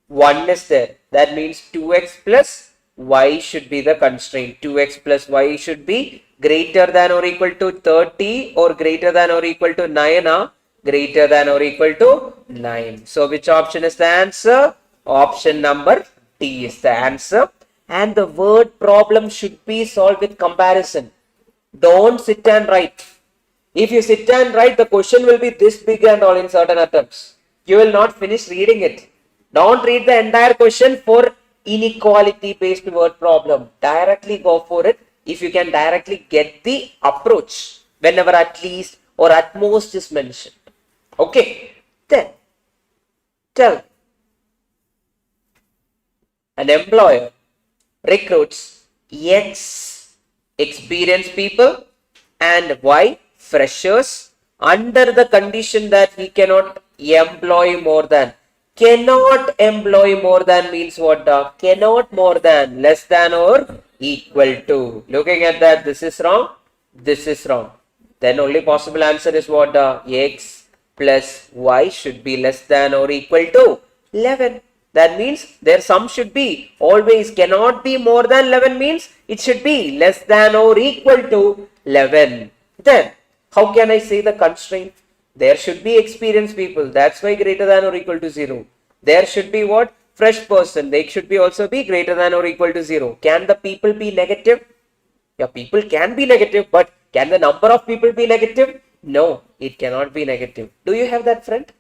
1 is there. That means 2x plus y should be the constraint. 2x plus y should be greater than or equal to 30 or greater than or equal to 9. Greater than or equal to 9. So which option is the answer? Option number D is the answer. and the word problem should be solved with comparison. Don't sit and write. If you sit and write, the question will be this big and all in certain attempts. You will not finish reading it. Don't read the entire question for inequality based word problem. Directly go for it if you can directly get the approach whenever at least or at most is mentioned. Okay, then tell an employer recruits X experienced people and Y freshers under the condition that he cannot employ more than. Cannot employ more than means what? Cannot more than, less than or equal to. Looking at that, this is wrong, this is wrong. Then only possible answer is what? X plus Y should be less than or equal to 11. That means their sum should be always cannot be more than 11 means it should be less than or equal to 11. Then how can I say the constraint? There should be experienced people. That's why greater than or equal to 0. There should be what? Fresh person. They should be also be greater than or equal to 0. Can the people be negative? Yeah, people can be negative, but can the number of people be negative? No, it cannot be negative. Do you have that friend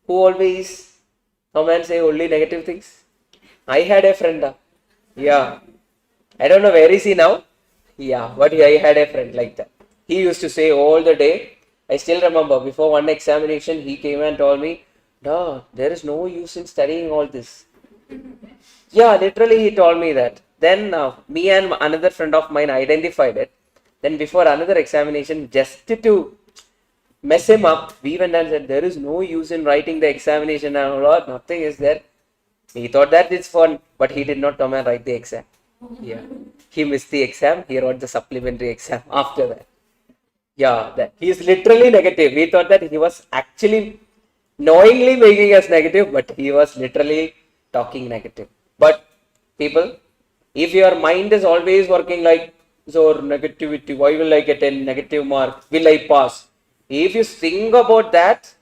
who always come and say only negative things? I had a friend. Yeah. I don't know where is he now. Yeah, but I had a friend like that. He used to say all the day. I still remember before one examination, he came and told me, "No, there is no use in studying all this." Yeah, literally he told me that. Then me and another friend of mine identified it. Then before another examination, just to mess him up, we went and said, there is no use in writing the examination and all, nothing is there. He thought that it's fun, but he did not come and write the exam. Yeah, he missed the exam, he wrote the supplementary exam after that. Yeah, that he is literally negative. We thought that he was actually knowingly making us negative, but he was literally talking negative. But people, if your mind is always working like, so negativity, why will I get a negative mark? Will I pass? If you think about that,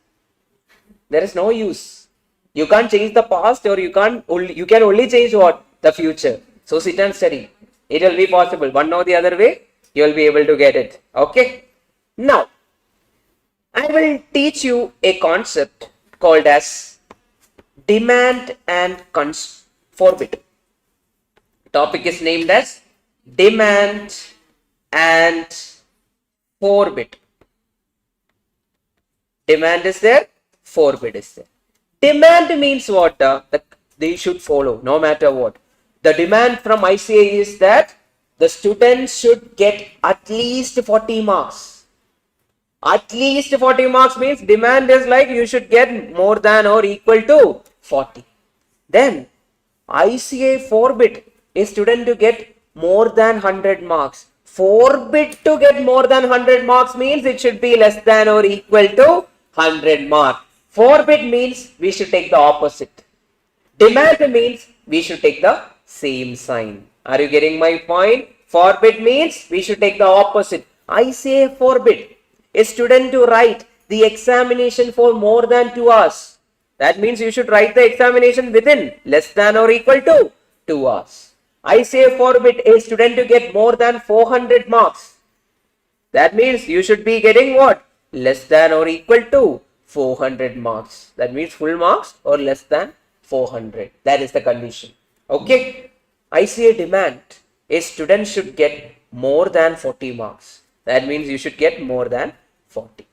there is no use. You can't change the past, or you can only change what? The future. So sit and study. It will be possible. One or the other way, you will be able to get it. Okay. Now, I will teach you a concept called as demand and forbid. Topic is named as demand and forbid. Demand is there, forbid is there. Demand means what? They should follow no matter what. The demand from ICAI is that the students should get at least 40 marks. At least 40 marks means demand is like you should get more than or equal to 40. Then ICAI forbid a student to get more than 100 marks. Forbid to get more than 100 marks means it should be less than or equal to 100 marks. Forbid means we should take the opposite. Demand means we should take the same sign. Are you getting my point? Forbid means we should take the opposite. ICAI forbid a student to write the examination for more than 2 hours. That means you should write the examination within less than or equal to 2 hours. ICAI forbid a student to get more than 400 marks. That means you should be getting what? Less than or equal to 400 marks. That means full marks or less than 400. That is the condition. Okay. ICAI demand a student should get more than 40 marks. That means you should get more than 40.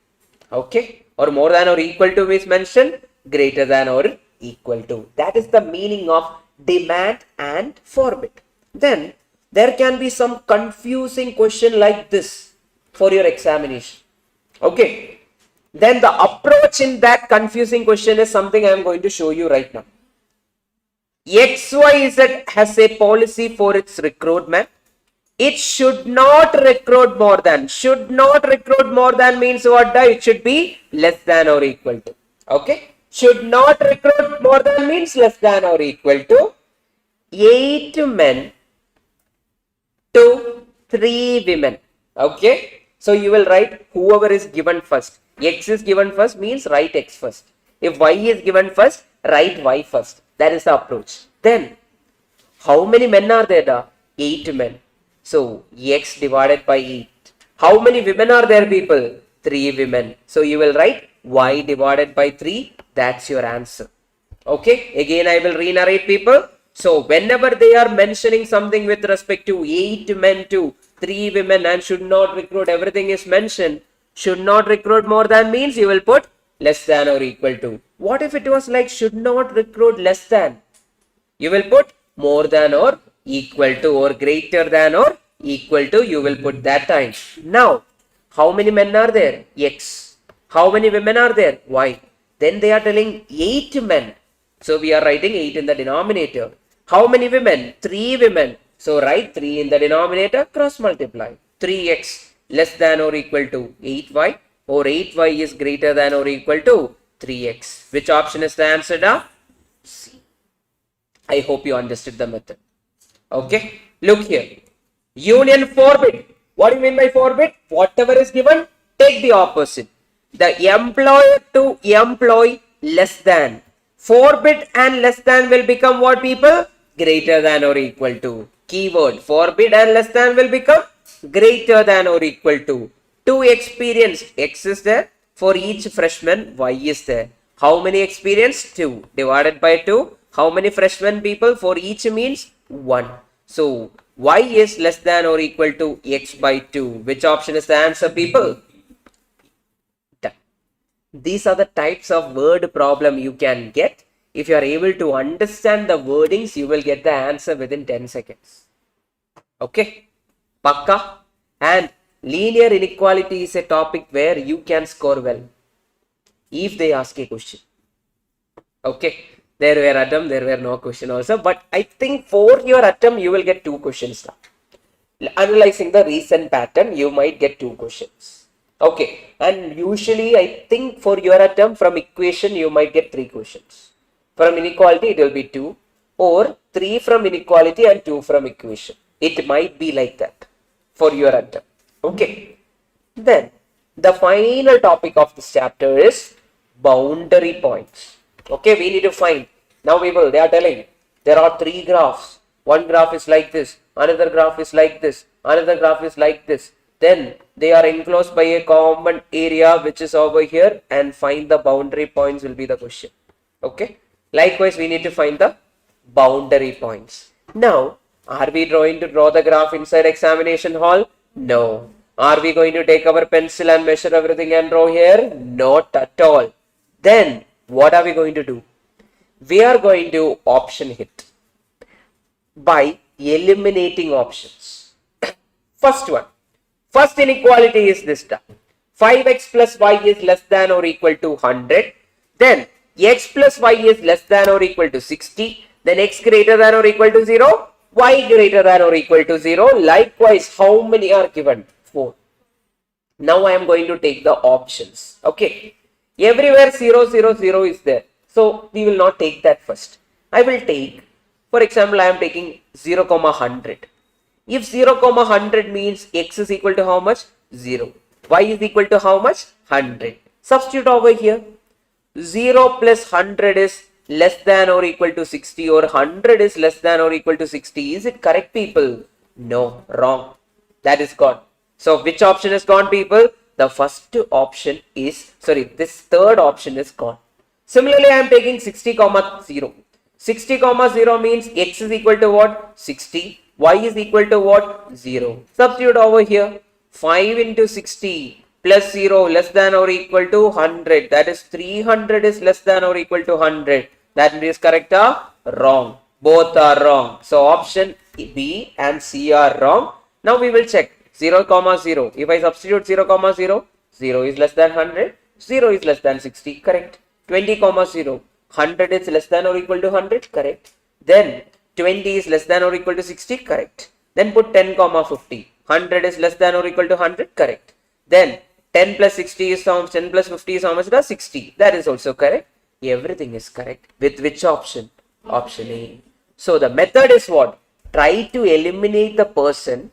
Okay. Or more than or equal to is mentioned, greater than or equal to. That is the meaning of demand and forbid. Then there can be some confusing question like this for your examination. Okay. Then the approach in that confusing question is something I am going to show you right now. XYZ has a policy for its recruitment. It should not recruit more than. Should not recruit more than means what? It should be less than or equal to. Okay. Should not recruit more than means less than or equal to 8 men to 3 women. Okay. So you will write whoever is given first. X is given first means write X first. If Y is given first, write Y first. That is the approach. Then How many men are there? Da? 8 men. So x divided by 8. How many women are there, people? 3 women. So you will write y divided by 3. That's your answer. Okay. Again, I will re-narrate, people. So whenever they are mentioning something with respect to 8 men to 3 women and should not recruit, everything is mentioned. Should not recruit more than means you will put less than or equal to. What if it was like should not recruit less than? You will put more than or equal to, or greater than or equal to. You will put that time. Now, how many men are there? X. How many women are there? Y. Then they are telling 8 men. So we are writing 8 in the denominator. How many women? 3 women. So write 3 in the denominator, cross multiply. 3x less than or equal to 8y, or 8y is greater than or equal to 3x. Which option is the answer? Da? C. I hope you understood the method. Okay. Look here. Union forbid. What do you mean by forbid? Whatever is given, take the opposite. The employer to employ less than. Forbid and less than will become what, people? Greater than or equal to. Keyword. Forbid and less than will become greater than or equal to. To experience, x is there. For each freshman, y is there. How many experience? 2. Divided by 2. How many freshmen, people? For each means 1. So y is less than or equal to x by 2. Which option is the answer, people? Done. These are the types of word problem you can get. If you are able to understand the wordings, you will get the answer within 10 seconds. Okay. Pakka. And linear inequality is a topic where you can score well if they ask a question. Okay. There were attempt, there were no question also. But I think for your attempt, you will get 2 questions now. Analyzing the recent pattern, you might get 2 questions. Okay. And usually, I think for your attempt from equation, you might get 3 questions. From inequality, it will be 2. Or 3 from inequality and 2 from equation. It might be like that for your attempt. Okay. Then, the final topic of this chapter is boundary points. Okay, we need to find. Now people, they are telling there are 3 graphs. One graph is like this, another graph is like this, another graph is like this. Then they are enclosed by a common area which is over here, and find the boundary points will be the question. Okay. Likewise, we need to find the boundary points. Now, are we going to draw the graph inside examination hall? No. Are we going to take our pencil and measure everything and draw here? Not at all. Then, what are we going to do? We are going to option hit by eliminating options. First one. First inequality is this term. 5x plus y is less than or equal to 100. Then x plus y is less than or equal to 60. Then x greater than or equal to 0. Y greater than or equal to 0. Likewise, how many are given? 4. Now I am going to take the options. Okay. Everywhere 0, 0, 0 is there. So we will not take that first. I will take, for example, I am taking 0, 100. If 0, 100 means x is equal to how much? 0. Y is equal to how much? 100. Substitute over here. 0 plus 100 is less than or equal to 60, or 100 is less than or equal to 60. Is it correct, people? No, wrong. That is gone. So which option is gone, people? The first option is, this third option is gone. Similarly, I am taking 60, 0. 60, 0 means x is equal to what? 60. Y is equal to what? 0. Substitute over here. 5 into 60 plus 0 less than or equal to 100. That is 300 is less than or equal to 100. That is correct or wrong? Both are wrong. So option B and C are wrong. Now we will check. 0, 0. If I substitute 0, 0, 0 is less than 100, 0 is less than 60, correct. 20, 0, 100 is less than or equal to 100, correct. Then 20 is less than or equal to 60, correct. Then put 10, 50, 100 is less than or equal to 100, correct. Then 10 plus 60 is how much? 10 plus 50 is how much? 60. That is also correct. Everything is correct. With which option? Option A. So the method is what? Try to eliminate the person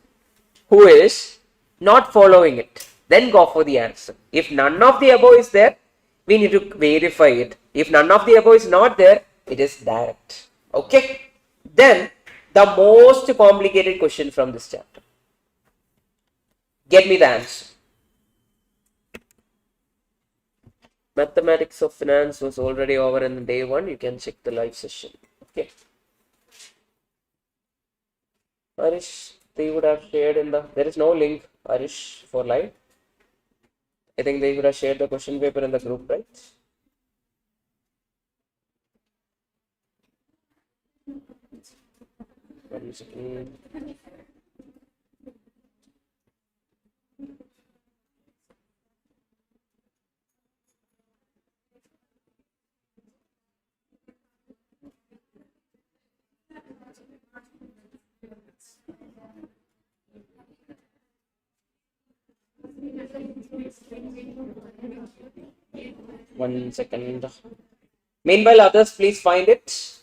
who is not following it. Then go for the answer. If none of the above is there, we need to verify it. If none of the above is not there, it is direct. Okay. Then The most complicated question from this chapter. Get me the answer. Mathematics of finance was already over in day 1. You can check the live session. Okay. Arish, they would have shared in the, there is no link, Arish, for live. I think they would have shared the question paper in the group, right? One second. One second. Meanwhile, others, please find it.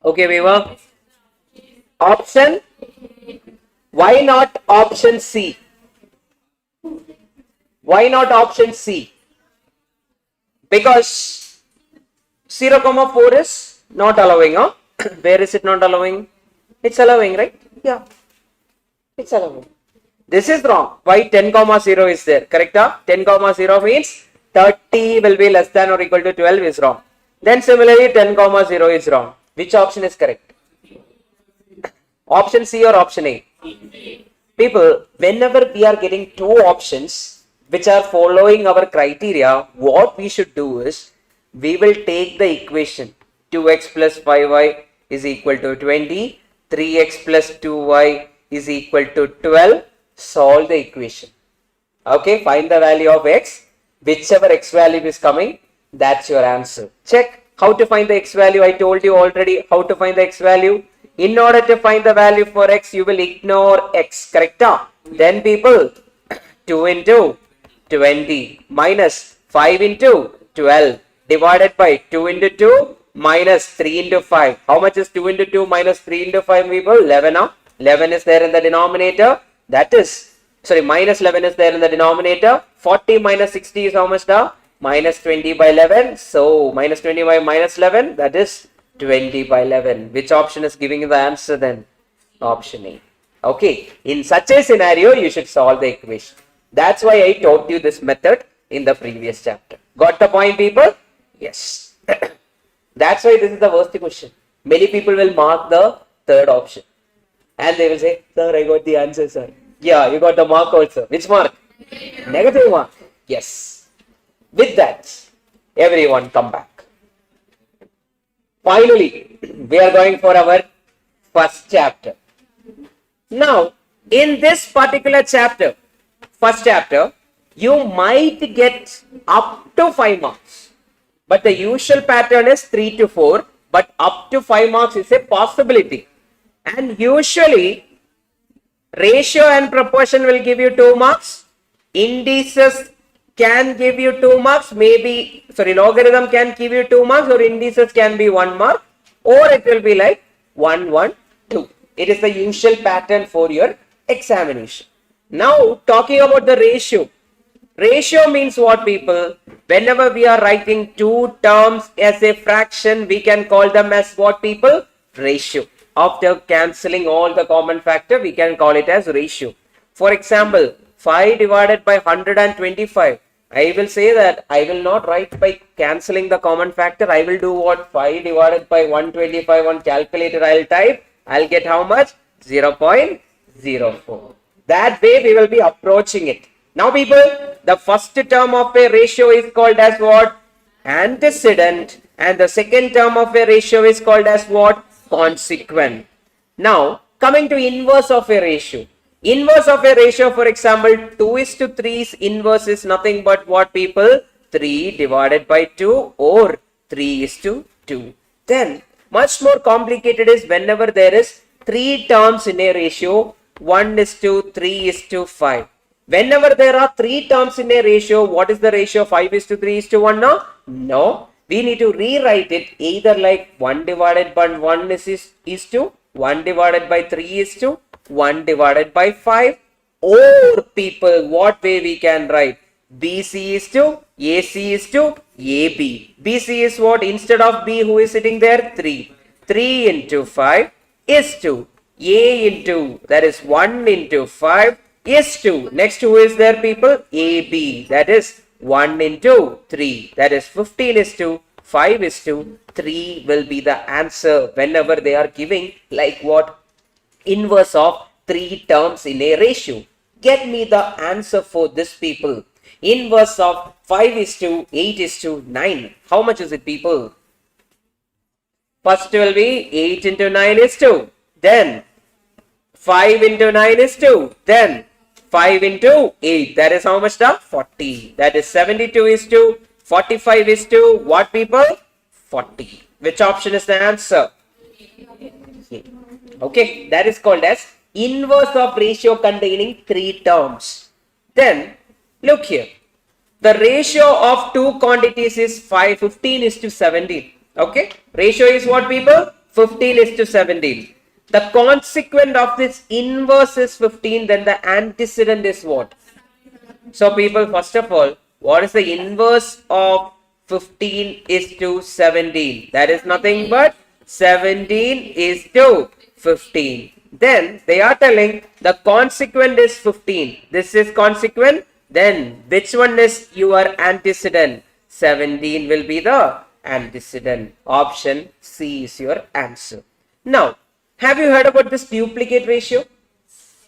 Okay, Viva. Option. Why not option C? Why not option C? Because 0,4 is not allowing, huh? Where is it not allowing? It's allowing, right? Yeah. It's allowing. This is wrong. Why 10,0 is there? Correct? 10,0 means 30 will be less than or equal to 12 is wrong. Then similarly 10,0 is wrong. Which option is correct? Option C or option A? People, whenever we are getting two options which are following our criteria, what we should do is we will take the equation 2x plus 5y is equal to 20, 3x plus 2y is equal to 12, solve the equation. Okay, find the value of x, whichever x value is coming, that's your answer. Check how to find the x value. I told you already how to find the x value. In order to find the value for x, you will ignore x, correct? Then people, 2 into 20 minus 5 into 12 divided by 2 into 2 minus 3 into 5. How much is 2 into 2 minus 3 into 5, people? 11. 11 is there in the denominator. That is, sorry, minus 11 is there in the denominator. 40 minus 60 is how much? Minus 20 by 11. So, minus 20 by minus 11, that is 20 by 11. Which option is giving you the answer then? Option A. Okay, in such a scenario, you should solve the equation. That's why I taught you this method in the previous chapter. Got the point, people? Yes. That's why this is the worst question. Many people will mark the third option. And they will say, sir, I got the answer, sir. Yeah, you got the mark also. Which mark? Negative mark. Yes. With that, everyone come back. Finally, we are going for our first chapter. Now, in this particular chapter, first chapter, you might get up to 5 marks. But the usual pattern is 3 to 4. But up to 5 marks is a possibility. And usually, ratio and proportion will give you 2 marks. Indices can give you 2 marks. Maybe, sorry, logarithm can give you 2 marks or indices can be 1 mark. or it will be like 1, 1, 2. It is the usual pattern for your examination. Now talking about the ratio. Ratio means what, people? Whenever we are writing two terms as a fraction, we can call them as what, people? Ratio. After cancelling all the common factor, we can call it as ratio. For example, 5 divided by 125. I will say that I will not write by cancelling the common factor. I will do what? 5 divided by 125 on calculator. I'll type. I'll get how much? 0.04. That way we will be approaching it. Now people, the first term of a ratio is called as what? Antecedent. And the second term of a ratio is called as what? Consequent. Now coming to inverse of a ratio. Inverse of a ratio, for example, 2:3's inverse is nothing but what, people? 3 divided by 2 or 3:2. Then much more complicated is whenever there is 3 terms in a ratio, 1:3:5. Whenever there are 3 terms in a ratio, what is the ratio? 5:3:1 now? No. We need to rewrite it either like 1 divided by 1 is to 1 divided by 3 is to 1 divided by 5, or people, what way we can write? BC is to AC is to AB. BC is what? Instead of B, who is sitting there? 3. 3 into 5 is to A into, that is 1 into 5 is to, next who is there, people? AB, that is 1 into 3, that is 15 is to 5 is to 3 will be the answer whenever they are giving like what? Inverse of 3 terms in a ratio. Get me the answer for this, people. Inverse of 5:8:9. How much is it, people? First will be 8 into 9 is 2. Then 5 into 9 is 2. Then 5 into 8. That is how much stuff? 40. That is 72 is to 45 is to what, people? 40. Which option is the answer? Okay, that is called as inverse of ratio containing 3 terms. Then look here. The ratio of 2 quantities is 15:17. Okay, ratio is what, people? 15:17. The consequent of this inverse is 15, then the antecedent is what? So people, first of all, what is the inverse of 15:17? That is nothing but 17:15. Then they are telling the consequent is 15. This is consequent. Then which one is your antecedent? 17 will be the antecedent. Option C is your answer. Now, have you heard about this duplicate ratio?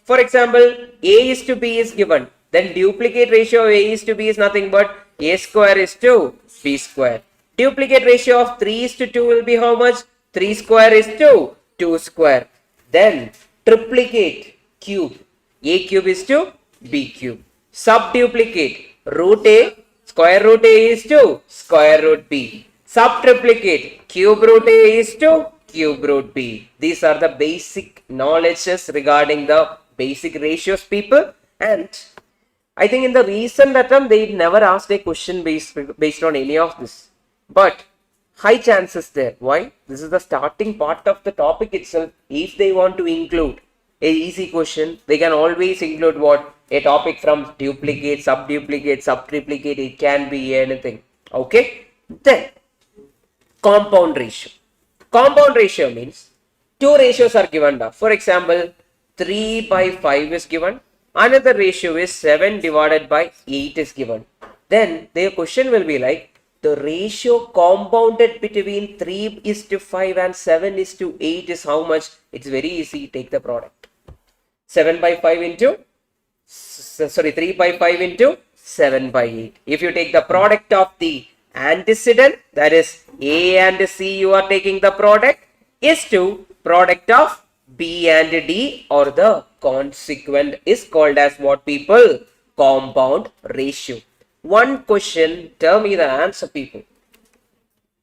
For example, A is to B is given. Then duplicate ratio of A is to B is nothing but A square is to B square. Duplicate ratio of 3:2 will be how much? 3 square is to 2 square. Then triplicate cube. A cube is to B cube. Subduplicate root A, square root A is to square root B. Subtriplicate cube root A is to cube root B. These are the basic knowledges regarding the basic ratios, people. And I think in the recent attempt, they never asked a question based on any of this. But high chances there. Why? This is the starting part of the topic itself. If they want to include a easy question, they can always include what? A topic from duplicate, subduplicate, subtriplicate. It can be anything. Okay. Then compound ratio. Compound ratio means 2 ratios are given. For example, 3/5 is given. Another ratio is 7 divided by 8 is given. Then their question will be like, the ratio compounded between 3:5 and 7:8 is how much? It's very easy. Take the product. 7/5 into 3/5 into 7/8. If you take the product of the antecedent, that is A and C, you are taking the product, is to product of B and D, or the consequent is called as what, people? Compound ratio. One question, tell me the answer, people.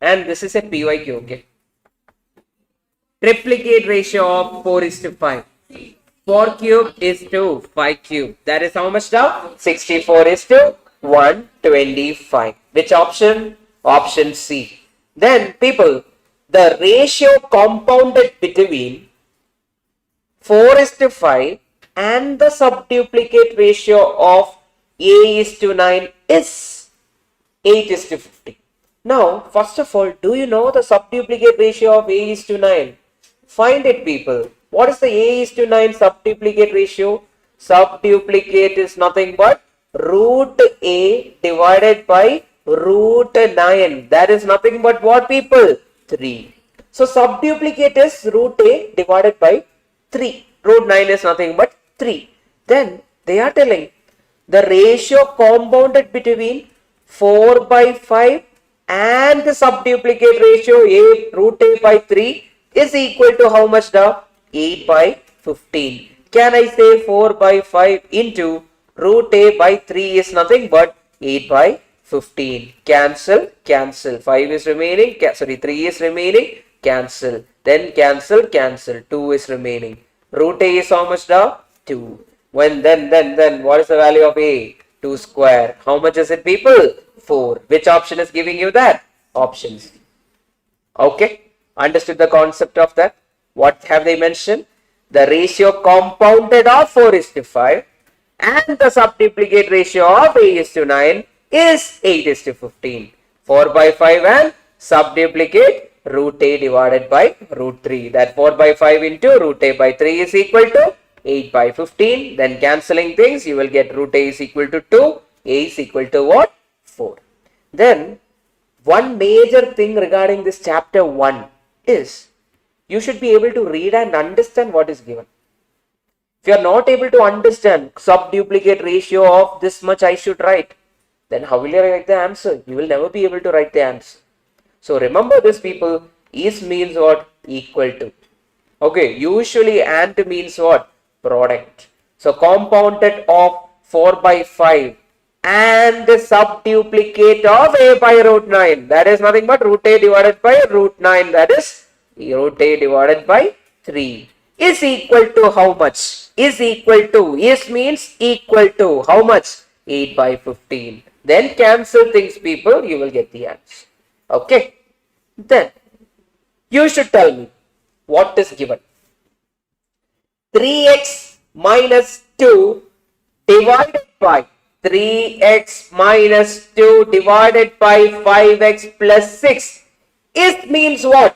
And this is a PYQ, okay? Triplicate ratio of 4:5. 4 cube is to 5 cube. That is how much now? 64 is to 125. Which option? Option C. Then people, the ratio compounded between 4:5 and the subduplicate ratio of A:9 is 8:50. Now, first of all, do you know the subduplicate ratio of A:9? Find it, people. What is the A:9 subduplicate ratio? Subduplicate is nothing but root A divided by root 9. That is nothing but what, people? 3. So subduplicate is root A divided by 3. Root 9 is nothing but 3. Then they are telling the ratio compounded between 4/5 and the subduplicate ratio A root A by 3 is equal to how much? The 8/15. Can I say 4/5 into root A by 3 is nothing but 8/15. Cancel, cancel. 5 is remaining, 3 is remaining, cancel. Then cancel, cancel. 2 is remaining. Root A is how much? The 2. When then what is the value of A? 2 square. How much is it, people? 4. Which option is giving you that? Options. Okay. Understood the concept of that? What have they mentioned? The ratio compounded of 4:5 and the subduplicate ratio of A:9 is 8:15. 4/5 and subduplicate root A divided by root 3. That 4/5 into root A by 3 is equal to 8/15. Then cancelling things, you will get root A is equal to 2. A is equal to what? 4. Then one major thing regarding this chapter 1 is you should be able to read and understand what is given. If you are not able to understand subduplicate ratio of this much I should write, then how will you write the answer? You will never be able to write the answer. So remember this, people. Is means what? Equal to. Okay, usually and means what? Product. So compounded of 4/5 and the subduplicate of A by root 9. That is nothing but root A divided by root 9. That is root A divided by 3 is equal to how much? Is equal to. Is means equal to how much? 8/15. Then cancel things, people. You will get the answer. Okay. Then you should tell me what is given. 3x minus 2 divided by 3x minus 2 divided by 5x plus 6 is means what?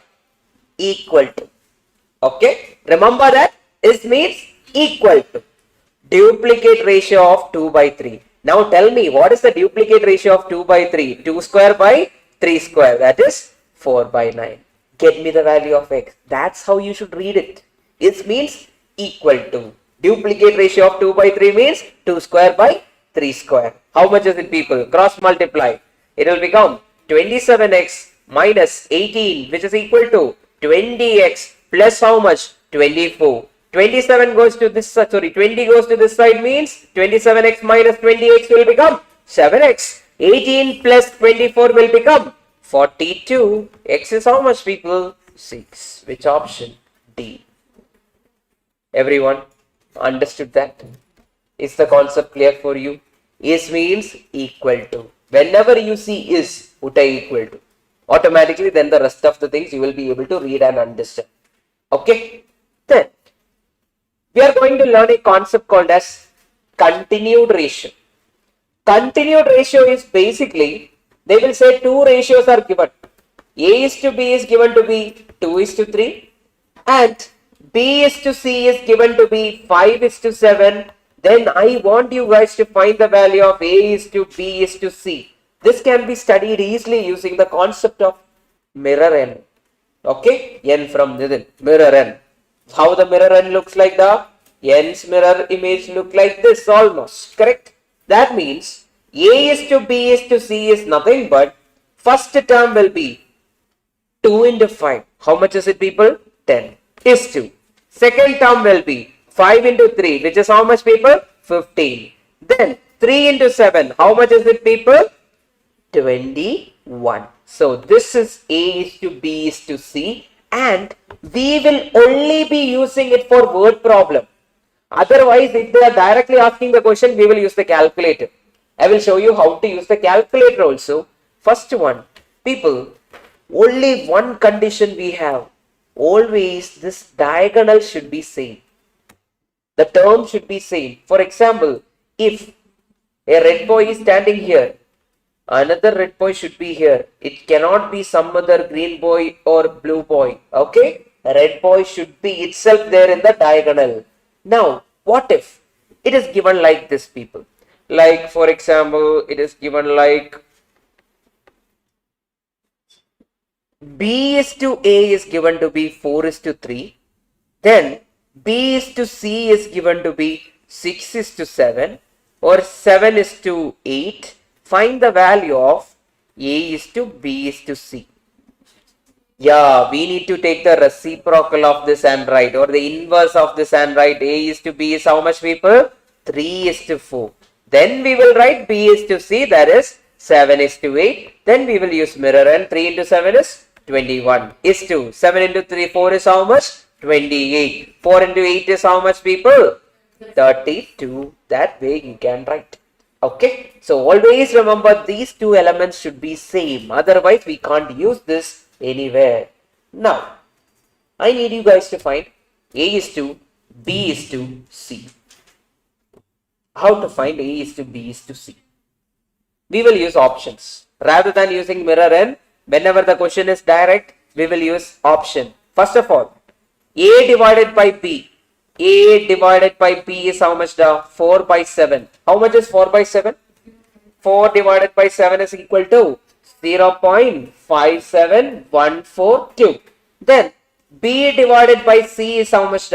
Equal to. Okay. Remember that is means equal to duplicate ratio of 2/3. Now tell me what is the duplicate ratio of 2/3? 2 square by 3 square. That is 4/9. Get me the value of x. That's how you should read it. It means equal to. Duplicate ratio of 2/3 means 2 square by 3 square. How much is it, people? Cross multiply. It will become 27x minus 18, which is equal to 20x plus how much? 24. 27 goes to this side, 20 goes to this side means 27x minus 20x will become 7x. 18 plus 24 will become 42. X is how much, people? 6. Which option? D. Everyone understood that? Is the concept clear for you? Is means equal to. Whenever you see is, put a equal to. Automatically then the rest of the things you will be able to read and understand. Okay? Then we are going to learn a concept called as continued ratio. Continued ratio is basically, they will say two ratios are given. A:B is given to be 2:3 and B:C is given to be 5:7. Then I want you guys to find the value of A:B:C. This can be studied easily using the concept of mirror n. Okay, n from Nithin, mirror n. How the mirror n looks like? The n's mirror image look like this almost, correct? That means A:B:C is nothing but first term will be 2 into 5. How much is it, people? 10 is 2. Second term will be 5 into 3, which is how much, people? 15. Then 3 into 7, how much is it, people? 21. So this is A:B:C and we will only be using it for word problem. Otherwise, if they are directly asking the question, we will use the calculator. I will show you how to use the calculator also. First one, people, Only one condition we have. Always this diagonal should be same. The term should be same. For example, if a red boy is standing here, another red boy should be here. It cannot be some other green boy or blue boy. Okay? A red boy should be itself there in the diagonal. Now, what if it is given like this, people? Like, for example, it is given like B is to A is given to be 4 is to 3. Then B is to C is given to be 6 is to 7 or 7 is to 8. Find the value of A is to B is to C. Yeah, we need to take the reciprocal of this and write, or the inverse of this and write. A is to B is how much, people? 3 is to 4. Then we will write B is to C, that is 7 is to 8. Then we will use mirror, and 3 into 7 is 21 is to 7 into 3, 4 is how much? 28. 4 into 8 is how much, people? 32. That way you can write. Okay. So always remember these two elements should be same. Otherwise we can't use this anywhere. Now, I need you guys to find A is to B is to C. How to find A is to B is to C? We will use options. Rather than using mirror and whenever the question is direct, we will use option. First of all, A divided by B. A divided by B is how much? 4 by 7. How much is 4 by 7? 4 divided by 7 is equal to 0.57142. Then B divided by C is how much?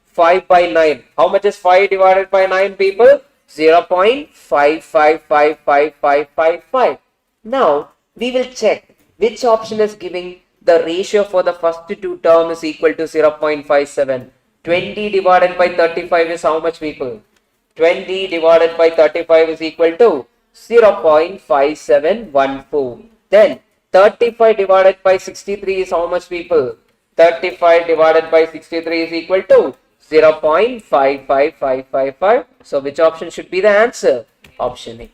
5 by 9. How much is 5 divided by 9, people? 0.5555555. Now we will check which option is giving the ratio for the first two term is equal to 0.57. 20 divided by 35 is how much, people? 20 divided by 35 is equal to 0.5714. Then 35 divided by 63 is how much, people? 35 divided by 63 is equal to 0.55555. So which option should be the answer? Option A.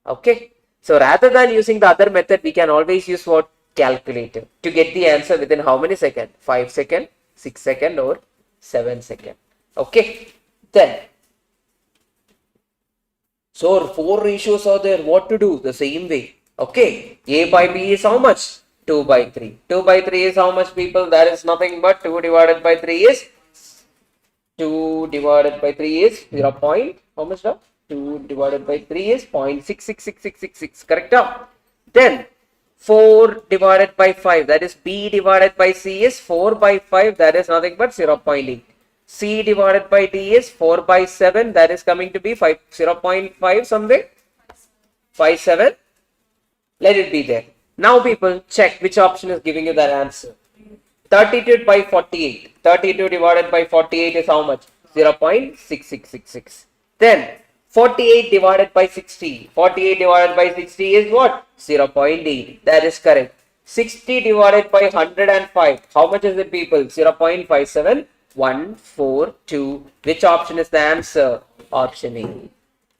Okay. So rather than using the other method, we can always use what? Calculator to get the answer within how many seconds? 5 seconds, 6 seconds or 7 seconds. Okay. Then, so 4 ratios are there. What to do? The same way. Okay. A by B is how much? 2 by 3. 2 by 3 is how much, people? That is nothing but 2 divided by 3 is 2 divided by 3 is 0. How much? 2 divided by 3 is 0.666666. Correct? Then 4 divided by 5, that is B divided by C is 4 by 5, that is nothing but 0.8. C divided by D is 4 by 7, that is coming to be 0.5 something. 57. Let it be there. Now people, check which option is giving you that answer. 32 by 48. 32 divided by 48 is how much? 0.6666. Then 48 divided by 60. 48 divided by 60 is what? 0.8. That is correct. 60 divided by 105. How much is it, people? 0.57142. Which option is the answer? Option A.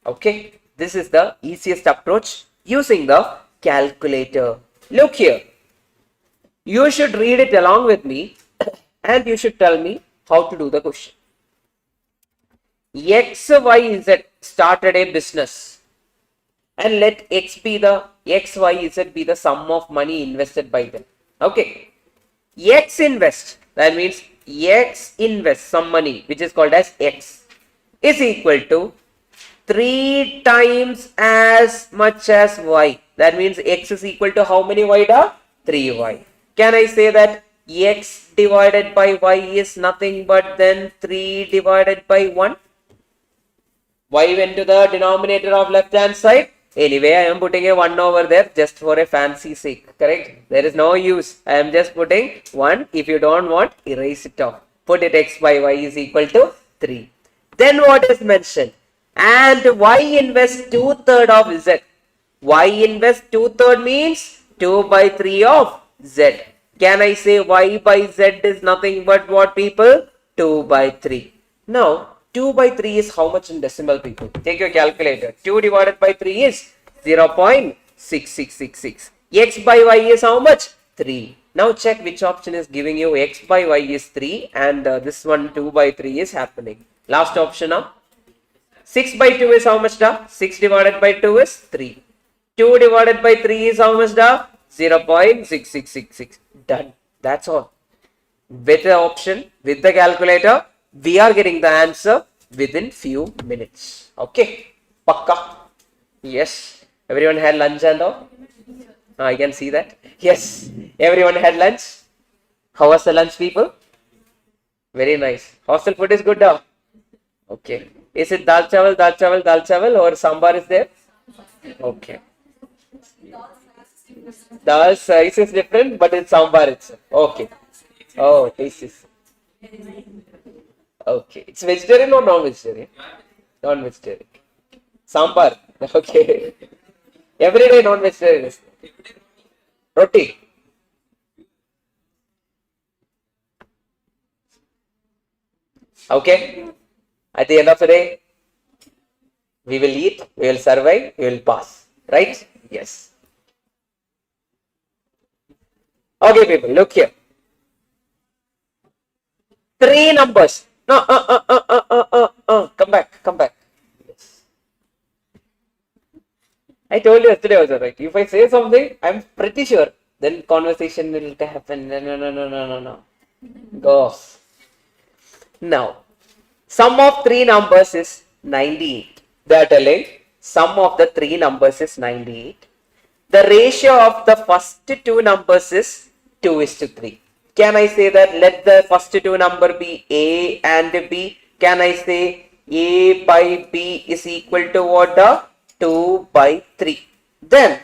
Okay. This is the easiest approach using the calculator. Look here. You should read it along with me and you should tell me how to do the question. X, Y, Z started a business and let X, Y, Z be the sum of money invested by them. Okay. X invest, that means X invest some money which is called as X is equal to 3 times as much as Y. That means X is equal to how many Y? 3Y. Can I say that X divided by Y is nothing but then 3 divided by 1? Y went to the denominator of left hand side. Anyway, I am putting a 1 over there just for a fancy sake. Correct? There is no use. I am just putting 1. If you don't want, erase it off. Put it X by Y is equal to 3. Then what is mentioned? And Y invest 2/3 of Z. Y invest 2/3 means 2 by 3 of Z. Can I say Y by Z is nothing but what, people? 2 by 3. Now, 2 by 3 is how much in decimal, people? Take your calculator. 2 divided by 3 is 0.6666. X by Y is how much? 3. Now check which option is giving you x by y is 3 and this one 2 by 3 is happening. Last option now. 6 by 2 is how much da? 6 divided by 2 is 3. 2 divided by 3 is how much da? 0.6666. Done. That's all. With the option, with the calculator, we are getting the answer within few minutes. Okay. Pakka. Yes. Everyone had lunch and all? I can see that. Yes. Everyone had lunch. How was the lunch, people? Very nice. Hostel food is good now. Okay. Is it dal chawal, dal chawal, dal chawal, or sambar is there? Okay. Dal size is different, but it's sambar itself. Okay. Oh, taste is. Okay. It's vegetarian or non-vegetarian? Non-vegetarian. Sambar. Okay. Every day non-vegetarian. Roti. Okay. At the end of the day, we will eat, we will survive, we will pass. Right? Yes. Okay, people, look here. 3 numbers. No, come back, come back. Yes. I told you yesterday also, right? If I say something, I'm pretty sure, then conversation will happen. No. Go. Now, sum of 3 numbers is 98. They are telling sum of the 3 numbers is 98. The ratio of the first 2 numbers is 2:3. Can I say that let the first 2 number be A and B? Can I say A by B is equal to what? 2 by 3. Then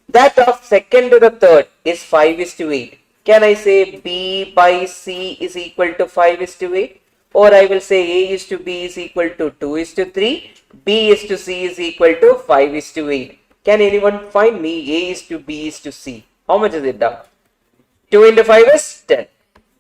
that of second to the third is 5:8. Can I say B by C is equal to 5:8? Or I will say A is to B is equal to 2:3, B is to C is equal to 5:8. Can anyone find me A is to B is to C? How much is it done? 2 into 5 is 10.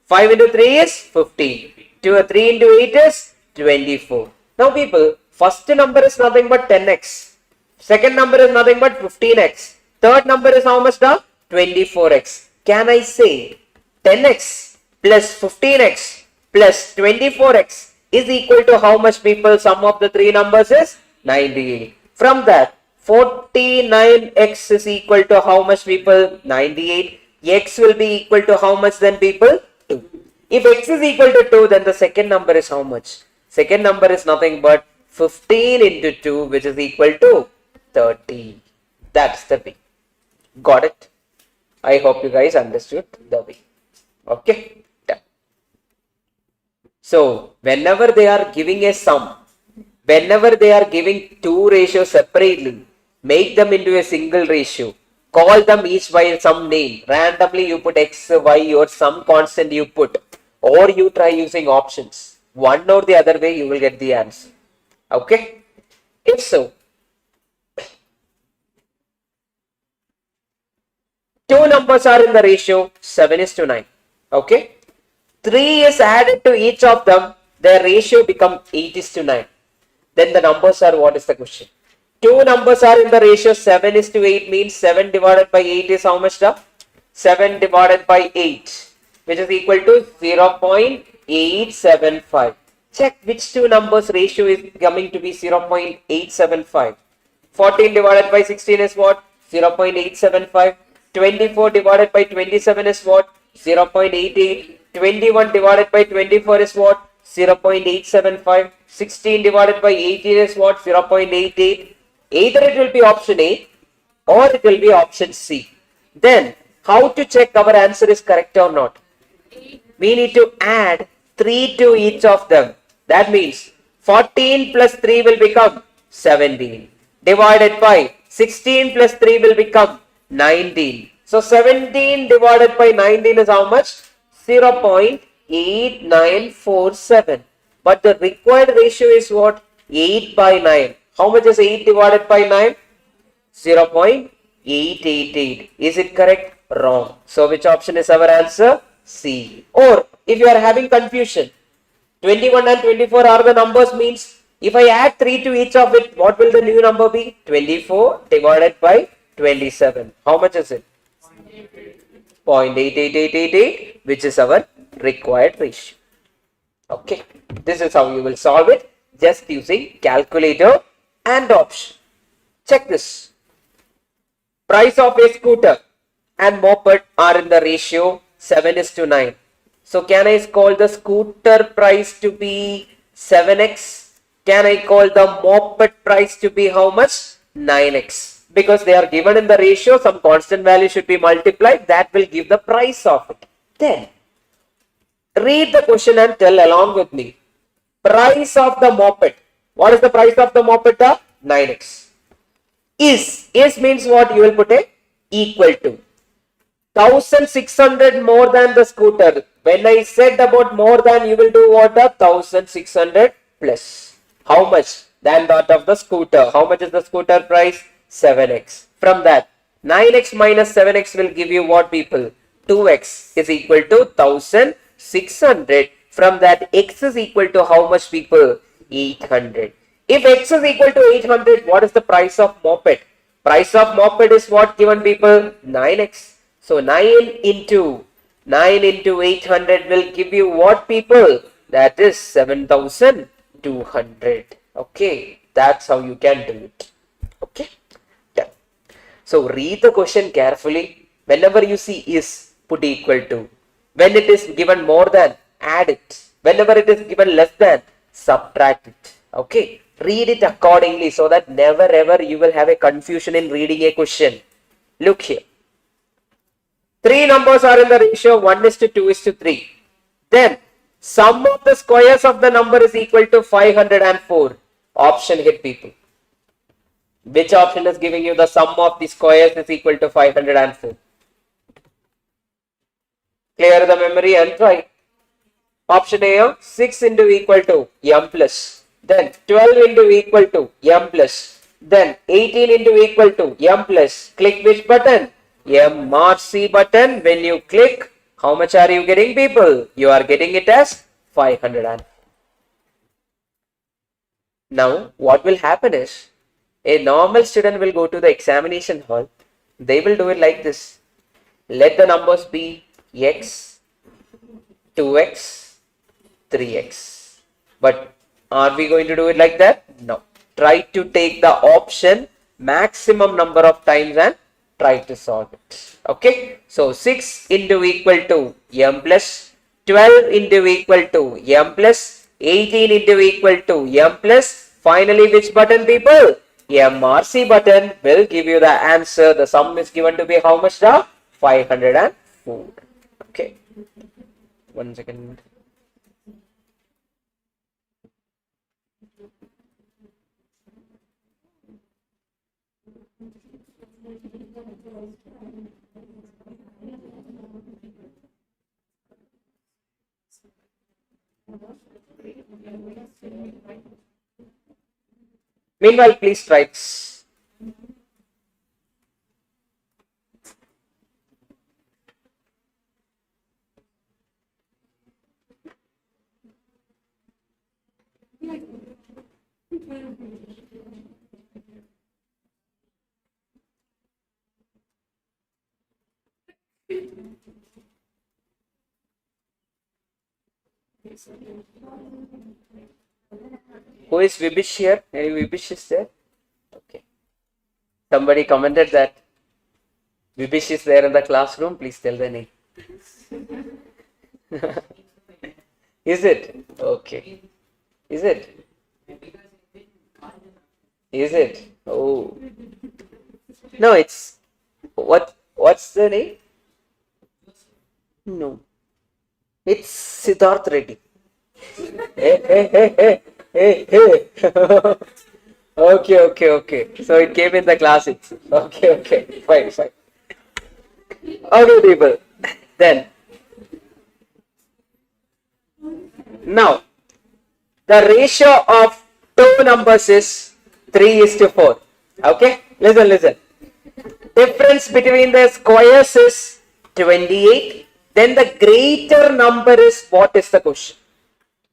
5 into 3 is 15. 3 into 8 is 24. Now people, first number is nothing but 10x. Second number is nothing but 15x. Third number is how much done? 24x. Can I say 10x plus 15x plus 24x is equal to how much, people? Sum of the 3 numbers is 98. From that, 49x is equal to how much, people? 98. X will be equal to how much then, people? 2. If x is equal to 2, then the second number is how much? Second number is nothing but 15 into 2, which is equal to 30. That's the way. Got it? I hope you guys understood the way. Okay? Done. So, whenever they are giving a sum, whenever they are giving 2 ratios separately, make them into a single ratio. Call them each by some name. Randomly you put x, y, or some constant you put. Or you try using options. One or the other way you will get the answer. Okay? If so, 2 numbers are in the ratio 7:9. Okay? 3 is added to each of them. Their ratio becomes 8:9. Then the numbers are, what is the question? 2 numbers are in the ratio 7:8, means 7 divided by 8 is how much? 7 divided by 8, which is equal to 0.875. Check which 2 numbers ratio is coming to be 0.875. 14 divided by 16 is what? 0.875. 24 divided by 27 is what? 0.88. 21 divided by 24 is what? 0.875. 16 divided by 18 is what? 0.88. Either it will be option A or it will be option C. Then, how to check our answer is correct or not? We need to add 3 to each of them. That means 14 plus 3 will become 17. Divided by 16 plus 3 will become 19. So 17 divided by 19 is how much? 0.8947. But the required ratio is what? 8 by 9. How much is 8 divided by 9? 0.888. Is it correct? Wrong. So which option is our answer? C. Or if you are having confusion, 21 and 24 are the numbers, means if I add 3 to each of it, what will the new number be? 24 divided by 27. How much is it? 0.88888, which is our required ratio. Okay, this is how you will solve it just using calculator and option. Check this. Price of a scooter and moped are in the ratio 7:9. So can I call the scooter price to be 7x? Can I call the moped price to be how much? 9x. Because they are given in the ratio, some constant value should be multiplied. That will give the price of it. Then read the question and tell along with me. Price of the moped. What is the price of the moped? 9x. Is means what? You will put a equal to 1600 more than the scooter. When I said about more than, you will do what? 1600 plus. How much? Than that of the scooter. How much is the scooter price? 7x. From that, 9x minus 7x will give you what, people? 2x is equal to 1600. From that, x is equal to how much, people? 800. If x is equal to 800, what is the price of moped? Price of moped is what given, people? 9x. So 9 into 800 will give you what, people? That is 7200. Okay, that's how you can do it. Okay, done. So read the question carefully. Whenever you see is, put equal to. When it is given more than, add it. Whenever it is given less than, subtract it. Okay, read it accordingly so that never ever you will have a confusion in reading a question. Look here. Three numbers are in the ratio 1:2:3. Then sum of the squares of the number is equal to 504. Option hit, people. Which option is giving you the sum of the squares is equal to 504? Clear the memory and try. Option A, 6 into equal to m plus. Then 12 into equal to m plus. Then 18 into equal to m plus. Click which button? MRC button. When you click, how much are you getting, people? You are getting it as 500. Now, what will happen is, a normal student will go to the examination hall. They will do it like this. Let the numbers be x, 2x, 3x. But are we going to do it like that? No. Try to take the option maximum number of times and try to solve it. Okay. So 6 into equal to m plus, 12 into equal to m plus, 18 into equal to m plus. Finally, which button, people? MRC button will give you the answer. The sum is given to be how much now? 504. Okay. 1 second. Meanwhile, please try this. Who is Vibish here? Any Vibish is there? Okay. Somebody commented that Vibish is there in the classroom. Please tell the name. Is it? Okay. Is it? Is it? Oh. No, it's what's the name? No. It's Siddharth Reddy. Hey. Okay. So it came in the classics. Okay. Fine. Okay, people. Then now the ratio of two numbers is 3:4. Okay, listen. Difference between the squares is 28. Then the greater number is what is the question?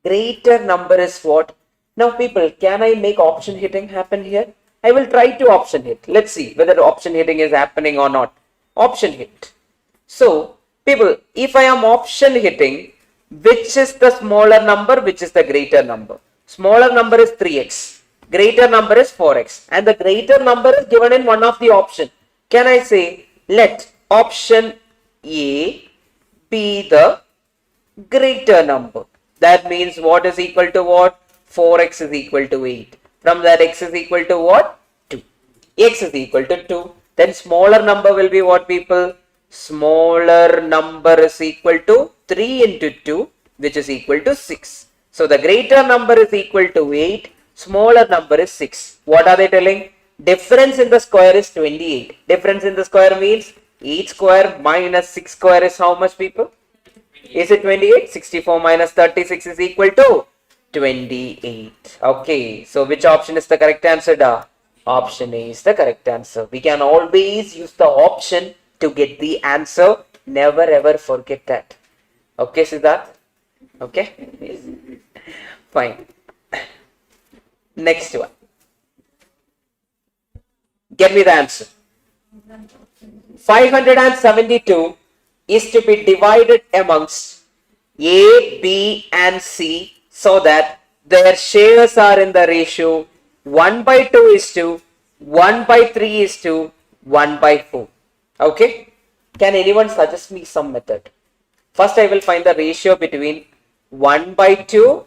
Greater number is what? Now, people, can I make option hitting happen here? I will try to option hit. Let's see whether option hitting is happening or not. Option hit. So People, if I am option hitting, which is the smaller number, which is the greater number? Smaller number is 3x, greater number is 4x, and the greater number is given in one of the option. Can I say, let option A be the greater number? That means what is equal to what? 4x is equal to 8. From that, x is equal to what? 2. X is equal to 2. Then smaller number will be what, people? Smaller number is equal to 3 into 2, which is equal to 6. So the greater number is equal to 8, smaller number is 6. What are they telling? Difference in the square is 28. Difference in the square means 8 square minus 6 square is how much, people? Is it 28? 64 minus 36 is equal to 28. Okay, so which option is the correct answer, da? Option A is the correct answer. We can always use the option to get the answer. Never ever forget that. Okay, Siddharth? Okay? Yes. Fine. Next one. Get me the answer. 572 is to be divided amongst A, B and C so that their shares are in the ratio 1 by 2 is to 1 by 3 is to 1 by 4. Okay? Can anyone suggest me some method? First I will find the ratio between 1 by 2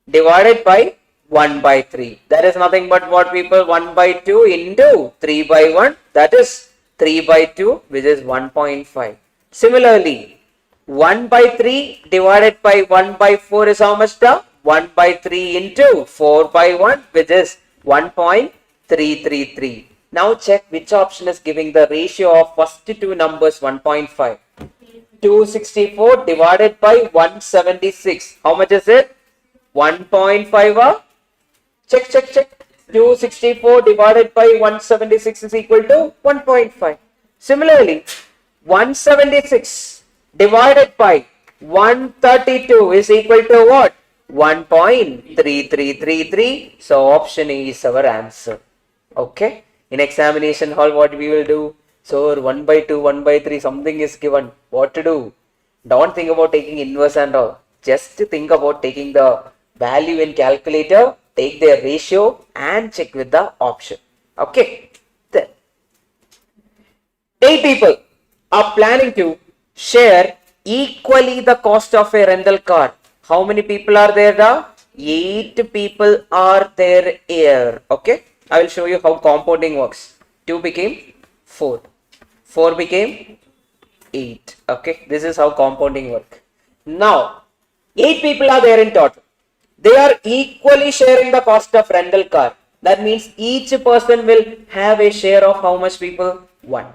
divided by 1 by 3. That is nothing but what, people? 1 by 2 into 3 by 1. That is 3 by 2, which is 1.5. Similarly, 1 by 3 divided by 1 by 4 is how much, da? 1 by 3 into 4 by 1, which is 1.333. Now check which option is giving the ratio of first two numbers 1.5. 264 divided by 176. How much is it? 1.5. Check. 264 divided by 176 is equal to 1.5. Similarly, 176 divided by 132 is equal to what? 1.3333. So option A is our answer. Okay. In examination hall, what we will do? So 1 by 2, 1 by 3, something is given. What to do? Don't think about taking inverse and all. Just think about taking the value in calculator, take their ratio and check with the option. Okay. Then 8 people are planning to share equally the cost of a rental car. How many people are there, da? 8 people are there here. Okay. I will show you how compounding works. 2 became 4. 4 became 8. Okay. This is how compounding works. Now, 8 people are there in total. They are equally sharing the cost of rental car. That means each person will have a share of how much, people? 1.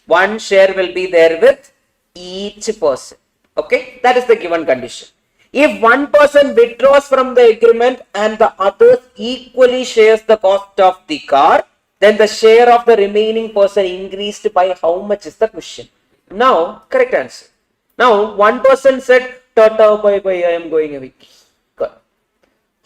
1 share will be there with each person. Okay. That is the given condition. If one person withdraws from the agreement and the others equally shares the cost of the car, then the share of the remaining person increased by how much is the question. Now, correct answer. Now, one person said, Tata, bye bye, I am going away. Good.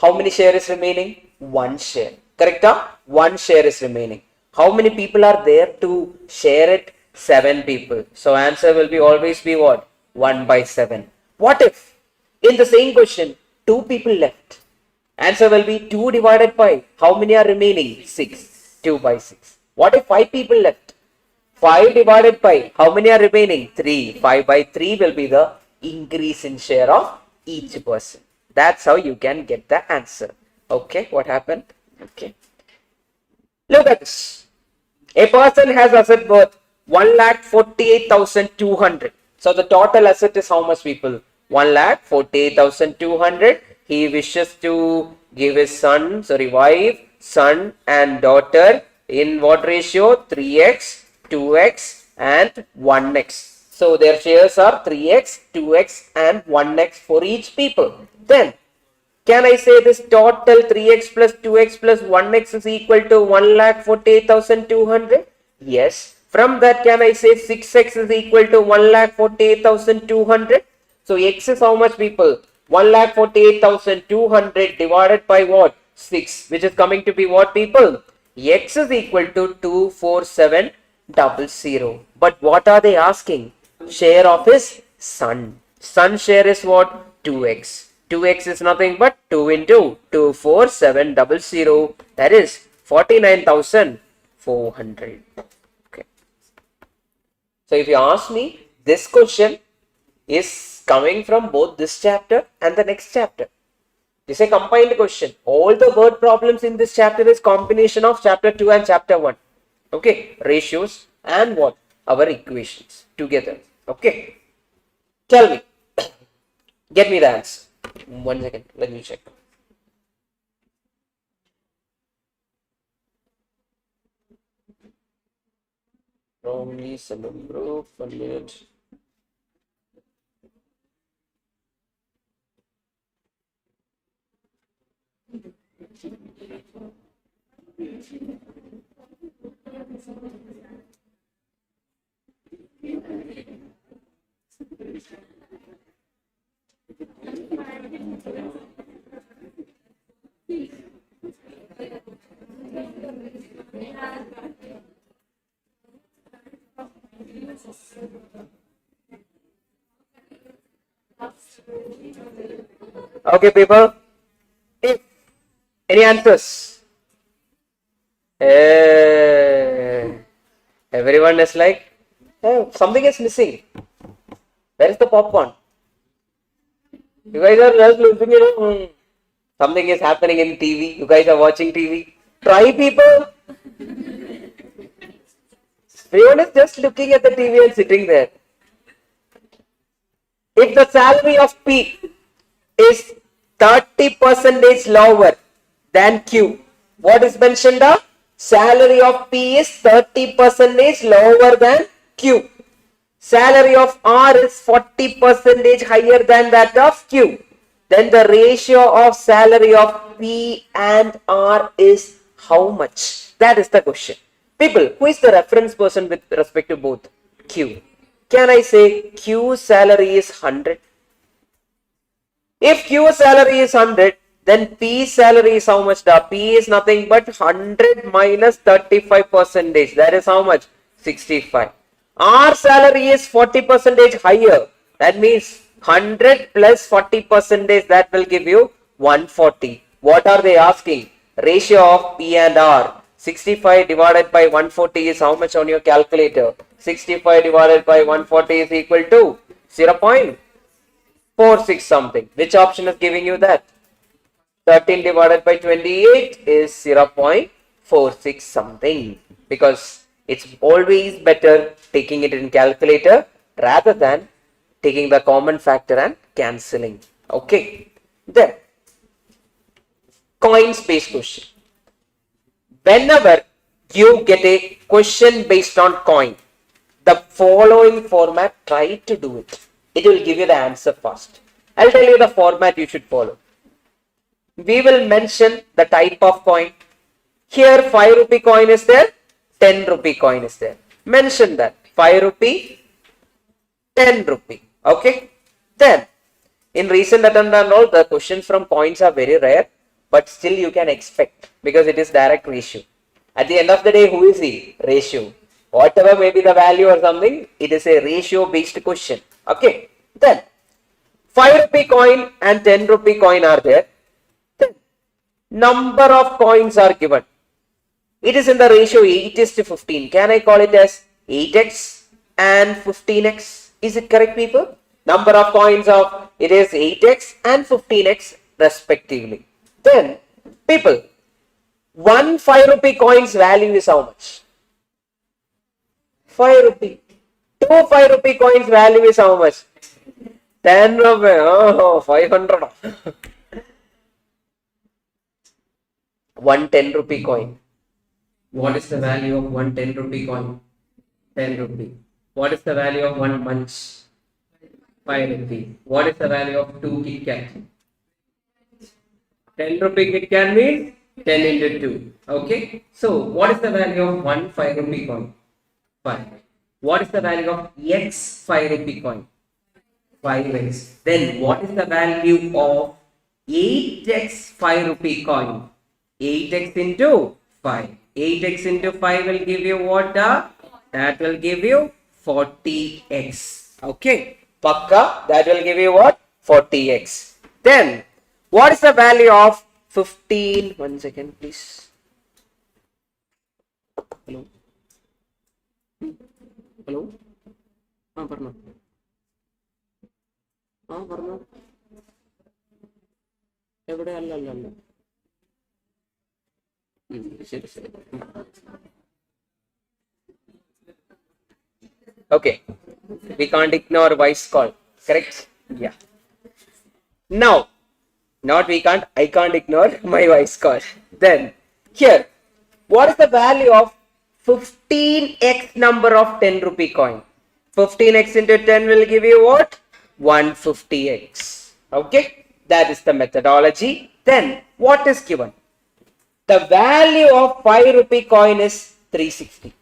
How many share is remaining? 1 share. Correct? 1 share is remaining. How many people are there to share it? 7 people. So, answer will be always be what? 1 by 7. What if in the same question, 2 people left? Answer will be 2 divided by, how many are remaining? 6. 2 by 6. What if 5 people left? 5 divided by, how many are remaining? 3. 5 by 3 will be the increase in share of each person. That's how you can get the answer. Okay, what happened? Okay. Look at this. A person has asset worth 1,48,200. So the total asset is how much, people? 1,48,200. He wishes to give his wife, son and daughter in what ratio? 3x, 2x and 1x. So their shares are 3x, 2x and 1x for each people. Then can I say this total 3x plus 2x plus 1x is equal to 1,48,200? Yes. From that, can I say 6x is equal to 1,48,200? So x is how much, people? 1,48,200 divided by what? 6, which is coming to be what, people? X is equal to 24700. But what are they asking? share of his son. Son share is what? 2x. 2x is nothing but 2 into 24700. That is 49,400. Okay. So if you ask me, this question is coming from both this chapter and the next chapter. This is a combined question. All the word problems in this chapter is combination of chapter 2 and chapter 1. Okay, ratios and what? Our equations together. Okay. Tell me. Get me the answer. 1 second. Let me check. Only bro, 1 minute. Okay, people. If any answers? Everyone is like, oh, something is missing. Where is the popcorn? You guys are just looking at it. Something is happening in TV. You guys are watching TV. Try, people. Everyone is just looking at the TV and sitting there. If the salary of P is 30% lower than Q, what is mentioned? The salary of P is 30% lower than Q. Salary of R is 40% higher than that of Q. Then the ratio of salary of P and R is how much? That is the question. People, who is the reference person with respect to both? Q. Can I say Q salary is 100? If Q salary is 100, then P salary is how much? The P is nothing but 100 minus 35%. That is how much? 65. R salary is 40% higher. That means 100 plus 40%. That will give you 140. What are they asking? Ratio of P and R. 65 divided by 140 is how much on your calculator? 65 divided by 140 is equal to 0.46 something. Which option is giving you that? 13 divided by 28 is 0.46 something. Because it's always better taking it in calculator rather than taking the common factor and cancelling. Okay. Then, coins based question. Whenever you get a question based on coin, the following format, try to do it. It will give you the answer fast. I'll tell you the format you should follow. We will mention the type of coin. Here 5 rupee coin is there, 10 rupee coin is there. Mention that 5 rupee, 10 rupee. Okay. Then in recent attempt and all, the questions from coins are very rare, but still you can expect because it is direct ratio. At the end of the day, who is he? Ratio. Whatever may be the value or something, it is a ratio based question. Okay. Then 5 rupee coin and 10 rupee coin are there. Then number of coins are given. It is in the ratio 8:15. Can I call it as 8x and 15x? Is it correct, people? Number of coins of it is 8x and 15x respectively. Then, people, one 5 rupee coin's value is how much? 5 rupee. Two 5 rupee coins value is how much? 10 rupee. Oh, 500. One 10 rupee coin. What is the value of one 10 rupee coin? 10 rupee. What is the value of one munch? 5 rupee. What is the value of 2 Kit Kat? 10 rupee Kit Kat means 10 into 2. Okay. So, what is the value of one 5 rupee coin? 5. What is the value of X 5 rupee coin? 5x. Then, what is the value of 8x 5 rupee coin? 8x into 5. 8x into 5 will give you what? That will give you 40x. Okay, Pakka, that will give you what? 40x. Then, what is the value of 15? 1 second, please. Hello? Hello? Parno. Parno. എവിടെ അല്ല ശരി ശരി. Okay, we can't ignore voice call, correct? Yeah. Now, not we can't, I can't ignore my voice call. Then, here, what is the value of 15x number of 10 rupee coin? 15x into 10 will give you what? 150x. Okay, that is the methodology. Then, what is given? The value of 5 rupee coin is 360.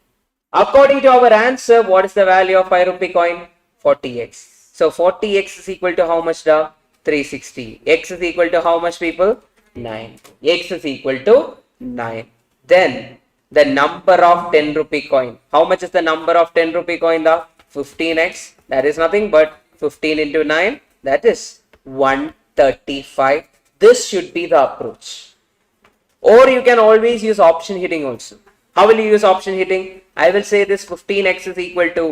According to our answer, what is the value of 5 rupee coin? 40x. So 40x is equal to how much? 360. X is equal to how much, people? 9. X is equal to 9. Then the number of 10 rupee coin. How much is the number of 10 rupee coin? 15x. That is nothing but 15 into 9. That is 135. This should be the approach. Or you can always use option hitting also. How will you use option hitting? I will say this 15x is equal to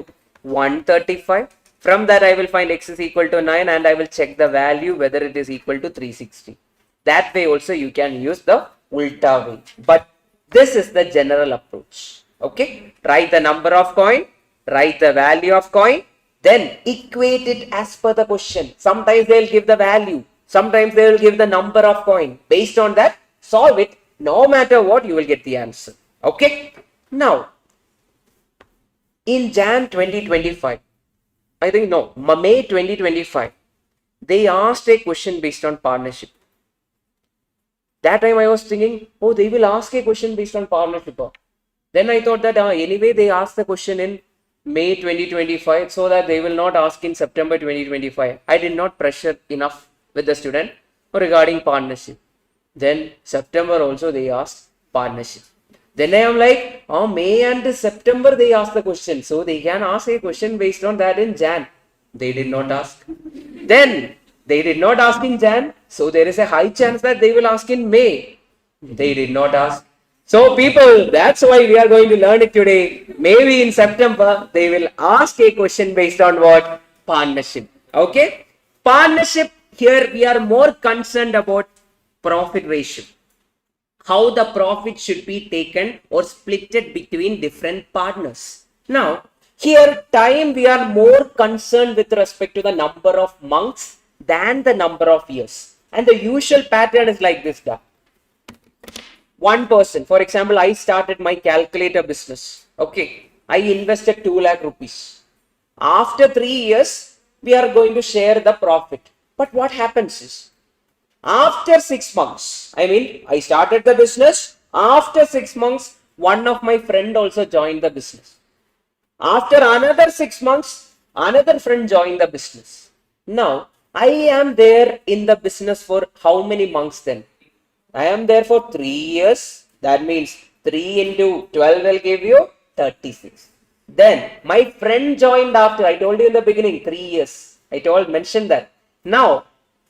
135. From that I will find x is equal to 9 and I will check the value whether it is equal to 360. That way also you can use the ulta way. But this is the general approach. Okay. Write the number of coin. Write the value of coin. Then equate it as per the question. Sometimes they will give the value. Sometimes they will give the number of coin. Based on that, solve it. No matter what, you will get the answer. Okay. Now, in Jan 2025, I think no, May 2025, they asked a question based on partnership. That time I was thinking, oh, they will ask a question based on partnership. Then I thought that anyway they asked the question in May 2025, so that they will not ask in September 2025. I did not pressure enough with the student regarding partnership. Then September also they asked partnership. Then I am like, May and September they asked the question. So they can ask a question based on that in Jan. They did not ask. Then they did not ask in Jan. So there is a high chance that they will ask in May. They did not ask. So people, that's why we are going to learn it today. Maybe in September they will ask a question based on what? Partnership. Okay. Partnership, here we are more concerned about profit ratio. How the profit should be taken or splitted between different partners. Now, here time we are more concerned with respect to the number of months than the number of years. And the usual pattern is like this. One person, for example, I started my calculator business. Okay, I invested 2 lakh rupees. After 3 years, we are going to share the profit. But what happens is, after 6 months, I started the business. After 6 months, one of my friend also joined the business. After another 6 months, another friend joined the business. Now, I am there in the business for how many months then? I am there for 3 years. That means 3 into 12 will give you 36. Then, my friend joined after, I told you in the beginning, 3 years. Mentioned that. Now,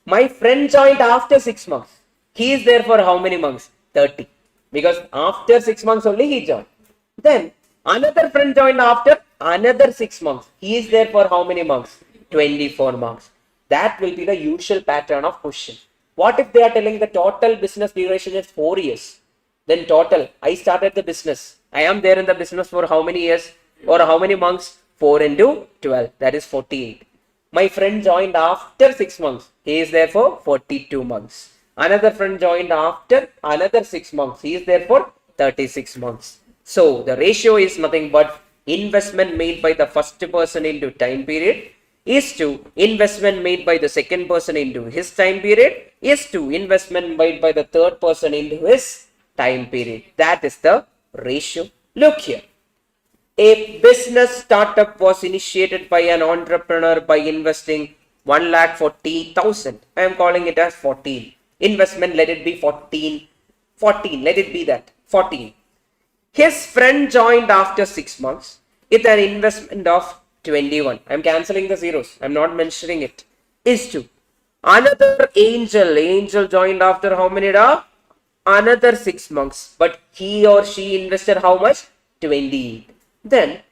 my friend joined after 6 months. He is there for how many months? 30. Because after 6 months only he joined. Then another friend joined after another 6 months. He is there for how many months? 24 months. That will be the usual pattern of question. What if they are telling the total business duration is 4 years? Then total, I started the business. I am there in the business for how many years or how many months? 4 into 12. That is 48. My friend joined after 6 months. He is there for 42 months. Another friend joined after another 6 months. He is there for 36 months. So the ratio is nothing but investment made by the first person into time period is to investment made by the second person into his time period is to investment made by the third person into his time period. That is the ratio. Look here. A business startup was initiated by an entrepreneur by investing 1,40,000. I am calling it as 14. Investment, let it be 14. 14, let it be that. 14. His friend joined after 6 months with an investment of 21. I'm cancelling the zeros. I'm not mentioning it. Is to another angel joined after how many da? Another 6 months. But he or she invested how much? 28. Then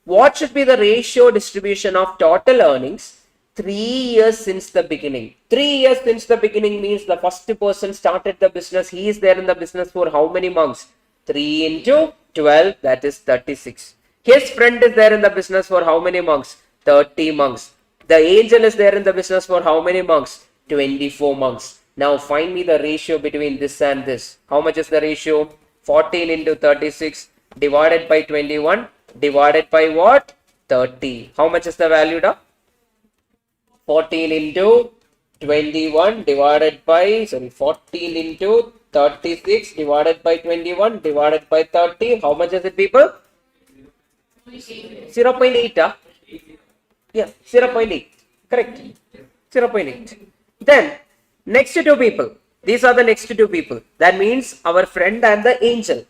what should be the ratio distribution of total earnings 3 years since the beginning? 3 years since the beginning means the first person started the business. He is there in the business for how many months? 3 into 12, that is 36. His friend is there in the business for how many months? 30 months. The angel is there in the business for how many months? 24 months. Now find me the ratio between this and this. How much is the ratio? 14 into 36 divided by 21 divided by what? 30. How much is the value of 14 into 21 divided by 14 into 36 divided by 21 divided by 30. How much is it, people? 0.8. Yeah, 0.8. Correct. 0.8. Then next two people. These are the next two people. That means our friend and the angel.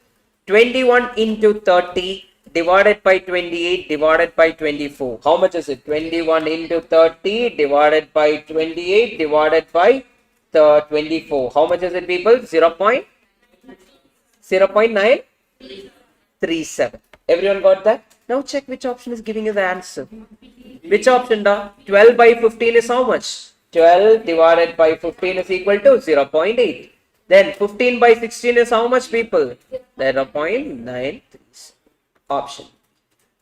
21 into 30 divided by 28 divided by 24. How much is it? 21 into 30 divided by 28 divided by 24. How much is it, people? 0.937. Everyone got that? Now check which option is giving you the answer. Which option? 12 by 15 is how much? 12 divided by 15 is equal to 0.8. Then 15 by 16 is how much, people? 0.93. Option.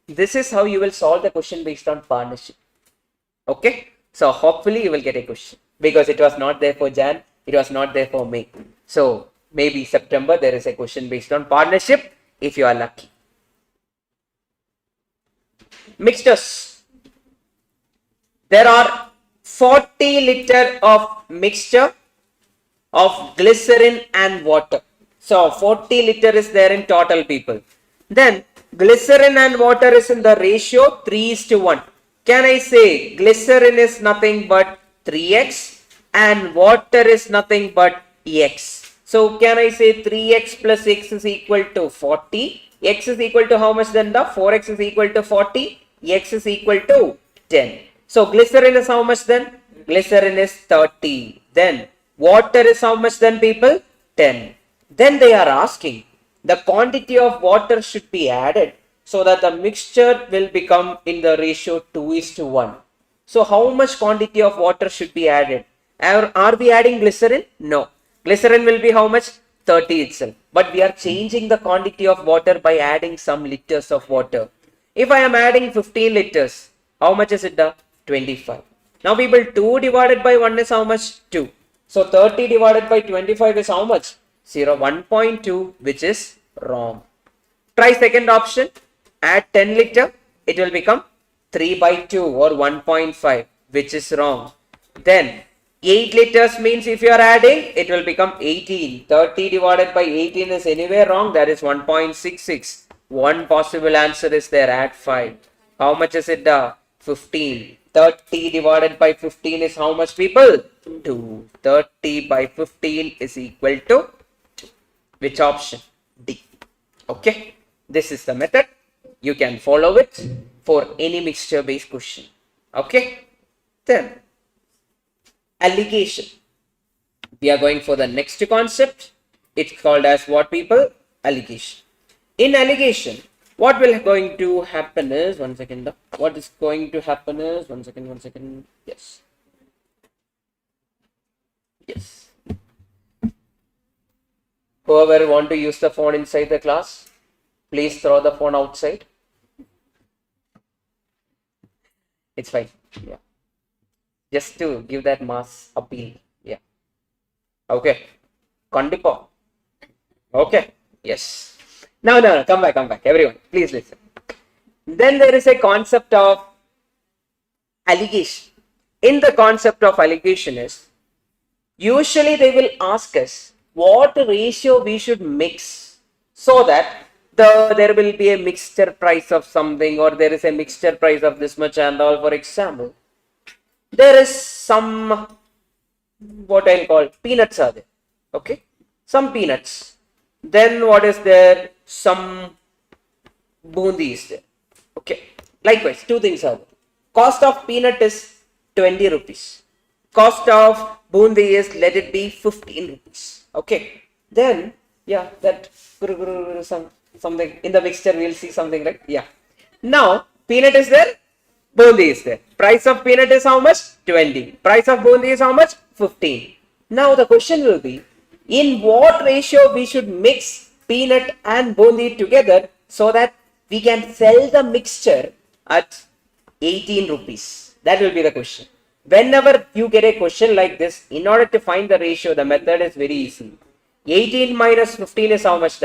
This is how you will solve the question based on partnership. Okay? So hopefully you will get a question. Because it was not there for Jan, it was not there for May. So maybe September there is a question based on partnership if you are lucky. Mixtures. There are 40 liter of mixture of glycerin and water. So 40 liter is there in total, people. Then glycerin and water is in the ratio 3:1. Can I say glycerin is nothing but 3x and water is nothing but x? So can I say 3x plus x is equal to 40? X is equal to how much then? 4x is equal to 40. X is equal to 10. So glycerin is how much then? Glycerin is 30. Then water is how much then, people? 10. Then they are asking the quantity of water should be added so that the mixture will become in the ratio 2:1. So how much quantity of water should be added? Are we adding glycerin? No. Glycerin will be how much? 30 itself. But we are changing the quantity of water by adding some liters of water. If I am adding 15 liters, how much is it? 25. Now people, 2 divided by 1 is how much? 2. So 30 divided by 25 is how much? 1.2, which is wrong. Try second option. Add 10 liter. It will become 3/2 or 1.5, which is wrong. Then 8 liters means if you are adding, it will become 18. 30 divided by 18 is anywhere wrong. That is 1.66. One possible answer is there. Add 5. How much is it? 15. 30 divided by 15 is how much, people? 2. 30 by 15 is equal to 2. Which option? D. Okay. This is the method. You can follow it for any mixture based question. Okay. Then allegation. We are going for the next concept. It's called as what, people? Allegation. In allegation, what will going to happen is, one second, what is going to happen is, one second, yes. Yes. Whoever want to use the phone inside the class, please throw the phone outside. It's fine, yeah. Just to give that mass appeal, yeah. Okay, Kandipa. Okay, yes. No, come back, everyone, please listen. Then there is a concept of allegation. In the concept of allegation is, usually they will ask us what ratio we should mix so that there will be a mixture price of something, or there is a mixture price of this much and all. For example, there is some, what I'll call peanuts are there, okay, some peanuts. Then what is there? Some bundi is there. Okay. Likewise, two things are there. Cost of peanut is 20 rupees. Cost of bundi is, let it be 15 rupees. Okay. Then, yeah, that something in the mixture we'll see something, right? Yeah. Now, peanut is there, bundi is there. Price of peanut is how much? 20. Price of bundi is how much? 15. Now, the question will be, in what ratio we should mix peanut and bundi together so that we can sell the mixture at 18 rupees. That will be the question. Whenever you get a question like this, in order to find the ratio, the method is very easy. 18 minus 15 is how much?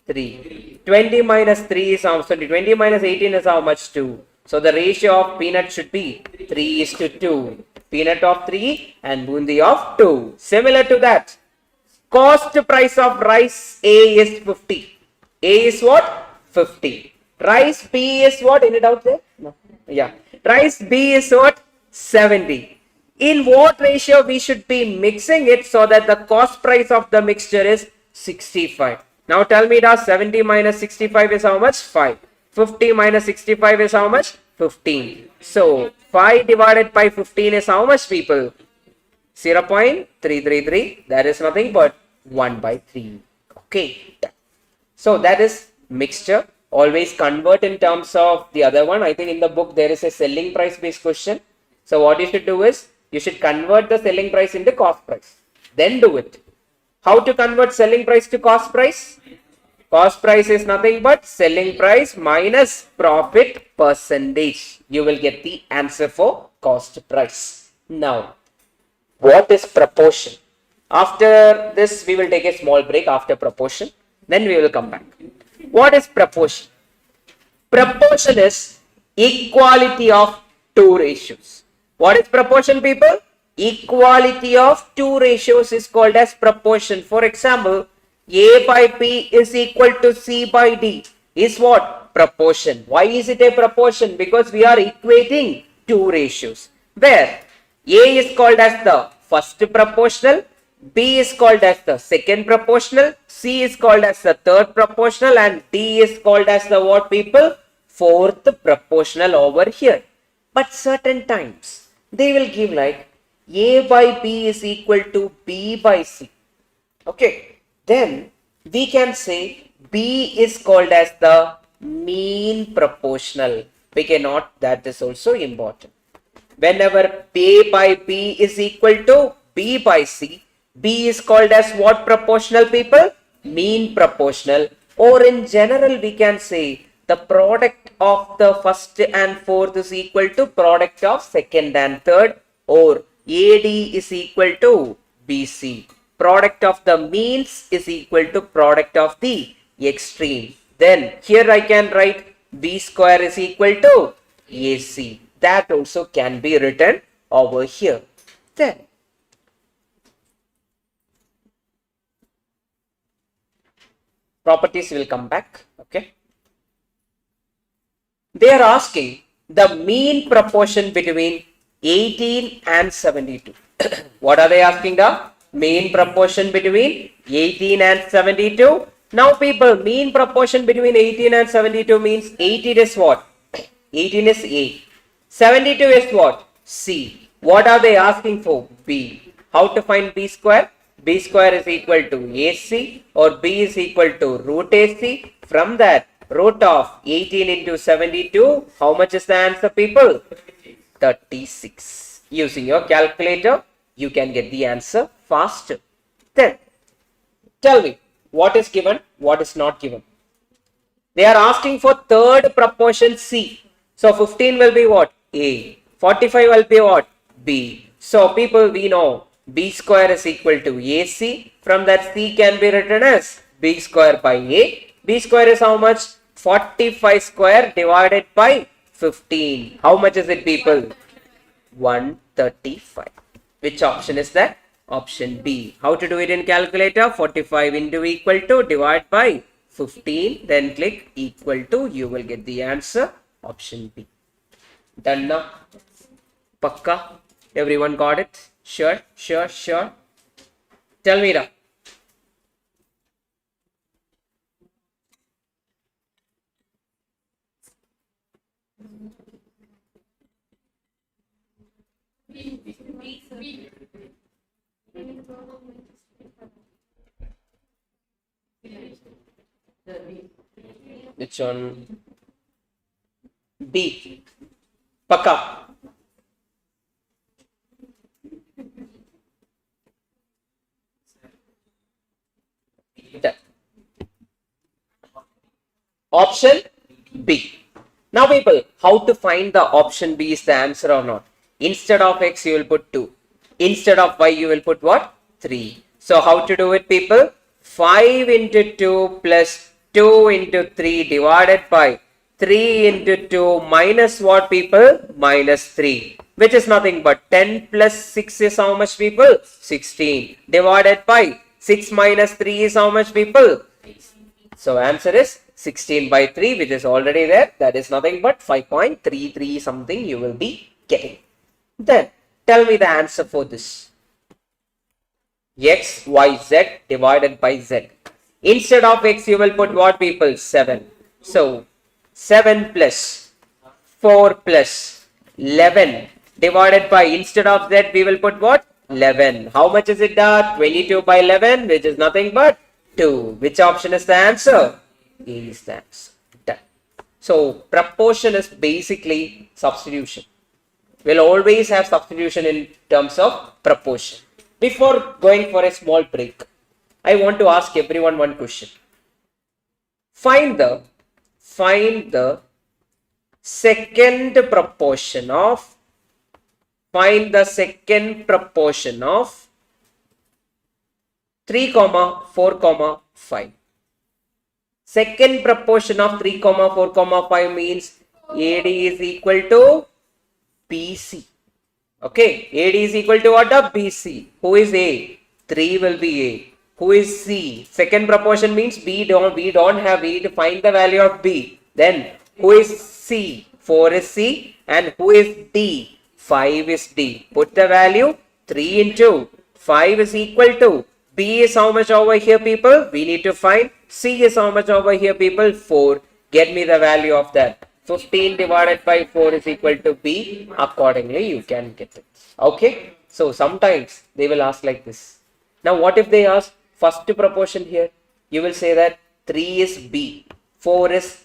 3. 20 minus 3 is how much? 20 minus 18 is how much? 2. So the ratio of peanut should be 3:2. Peanut of 3 and bundi of 2. Similar to that, cost price of rice A is 50. A is what? 50. Rice B is what? Any doubt there? No. Yeah. Rice B is what? 70. In what ratio we should be mixing it so that the cost price of the mixture is 65? Now tell me, 70 minus 65 is how much? 5. 50 minus 65 is how much? 15. So 5 divided by 15 is how much, people? 0.333. That is nothing but 1/3. Okay. So that is mixture. Always convert in terms of the other one. I think in the book there is a selling price based question. So what you should do is, you should convert the selling price into cost price. Then do it. How to convert selling price to cost price? Cost price is nothing but selling price minus profit percentage. You will get the answer for cost price. Now, what is proportion? After this, we will take a small break after proportion. Then we will come back. What is proportion? Proportion is equality of two ratios. What is proportion, people? Equality of two ratios is called as proportion. For example, A by B is equal to C by D is what? Proportion. Why is it a proportion? Because we are equating two ratios. Where A is called as the first proportional, B is called as the second proportional, C is called as the third proportional, and D is called as the what, people? Fourth proportional over here. But certain times they will give like A by B is equal to B by C. Okay. Then we can say B is called as the mean proportional. We cannot, that is also important. Whenever A by B is equal to B by C, B is called as what proportional, people? Mean proportional. Or in general we can say the product of the first and fourth is equal to product of second and third, or AD is equal to BC. Product of the means is equal to product of the extreme. Then here I can write B square is equal to AC. That also can be written over here. Then properties will come back. Okay. They are asking the mean proportion between 18 and 72. What are they asking? The mean proportion between 18 and 72. Now people, mean proportion between 18 and 72 means 18 is what? 18 is A. 72 is what? C. What are they asking for? B. How to find B square? B square is equal to AC, or B is equal to root AC. From that, root of 18 into 72, how much is the answer, people? 36. Using your calculator, you can get the answer faster. Then, tell me, what is given, what is not given? They are asking for third proportion C. So, 15 will be what? A. 45 will be what? B. So, people, we know B square is equal to AC. From that, C can be written as B square by A. B square is how much? 45 square divided by 15. How much is it, people? 135. Which option is that? Option B. How to do it in calculator? 45 into equal to divide by 15. Then click equal to. You will get the answer. Option B. Done now? Pakka? Everyone got it? Sure, sure, sure. Tell me now. Which one? B. Paka. Done. Option B. Now people, how to find the option B is the answer or not? Instead of X, you will put 2. Instead of Y, you will put what? 3. So how to do it, people? 5 into 2 plus 2 into 3 divided by 3 into 2 minus what, people? Minus 3. Which is nothing but 10 plus 6 is how much, people? 16. Divided by 6 minus 3 is how much, people? So answer is 16 by 3, which is already there. That is nothing but 5.33 something you will be getting. Then tell me the answer for this. X, Y, Z divided by Z. Instead of X, you will put what, people? 7. So 7 plus 4 plus 11 divided by, instead of Z, we will put what? 11. How much is it, that? 22 by 11, which is nothing but 2. Which option is the answer? A is the answer. Done. So proportion is basically substitution. We'll always have substitution in terms of proportion. Before going for a small break, I want to ask everyone one question. Find the second proportion of 3, 4, 5. Second proportion of 3, 4, 5 means AD is equal to BC. Okay, AD is equal to what? BC. Who is A? 3 will be A. Who is C? Second proportion means we don't have A to find the value of B. Then who is C? 4 is C. And who is D? 5 is D. Put the value 3 into 5 is equal to B is how much over here, people? We need to find. C is how much over here, people? 4. Get me the value of that. 15 divided by 4 is equal to B. Accordingly, you can get it. Okay. So sometimes they will ask like this. Now what if they ask first proportion here? You will say that 3 is B, 4 is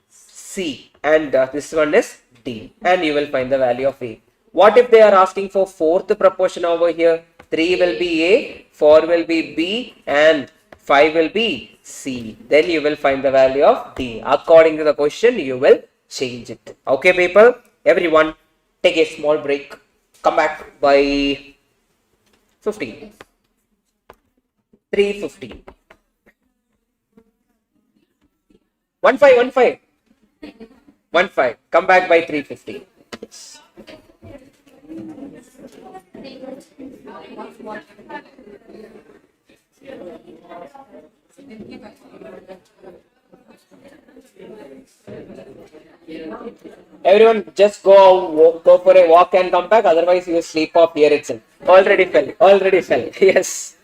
C, and this one is D. And you will find the value of A. What if they are asking for fourth proportion over here? 3 will be A, 4 will be B, and 5 will be C. Then you will find the value of D. According to the question, you will change it. Okay, people? Everyone, take a small break. Come back by 15. 3:15. 15. 15. Come back by 3:15. Yes. Everyone, just go for a walk and come back. Otherwise, you sleep off here itself. Already fell. Yes.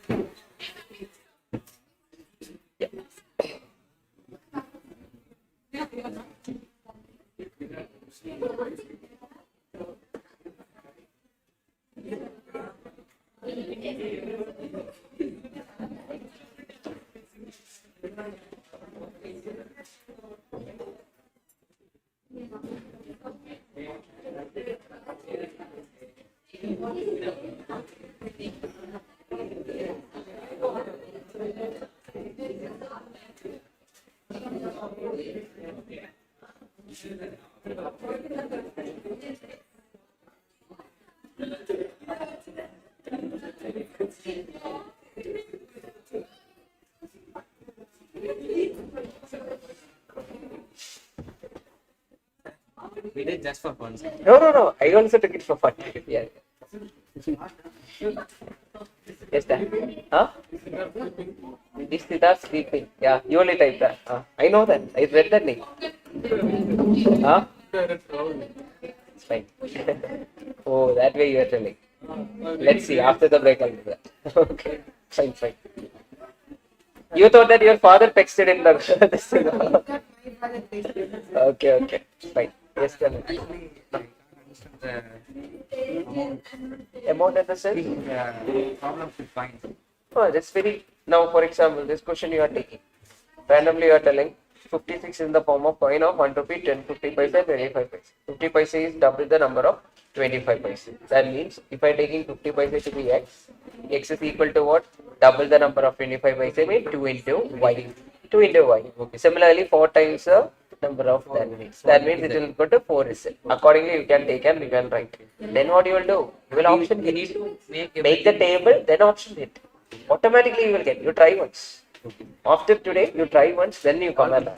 We did just for fun. No. I also took it for fun. Yeah. Yes, that. Huh? This is sleeping. Yeah, you only type that. I know that. I read that name. Huh? It's fine. Oh, that way you are telling. Let's see. After the break, I'll do that. Okay. Fine. You thought that your father texted in the this thing. Okay. Fine. Yes, tell me. Actually, I can't understand the amount. Amount in the sense? The problem to find. Oh, that's very. Now, for example, this question you are taking. Randomly, you are telling 56 in the form of coin of 1 rupee, 10, 50 paise, 25 paise. 50 paise is double the number of 25 paise. That means if I taking 50 paise to be x, x is equal to what? Double the number of 25 paise means 2 into y. 2 into y. Okay. Similarly, 4 times the number of that means. That means it will equal to 4 is it. Accordingly, you can take and you can write. Then what you will do? You will option You it. need to Make the table, then option it. Automatically you will get. You try once. After today, you try once, then you come and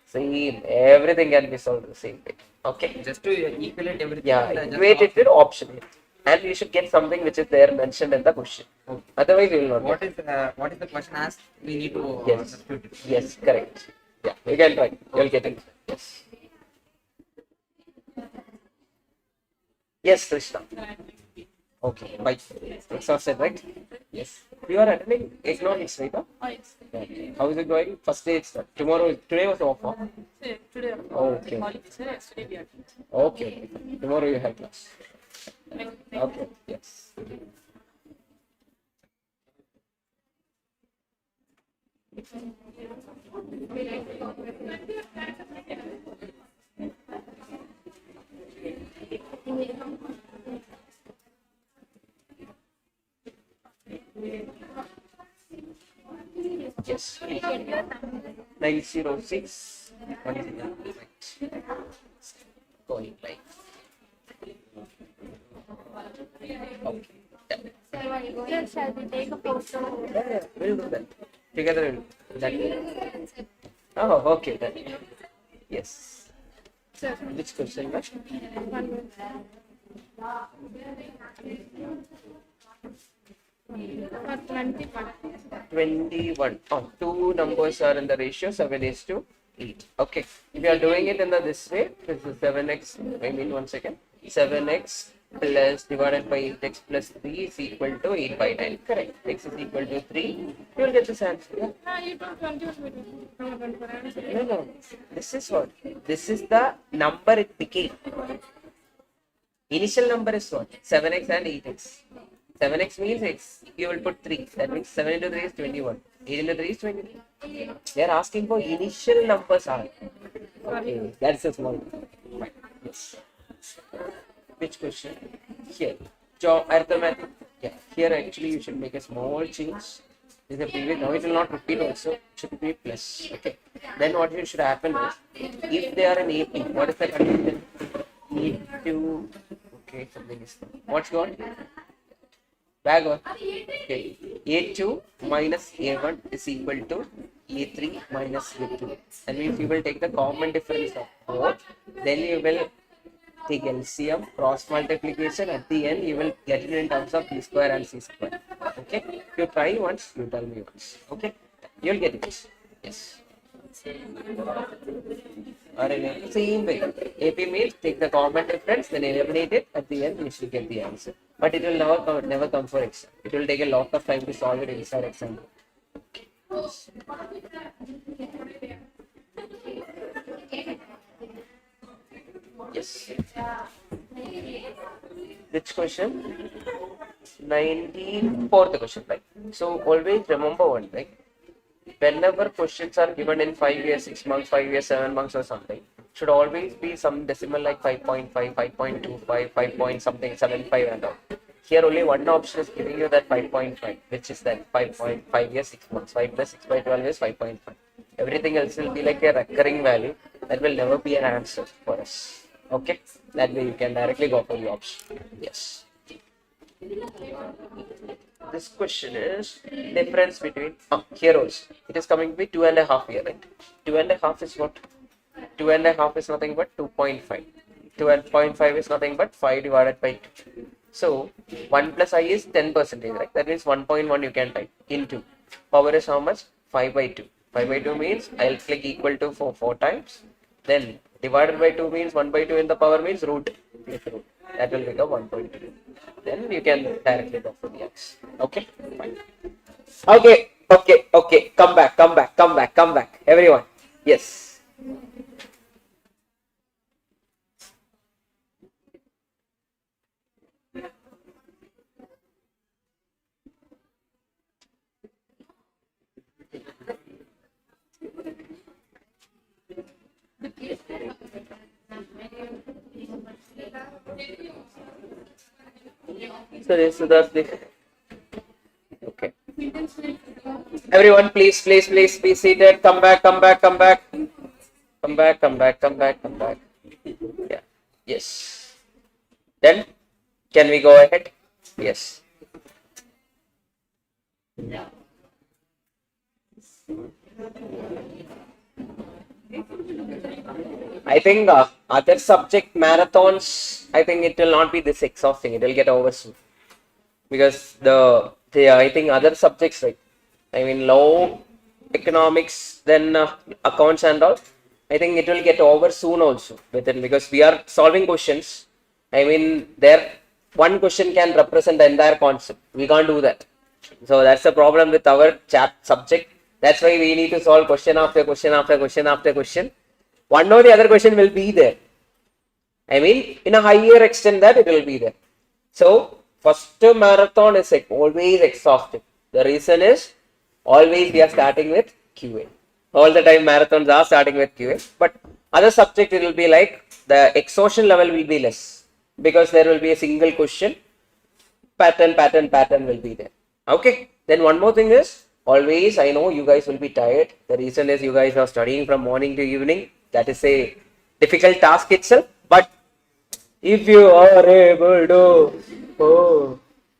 see everything can be solved the same way. Okay. just to equate everything. Yeah, and equate it just with option it. And you should get something which is there mentioned in the question. Okay. Otherwise, you will not what get. is what is the question asked? We need to Yes. substitute it. Yes, correct. Yeah, you can try. You will get it. Yes. Yes, Krishna. Okay, bye. Exhausted, right? Yes. You are attending economics, right? Huh? Oh, yes. Okay. How is it going? First day it's tomorrow. Today was off. Huh? Today, Okay. yesterday we are. Okay. Tomorrow you have class. Okay. Yes. Yes. 906. What is it? Right. Going like. Okay. Here, shall we take a picture? Yeah, we'll do that. Together we'll do that. Oh, okay. Then. Yes. Which question? Right? 21. Oh, two numbers are in the ratio 7:8. Okay. If you are doing it in the this way, this is 7x. I mean, 1 second. 7x plus divided by 8x plus 3 is equal to 8/9. Correct. X is equal to 3. You will get this answer. Yeah? You told 21. No, no. This is what? This is the number it became. Initial number is what? 7x and 8x. 7x means x. You will put 3. That means 7 into 3 is 21. 8 into 3 is 23. They are asking for initial numbers are. Okay, that's a small. Fine. Yes. Which question? Here. Arithmetic. Yeah. Here actually you should make a small change. This is a previous. Now it will not repeat also. It should be plus. Okay. Then what should happen is, if they are an AP, what is the condition? Need to. Okay, something is. What's gone? Bag on. Okay. A2 minus A1 is equal to A3 minus A2. That means you will take the common difference of both. Then you will take LCM, cross multiplication. At the end, you will get it in terms of B square and C square. Okay. If you try once, you tell me once. Okay. You will get it. Yes. Or in the same way, AP means take the common difference, then eliminate it. At the end, you should get the answer. But it will never come for exam. It will take a lot of time to solve it inside exam. Yes. Which question? 94th question, right? So always remember one thing. Whenever questions are given in 5 years, 6 months, 5 years, 7 months or something, should always be some decimal like 5.5, 5.25, 5 point something, 75 and all. Here only one option is giving you that 5.5, which is that 5.5 years, 6 months, 5 plus 6 by 12 is 5.5. Everything else will be like a recurring value that will never be an answer for us. Okay, that way you can directly go for the option. Yes. This question is difference between heroes. It is coming to be 2.5 here, right? 2.5 is what? 2.5 is nothing but 2.5. 2.5 is nothing but 5 divided by 2. So 1 plus I is 10%, right? That means 1.1 you can type into. Power is how much? 5 by 2. 5 by 2 means I'll click equal to 4 times. Then divided by 2 means 1 by 2 in the power means root. That will become 1.2. Then you can directly go for the x. Okay, fine. Okay. Come back. Everyone. Yes. Okay. Everyone, please be seated. Come back. Come back. Yeah. Yes. Then, can we go ahead? Yes. I think other subject marathons, I think it will not be this exhausting. It will get over soon. Because I think other subjects, right? I mean, law, economics, then accounts and all. I think it will get over soon also within, because we are solving questions. I mean, one question can represent the entire concept. We can't do that. So that's the problem with our subject. That's why we need to solve question after question after question after question. One or the other question will be there. I mean, in a higher extent that it will be there. So, first marathon is always exhaustive. The reason is, always we are starting with QA. All the time marathons are starting with QA. But other subject it will be like, the exhaustion level will be less. Because there will be a single question. Pattern will be there. Okay. Then one more thing is, always I know you guys will be tired. The reason is you guys are studying from morning to evening. That is a difficult task itself. But if you are able to,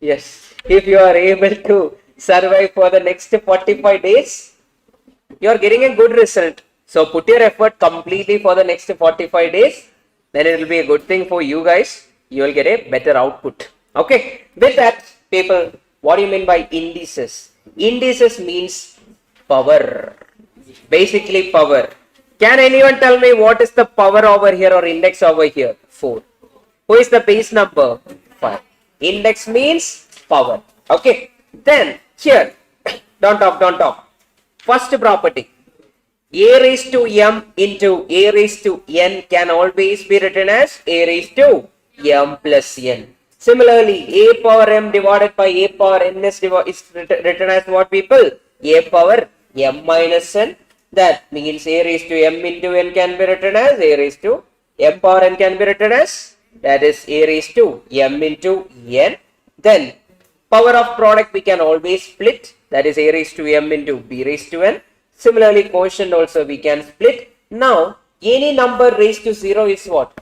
if you are able to survive for the next 45 days, you are getting a good result. So put your effort completely for the next 45 days. Then it will be a good thing for you guys. You will get a better output. Okay. With that, people, what do you mean by indices? Indices means power. Basically power. Can anyone tell me what is the power over here or index over here? 4. Who is the base number? 5. Index means power. Okay. Then here, don't talk. First property. A raised to m into a raised to n can always be written as a raised to m plus n. Similarly, a power m divided by a power n is written as what, people? A power m minus n. That means a raised to m into n can be written as a raised to m power n can be written as, that is a raised to m into n. Then power of product we can always split, that is a raised to m into b raised to n. Similarly, quotient also we can split. Now, any number raised to 0 is what?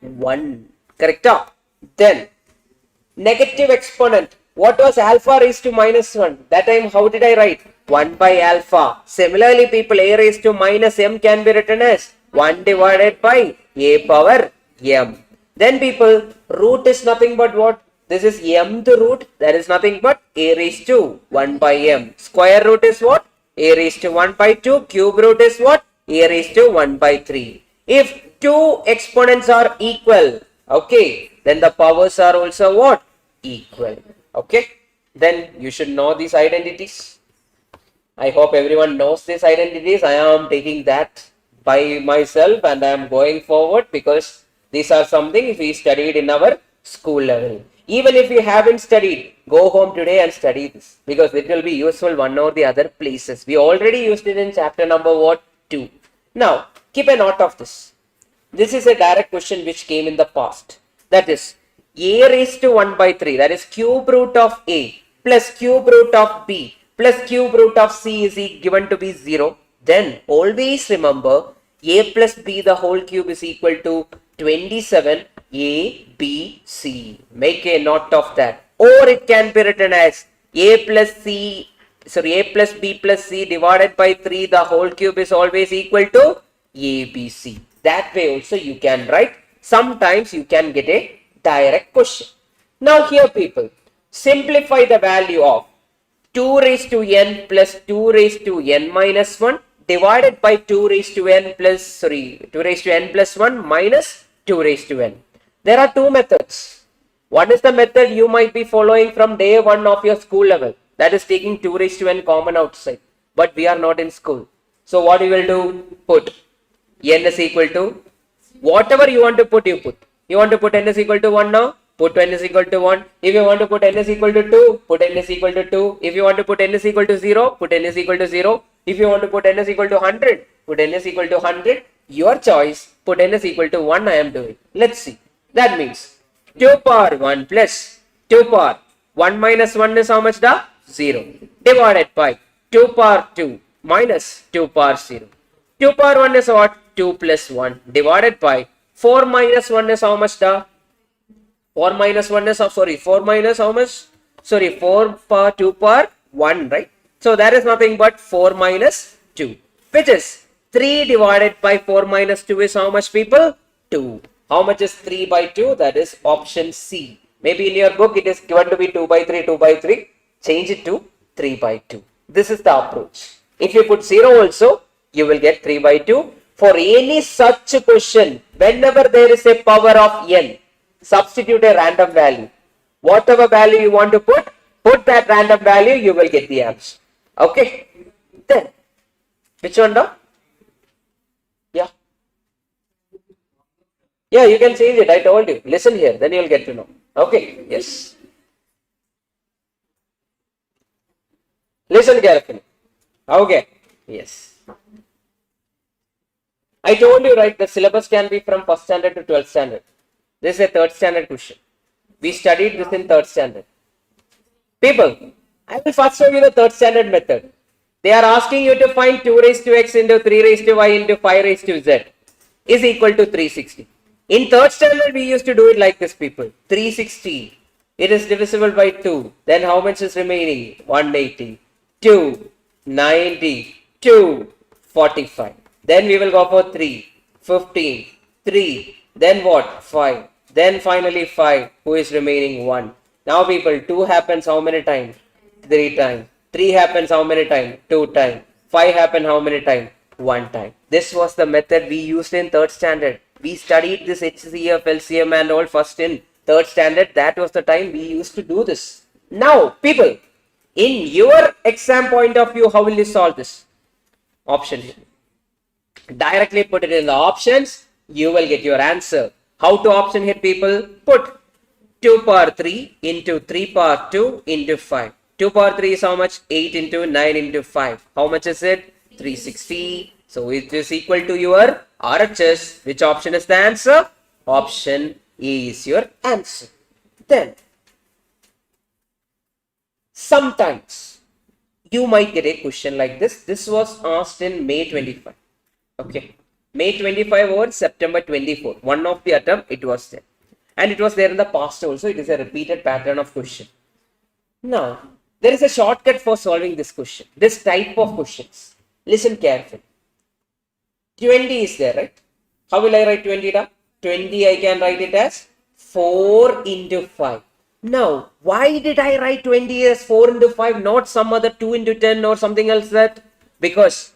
1. Correct? Then, negative exponent. What was alpha raised to minus 1? That time, how did I write? 1 by alpha. Similarly, people, a raised to minus m can be written as 1 divided by a power m. Then, people, root is nothing but what? This is mth root. That is nothing but a raised to 1 by m. Square root is what? A raised to 1 by 2. Cube root is what? A raised to 1 by 3. If two exponents are equal, okay, then the powers are also what? Equal. Okay. Then you should know these identities. I hope everyone knows these identities. I am taking that by myself and I am going forward because these are something we studied in our school level. Even if you haven't studied, go home today and study this because it will be useful one or the other places. We already used it in chapter number what? 2. Now, keep a note of this. This is a direct question which came in the past. That is a raised to 1 by 3. That is cube root of a plus cube root of b plus cube root of c is given to be 0. Then always remember a plus b the whole cube is equal to 27 a, b, c. Make a note of that. Or it can be written as a plus b plus c divided by 3 the whole cube is always equal to a, b, c. That way also you can write. Sometimes you can get a direct question. Now here people, simplify the value of 2 raised to n plus 2 raised to n minus 1 divided by 2 raised to n plus 1 minus 2 raised to n. There are two methods. One is the method you might be following from day 1 of your school level. That is taking 2 raised to n common outside. But we are not in school. So what you will do? Put n is equal to whatever you want to put, you put. You want to put n is equal to 1 now? Put n is equal to 1. If you want to put n is equal to 2, put n is equal to 2. If you want to put n is equal to 0, put n is equal to 0. If you want to put n is equal to 100, put n is equal to 100. Your choice, put n is equal to 1 I am doing. Let's see. That means 2 power 1 plus 2 power 1 minus 1 is how much da? 0 divided by 2 power 2 minus 2 power 0. 2 power 1 is what? 2 plus 1 divided by 4 minus 1 is how much da? 4 minus 1 is, 4 minus how much? 4 power 2 power 1, right? So that is nothing but 4 minus 2, which is 3 divided by 4 minus 2 is how much, people? 2. How much is 3 by 2? That is option C. Maybe in your book it is given to be 2 by 3, 2 by 3. Change it to 3 by 2. This is the approach. If you put 0 also, you will get 3 by 2. For any such question, whenever there is a power of n, substitute a random value. Whatever value you want to put that random value, you will get the answer. Okay? Then, which one now? Yeah. Yeah, you can change it. I told you. Listen here, then you will get to know. Okay? Yes. Listen carefully. Okay? Yes. I told you, right, the syllabus can be from 1st standard to 12th standard. This is a 3rd standard question. We studied this in 3rd standard. People, I will first show you the 3rd standard method. They are asking you to find 2 raised to x into 3 raised to y into 5 raised to z is equal to 360. In 3rd standard, we used to do it like this, people. 360. It is divisible by 2. Then how much is remaining? 180. 2. 90. 2. 45. Then we will go for 3. 15. 3. Then what? 5. Then finally 5. Who is remaining? 1. Now people, 2 happens how many times? 3 times. 3 happens how many times? 2 times. 5 happen how many times? 1 time. This was the method we used in 3rd standard. We studied this HCF, LCM and all first in 3rd standard. That was the time we used to do this. Now people, in your exam point of view, how will you solve this? Option. Directly put it in the options. You will get your answer. How to option hit, people? Put 2 power 3 into 3 power 2 into 5. 2 power 3 is how much? 8 into 9 into 5. How much is it? 360. So it is equal to your RHS. Which option is the answer? Option A is your answer. Then, sometimes you might get a question like this. This was asked in May 25. Okay. May 25 or September 24. One of the attempt it was there. And it was there in the past also. It is a repeated pattern of question. Now, there is a shortcut for solving this question. This type of questions. Listen carefully. 20 is there, right? How will I write 20 down? 20 I can write it as 4 into 5. Now, why did I write 20 as 4 into 5, not some other 2 into 10 or something else that? Because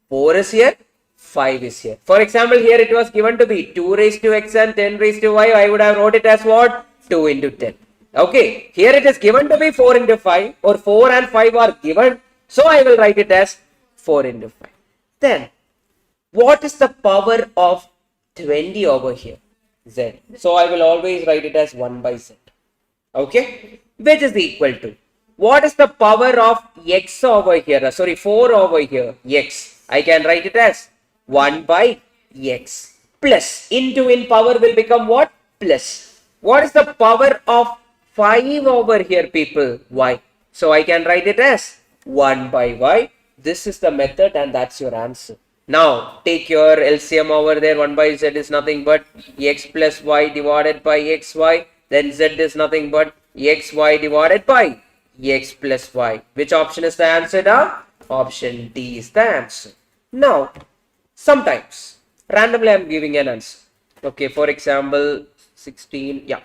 4 is here, 5 is here. For example, here it was given to be 2 raised to x and 10 raised to y. I would have wrote it as what? 2 into 10. Okay, here it is given to be 4 into 5 or 4 and 5 are given. So I will write it as 4 into 5. Then, what is the power of 20 over here? Z. So I will always write it as 1 by z. Okay, which is equal to, what is the power of x over here? 4 over here, x. I can write it as 1 by x plus into in power will become what? Plus. What is the power of 5 over here, people? Y. So I can write it as 1 by y. This is the method and that's your answer. Now take your LCM over there. 1 by z is nothing but x plus y divided by xy. Then z is nothing but xy divided by x plus y. Which option is the answer now? Option D is the answer. Now, sometimes randomly I am giving an answer. Okay, for example, 16, yeah.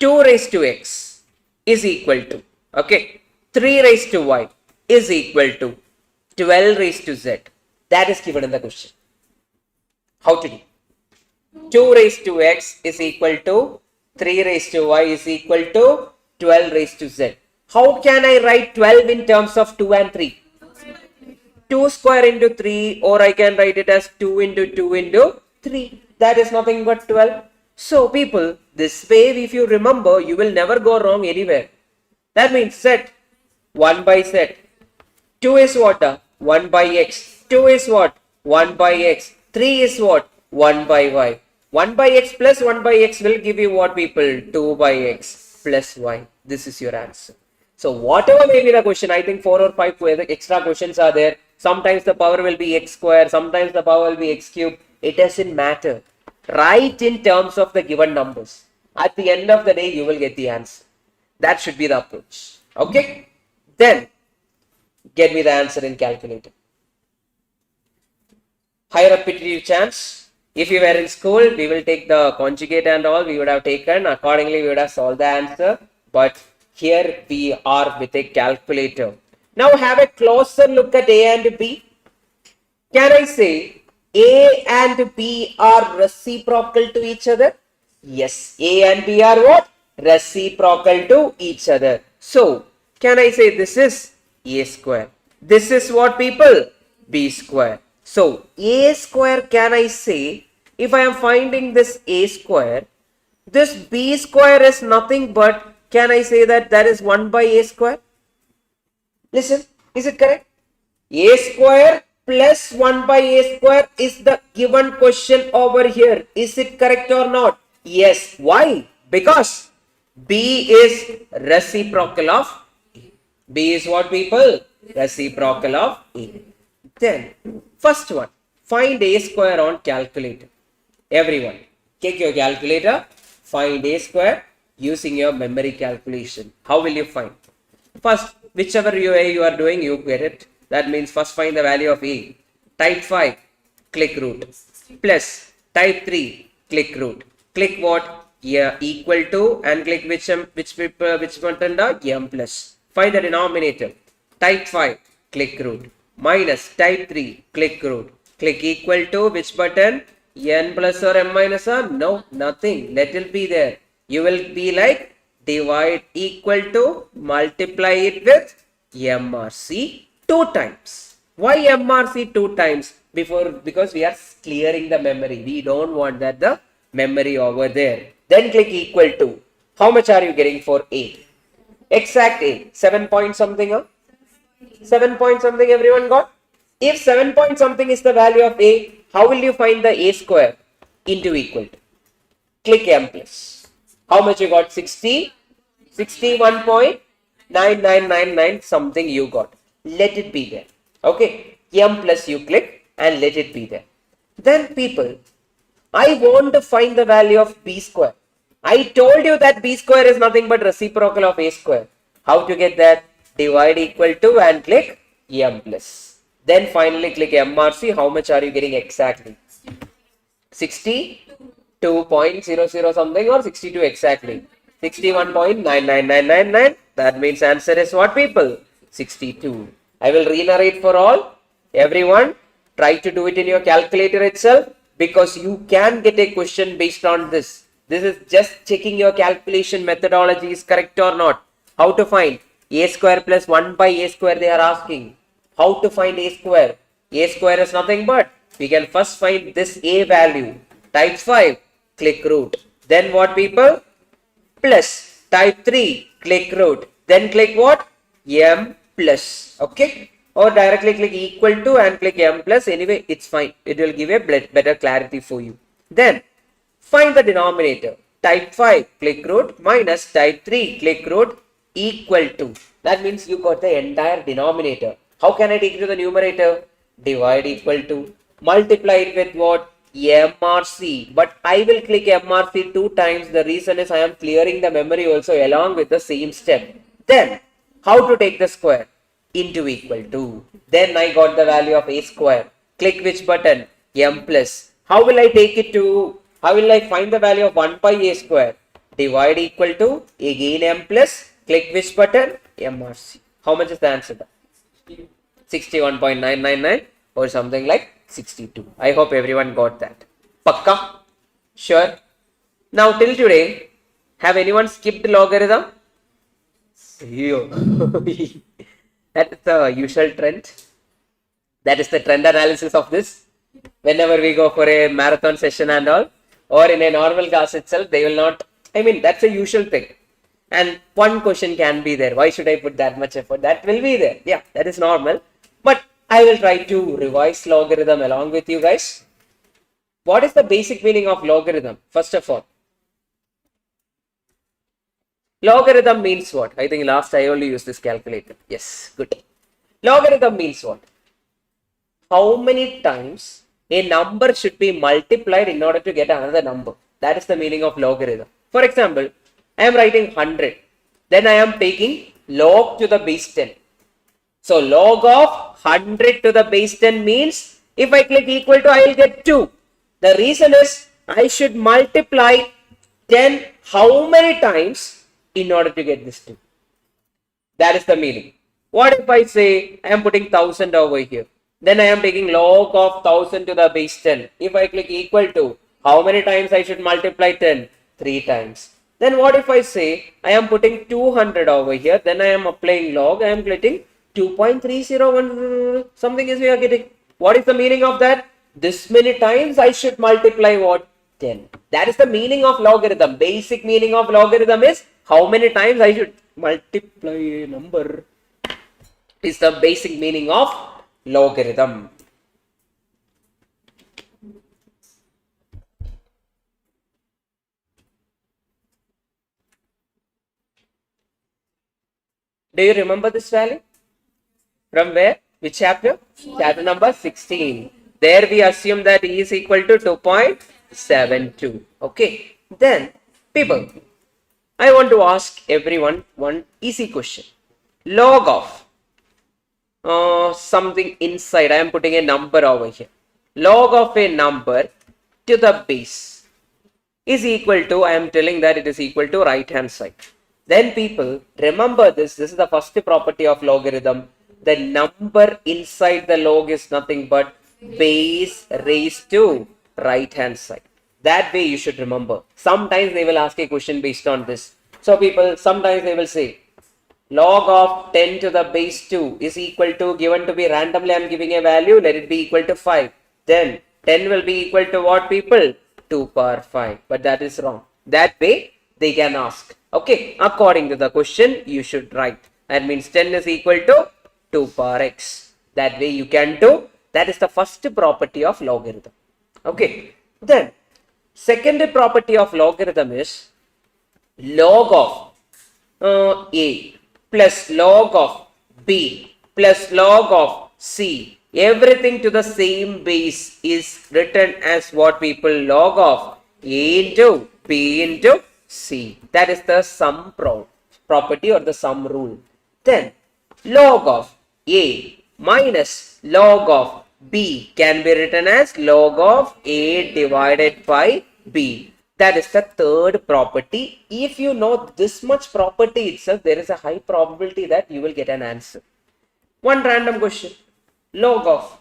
2 raised to x is equal to, okay, 3 raised to y is equal to 12 raised to z. That is given in the question. How to do? 2 raised to x is equal to 3 raised to y is equal to 12 raised to z. How can I write 12 in terms of 2 and 3? 2 square into 3, or I can write it as 2 into 2 into 3. That is nothing but 12. So people, this way if you remember, you will never go wrong anywhere. That means set 1 by z. 2 is what? 1 by x. 2 is what? 1 by x. 3 is what? 1 by y. 1 by x plus 1 by x will give you what, people? 2 by x plus y. This is your answer. So whatever may be the question, I think 4 or 5 extra questions are there. Sometimes the power will be x square, sometimes the power will be x cube. It doesn't matter. Write in terms of the given numbers. At the end of the day, you will get the answer. That should be the approach. Okay? Then, get me the answer in calculator. Higher aptitude chance. If you were in school, we will take the conjugate and all we would have taken. Accordingly, we would have solved the answer. But here we are with a calculator. Now have a closer look at A and B. Can I say A and B are reciprocal to each other? Yes, A and B are what? Reciprocal to each other. So, can I say this is A square? This is what, people? B square. So, A square, can I say, if I am finding this A square, this B square is nothing but, can I say that is 1 by A square? Listen, is it correct? A square plus 1 by A square is the given question over here. Is it correct or not? Yes. Why? Because B is reciprocal of A. B is what, people? Reciprocal of A. Then, first one, find A square on calculator. Everyone, take your calculator, find A square using your memory calculation. How will you find? First, whichever way you are doing, you get it. That means first find the value of A. Type 5, click root. Plus, type 3, click root. Click what? Yeah, equal to, and click which button? M plus. Find the denominator. Type 5, click root. Minus, type 3, click root. Click equal to which button? N plus or M minus or? No, nothing. Let it be there. You will be like divide equal to multiply it with MRC 2 times. Why MRC 2 times? Because we are clearing the memory. We don't want that the memory over there. Then click equal to. How much are you getting for A? Exact A. 7 point something, huh? 7 point something everyone got? If 7 point something is the value of A, how will you find the A square? Into equal to. Click M plus. How much you got? 60? 61.9999 something you got. Let it be there. Okay. M plus you click and let it be there. Then people, I want to find the value of B square. I told you that B square is nothing but reciprocal of A square. How to get that? Divide equal to and click M plus. Then finally click MRC. How much are you getting exactly? 62.00 something or 62 exactly? 61.99999. That means answer is what, people? 62. I will re-narrate for all. Everyone, try to do it in your calculator itself because you can get a question based on this. This is just checking your calculation methodology is correct or not. How to find A square plus 1 by A square they are asking. How to find A square? A square is nothing but we can first find this A value. Type 5, click root. Then what, people? Plus. Type 3, click root. Then click what? M plus. Okay. Or directly click equal to and click M plus. Anyway, it's fine. It will give a better clarity for you. Then find the denominator. Type 5, click root. Minus type 3, click root. Equal to. That means you got the entire denominator. How can I take it to the numerator? Divide equal to. Multiply it with what? MRC. But I will click MRC 2 times. The reason is I am clearing the memory also along with the same step. Then, how to take the square? Into equal to. Then I got the value of A square. Click which button? M plus. How will I take it to? How will I find the value of 1 by A square? Divide equal to. Again M plus. Click which button? MRC. How much is the answer? 61.999 or something like 62. I hope everyone got that. Pakka? Sure. Now till today, have anyone skipped logarithm? That is the usual trend. That is the trend analysis of this. Whenever we go for a marathon session and all, or in a normal class itself, they will not. I mean, that's a usual thing. And one question can be there. Why should I put that much effort? That will be there. Yeah, that is normal. But I will try to revise logarithm along with you guys. What is the basic meaning of logarithm? First of all, logarithm means what? I think last I only used this calculator. Yes, good. Logarithm means what? How many times a number should be multiplied in order to get another number. That is the meaning of logarithm. For example, I am writing 100. Then I am taking log to the base 10. So log of 100 to the base 10 means if I click equal to, I will get 2. The reason is I should multiply 10 how many times in order to get this 2. That is the meaning. What if I say I am putting 1000 over here? Then I am taking log of 1000 to the base 10. If I click equal to, how many times I should multiply 10? 3 times. Then what if I say I am putting 200 over here? Then I am applying log. I am getting 2.301 something is we are getting. What is the meaning of that? This many times I should multiply what? 10. That is the meaning of logarithm. Basic meaning of logarithm is how many times I should multiply a number is the basic meaning of logarithm. Do you remember this value? From where? Which chapter? Chapter number 16. There we assume that E is equal to 2.72. Okay. Then, people, I want to ask everyone one easy question. Log of something inside. I am putting a number over here. Log of a number to the base is equal to, I am telling that it is equal to right hand side. Then people, remember this is the first property of logarithm. The number inside the log is nothing but base raised to right hand side. That way you should remember. Sometimes they will ask a question based on this. So people, sometimes they will say log of 10 to the base 2 is equal to, given to be randomly I am giving a value, let it be equal to 5. Then 10 will be equal to what people? 2 power 5. But that is wrong. That way they can ask. Okay, according to the question you should write. That means 10 is equal to 2 power x. That way you can do. That is the first property of logarithm. Okay, then second property of logarithm is log of a plus log of b plus log of c. Everything to the same base is written as what people? Log of a into b into c. That is the sum property or the sum rule. Then log of a minus log of b can be written as log of a divided by b. That is the third property. If you know this much property itself, there is a high probability that you will get an answer. One random question. Log of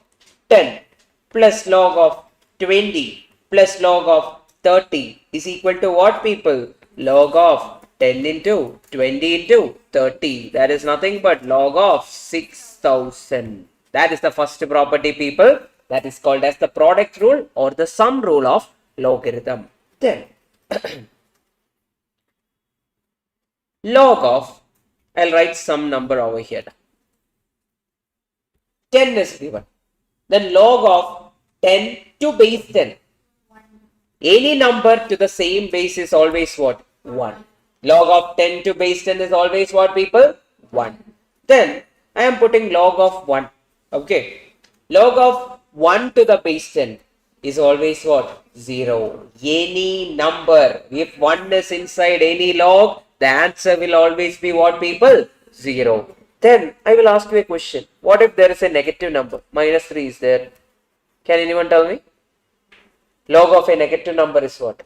10 plus log of 20 plus log of 30 is equal to what people? Log of 10 into 20 into 30. That is nothing but log of 6000. That is the first property people. That is called as the product rule or the sum rule of logarithm. Then log of, I'll write some number over here. 10 is given. Then log of 10 to base 10. Any number to the same base is always what? 1. Log of 10 to base 10 is always what people? 1. Then I am putting log of 1. Okay. Log of 1 to the base 10 is always what? 0. Any number, if 1 is inside any log, the answer will always be what people? 0. Then I will ask you a question. What if there is a negative number? Minus 3 is there. Can anyone tell me? Log of a negative number is what?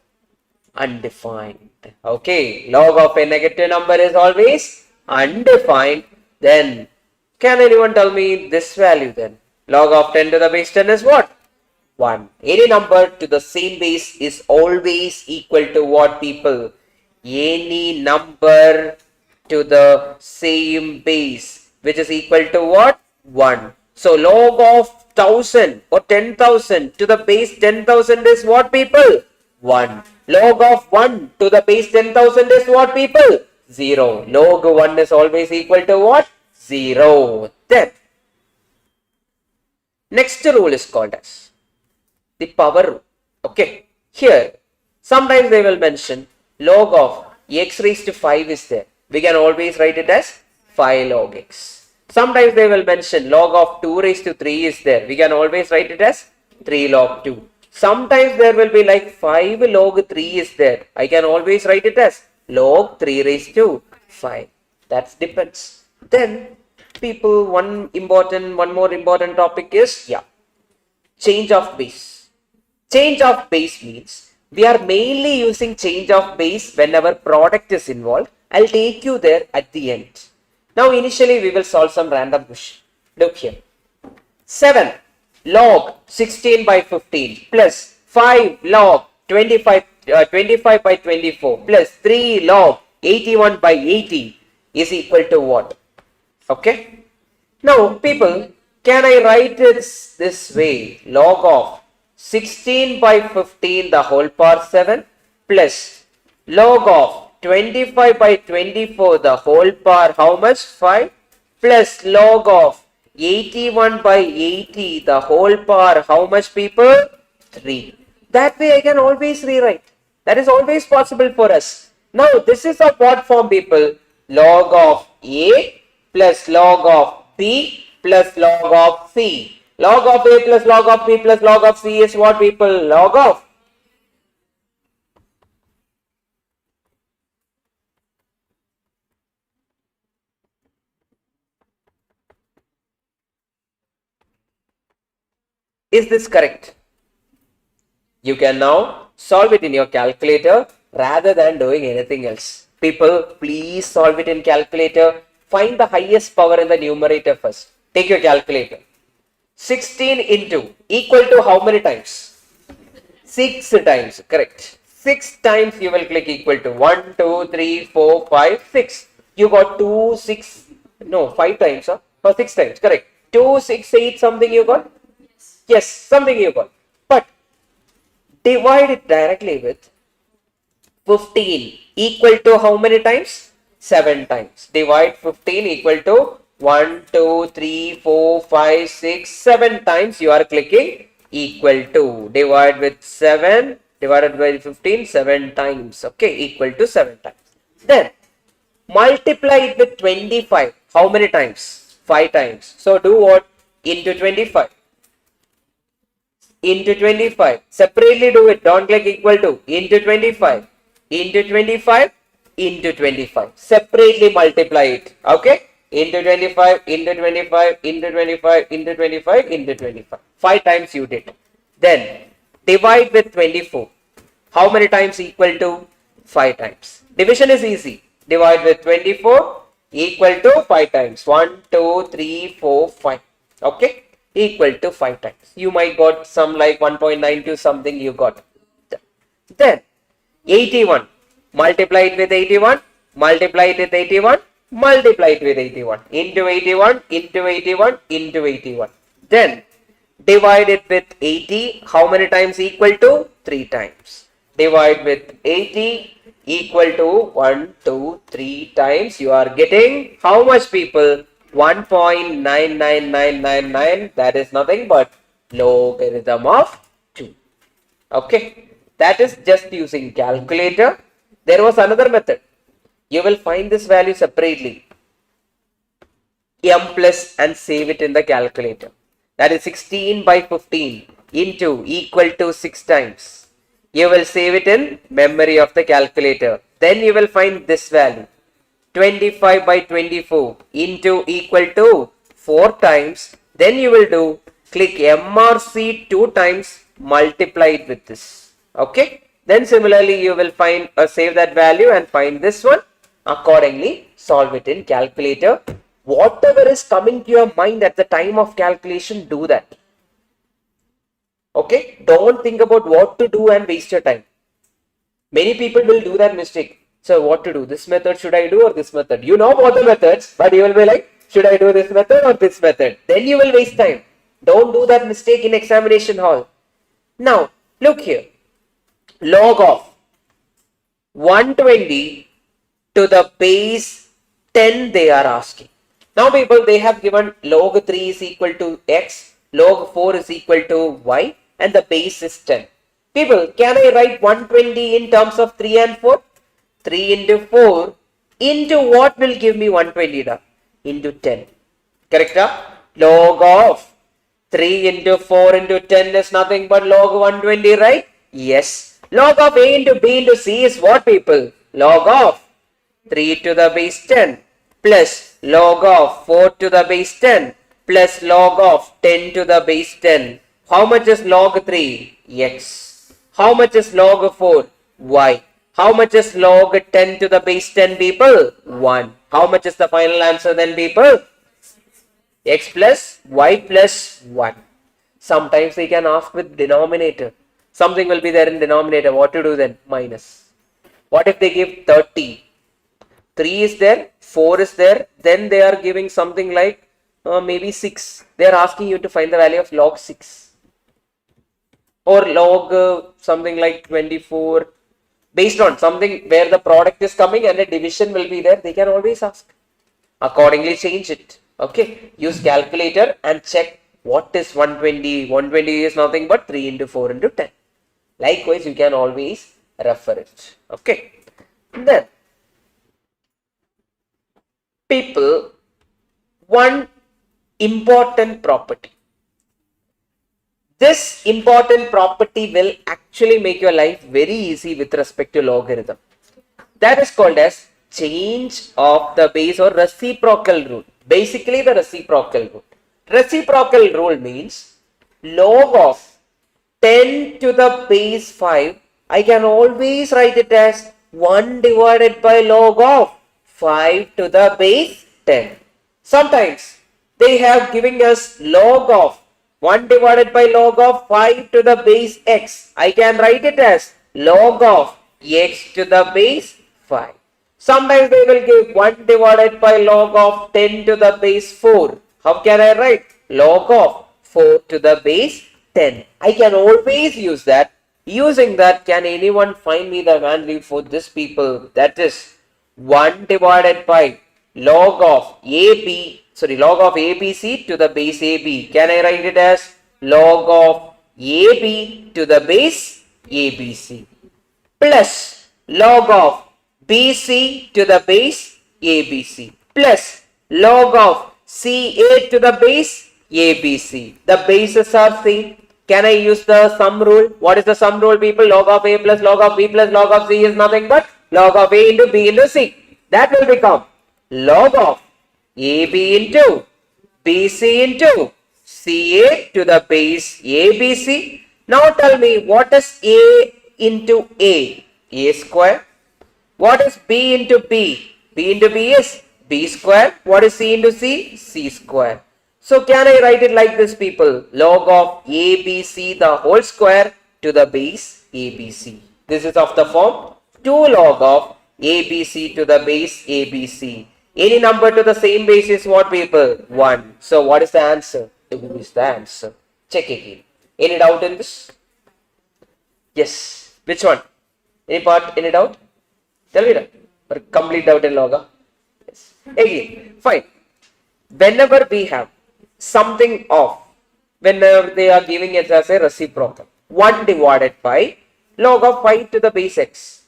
Undefined. Okay. Log of a negative number is always undefined. Then can anyone tell me this value then? Log of 10 to the base 10 is what? 1. Any number to the same base is always equal to what people? Any number to the same base, which is equal to what? 1. So log of 1000 or 10,000 to the base 10,000 is what people? 1. Log of 1 to the base 10,000 is what people? 0. Log 1 is always equal to what? 0. Then next rule is called as the power rule. Okay, here sometimes they will mention log of x raised to 5 is there. We can always write it as 5 log x. Sometimes they will mention log of 2 raised to 3 is there. We can always write it as 3 log 2. Sometimes there will be like 5 log 3 is there. I can always write it as log 3 raised to 5. That depends. Then people, one more important topic is change of base. Change of base means we are mainly using change of base whenever product is involved. I'll take you there at the end. Now initially we will solve some random question. Look here. 7 log 16 by 15 plus 5 log 25 by 24 plus 3 log 81 by 80 is equal to what? Okay. Now people, can I write it this way? Log of 16 by 15 the whole power 7 plus log of 25 by 24 the whole power how much? 5 plus log of 81 by 80 the whole power how much people? 3. That way I can always rewrite. That is always possible for us. Now this is of what form people? Log of A plus log of B plus log of C. Log of A plus log of B plus log of C is what people? Log of Is this correct? You can now solve it in your calculator rather than doing anything else. People, please solve it in calculator. Find the highest power in the numerator first. Take your calculator. 16 into equal to how many times? 6 times. Correct. 6 times you will click equal to 1, 2, 3, 4, 5, 6. You got 2, 6, no, 5 times, huh? Or 6 times. Correct. 2, 6, 8 something you got? Yes, something you got. But divide it directly with 15 equal to how many times? 7 times. Divide 15 equal to 1, 2, 3, 4, 5, 6, 7 times you are clicking equal to. Divide with 7 divided by 15 7 times. Okay, equal to 7 times. Then multiply it with 25. How many times? 5 times. So do what? Into 25. Into 25. Separately do it. Don't click equal to. Into 25. Into 25. Into 25. Separately multiply it. Okay. Into 25. Into 25. Into 25. Into 25. Into 25. 5 times you did. Then divide with 24. How many times equal to? 5 times. Division is easy. Divide with 24 equal to 5 times. 1, 2, 3, 4, 5. Okay. Equal to 5 times. You might got some like 1.92 something you got. Then 81. Multiply it with 81. Multiply it with 81. Multiply it with 81. Into 81. Into 81. Into 81. Then divide it with 80. How many times equal to? 3 times. Divide with 80 equal to 1, 2, 3 times. You are getting how much people? 1.99999. That is nothing but logarithm of 2. Okay. That is just using calculator. There was another method. You will find this value separately. M plus and save it in the calculator. That is 16 by 15 into equal to 6 times. You will save it in memory of the calculator. Then you will find this value. 25 by 24 into equal to 4 times. Then you will do click MRC 2 times, multiply it with this. Okay. Then similarly you will find save that value and find this one. Accordingly solve it in calculator. Whatever is coming to your mind at the time of calculation, do that. Okay. Don't think about what to do and waste your time. Many people will do that mistake. So what to do? This method should I do or this method? You know both the methods, but you will be like, should I do this method or this method? Then you will waste time. Don't do that mistake in examination hall. Now, look here. Log of 120 to the base 10 they are asking. Now people, they have given log 3 is equal to x, log 4 is equal to y, and the base is 10. People, can I write 120 in terms of 3 and 4? 3 into 4 into what will give me 120? Da? Into 10. Correct? Da? Log of 3 into 4 into 10 is nothing but log 120, right? Yes. Log of A into B into C is what, people? Log of 3 to the base 10 plus log of 4 to the base 10 plus log of 10 to the base 10. How much is log 3? X. How much is log 4? Y. How much is log 10 to the base 10, people? 1. How much is the final answer then, people? X plus Y plus 1. Sometimes they can ask with denominator. Something will be there in denominator. What to do then? Minus. What if they give 30? 3 is there, 4 is there, then they are giving something like maybe 6. They are asking you to find the value of log 6. Or log something like 24. Based on something where the product is coming and a division will be there, they can always ask. Accordingly change it. Okay. Use calculator and check what is 120. 120 is nothing but 3 into 4 into 10. Likewise, you can always refer it. Okay. Then, people, one important property. This important property will actually make your life very easy with respect to logarithm. That is called as change of the base or reciprocal rule. Basically the reciprocal rule. Reciprocal rule means log of 10 to the base 5, I can always write it as 1 divided by log of 5 to the base 10. Sometimes they have given us log of 1 divided by log of 5 to the base x. I can write it as log of x to the base 5. Sometimes they will give 1 divided by log of 10 to the base 4. How can I write? Log of 4 to the base 10. I can always use that. Using that, can anyone find me the value for this, people? That is 1 divided by log of log of ABC to the base AB. Can I write it as log of AB to the base ABC plus log of BC to the base ABC plus log of CA to the base ABC. The bases are same. Can I use the sum rule? What is the sum rule, people? Log of A plus log of B plus log of C is nothing but log of A into B into C. That will become log of AB into BC into CA to the base ABC. Now tell me, what is A into A? A square. What is B into B? B into B is B square. What is C into C? C square. So can I write it like this, people? Log of ABC the whole square to the base ABC. This is of the form 2 log of ABC to the base ABC. Any number to the same base is what, people? 1. So what is the answer? 2 is the answer. Check again. Any doubt in this? Yes. Which one? Any part? Any doubt? Tell me that. Or complete doubt in log. Yes. Again. Fine. Whenever we have something of, whenever they are giving it as a reciprocal, 1 divided by log of 5 to the base x.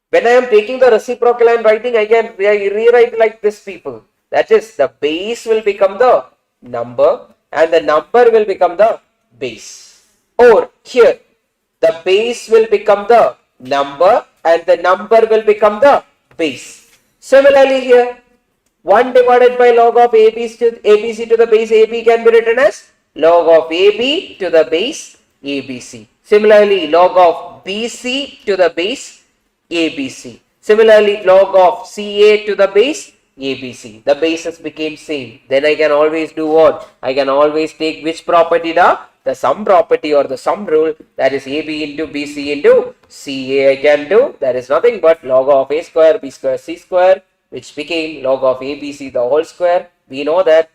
When I am taking the reciprocal and writing, I can rewrite like this, people. That is, the base will become the number and the number will become the base. Or here, the base will become the number and the number will become the base. Similarly here, 1 divided by log of ABC to the base AB can be written as log of AB to the base ABC. Similarly, log of BC to the base ABC. Similarly, log of CA to the base ABC. The bases became same. Then I can always do what? I can always take which property? The sum property or the sum rule, that is AB into BC into CA I can do. That is nothing but log of A square B square C square, which became log of ABC the whole square. We know that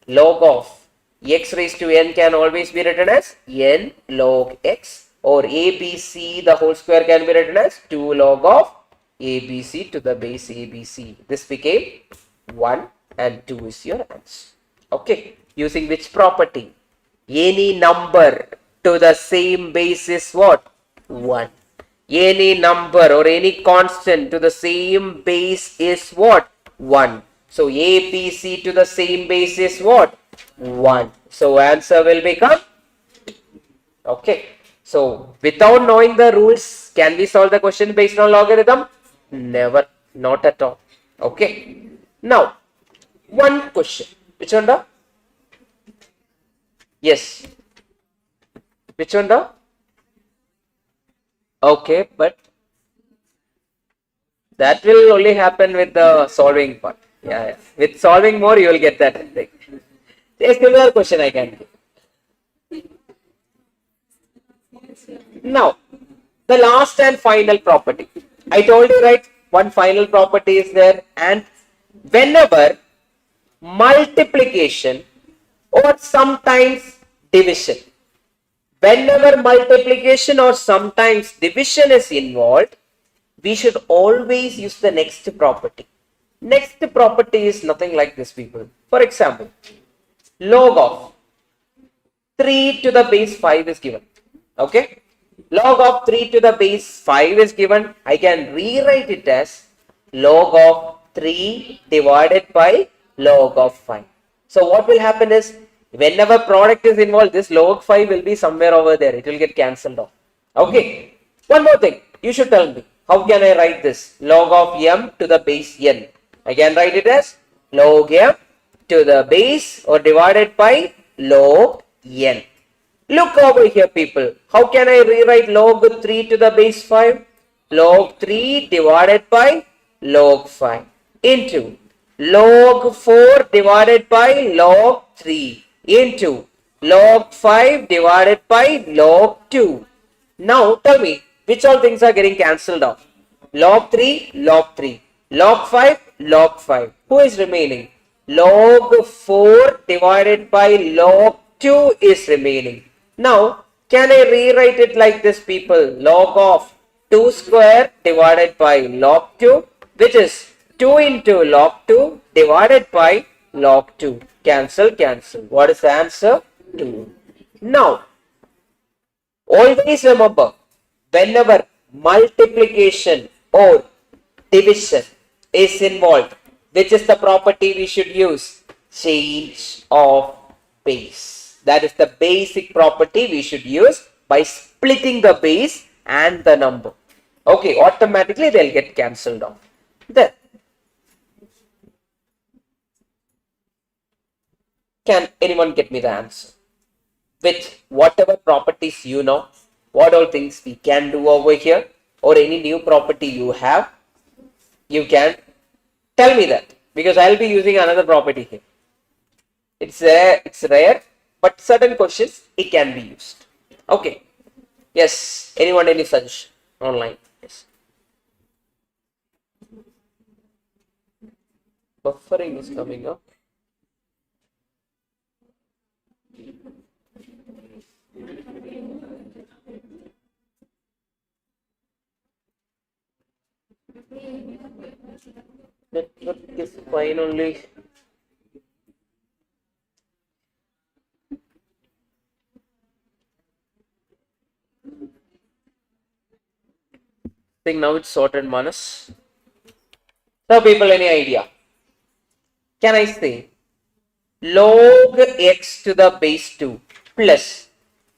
log of x raised to n can always be written as n log x, or ABC the whole square can be written as 2 log of ABC to the base ABC. This became 1 and 2 is your answer. Okay, using which property? Any number to the same base is what? 1. Any number or any constant to the same base is what? 1. So A, B, C to the same base is what? 1. So answer will become, okay. So without knowing the rules, can we solve the question based on logarithm? Never, not at all. Okay. Now, one question. Which one da? Yes. Which one da? Okay, but that will only happen with the solving part. Yeah, yeah. With solving more, you will get that thing. A similar question I can give. Now, the last and final property. I told you, right? One final property is there, and whenever multiplication or sometimes division, whenever multiplication or sometimes division is involved, we should always use the next property. Next property is nothing like this, people. For example, log of 3 to the base 5 is given. Okay? Log of 3 to the base 5 is given. I can rewrite it as log of 3 divided by log of 5. So what will happen is, whenever product is involved, this log 5 will be somewhere over there. It will get cancelled off. Okay. One more thing. You should tell me. How can I write this? Log of m to the base n. I can write it as log m to the base or divided by log n. Look over here, people. How can I rewrite log 3 to the base 5? Log 3 divided by log 5 into log 4 divided by log 3 into log 5 divided by log 2. Now tell me, which all things are getting cancelled off? Log 3, log 3. Log 5, log 5. Who is remaining? Log 4 divided by log 2 is remaining. Now, can I rewrite it like this, people? Log of 2 square divided by log 2, which is 2 into log 2 divided by log 2. Cancel, cancel. What is the answer? 2. Now, always remember, whenever multiplication or division is involved, which is the property we should use? Change of base. That is the basic property we should use by splitting the base and the number. Okay, automatically they'll get cancelled off. Then, can anyone get me the answer? With whatever properties you know, what all things we can do over here, or any new property you have, you can tell me that, because I'll be using another property here. It's rare, but certain questions it can be used. Okay. Yes. Anyone any suggestion online? Yes. Buffering is coming up. Network is fine only. I think now it's sorted, Manas. So people, any idea? Can I say log x to the base 2 plus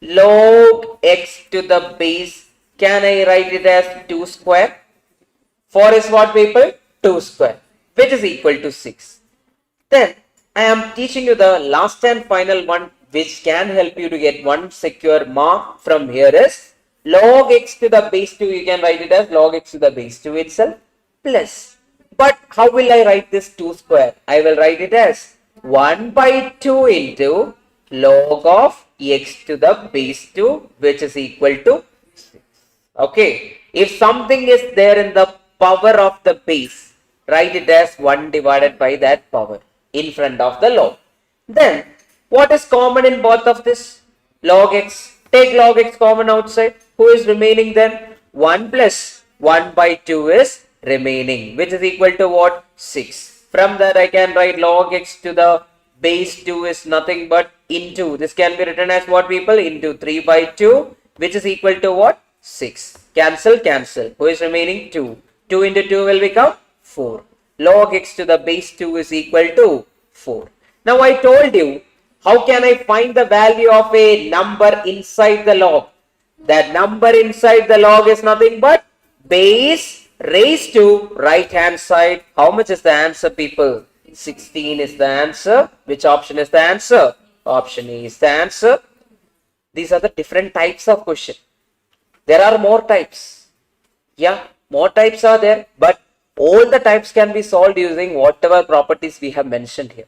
log x to the base, can I write it as 2 square? 4 is what, people? 2 square, which is equal to 6. Then I am teaching you the last and final one, which can help you to get one secure mark from here is log x to the base 2. You can write it as log x to the base 2 itself plus. But how will I write this 2 square? I will write it as 1 by 2 into log of x to the base 2, which is equal to 6. Okay. If something is there in the power of the base, write it as 1 divided by that power in front of the log. Then, what is common in both of this? Log x. Take log x common outside. Who is remaining then? 1 plus 1 by 2 is remaining, which is equal to what? 6. From that I can write log x to the base 2 is nothing but into, this can be written as what, people? Into 3 by 2, which is equal to what? 6. Cancel, cancel. Who is remaining? 2. 2 into 2 will become 4. Log x to the base 2 is equal to 4. Now I told you, how can I find the value of a number inside the log? That number inside the log is nothing but base raised to right hand side. How much is the answer, people? 16 is the answer. Which option is the answer? Option A is the answer. These are the different types of question. There are more types. Yeah, more types are there, but all the types can be solved using whatever properties we have mentioned here.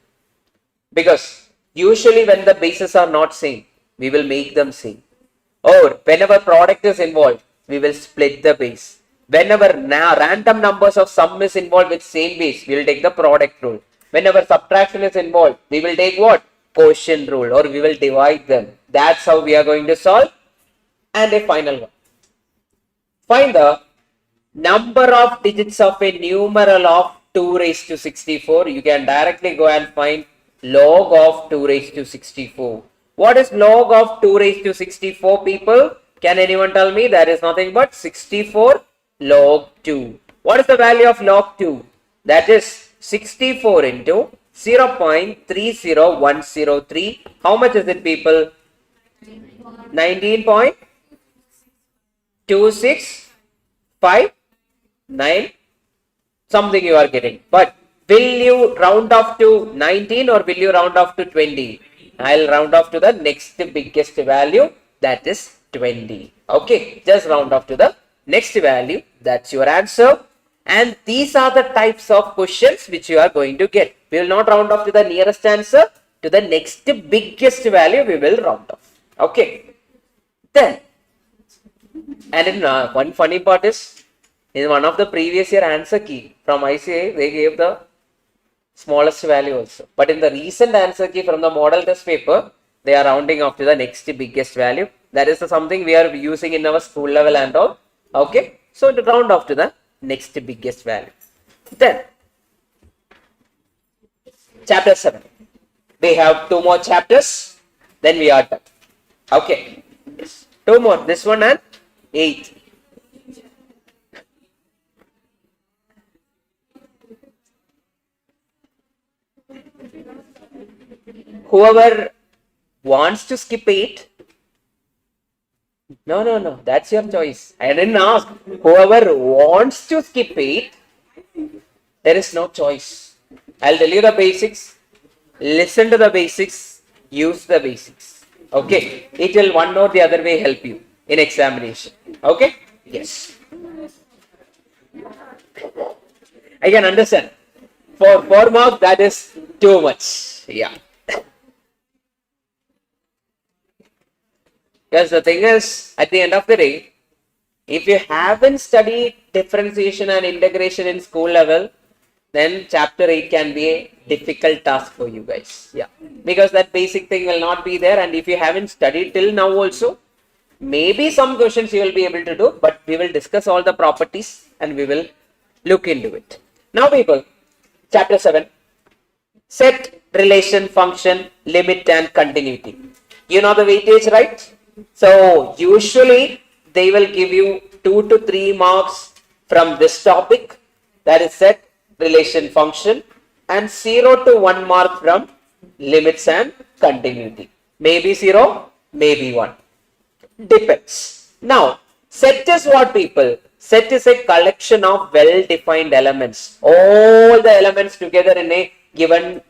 Because usually when the bases are not same, we will make them same. Or whenever product is involved, we will split the base. Whenever random numbers of sum is involved with same base, we will take the product rule. Whenever subtraction is involved, we will take what? Quotient rule, or we will divide them. That's how we are going to solve. And a final one. Find the number of digits of a numeral of 2 raised to 64. You can directly go and find log of 2 raised to 64. What is log of 2 raised to 64, people? Can anyone tell me? That is nothing but 64 log 2. What is the value of log 2? That is 64 into 0.30103. How much is it, people? 19.265 something you are getting. But will you round off to 19 or will you round off to 20? I'll round off to the next biggest value, that is 20. Okay, just round off to the next value. That's your answer. And these are the types of questions which you are going to get. We will not round off to the nearest answer. To the next biggest value we will round off. Okay. Then, and in one funny part is, in one of the previous year answer key from ICAI, they gave the smallest value also. But in the recent answer key from the model test paper, they are rounding off to the next biggest value. That is something we are using in our school level and all. Okay. So to round off to the next biggest value. Then, chapter 7. We have 2 more chapters. Then we are done. Okay. Yes. 2 more. This one and 8. Whoever wants to skip 8, no, that's your choice. I didn't ask. Whoever wants to skip 8, there is no choice. I'll tell you the basics. Listen to the basics. Use the basics. Okay. It will one or the other way help you in examination. Okay. Yes. I can understand. For 4 marks, that is too much. Yeah. Because the thing is, at the end of the day, if you haven't studied differentiation and integration in school level, then chapter 8 can be a difficult task for you guys. Yeah. Because that basic thing will not be there, and if you haven't studied till now also, maybe some questions you will be able to do, but we will discuss all the properties and we will look into it. Now people, chapter 7, set, relation, function, limit and continuity. You know the weightage, right? So usually they will give you 2 to 3 marks from this topic, that is set, relation, function, and 0 to 1 mark from limits and continuity. Maybe 0, maybe 1. Depends. Now, set is what, people? Set is a collection of well-defined elements. All the elements together in a given,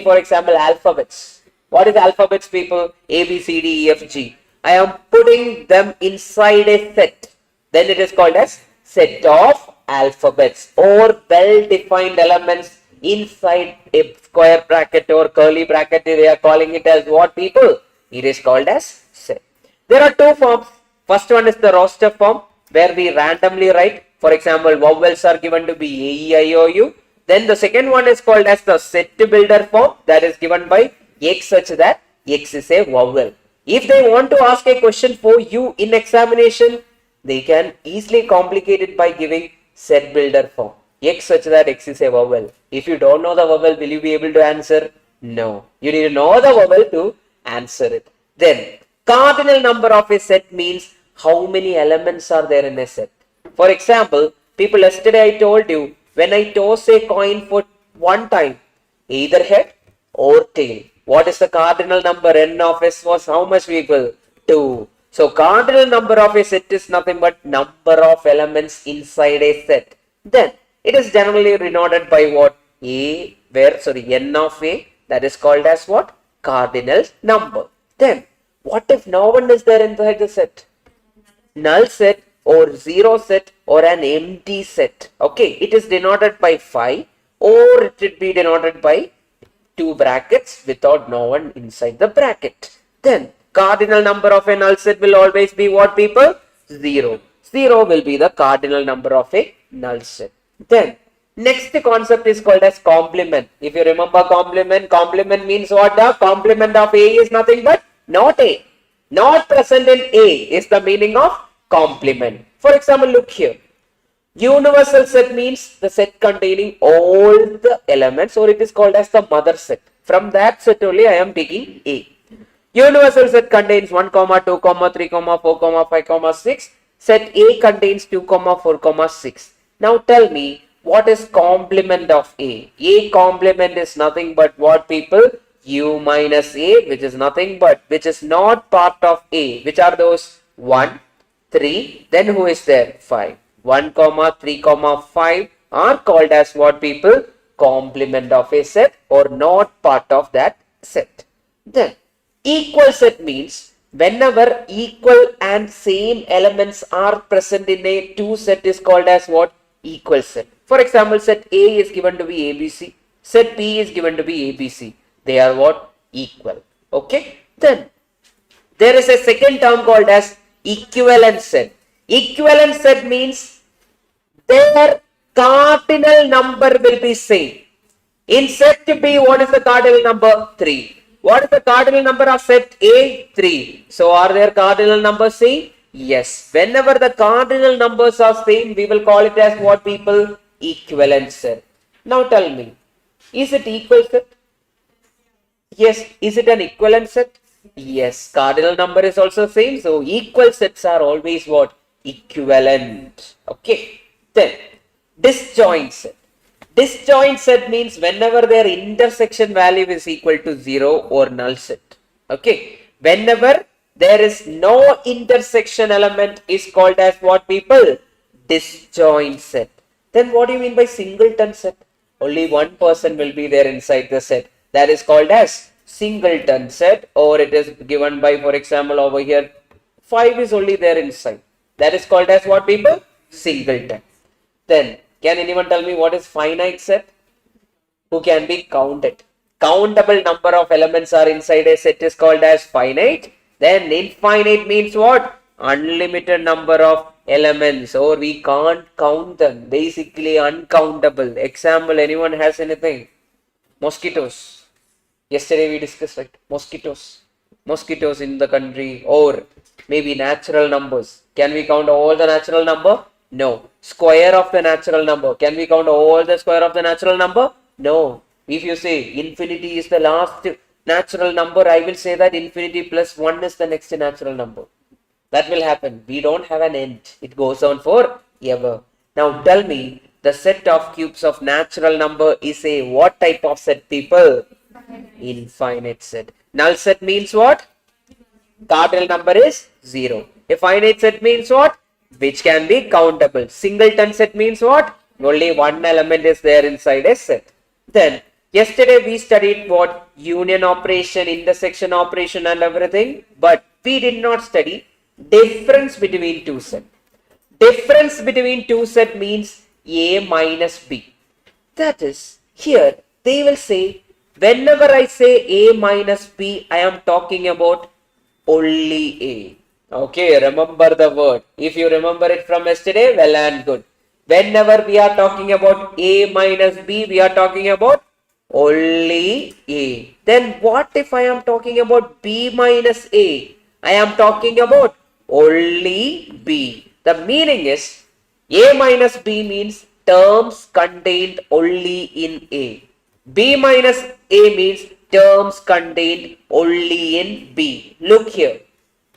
for example, alphabets. What is alphabets, people? A, B, C, D, E, F, G. I am putting them inside a set. Then it is called as set of alphabets or well-defined elements inside a square bracket or curly bracket. They are calling it as what, people? It is called as set. There are 2 forms. First one is the roster form, where we randomly write. For example, vowels are given to be A, E, I, O, U. Then the second one is called as the set builder form, that is given by X such that X is a vowel. If they want to ask a question for you in examination, they can easily complicate it by giving set builder form. X such that X is a vowel. If you don't know the vowel, will you be able to answer? No. You need to know the vowel to answer it. Then, cardinal number of a set means how many elements are there in a set. For example, people, yesterday I told you, when I toss a coin for one time, either head or tail, what is the cardinal number? N of S was how much, people? 2. So cardinal number of a set is nothing but number of elements inside a set. Then it is generally denoted by what? N of A, that is called as what? Cardinal number. Then what if no one is there inside the set? Null set or zero set or an empty set. Okay, it is denoted by 5 or it would be denoted by 2 brackets without no one inside the bracket. Then cardinal number of a null set will always be what, people? 0. 0 will be the cardinal number of a null set. Then next concept is called as complement. If you remember complement means what? The complement of A is nothing but not A. Not present in A is the meaning of complement. For example, look here. Universal set means the set containing all the elements, or it is called as the mother set. From that set only I am taking A. Universal set contains 1, 2, 3, 4, 5, 6. Set A contains 2, 4, 6. Now tell me, what is complement of A? A complement is nothing but what, people? U minus A, which is nothing but, which is not part of A. Which are those? 1, 3, then who is there? 5. 1, 3, 5 are called as what, people? Complement of a set or not part of that set. Then equal set means whenever equal and same elements are present in a 2 set is called as what? Equal set. For example, set A is given to be ABC, set B is given to be ABC. They are what? Equal. Okay. Then there is a second term called as equivalent set. Equivalent set means their cardinal number will be same. In set B, what is the cardinal number? 3. What is the cardinal number of set A? 3. So are their cardinal numbers same? Yes. Whenever the cardinal numbers are same, we will call it as what, people? Equivalent set. Now tell me, is it equal set? Yes. Is it an equivalent set? Yes. Cardinal number is also same. So equal sets are always what? Equivalent. Okay. Then disjoint set. Disjoint set means whenever their intersection value is equal to 0 or null set. Okay. Whenever there is no intersection element is called as what, people? Disjoint set. Then what do you mean by singleton set? Only one person will be there inside the set. That is called as singleton set, or it is given by, for example, over here 5 is only there inside. That is called as what, people? Singleton. Then can anyone tell me what is finite set? Who can be counted? Countable number of elements are inside a set is called as finite. Then infinite means what? Unlimited number of elements, or we can't count them. Basically uncountable. Example, anyone has anything? Mosquitoes. Yesterday we discussed, right? Mosquitoes in the country, or maybe natural numbers. Can we count all the natural number? No. Square of the natural number. Can we count all the square of the natural number? No. If you say infinity is the last natural number, I will say that infinity plus 1 is the next natural number. That will happen. We don't have an end. It goes on forever. Now tell me, the set of cubes of natural number is a what type of set, people? Infinite set. Null set means what? Cardinal number is 0. A finite set means what? Which can be countable. Singleton set means what? Only one element is there inside a set. Then yesterday we studied what? Union operation, intersection operation and everything. But we did not study difference between two set. Difference between two set means A minus B. That is, here they will say, whenever I say A minus B, I am talking about only A. Okay, remember the word. If you remember it from yesterday, well and good. Whenever we are talking about A minus B, we are talking about only A. Then what if I am talking about B minus A? I am talking about only B. The meaning is A minus B means terms contained only in A. B minus A means terms contained only in B. Look here.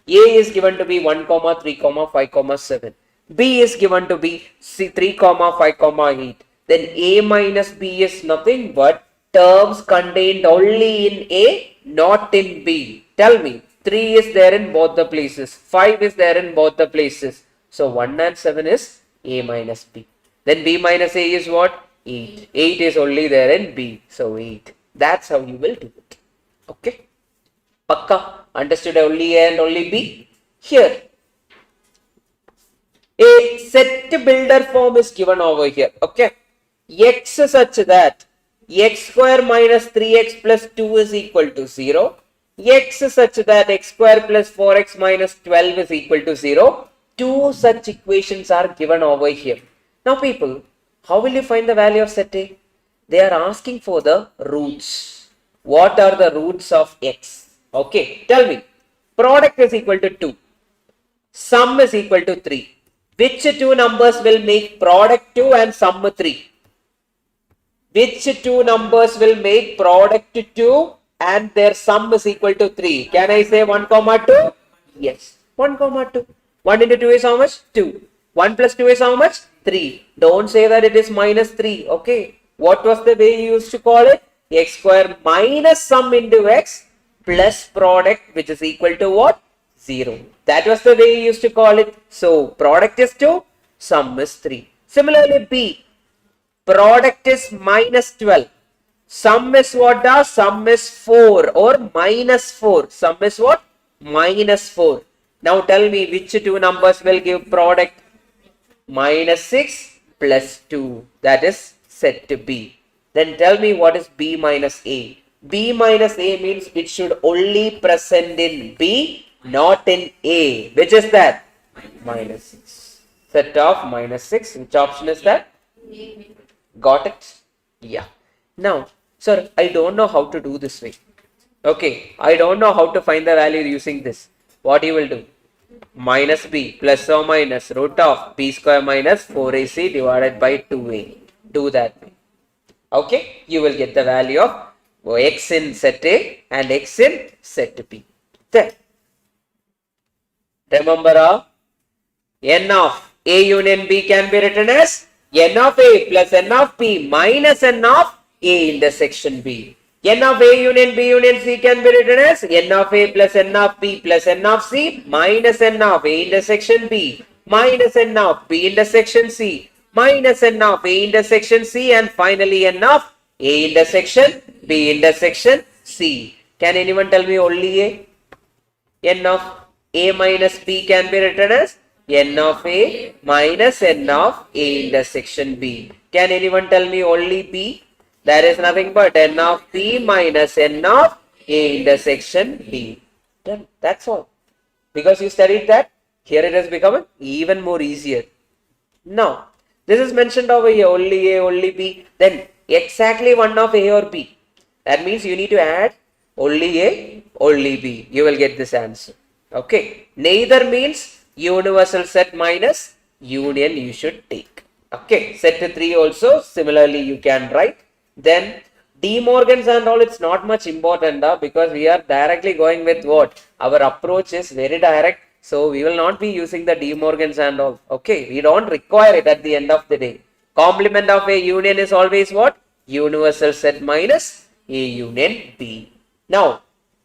A is given to be 1, 3, 5, 7. B is given to be 3, 5, 8. Then A minus B is nothing but terms contained only in A, not in B. Tell me, 3 is there in both the places. 5 is there in both the places. So 1 and 7 is A minus B. Then B minus A is what? 8. 8 is only there in B. So 8. That's how you will do it. Okay. Pakka. Understood only A and only B? Here. A set builder form is given over here. Okay. X such that x square minus 3x plus 2 is equal to 0. X such that x square plus 4x minus 12 is equal to 0. Two such equations are given over here. Now people, how will you find the value of set A? They are asking for the roots. What are the roots of x? Okay, tell me. Product is equal to 2. Sum is equal to 3. Which two numbers will make product 2 and sum 3? Which two numbers will make product 2 and their sum is equal to 3? Can I say 1, 2? Yes, 1, 2. 1 into 2 is how much? 2. 1 plus 2 is how much? 3. Don't say that it is minus 3. Okay. What was the way you used to call it? X square minus sum into x plus product, which is equal to what? 0. That was the way you used to call it. So product is 2, sum is 3. Similarly, B. Product is minus 12. Sum is what? Sum is 4 or minus 4. Sum is what? Minus 4. Now tell me which two numbers will give product? Minus 6 plus 2. That is set to B. Then tell me what is B minus A. B minus A means it should only present in B, not in A. Which is that? Minus 6. Set of minus 6. Which option is that? Got it? Yeah. Now, sir, I don't know how to do this way. Okay, I don't know how to find the value using this. What you will do? Minus B plus or minus root of B square minus 4AC divided by 2A. Do that way. Okay, you will get the value of x in set A and x in set B. Then, remember, n of A union B can be written as n of A plus n of B minus n of A intersection B. N of A union B union C can be written as n of A plus n of B plus n of C minus n of A intersection B minus n of B intersection C minus n of A intersection C and finally n of A intersection B intersection C. Can anyone tell me only A? N of A minus B can be written as n of A minus n of A intersection B. Can anyone tell me only B? There is nothing but n of B minus n of A intersection B. Done. That's all. Because you studied that, here it has become even more easier. Now, this is mentioned over here, only A, only B. Then exactly one of A or B. That means you need to add only A, only B. You will get this answer. Okay. Neither means universal set minus union you should take. Okay. Set to 3 also similarly you can write. Then De Morgan's and all, it's not much important because we are directly going with what? Our approach is very direct. So we will not be using the De Morgan's and all. Okay. We don't require it at the end of the day. Complement of a union is always what? Universal set minus A union B. Now,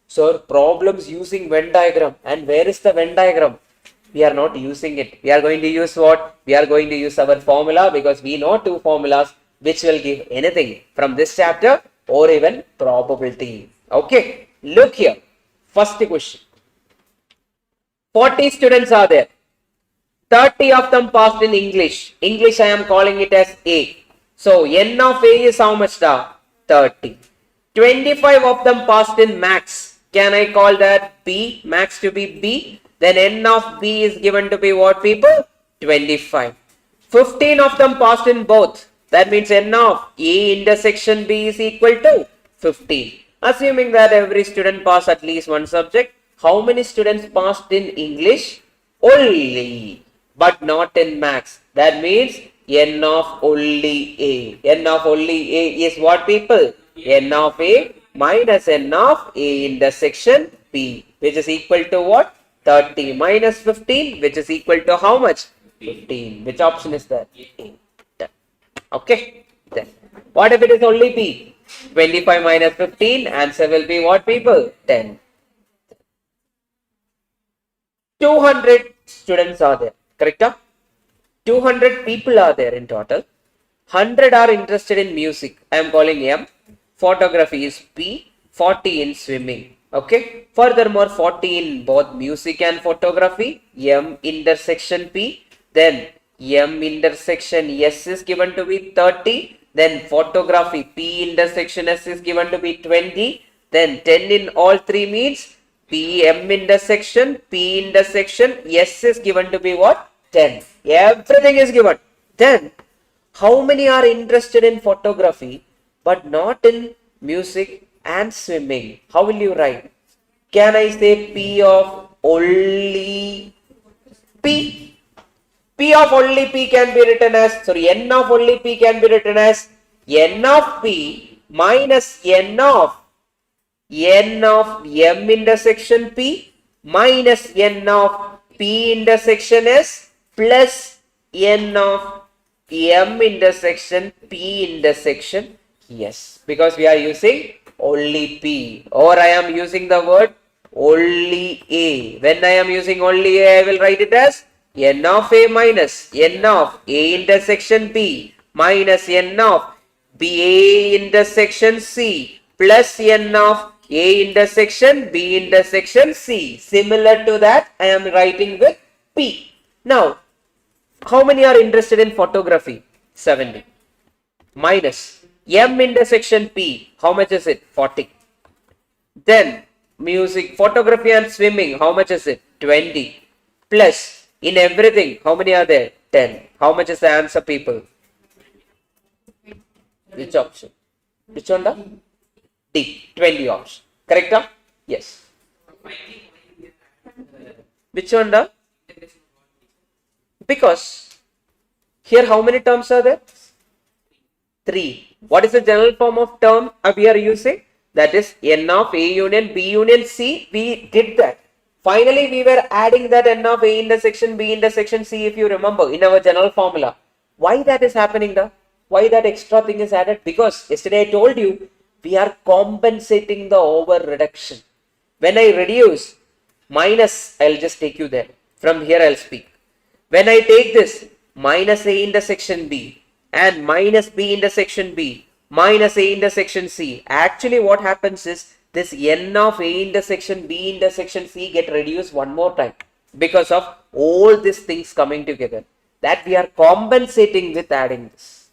so problems using Venn diagram. And where is the Venn diagram? We are not using it. We are going to use what? We are going to use our formula because we know two formulas which will give anything from this chapter or even probability. Okay. Look here. First question. 40 students are there. 30 of them passed in English. English I am calling it as A. So n of A is how much? 30. 25 of them passed in maths. Can I call that B? Maths to be B. Then n of B is given to be what, people? 25. 15 of them passed in both. That means n of A intersection B is equal to 15. Assuming that every student passed at least one subject, how many students passed in English? Only, but not in maths. That means n of only A. N of only A is what, people? N of A minus n of A intersection B, which is equal to what? 30 minus 15, which is equal to how much? 15. Which option is that? A. Done. Okay. Then what if it is only P? 25 minus 15, answer will be what, people? 10. 200 students are there, correct? 200 people are there in total. 100 are interested in music. I am calling M. Photography is P. 40 in swimming. Okay. Furthermore, 40 in both music and photography. M intersection P. Then M intersection S is given to be 30. Then photography P intersection S is given to be 20. Then 10 in all three means P M intersection P intersection S is given to be what? 10. Everything is given. Then how many are interested in photography but not in music and swimming? How will you write? Can I say P of only P? P of only P can be written as, N of only P can be written as N of P minus N of M intersection P minus N of P intersection S plus N of M intersection P intersection S, because we are using only P, or I am using the word only A. When I am using only A, I will write it as N of A minus N of A intersection B minus N of B A intersection C plus N of A intersection B intersection C. Similar to that, I am writing with P. Now, how many are interested in photography? 70. Minus M intersection P. How much is it? 40. Then music, photography and swimming. How much is it? 20. Plus in everything, how many are there? 10. How much is the answer, people? Which option? Which one? Da? D. 20 option. Correct? Da? Yes. Which one? Da? Because here how many terms are there? 3. What is the general form of term we are using? That is N of A union B union C. We did that. Finally, we were adding that N of A intersection B intersection C, if you remember, in our general formula. Why that is happening? Why that extra thing is added? Because yesterday I told you, we are compensating the over reduction. When I reduce minus, I'll just take you there. From here I'll speak. When I take this minus A intersection B and minus B intersection B minus A intersection C, actually what happens is this N of A intersection B intersection C get reduced one more time because of all these things coming together. That we are compensating with adding this.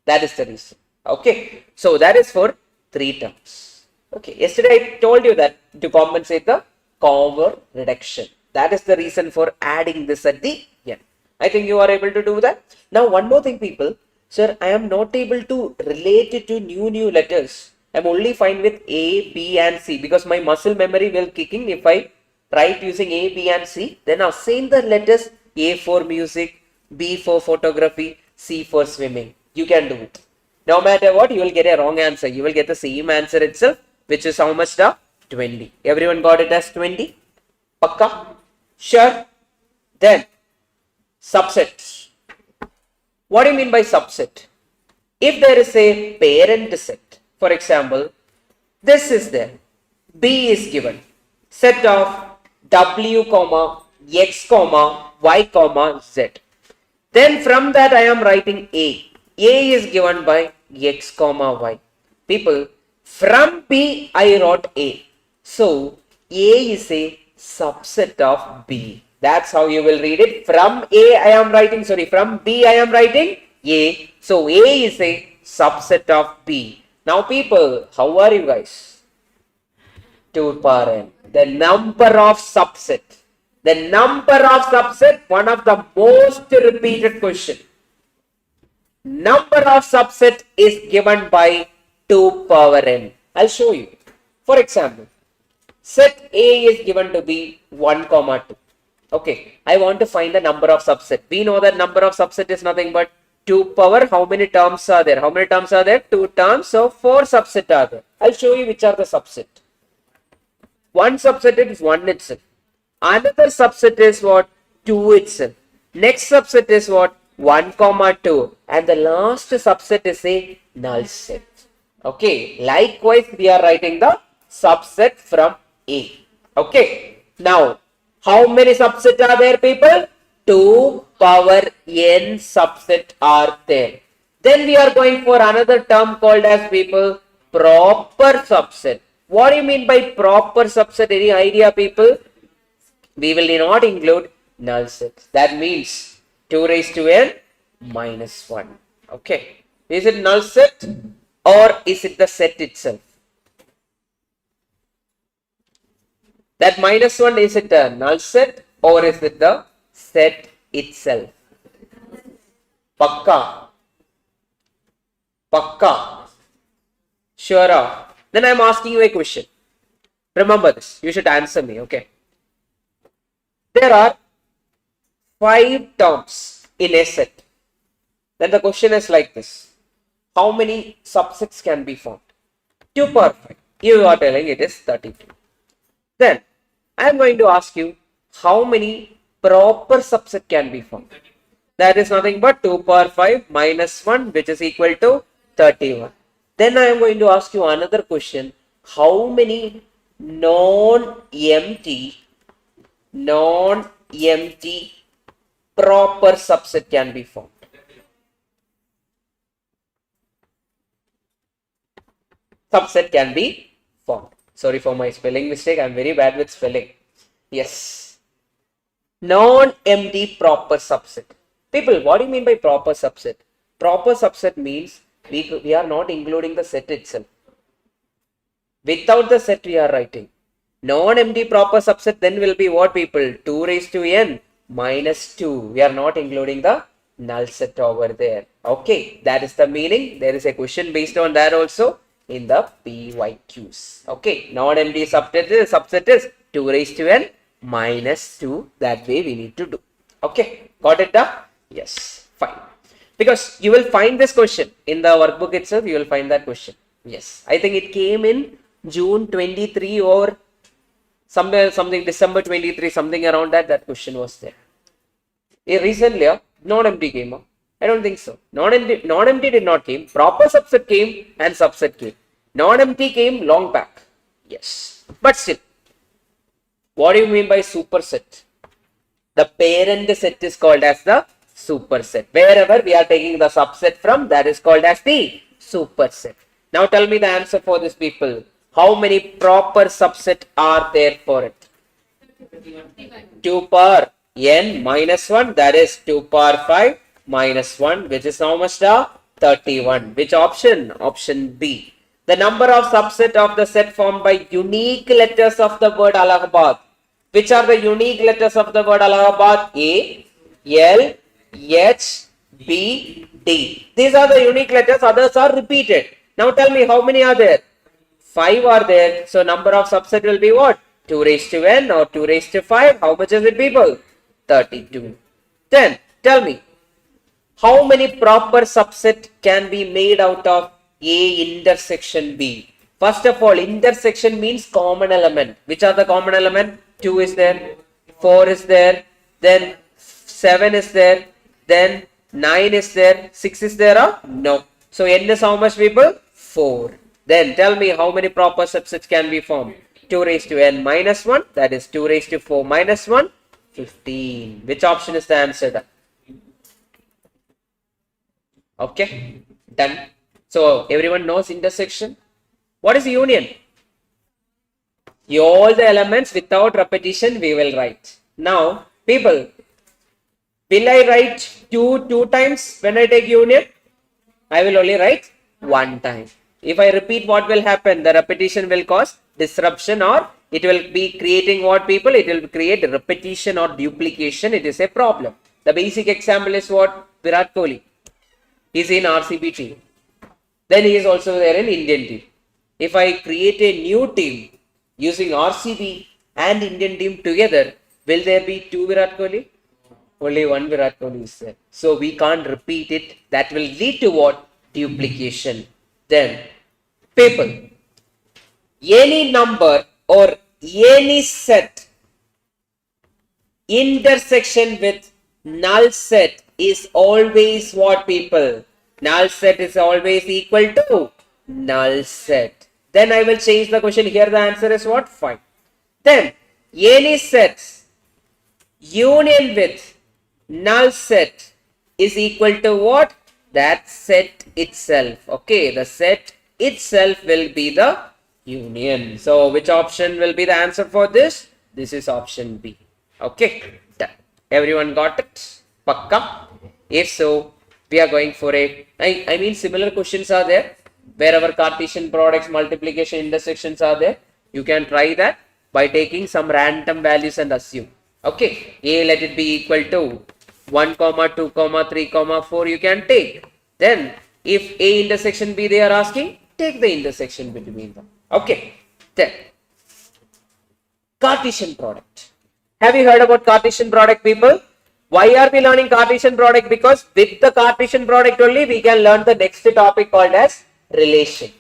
That is the reason. Okay. So that is for 3 terms. Okay. Yesterday I told you that to compensate the over reduction. That is the reason for adding this at the end. I think you are able to do that. Now one more thing, people. Sir, I am not able to relate it to new letters. I'm only fine with A, B and C because my muscle memory will kicking if I write using A, B and C. Then assign the letters A for music, B for photography, C for swimming. You can do it. No matter what, you will get a wrong answer. You will get the same answer itself, which is how much? 20. Everyone got it as 20? Pakka? Sure. Then, subset. What do you mean by subset? If there is a parent set, for example, this is there. B is given. Set of W, X, Y, Z. Then from that I am writing A. A is given by X, Y. People, from B I wrote A. So A is a subset of B. That's how you will read it. From A I am writing, from B I am writing A. So A is a subset of B. Now people, how are you guys? 2 power n. The number of subset. The number of subset, one of the most repeated question. Number of subset is given by 2 power n. I'll show you. For example, set A is given to be 1, 2. Okay, I want to find the number of subset. We know that number of subset is nothing but 2 power, how many terms are there? How many terms are there? 2 terms, so 4 subset are there. I'll show you which are the subset. One subset is 1 itself. Another subset is what? 2 itself. Next subset is what? 1 comma 2. And the last subset is a null set. Okay. Likewise, we are writing the subset from A. Okay. Now, how many subsets are there, people? 2 power n subset are there. Then we are going for another term called as, people, proper subset. What do you mean by proper subset? Any idea, people? We will not include null sets. That means 2 raised to n minus 1. Okay. Is it null set or is it the set itself? That minus 1, is it a null set or is it the set itself? Pakka. Pakka. Sure of. Then I am asking you a question. Remember this. You should answer me. Okay. There are 5 terms in a set. Then the question is like this. How many subsets can be formed? 2 power 5. You are telling it is 32. Then I am going to ask you how many proper subset can be formed. That is nothing but 2 power 5 minus 1, which is equal to 31. Then I am going to ask you another question. How many non-empty proper subset can be formed? Subset can be formed. Sorry for my spelling mistake. I am very bad with spelling. Yes. Non-empty proper subset. People, what do you mean by proper subset? Proper subset means we are not including the set itself. Without the set we are writing. Non-empty proper subset then will be what, people? 2 raised to n minus 2. We are not including the null set over there. Okay, that is the meaning. There is a question based on that also in the PYQs. Okay, non-empty subset is 2 raised to n minus 2. That way we need to do. Okay, got it done? Yes, fine. Because you will find this question in the workbook itself. You will find that question. Yes, I think it came in June 23 or something December 23, something around that question was there. Recently, non-empty came up. I don't think so. Non-empty did not came. Proper subset came and subset came. Non-empty came long back. Yes. But still, what do you mean by superset? The parent set is called as the superset. Wherever we are taking the subset from, that is called as the superset. Now tell me the answer for this, people. How many proper subset are there for it? 2 power n minus 1, that is 2 power 5 minus 1, which is how much? 31. Which option? Option B. The number of subset of the set formed by unique letters of the word Allahabad. Which are the unique letters of the word Allahabad? A, L, H, B, D. These are the unique letters, others are repeated. Now tell me how many are there? 5 are there. So number of subset will be what? 2 raised to n or 2 raised to 5. How much is it, people? 32. Then tell me, how many proper subset can be made out of A intersection B? First of all, intersection means common element. Which are the common element? 2 is there, 4 is there, then 7 is there, then 9 is there, 6 is there or no? So n is how much, people? 4. Then tell me how many proper subsets can be formed? 2 raised to n minus 1, that is 2 raised to 4 minus 1, 15. Which option is the answer? Okay, done. So everyone knows intersection. What is union? All the elements without repetition we will write. Now, people, will I write 2 times when I take union? I will only write 1 time. If I repeat, what will happen? The repetition will cause disruption, or it will be creating what, people? It will create repetition or duplication. It is a problem. The basic example is what? Virat Kohli. He is in RCB team. Then he is also there in Indian team. If I create a new team using RCB and Indian team together, will there be 2 Virat Kohli? Only 1 Virat Kohli is there. So we can't repeat it. That will lead to what? Duplication. Then, people, any number or any set intersection with null set is always what, people? Null set is always equal to null set. Then I will change the question. Here the answer is what? Fine. Then any sets union with null set is equal to what? That set itself. Okay, the set itself will be the union. So which option will be the answer for this? This is option B. Okay, done. Everyone got it? Pakka? If so, we are going for a, I mean similar questions are there. Wherever Cartesian products, multiplication, intersections are there, you can try that by taking some random values and assume. Okay, A let it be equal to 1, 2, 3, 4 you can take. Then if A intersection B they are asking, take the intersection between them. Okay, then Cartesian product. Have you heard about Cartesian product, people? Why are we learning Cartesian product? Because with the Cartesian product only we can learn the next topic called as relation.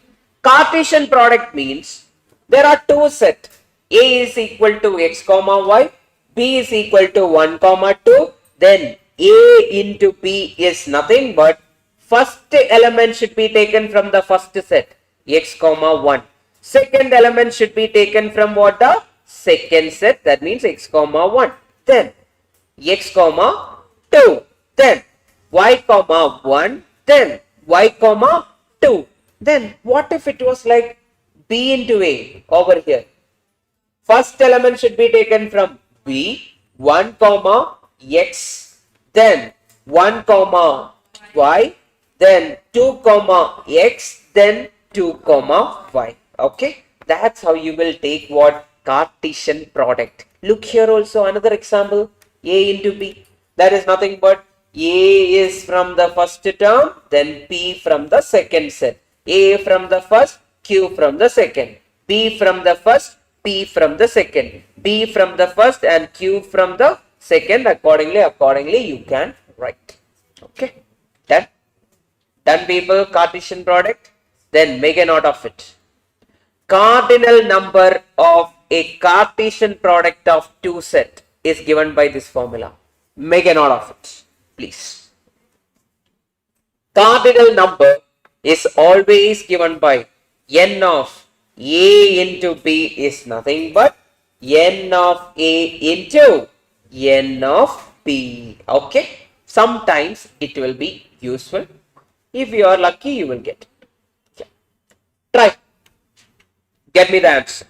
Cartesian product means there are two sets. A is equal to x comma y, B is equal to 1 comma 2. Then A into B is nothing but first element should be taken from the first set, x comma 1. Second element should be taken from what? The second set, that means x comma 1. Then x comma 2. Then y comma 1. Then y comma 2. Then what if it was like B into A over here? First element should be taken from B, 1 comma x, then 1 comma y, then 2 comma x, then 2 comma y. Okay, that's how you will take what? Cartesian product. Look here also another example, A into B. That is nothing but A is from the first term, then P from the second set. A from the first, Q from the second. B from the first, P from the second. B from the first and Q from the second. Accordingly you can write. Okay, done. Done, people. Cartesian product. Then make a note of it. Cardinal number of a Cartesian product of two set is given by this formula. Make a note of it, please. Cardinal number is always given by n of A into B is nothing but n of A into n of B. Okay, sometimes it will be useful. If you are lucky, you will get it. Yeah. Try. Get me the answer.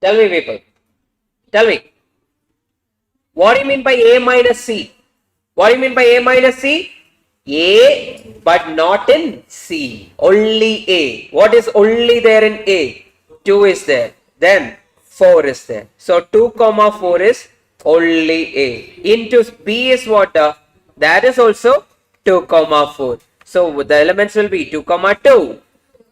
Tell me, people. Tell me. What do you mean by A minus C? What do you mean by A minus C? A but not in C. Only A. What is only there in A? 2 is there. Then 4 is there. So 2 comma 4 is only A. Into B is what? That is also 2 comma 4. So the elements will be 2 comma 2,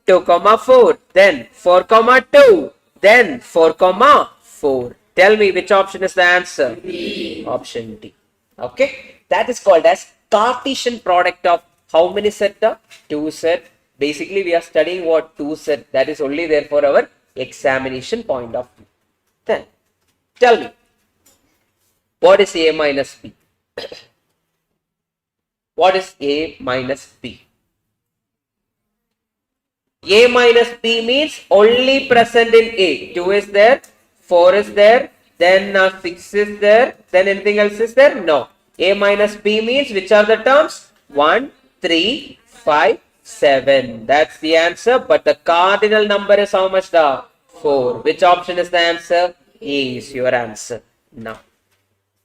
2 comma 4, then 4 comma 2, then 4 comma 4. Tell me which option is the answer? D. Option D. Okay. That is called as Cartesian product of how many set? 2 set. Basically we are studying what 2 set. That is only there for our examination point of view. Then tell me, what is A minus B? What is A minus B? A minus B means only present in A. 2 is there, 4 is there, then 6 is there, then anything else is there? No. A minus B means which are the terms? 1, 3, 5, 7. That's the answer. But the cardinal number is how much? The 4. Which option is the answer? A is your answer. Now,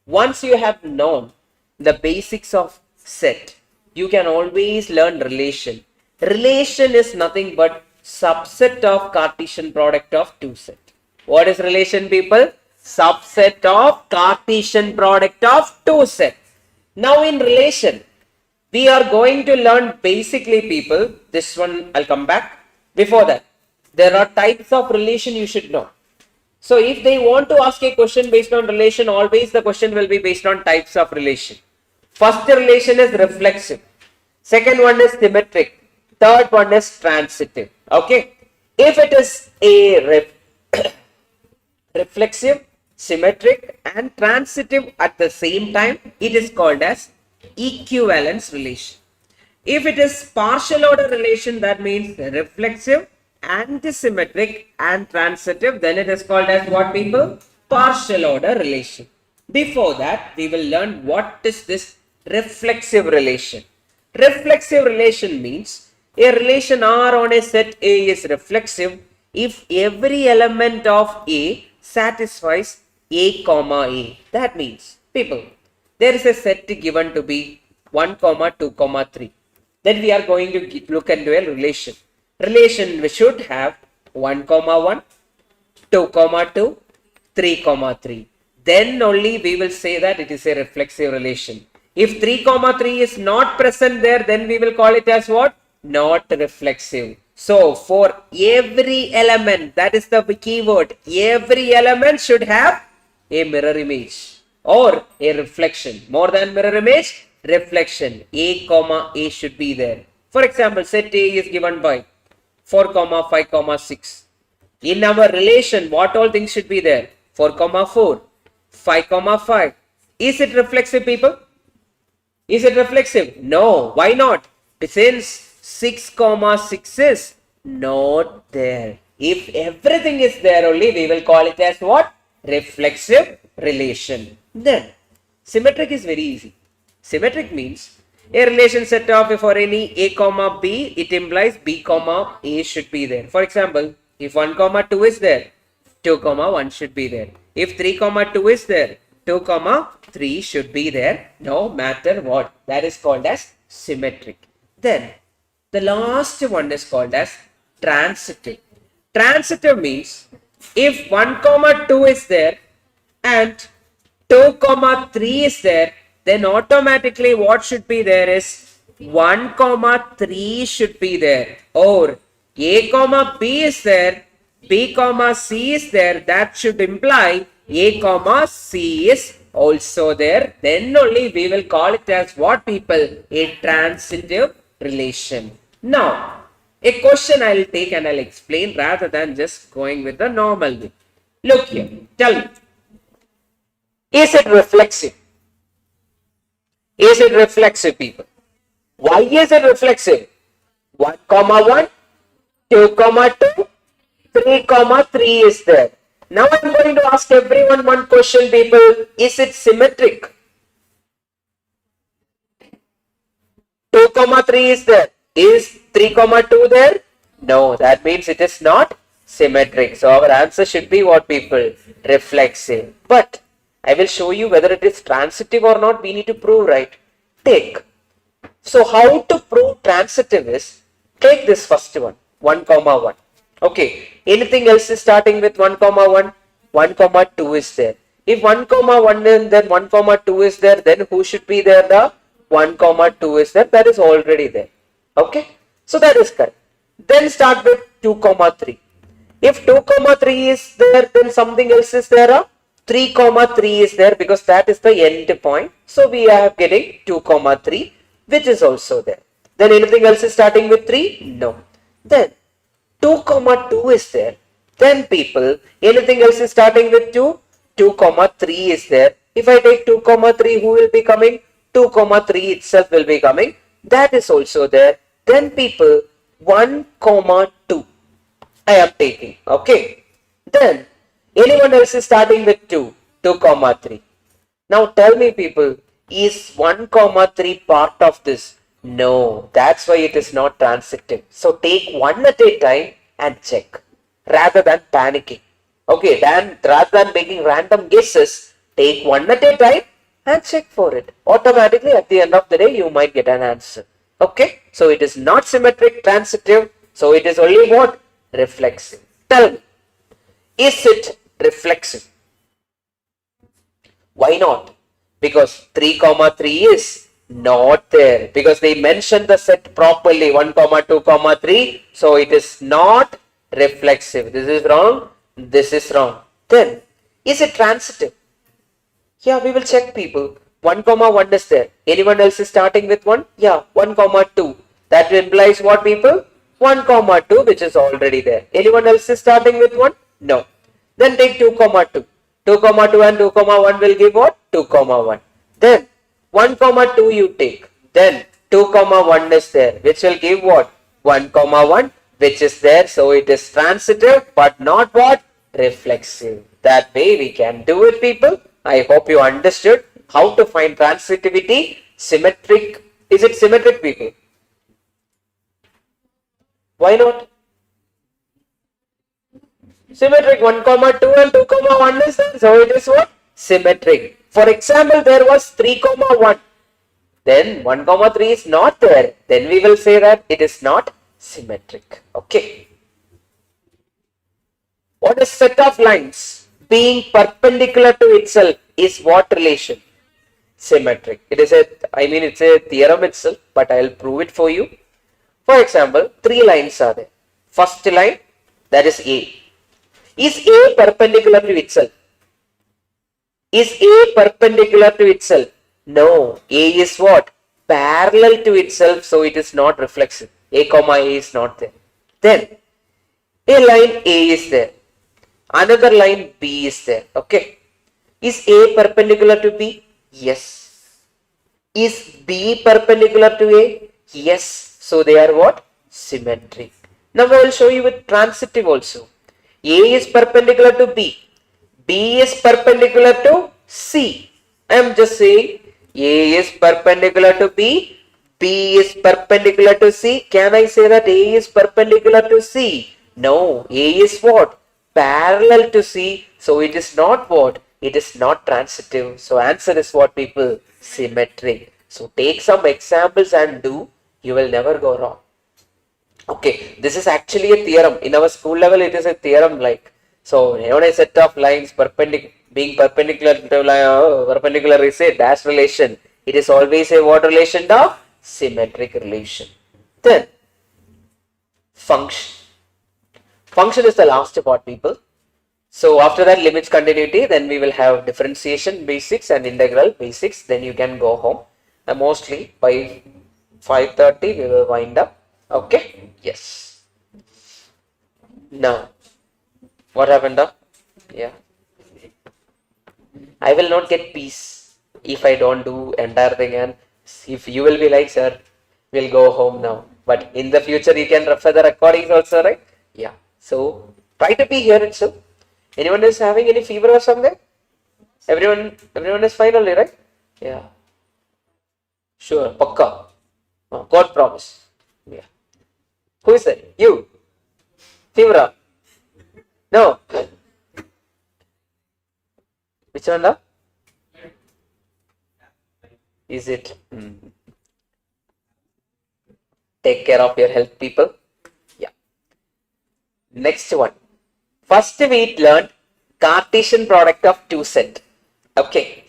once you have known the basics of set, you can always learn relation. Relation is nothing but subset of Cartesian product of two set. What is relation, people? Subset of Cartesian product of two set. Now in relation, we are going to learn basically, people, this one I'll come back. Before that, there are types of relation you should know. So if they want to ask a question based on relation, always the question will be based on types of relation. First relation is reflexive. Second one is symmetric. Third one is transitive. Okay. If it is a reflexive, symmetric and transitive at the same time, it is called as equivalence relation. If it is partial order relation, that means reflexive, antisymmetric and transitive, then it is called as what, people? Partial order relation. Before that, we will learn what is this reflexive relation. Reflexive relation means a relation R on a set A is reflexive if every element of A satisfies A comma A. That means, people, there is a set given to be 1 comma 2 comma 3. Then we are going to look into a relation. Relation we should have 1 comma 1, 2 comma 2, 3 comma 3. Then only we will say that it is a reflexive relation. If 3 comma 3 is not present there, then we will call it as what? Not reflexive. So for every element, that is the keyword, every element should have a mirror image or a reflection. More than mirror image, reflection. A comma A should be there. For example, set A is given by 4 comma 5 comma 6. In our relation, what all things should be there? 4 comma 4, 5 comma 5. Is it reflexive, people? Is it reflexive? No. Why not? Since 6 comma 6 is not there. If everything is there only, we will call it as what? Reflexive relation. Then, symmetric is very easy. Symmetric means a relation set of for any A comma B, it implies B comma A should be there. For example, if 1 comma 2 is there, 2 comma 1 should be there. If 3 comma 2 is there, 2 comma 3 should be there, no matter what. That is called as symmetric. Then, the last one is called as transitive. Transitive means if 1 comma 2 is there and 2 comma 3 is there, then automatically what should be there is 1 comma 3 should be there, or A comma B is there, B comma C is there, that should imply A comma C is also there. Then only we will call it as what, people? A transitive relation. Now, a question I will take and I will explain rather than just going with the normal way. Look here, tell me, is it reflexive? Is it reflexive, people? Why is it reflexive? 1 comma 1, 2 comma 2, 3 comma 3 is there. Now I am going to ask everyone one question, people. Is it symmetric? 2 comma 3 is there. Is 3 comma 2 there? No, that means it is not symmetric. So our answer should be what, people? Reflexive. But I will show you whether it is transitive or not. We need to prove, right? Take. So how to prove transitive is, take this first one, 1 comma 1. Okay. Anything else is starting with 1 comma 1? 1 comma 2 is there. If 1 comma 1 and then 1 comma 2 is there, then who should be there? The 1 comma 2 is there. That is already there. Okay. So that is correct. Then start with 2 comma 3. If 2 comma 3 is there, then something else is there. 3 comma 3 is there because that is the end point. So we are getting 2 comma 3, which is also there. Then anything else is starting with 3? No. Then 2 comma 2 is there. Then people, anything else is starting with 2? 2 comma 3 is there. If I take 2 comma 3, who will be coming? 2 comma 3 itself will be coming. That is also there. Then people, 1 comma 2 I am taking. Okay. Then anyone else is starting with 2? 2 comma 3. Now tell me, people, is 1 comma 3 part of this? No, that's why it is not transitive. So take one at a time and check rather than panicking. Okay, then rather than making random guesses, take one at a time and check for it. Automatically at the end of the day, you might get an answer. Okay, so it is not symmetric, transitive. So it is only what? Reflexive. Tell me, is it reflexive? Why not? Because 3 comma 3 is not there, because they mentioned the set properly, 1 comma 2 comma 3. So it is not reflexive. This is wrong. This is wrong. Then is it transitive? Yeah, we will check, people. 1 comma 1 is there. Anyone else is starting with 1? Yeah, 1 comma 2. That implies what, people? 1 comma 2, which is already there. Anyone else is starting with 1? No. Then take 2 comma 2. 2 comma 2 and 2 comma 1 will give what? 2 comma 1. Then 1 comma 2 you take. Then 2 comma 1 is there, which will give what? 1 comma 1, which is there. So it is transitive, but not what? Reflexive. That way we can do it, people. I hope you understood how to find transitivity. Symmetric. Is it symmetric, people? Why not? Symmetric. 1 comma 2 and 2 comma 1 is there. So it is what? Symmetric. For example, there was 3 comma 1. Then 1 comma 3 is not there. Then we will say that it is not symmetric. Okay. What is set of lines being perpendicular to itself is what relation? Symmetric. It is it's a theorem itself, but I will prove it for you. For example, 3 lines are there. First line, that is A. Is A perpendicular to itself? Is A perpendicular to itself? No. A is what? Parallel to itself, so it is not reflexive. A comma A is not there. Then, a line A is there. Another line B is there. Okay. Is A perpendicular to B? Yes. Is B perpendicular to A? Yes. So they are what? Symmetric. Now I will show you with transitive also. A is perpendicular to B. B is perpendicular to C. I am just saying A is perpendicular to B. B is perpendicular to C. Can I say that A is perpendicular to C? No. A is what? Parallel to C. So it is not what? It is not transitive. So answer is what, people? Symmetric. So take some examples and do. You will never go wrong. Okay. This is actually a theorem. In our school level, it is a theorem like. So when a set of lines being perpendicular to perpendicular is a dash relation. It is always a what relation? Of symmetric relation. Then function. Function is the last part, people. So after that, limits, continuity, then we will have differentiation basics and integral basics. Then you can go home. And mostly by 5:30 we will wind up. Okay. Yes. Now, what happened? Yeah. I will not get peace if I don't do entire thing, and if you will be like, sir, we'll go home now. But in the future, you can refer the recordings also, right? Yeah. So try to be here itself. Anyone is having any fever or something? Everyone is fine only, right? Yeah. Sure. Pakka. God promise. Yeah. Who is that? You. Fever. No. Which one? Is it? Take care of your health, people. Yeah. Next one. First we learned Cartesian product of two set. Okay.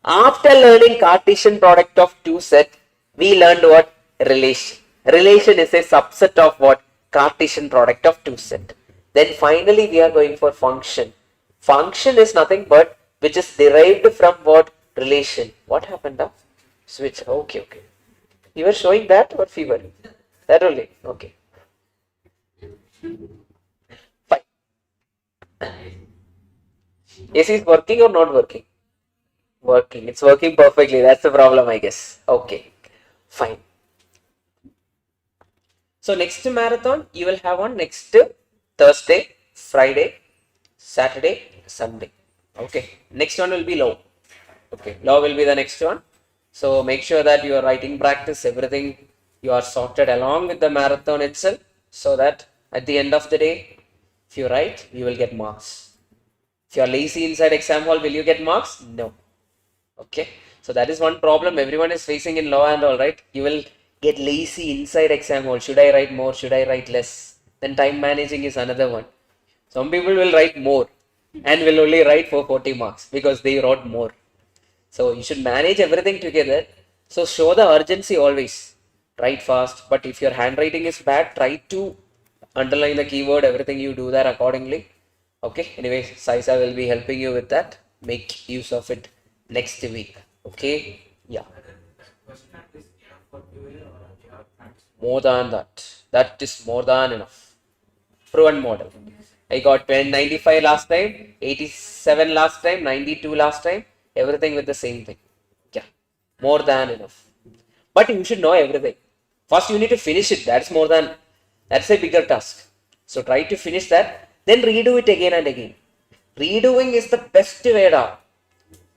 After learning Cartesian product of two set, we learned what? Relation. Relation is a subset of what? Cartesian product of two set. Then finally we are going for function. Function is nothing but which is derived from what? Relation. What happened? Switch. Okay. You were showing that or fever? That only. Okay. Fine. AC is working or not working? Working. It's working perfectly. That's the problem, I guess. Okay. Fine. So next marathon you will have on next Thursday, Friday, Saturday, Sunday. Okay. Next one will be law. Okay. Law will be the next one. So make sure that your writing practice, everything you are sorted along with the marathon itself, so that at the end of the day, if you write, you will get marks. If you are lazy inside exam hall, will you get marks? No. Okay. So that is one problem everyone is facing in law and all, right? You will get lazy inside exam hall. Should I write more? Should I write less? Then time managing is another one. Some people will write more and will only write for 40 marks because they wrote more. So you should manage everything together. So show the urgency always. Write fast. But if your handwriting is bad, try to underline the keyword, everything you do that accordingly. Okay. Anyway, Saisa will be helping you with that. Make use of it next week. Okay, yeah. More than that. That is more than enough. Proven model. I got 95 last time, 87 last time, 92 last time, everything with the same thing. Yeah, more than enough. But you should know everything. First, you need to finish it. That's a bigger task. So try to finish that, then redo it again and again. Redoing is the best way down.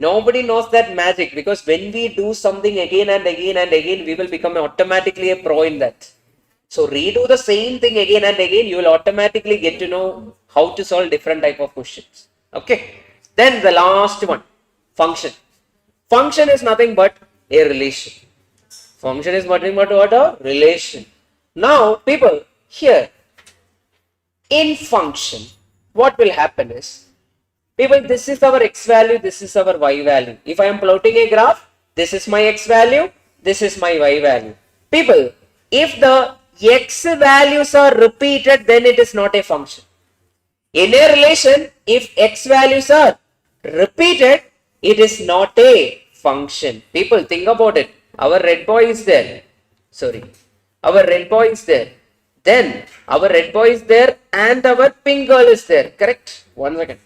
Nobody knows that magic, because when we do something again and again and again, we will become automatically a pro in that. So redo the same thing again and again, you will automatically get to know how to solve different type of questions. Okay. Then the last one, function. Function is nothing but a relation. Function is nothing but what? A relation. Now, people, here, in function, what will happen is, people, this is our x value, this is our y value. If I am plotting a graph, this is my x value, this is my y value. People, if the x values are repeated, then it is not a function. In a relation, if x values are repeated, it is not a function. People, think about it. Our red boy is there. Sorry. Our red boy is there. Then our red boy is there and our pink girl is there. Correct? 1 second.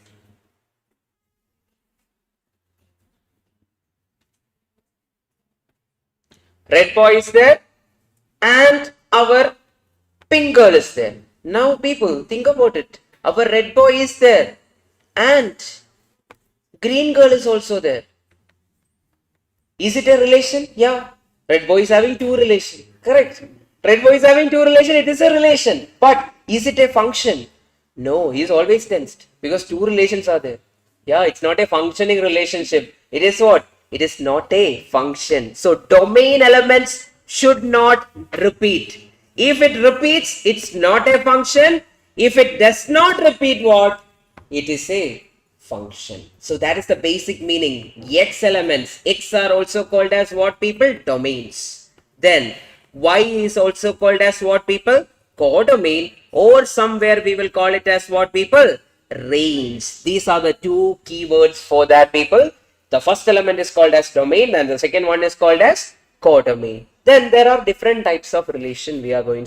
Red boy is there and our pink girl is there. Now people, think about it. Our red boy is there and green girl is also there. Is it a relation? Yeah. Red boy is having two relations. Correct. Red boy is having two relations. It is a relation. But is it a function? No, he is always tensed because two relations are there. Yeah, it's not a functioning relationship. It is what? It is not a function. So domain elements should not repeat. If it repeats, it's not a function. If it does not repeat, what? It is a function. So that is the basic meaning. X elements. X are also called as what, people? Domains. Then Y is also called as what, people? Codomain, or somewhere we will call it as what, people? Range. These are the two keywords for that, people. The first element is called as domain and the second one is called as codomain. Then there are different types of function we are going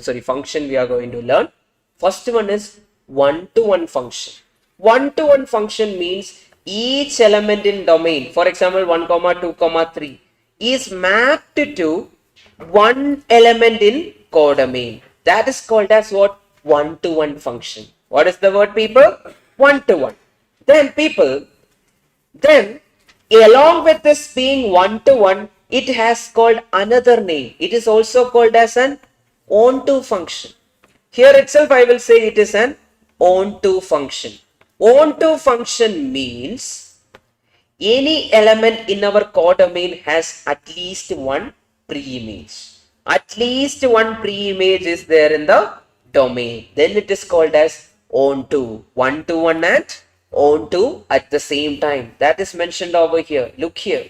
to learn. First one is one-to-one function. One-to-one function means each element in domain, for example 1, 2, 3, is mapped to one element in codomain. That is called as what? One-to-one function. What is the word, people? One-to-one. Then people, along with this being one-to-one, it has called another name. It is also called as an on-to function. Here itself I will say it is an on-to function. On-to function means any element in our codomain has at least one pre-image. At least one pre-image is there in the domain. Then it is called as on-to. One-to-one and on-to at the same time. That is mentioned over here. Look here.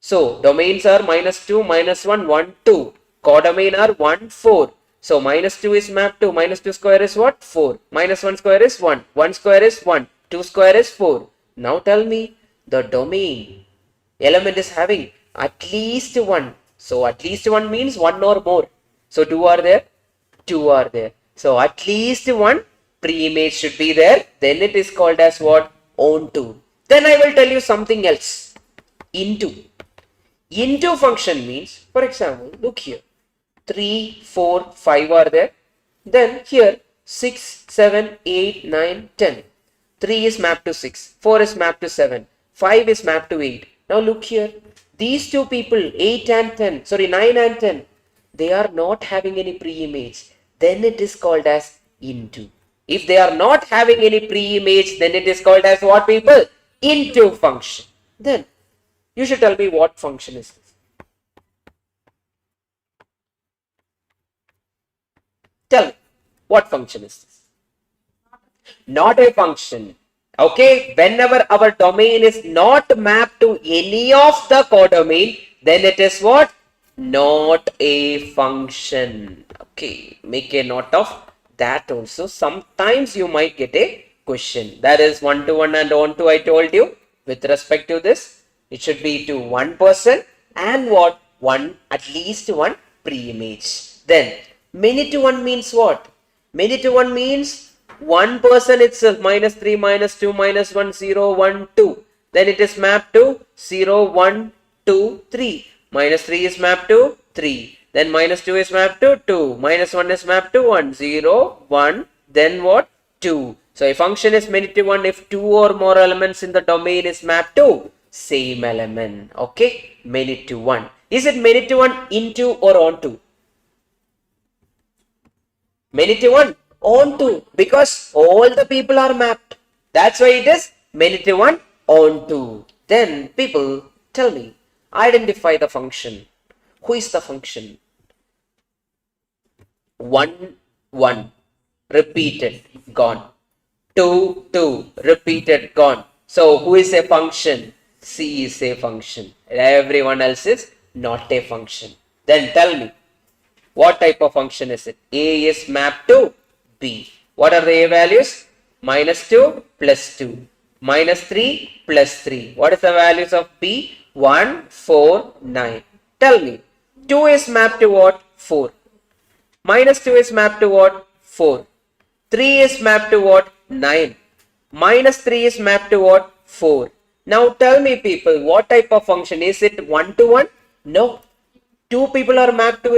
So domains are -2, -1, 1, 2. Codomain are 1, 4. So -2 is mapped to -2 square is what? 4. -1 square is 1. 1 square is 1. 2 square is 4. Now tell me, the domain element is having at least one. So at least one means one or more. So two are there. 2 are there. So at least one pre-image should be there. Then it is called as what? On-to. Then I will tell you something else. Into. Into function means, for example, look here. 3, 4, 5 are there. Then here 6, 7, 8, 9, 10. 3 is mapped to 6. 4 is mapped to 7. 5 is mapped to 8. Now look here. These two people, 8 and 10, sorry, 9 and 10, they are not having any pre-image. Then it is called as into. If they are not having any pre-image, then it is called as what, people? Into function. Then you should tell me what function is this. Tell me, what function is this? Not a function. Okay, whenever our domain is not mapped to any of the codomain, then it is what? Not a function. Okay, make a note of that also. Sometimes you might get a question. That is one-to-one and on-to, I told you. With respect to this, It should be to one person and what? At least one pre-image. Then many to one means what? Many to one means one person itself, -3, -2, -1, 0, 1, 2. Then it is mapped to 0, 1, 2, 3. -3 is mapped to 3. Then -2 is mapped to 2. -1 is mapped to 1, 0, 1. Then what? 2. So a function is many to one if two or more elements in the domain is mapped to same element. Okay, many to one. Is it many to one into or onto? Many to one onto, because all the people are mapped. That's why it is many to one onto. Then people tell me, identify the function. Who is the function? 1, 1, repeated, gone. 2, 2, repeated, gone. So who is a function? C is a function. Everyone else is not a function. Then tell me, what type of function is it? A is mapped to B. What are the A values? -2 plus 2. -3 plus 3. What is the values of B? 1, 4, 9. Tell me, 2 is mapped to what? 4. -2 is mapped to what? 4. 3 is mapped to what? 9. -3 is mapped to what? 4. Now tell me people, what type of function? Is it 1 to 1? No. Two people are mapped to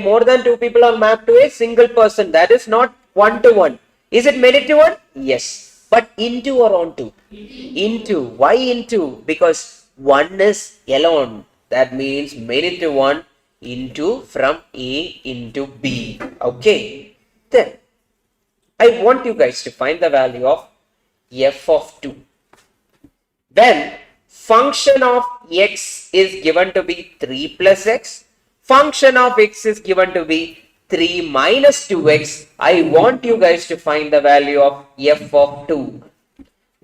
more than two people are mapped to a single person. That is not 1 to 1. Is it many to 1? Yes. But into or onto? Into. Why into? Because 1 is alone. That means many to 1 into from A into B. Okay. Then I want you guys to find the value of f of 2. When function of x is given to be 3 plus x, function of x is given to be 3 minus 2x, I want you guys to find the value of f of 2.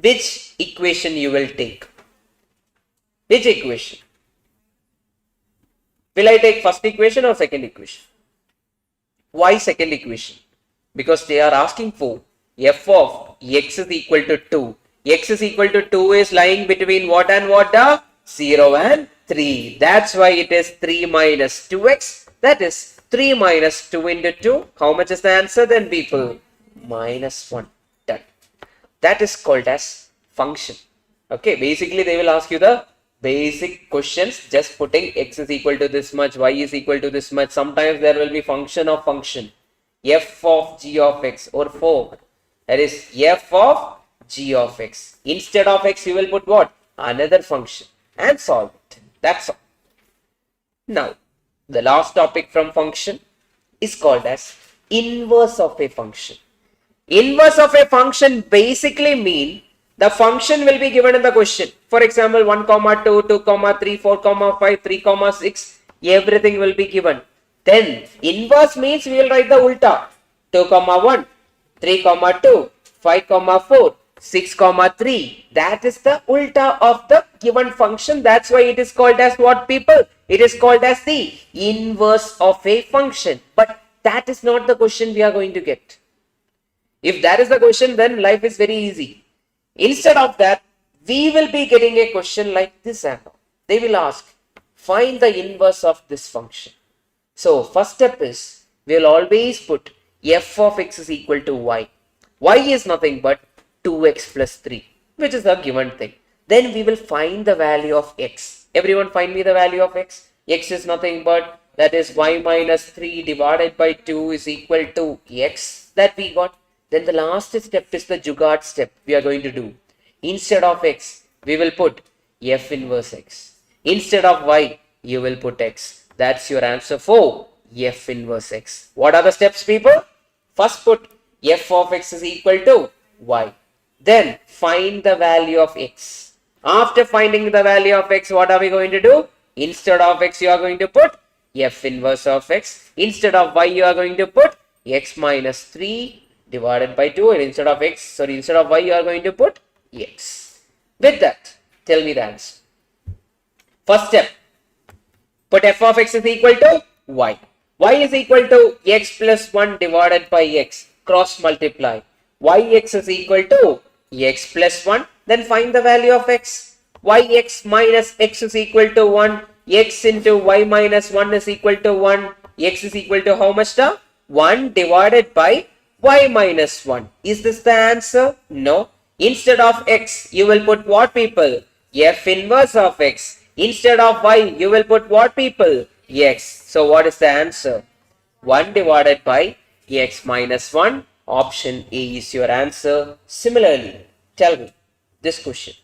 Which equation you will take? Which equation? Will I take first equation or second equation? Why second equation? Because they are asking for f of x is equal to 2. X is equal to 2 is lying between what and what? 0 and 3. That's why it is 3 minus 2x. That is 3 minus 2 into 2. How much is the answer then people? -1. Done. That is called as function. Okay, basically they will ask you the basic questions, just putting x is equal to this much, y is equal to this much. Sometimes there will be function of function. F of g of x or 4. That is f of g of x. Instead of x, you will put what? Another function and solve it. That's all. Now, the last topic from function is called as inverse of a function. Inverse of a function basically mean the function will be given in the question. For example, 1, 2, 2, 3, 4, 5, 3, 6, everything will be given. Then inverse means we will write the ulta. 2, 1, 3, 2, 5, 4, 6, 3. That is the ulta of the given function. That's why it is called as what people? It is called as the inverse of a function. But that is not the question we are going to get. If that is the question, then life is very easy. Instead of that, we will be getting a question like this. They will ask, find the inverse of this function. So first step is, we will always put f of x is equal to y. Y is nothing but 2x plus 3, which is the given thing. Then we will find the value of x. Everyone find me the value of x. X is nothing but, that is y minus 3 divided by 2 is equal to x that we got. Then the last step is the jugaad step we are going to do. Instead of x, we will put f inverse x. Instead of y, you will put x. That's your answer for f inverse x. What are the steps, people? First put f of x is equal to y. Then find the value of x. After finding the value of x, what are we going to do? Instead of x, you are going to put f inverse of x. Instead of y, you are going to put x minus 3 divided by 2. And instead of y, you are going to put x. With that, tell me the answer. First step, put f of x is equal to y. Y is equal to x plus 1 divided by x. Cross multiply. Yx is equal to x plus 1. Then find the value of x. yx minus x is equal to 1, x into y minus 1 is equal to 1, x is equal to how much now? 1 divided by y minus 1. Is this the answer? No. Instead of x, you will put what, people? F inverse of x. Instead of y, you will put what, people? X. So what is the answer? 1 divided by x minus 1. Option A is your answer. Similarly, tell me this question.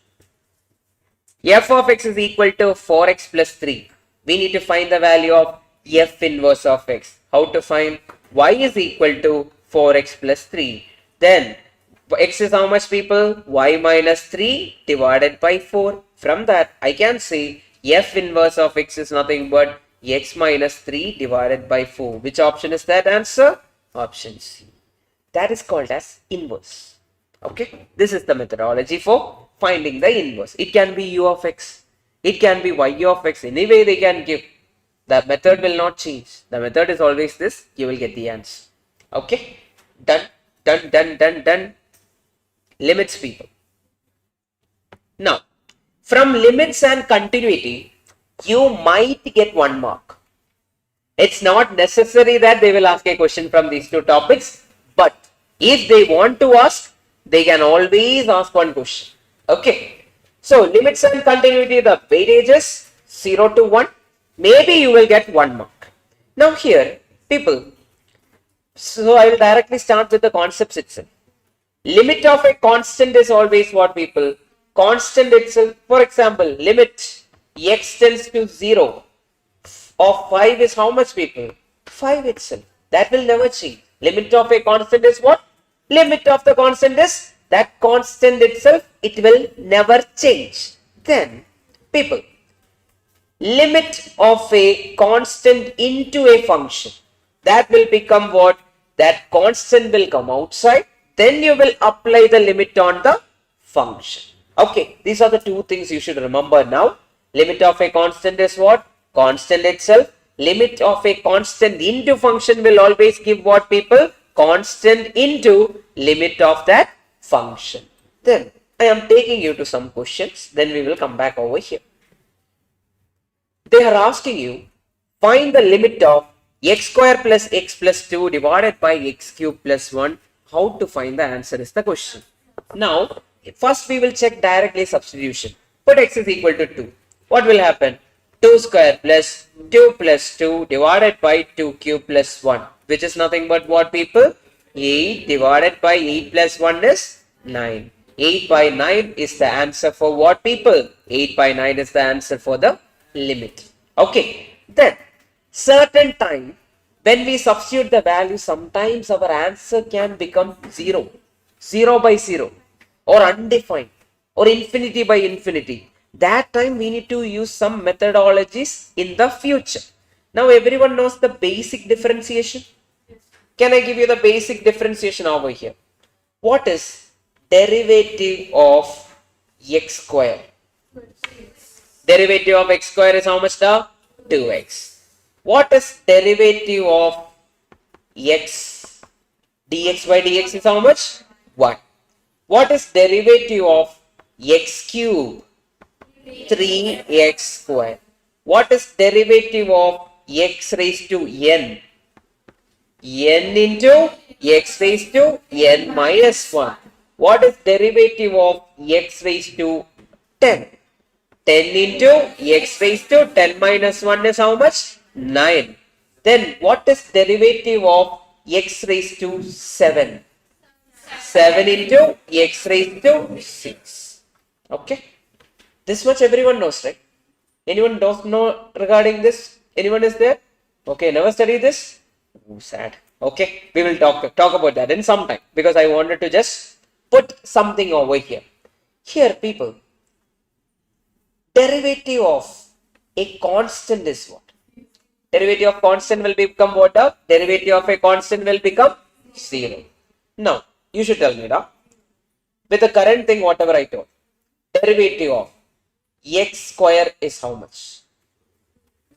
F of x is equal to 4x plus 3. We need to find the value of f inverse of x. How to find? Y is equal to 4x plus 3. Then x is how much, people? Y minus 3 divided by 4. From that, I can say f inverse of x is nothing but x minus 3 divided by 4. Which option is that answer? Option C. That is called as inverse. Okay, this is the methodology for finding the inverse. It can be u of x, it can be y of x, anyway they can give. The method will not change. The method is always this, you will get the answer. Okay, done. Limits, people. Now, from limits and continuity, you might get 1 mark. It's not necessary that they will ask a question from these two topics, but if they want to ask, they can always ask one question. Okay. So, limits and continuity, the weightage is 0 to 1. Maybe you will get 1 mark. Now here, people, so I will directly start with the concepts itself. Limit of a constant is always what, people? Constant itself. For example, limit x tends to 0 of 5 is how much, people? 5 itself. That will never change. Limit of a constant is what? Limit of the constant is that constant itself. It will never change. Then, people, limit of a constant into a function. That will become what? That constant will come outside. Then you will apply the limit on the function. Okay, these are the two things you should remember now. Limit of a constant is what? Constant itself. Limit of a constant into function will always give what, people? Constant into limit of that function. Then I am taking you to some questions. Then we will come back over here. They are asking you, find the limit of x square plus x plus 2 divided by x cube plus 1. How to find the answer is the question. Now, first we will check directly substitution. Put x is equal to 2. What will happen? 2 square plus 2 plus 2 divided by 2 cube plus 1. Which is nothing but what, people? 8 divided by 8 plus 1 is 9. 8 by 9 is the answer for what, people? 8 by 9 is the answer for the limit. Okay. Then, certain time, when we substitute the value, sometimes our answer can become 0. 0 by 0. Or undefined. Or infinity by infinity. That time we need to use some methodologies in the future. Now everyone knows the basic differentiation. Can I give you the basic differentiation over here? What is derivative of x square? Derivative of x square is how much now? 2x. What is derivative of x? Dx by dx is how much? 1. What is derivative of x cube? 3x square. What is derivative of x raised to n? N into x raised to n minus 1. What is derivative of x raised to 10? 10 into x raised to 10 minus 1 is how much? 9. Then what is derivative of x raised to 7? 7 into x raised to 6. Okay. This much everyone knows, right? Anyone don't know regarding this? Anyone is there? Okay, never study this? Ooh, sad. Okay, we will talk about that in some time because I wanted to just put something over here. Here, people, derivative of a constant is what? Derivative of constant will become what? Derivative of a constant will become 0. Now, you should tell me now. With the current thing, whatever I told, derivative of x square is how much?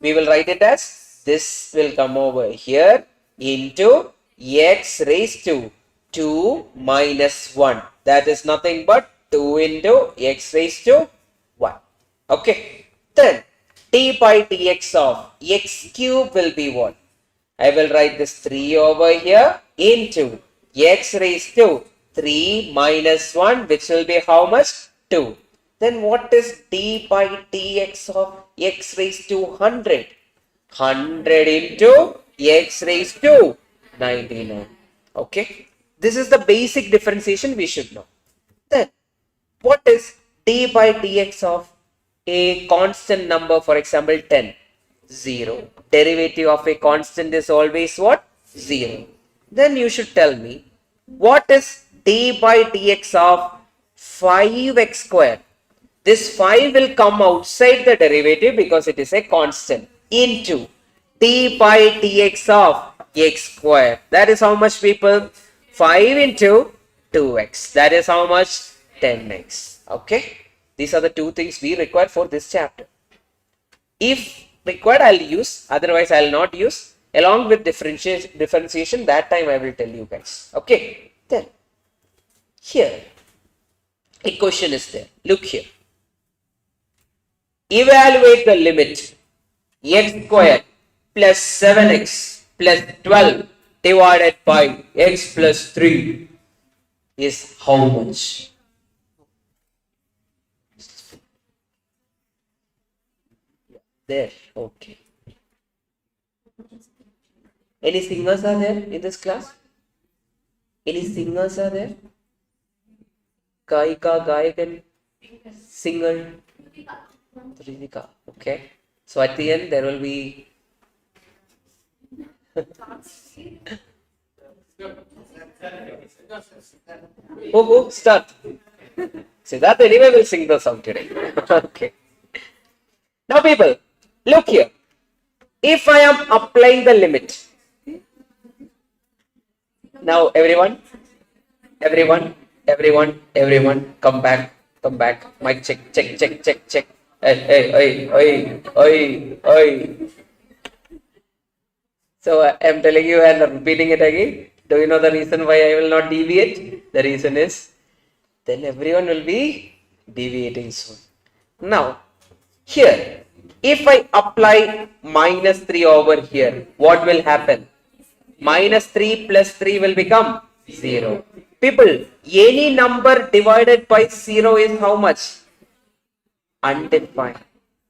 We will write it as this will come over here into x raised to 2 minus 1. That is nothing but 2 into x raised to 1. Okay. Then d by dx of x cube will be what? I will write this 3 over here into x raised to 3 minus 1, which will be how much? 2. Then what is d by dx of x raised to 100? 100 into x raised to 99. Okay. This is the basic differentiation we should know. Then what is d by dx of a constant number, for example 10? 0. Derivative of a constant is always what? 0. Then you should tell me what is d by dx of 5x square. This 5 will come outside the derivative because it is a constant into d by dx of x square. That is how much, people? 5 into 2x. That is how much? 10x. Okay. These are the two things we require for this chapter. If required, I'll use. Otherwise, I'll not use. Along with differentiation, that time I will tell you guys. Okay. Then, here, a question is there. Look here. Evaluate the limit x square plus 7x plus 12 divided by x plus 3 is how much? There, okay. Any singers are there in this class? Any singers are there? Gaika, Gayakan, singer, Ridhika. Okay. So at the end there will be oh, start. Siddharth anyway will sing the song today. Okay. Now people, look here. If I am applying the limit, now everyone, come back. Mic check. Hey. So I am telling you and repeating it again. Do you know the reason why I will not deviate? The reason is, then everyone will be deviating soon. Now, here, if I apply minus 3 over here, what will happen? Minus 3 plus 3 will become 0. People, any number divided by 0 is how much? Undefined.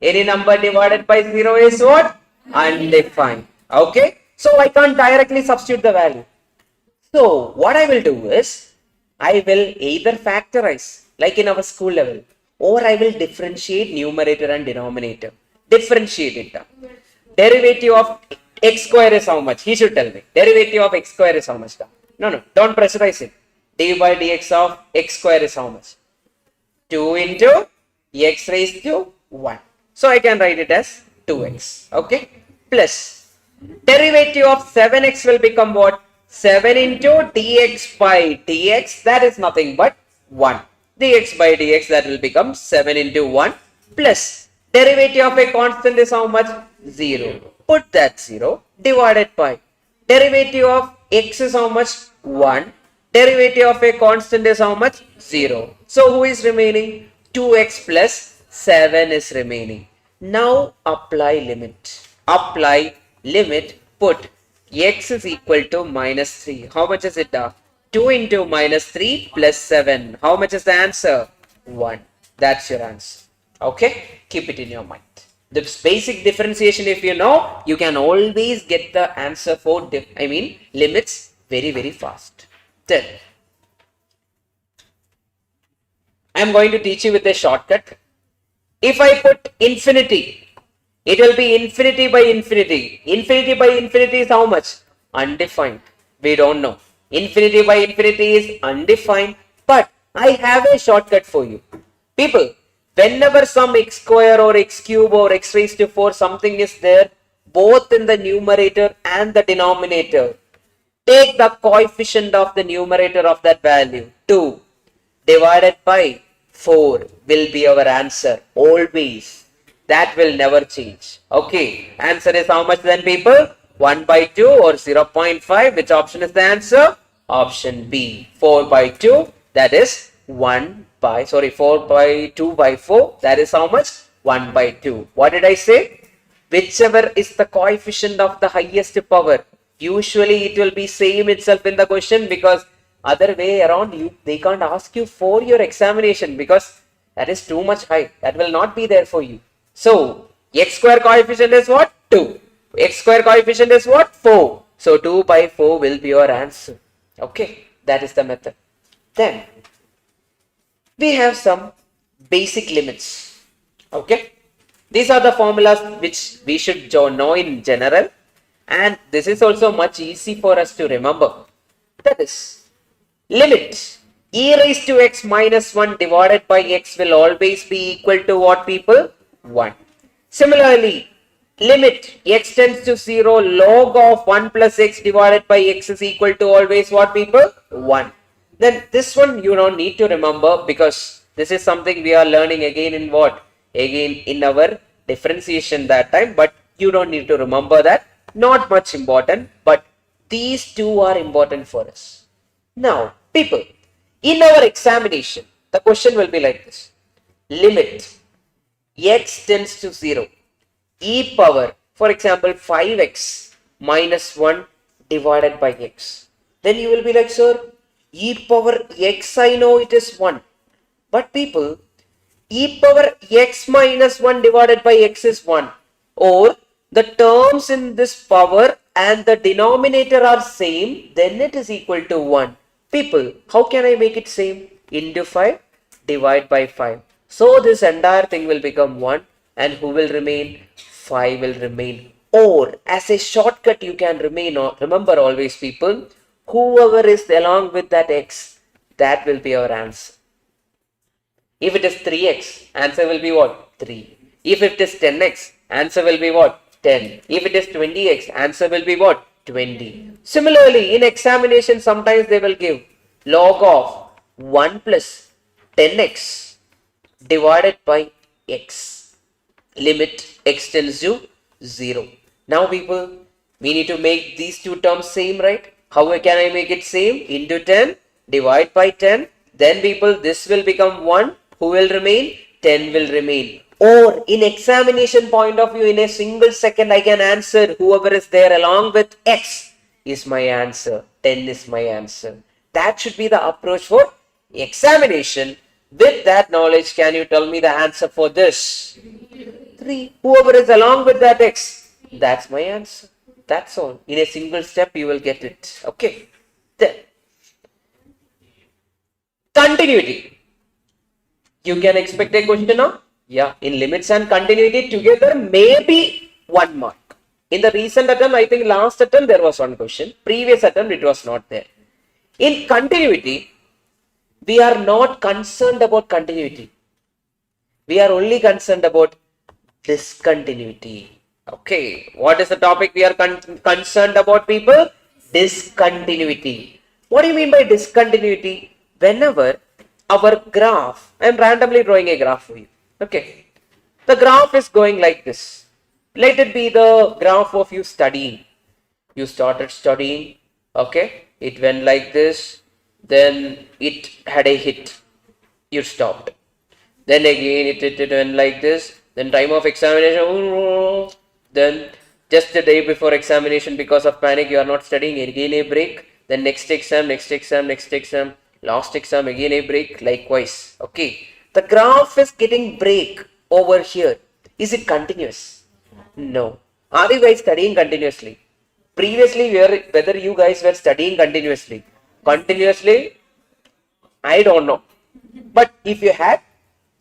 Any number divided by 0 is what? Undefined. Okay. So I can't directly substitute the value. So what I will do is, I will either factorize, like in our school level, or I will differentiate numerator and denominator. Differentiate it down. Derivative of x square is how much? He should tell me. Derivative of x square is how much? No, don't pressurize it. d by dx of x square is how much? 2 into x raised to 1. So I can write it as 2x. Okay. Plus derivative of 7x will become what? 7 into dx by dx, that is nothing but 1. dx by dx, that will become 7 into 1 plus derivative of a constant is how much? 0. Put that 0 divided by derivative of x is how much? 1. Derivative of a constant is how much? 0. So who is remaining? 2x plus 7 is remaining. Now apply limit. Apply limit. Put x is equal to minus 3. How much is it? 2 into minus 3 plus 7. How much is the answer? 1. That's your answer. Okay? Keep it in your mind. This basic differentiation, if you know, you can always get the answer for limits very fast. Then I am going to teach you with a shortcut. If I put infinity, it will be infinity by infinity. Infinity by infinity is how much? Undefined. We don't know. Infinity by infinity is undefined. But I have a shortcut for you. People, whenever some x square or x cube or x raised to 4 something is there, both in the numerator and the denominator, take the coefficient of the numerator of that value. 2 divided by 4 will be our answer. Always. That will never change. Okay. Answer is how much then, people? 1 by 2 or 0.5. Which option is the answer? Option B. 4 by 2. That is 4 by 2 by 4. That is how much? 1 by 2. What did I say? Whichever is the coefficient of the highest power, usually it will be same itself in the question, because other way around they can't ask you for your examination because that is too much high. That will not be there for you. So x square coefficient is what? 2. X square coefficient is what? 4. So 2 by 4 will be your answer. Okay, that is the method. Then we have some basic limits. Okay, these are the formulas which we should know in general, and this is also much easy for us to remember. That is, limit e raised to x minus 1 divided by x will always be equal to what, people? 1. Similarly, limit x tends to 0 log of 1 plus x divided by x is equal to always what, people? 1. Then this one you don't need to remember, because this is something we are learning again in what? Again in our differentiation that time, but you don't need to remember that. Not much important, but these two are important for us. Now, people, in our examination, the question will be like this. Limit x tends to 0, e power, for example, 5x minus 1 divided by x. Then you will be like, sir, e power x, I know it is 1. But people, e power x minus 1 divided by x is 1. Or the terms in this power and the denominator are same, then it is equal to 1. People, how can I make it same? Into 5, divide by 5. So this entire thing will become 1, and who will remain? 5 will remain. Or as a shortcut you can remember always, people, whoever is along with that x, that will be our answer. If it is 3x, answer will be what? 3. If it is 10x, answer will be what? 10. If it is 20x, answer will be what? 20. Similarly, in examination, sometimes they will give log of 1 plus 10x divided by x. Limit x tends to 0. Now, people, we need to make these two terms same, right? How can I make it same? Into 10, divide by 10. Then, people, this will become 1. Who will remain? 10 will remain. Or in examination point of view, in a single second, I can answer whoever is there along with x is my answer. 10 is my answer. That should be the approach for examination. With that knowledge, can you tell me the answer for this? 3. Whoever is along with that x, that's my answer. That's all. In a single step, you will get it. Okay. Then, continuity. You can expect a question now? Yeah, in limits and continuity together, maybe 1 mark. In the recent attempt, I think last attempt there was one question. Previous attempt it was not there. In continuity, we are not concerned about continuity. We are only concerned about discontinuity. Okay, what is the topic we are concerned about, people? Discontinuity. What do you mean by discontinuity? Whenever our graph, I am randomly drawing a graph for you. Okay, the graph is going like this. Let it be the graph of you studying. You started studying, okay, it went like this, then it had a hit, you stopped. Then again it went like this, then time of examination, then just the day before examination, because of panic you are not studying, again a break, then next exam, last exam, again a break, likewise. Okay, the graph is getting break over here. Is it continuous? No. Are you guys studying continuously? Previously, whether you guys were studying continuously? Continuously? I don't know. But if you had,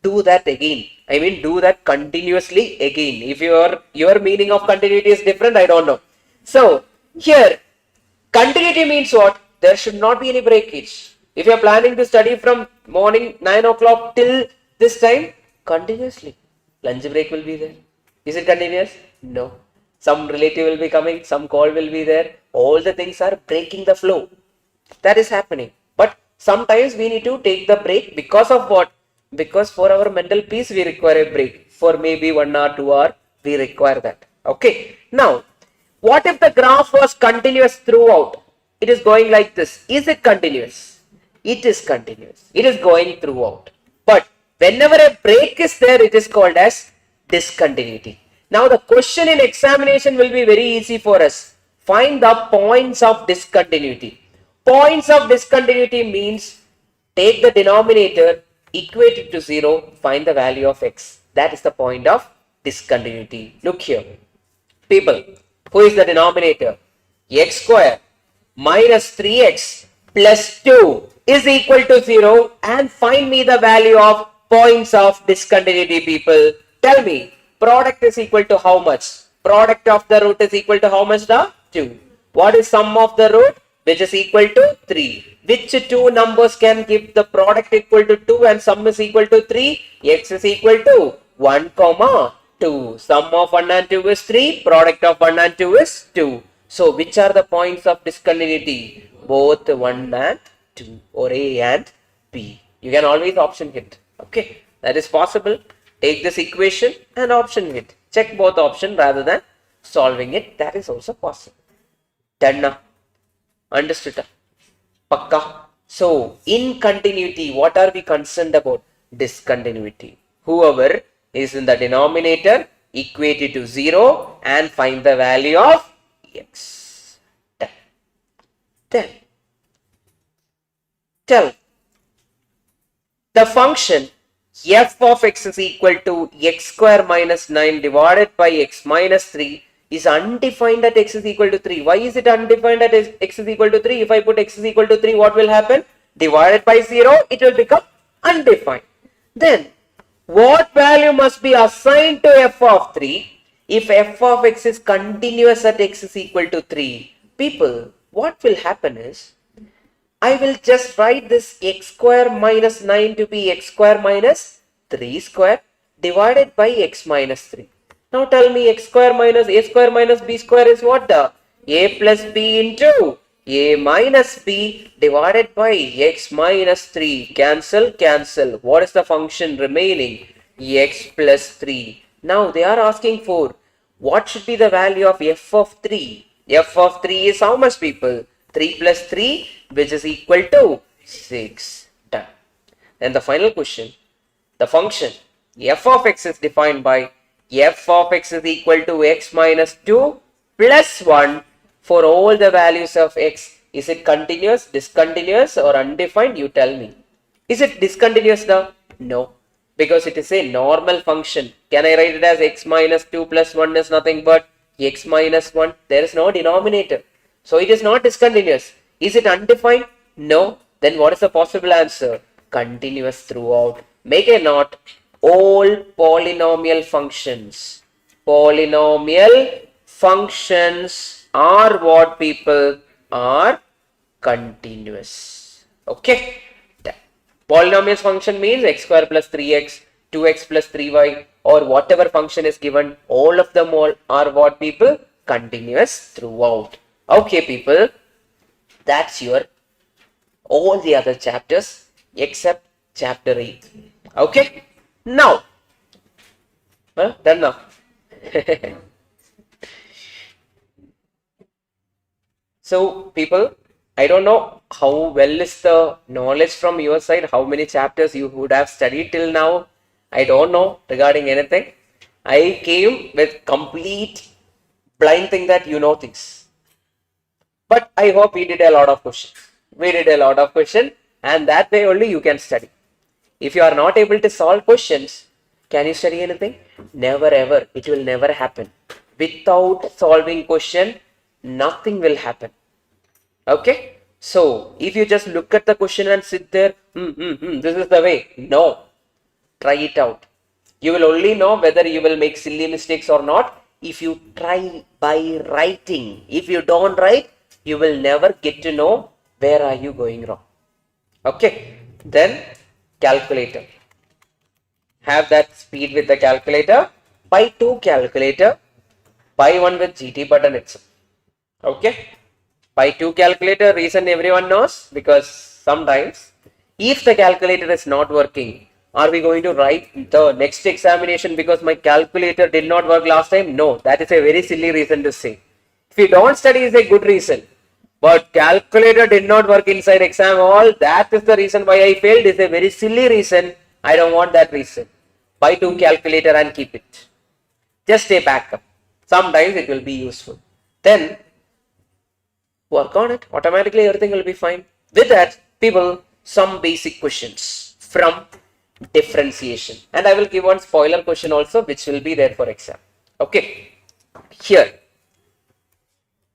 do that again. I mean, do that continuously again. If your meaning of continuity is different, I don't know. So, here, continuity means what? There should not be any breakage. If you are planning to study from morning 9 o'clock till this time, continuously. Lunch break will be there. Is it continuous? No. Some relative will be coming, some call will be there. All the things are breaking the flow. That is happening. But sometimes we need to take the break because of what? Because for our mental peace, we require a break. For maybe 1 hour, 2 hour, we require that. Okay. Now, what if the graph was continuous throughout? It is going like this. Is it continuous? It is continuous. It is going throughout. But whenever a break is there, it is called as discontinuity. Now the question in examination will be very easy for us. Find the points of discontinuity. Points of discontinuity means take the denominator, equate it to 0, find the value of x. That is the point of discontinuity. Look here. People, who is the denominator? X square minus 3x plus 2 is equal to 0, and find me the value of points of discontinuity, people. Tell me, product is equal to how much? Product of the root is equal to how much? The 2. What is sum of the root? Which is equal to 3. Which two numbers can give the product equal to 2 and sum is equal to 3? X is equal to 1 comma 2. Sum of 1 and 2 is 3. Product of 1 and 2 is 2. So which are the points of discontinuity? Both 1 and 2, or A and B. You can always option hit. Okay, that is possible. Take this equation and option hit. Check both options rather than solving it. That is also possible. Done now. Understood? Pakka. So in continuity, what are we concerned about? Discontinuity. Whoever is in the denominator, equate it to 0 and find the value of x. Done. Then tell the function f of x is equal to x square minus 9 divided by x minus 3 is undefined at x is equal to 3. Why is it undefined at x is equal to 3? If I put x is equal to 3, what will happen? Divided by 0, it will become undefined. Then what value must be assigned to f of 3 if f of x is continuous at x is equal to 3? People, what will happen is, I will just write this x square minus 9 to be x square minus 3 square divided by x minus 3. Now tell me, x square minus a square minus b square is what? A plus b into a minus b divided by x minus 3. Cancel, cancel. What is the function remaining? X plus 3. Now they are asking for what should be the value of f of 3. F of 3 is how much, people? 3 plus 3, which is equal to 6. Done. Then the final question. The function f of x is defined by f of x is equal to x minus 2 plus 1 for all the values of x. Is it continuous, discontinuous, or undefined? You tell me. Is it discontinuous now? No, because it is a normal function. Can I write it as x minus 2 plus 1 is nothing but x minus 1? There is no denominator. So it is not discontinuous. Is it undefined? No. Then what is the possible answer? Continuous throughout. Make a note. All polynomial functions. Polynomial functions are what, people? Are continuous. Okay. Polynomial function means x square plus 3x, 2x plus 3y, or whatever function is given. All of them are what, people? Continuous throughout. Okay, people, that's your all the other chapters except chapter 8. Okay, now, done now. So, people, I don't know how well is the knowledge from your side, how many chapters you would have studied till now. I don't know regarding anything. I came with complete blind thing that you know things. But I hope we did a lot of questions. We did a lot of questions, and that way only you can study. If you are not able to solve questions, can you study anything? Never ever. It will never happen. Without solving question, nothing will happen. Okay? So, if you just look at the question and sit there, this is the way. No. Try it out. You will only know whether you will make silly mistakes or not if you try by writing. If you don't write, you will never get to know where are you going wrong. Okay. Then calculator. Have that speed with the calculator. Buy 2 calculator. Buy one with GT button itself. Okay. Buy 2 calculator. Reason everyone knows, because sometimes if the calculator is not working, are we going to write the next examination because my calculator did not work last time? No, that is a very silly reason to say. If you don't study is a good reason. But calculator did not work inside exam hall, that is the reason why I failed, is a very silly reason. I don't want that reason. Buy 2 calculator and keep it. Just a backup. Sometimes it will be useful. Then work on it. Automatically everything will be fine. With that, people, some basic questions from differentiation. And I will give one spoiler question also, which will be there for exam. Okay. Here.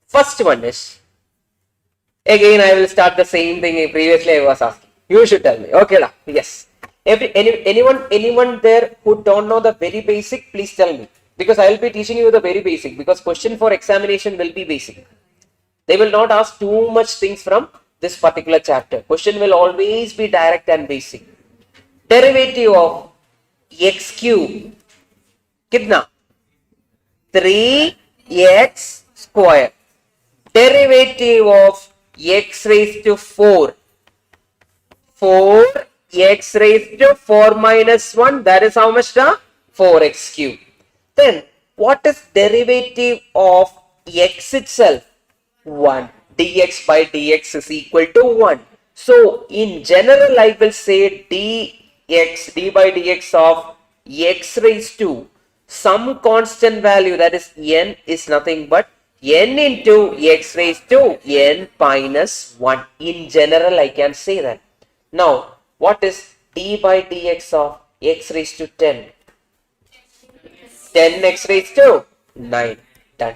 First one is, again I will start the same thing previously I was asking. You should tell me. Okay, yes. Anyone there who don't know the very basic, please tell me. Because I will be teaching you the very basic. Because question for examination will be basic. They will not ask too much things from this particular chapter. Question will always be direct and basic. Derivative of x cube. Kitna? 3x square. Derivative of x raised to 4. 4x raised to 4 minus 1. That is how much? 4x cube. Then what is derivative of x itself? 1. Dx by dx is equal to 1. So in general I will say d by dx of x raised to some constant value, that is n, is nothing but n into x raised to n minus 1. In general I can say that. Now what is d by dx of x raised to 10? 10x raised to 9. Done.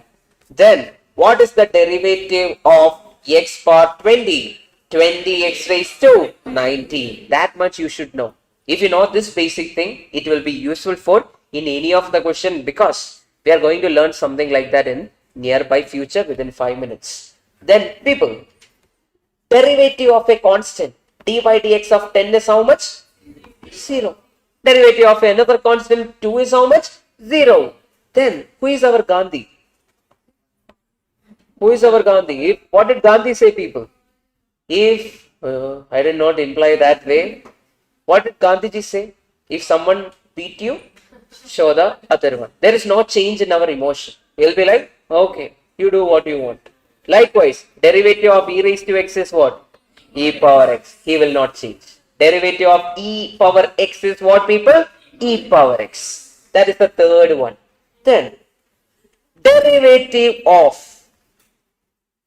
Then what is the derivative of x power 20? 20x raised to 19. That much you should know. If you know this basic thing, it will be useful for in any of the question, because we are going to learn something like that in nearby future within 5 minutes. Then people, derivative of a constant d by dx of 10 is how much? 0. Derivative of another constant 2 is how much? 0. Then who is our Gandhi? Who is our Gandhi? What did Gandhi say, people? If I did not imply that way, what did Gandhiji say? If someone beat you, show the other one. There is no change in our emotion. We'll be like, okay, you do what you want. Likewise, derivative of e raised to x is what? E power x. He will not change. Derivative of e power x is what, people? E power x. That is the third one. Then, derivative of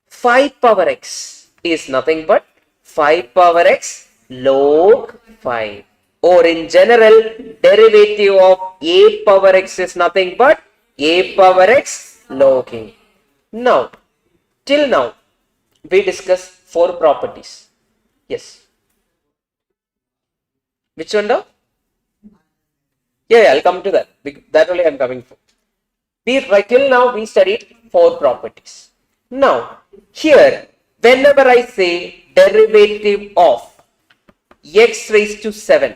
5 power x is nothing but 5 power x log 5. Or in general, derivative of a power x is nothing but a power x log a. Now, till now, we discussed 4 properties. Yes. Which one now? Yeah, I'll come to that. That only I'm coming for. Till now, we studied 4 properties. Now, here, whenever I say derivative of x raised to 7,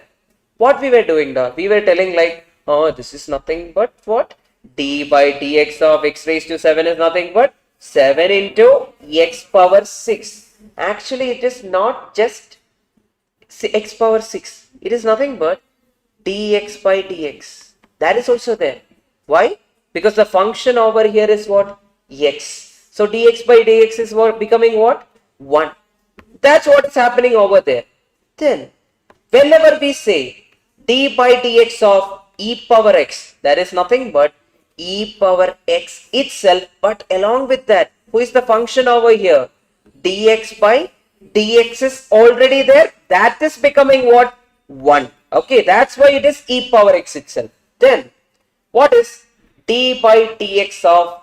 what we were doing now? We were telling like, oh, this is nothing but what? D by dx of x raised to 7 is nothing but 7 into x power 6. Actually, it is not just x power 6. It is nothing but dx by dx. That is also there. Why? Because the function over here is what? X. So dx by dx is what becoming what? 1. That's what is happening over there. Then, whenever we say d by dx of e power x, that is nothing but e power x itself, but along with that, who is the function over here? Dx by dx is already there. That is becoming what? 1. Okay, that's why it is e power x itself. Then, what is d by dx of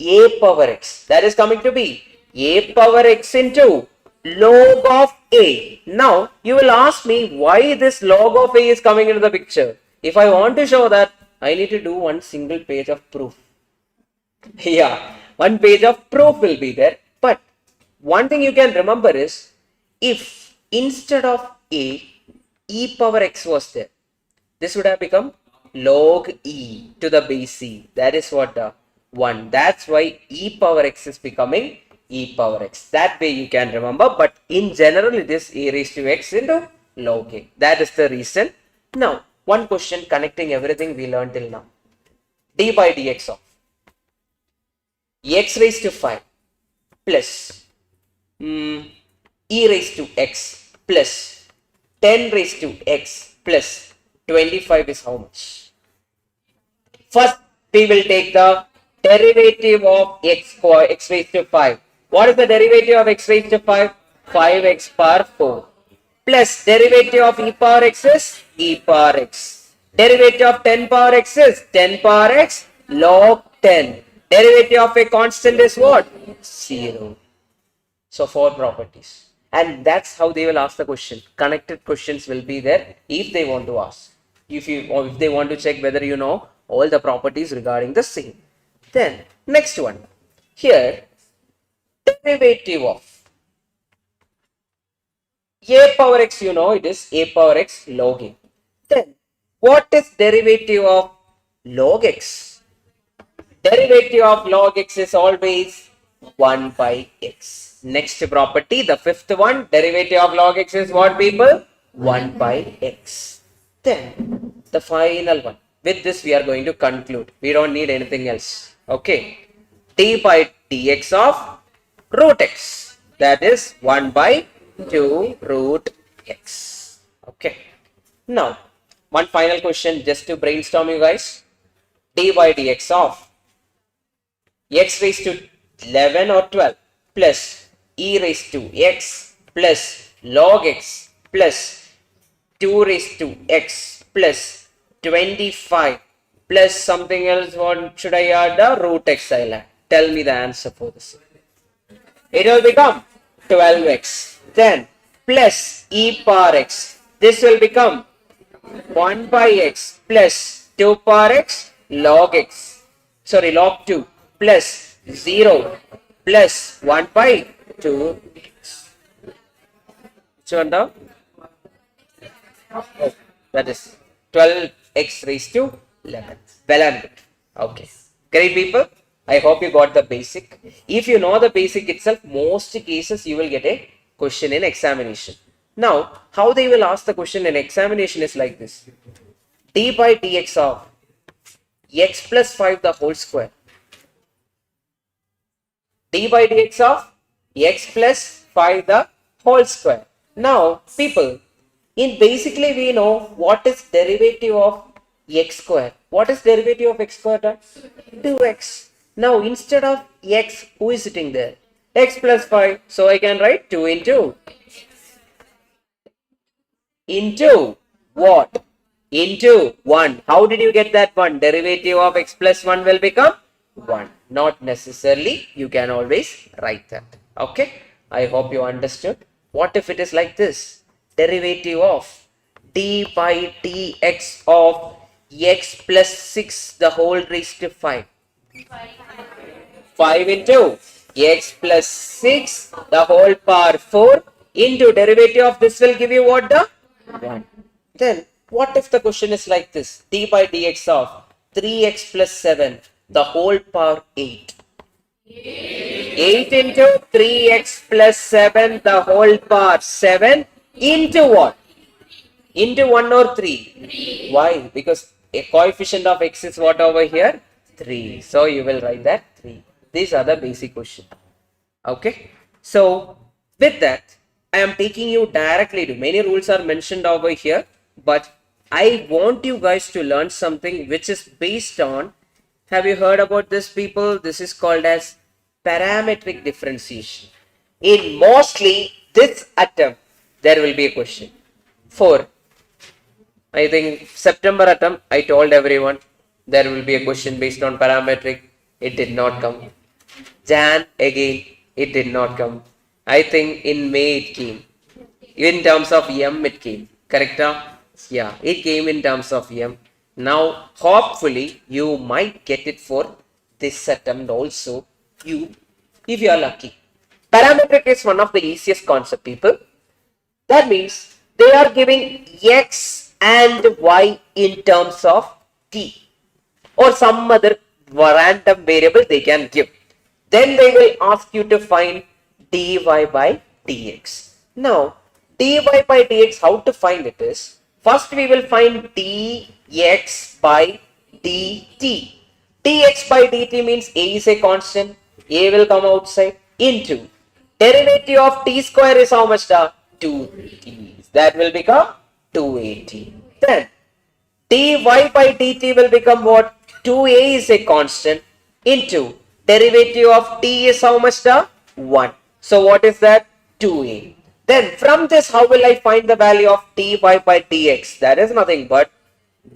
a power x? That is coming to be a power x into log of a. Now, you will ask me why this log of a is coming into the picture. If I want to show that, I need to do one single page of proof. Yeah, one page of proof will be there. But one thing you can remember is, if instead of a, e power x was there, this would have become log e to the base c. That is what 1. That's why e power x is becoming e power x. That way you can remember. But in general, it is a raised to x into log a. That is the reason. Now, one question connecting everything we learned till now. D by dx of x raised to 5 plus e raised to x plus 10 raised to x plus 25 is how much? First, we will take the derivative of x raised to 5. What is the derivative of x raised to 5? 5x power 4. Plus derivative of e power x is e power x. Derivative of 10 power x is 10 power x log 10. Derivative of a constant is what? 0. So 4 properties. And that's how they will ask the question. Connected questions will be there if they want to ask. If they want to check whether you know all the properties regarding the same. Then next one. Here, derivative of a power x, you know it is a power x log a. Then what is derivative of log x? Derivative of log x is always 1 by x. Next property, the fifth one, derivative of log x is what, people? 1 by x. Then the final one. With this we are going to conclude. We don't need anything else. Okay. D by dx of root x. That is 1 by 2 root x. Okay. Now, one final question just to brainstorm you guys. D by dx of x raised to 11 or 12 plus e raised to x plus log x plus 2 raised to x plus 25 plus something else. What should I add? The root x I'll add. Tell me the answer for this. It will become 12x. Then plus e power x. This will become 1 by x plus 2 power x log x. Sorry, log 2 plus 0 plus 1 by 2 x. Which one now? Oh, that is 12x raised to 11. Well and good. Okay. Great, people. I hope you got the basic. If you know the basic itself, most cases you will get a question in examination. Now, how they will ask the question in examination is like this. D by dx of x plus 5 the whole square. D by dx of x plus 5 the whole square. Now, people, in basically we know what is derivative of x square. What is derivative of x square? 2x. Now, instead of x, who is sitting there? X plus 5. So, I can write 2 into what? Into 1. How did you get that 1? Derivative of x plus 1 will become 1. Not necessarily. You can always write that. Okay. I hope you understood. What if it is like this? Derivative of d by dx of x plus 6 the whole raised to 5. 5 into x plus 6 the whole power 4 into derivative of this will give you what? The 1. Then what if the question is like this? D by dx of 3x plus 7 the whole power 8. 8 into 3x plus 7 the whole power 7 into what? Into 1 or 3? Why? Because a coefficient of x is what over here? 3. So you will write that 3. These are the basic question. Okay. So with that, I am taking you directly to many rules are mentioned over here, but I want you guys to learn something which is based on, have you heard about this, people? This is called as parametric differentiation. In mostly this attempt, there will be a question. For, I think, September attempt, I told everyone there will be a question based on parametric. It did not come. Jan, again, it did not come. I think in May it came. In terms of M, it came. Correct? Yeah, it came in terms of M. Now, hopefully, you might get it for this attempt also. If you are lucky. Parametric is one of the easiest concept, people. That means they are giving x and y in terms of t or some other random variable they can give. Then they will ask you to find dy by dx. Now, dy by dx, how to find it is, first we will find dx by dt. dx by dt means a is a constant, a will come outside, into derivative of t square is how much? 2t. That will become 2at. Then dy by dt will become what? 2a is a constant into derivative of t is how much the 1. So what is that? 2a. Then from this, how will I find the value of dy by dx? That is nothing but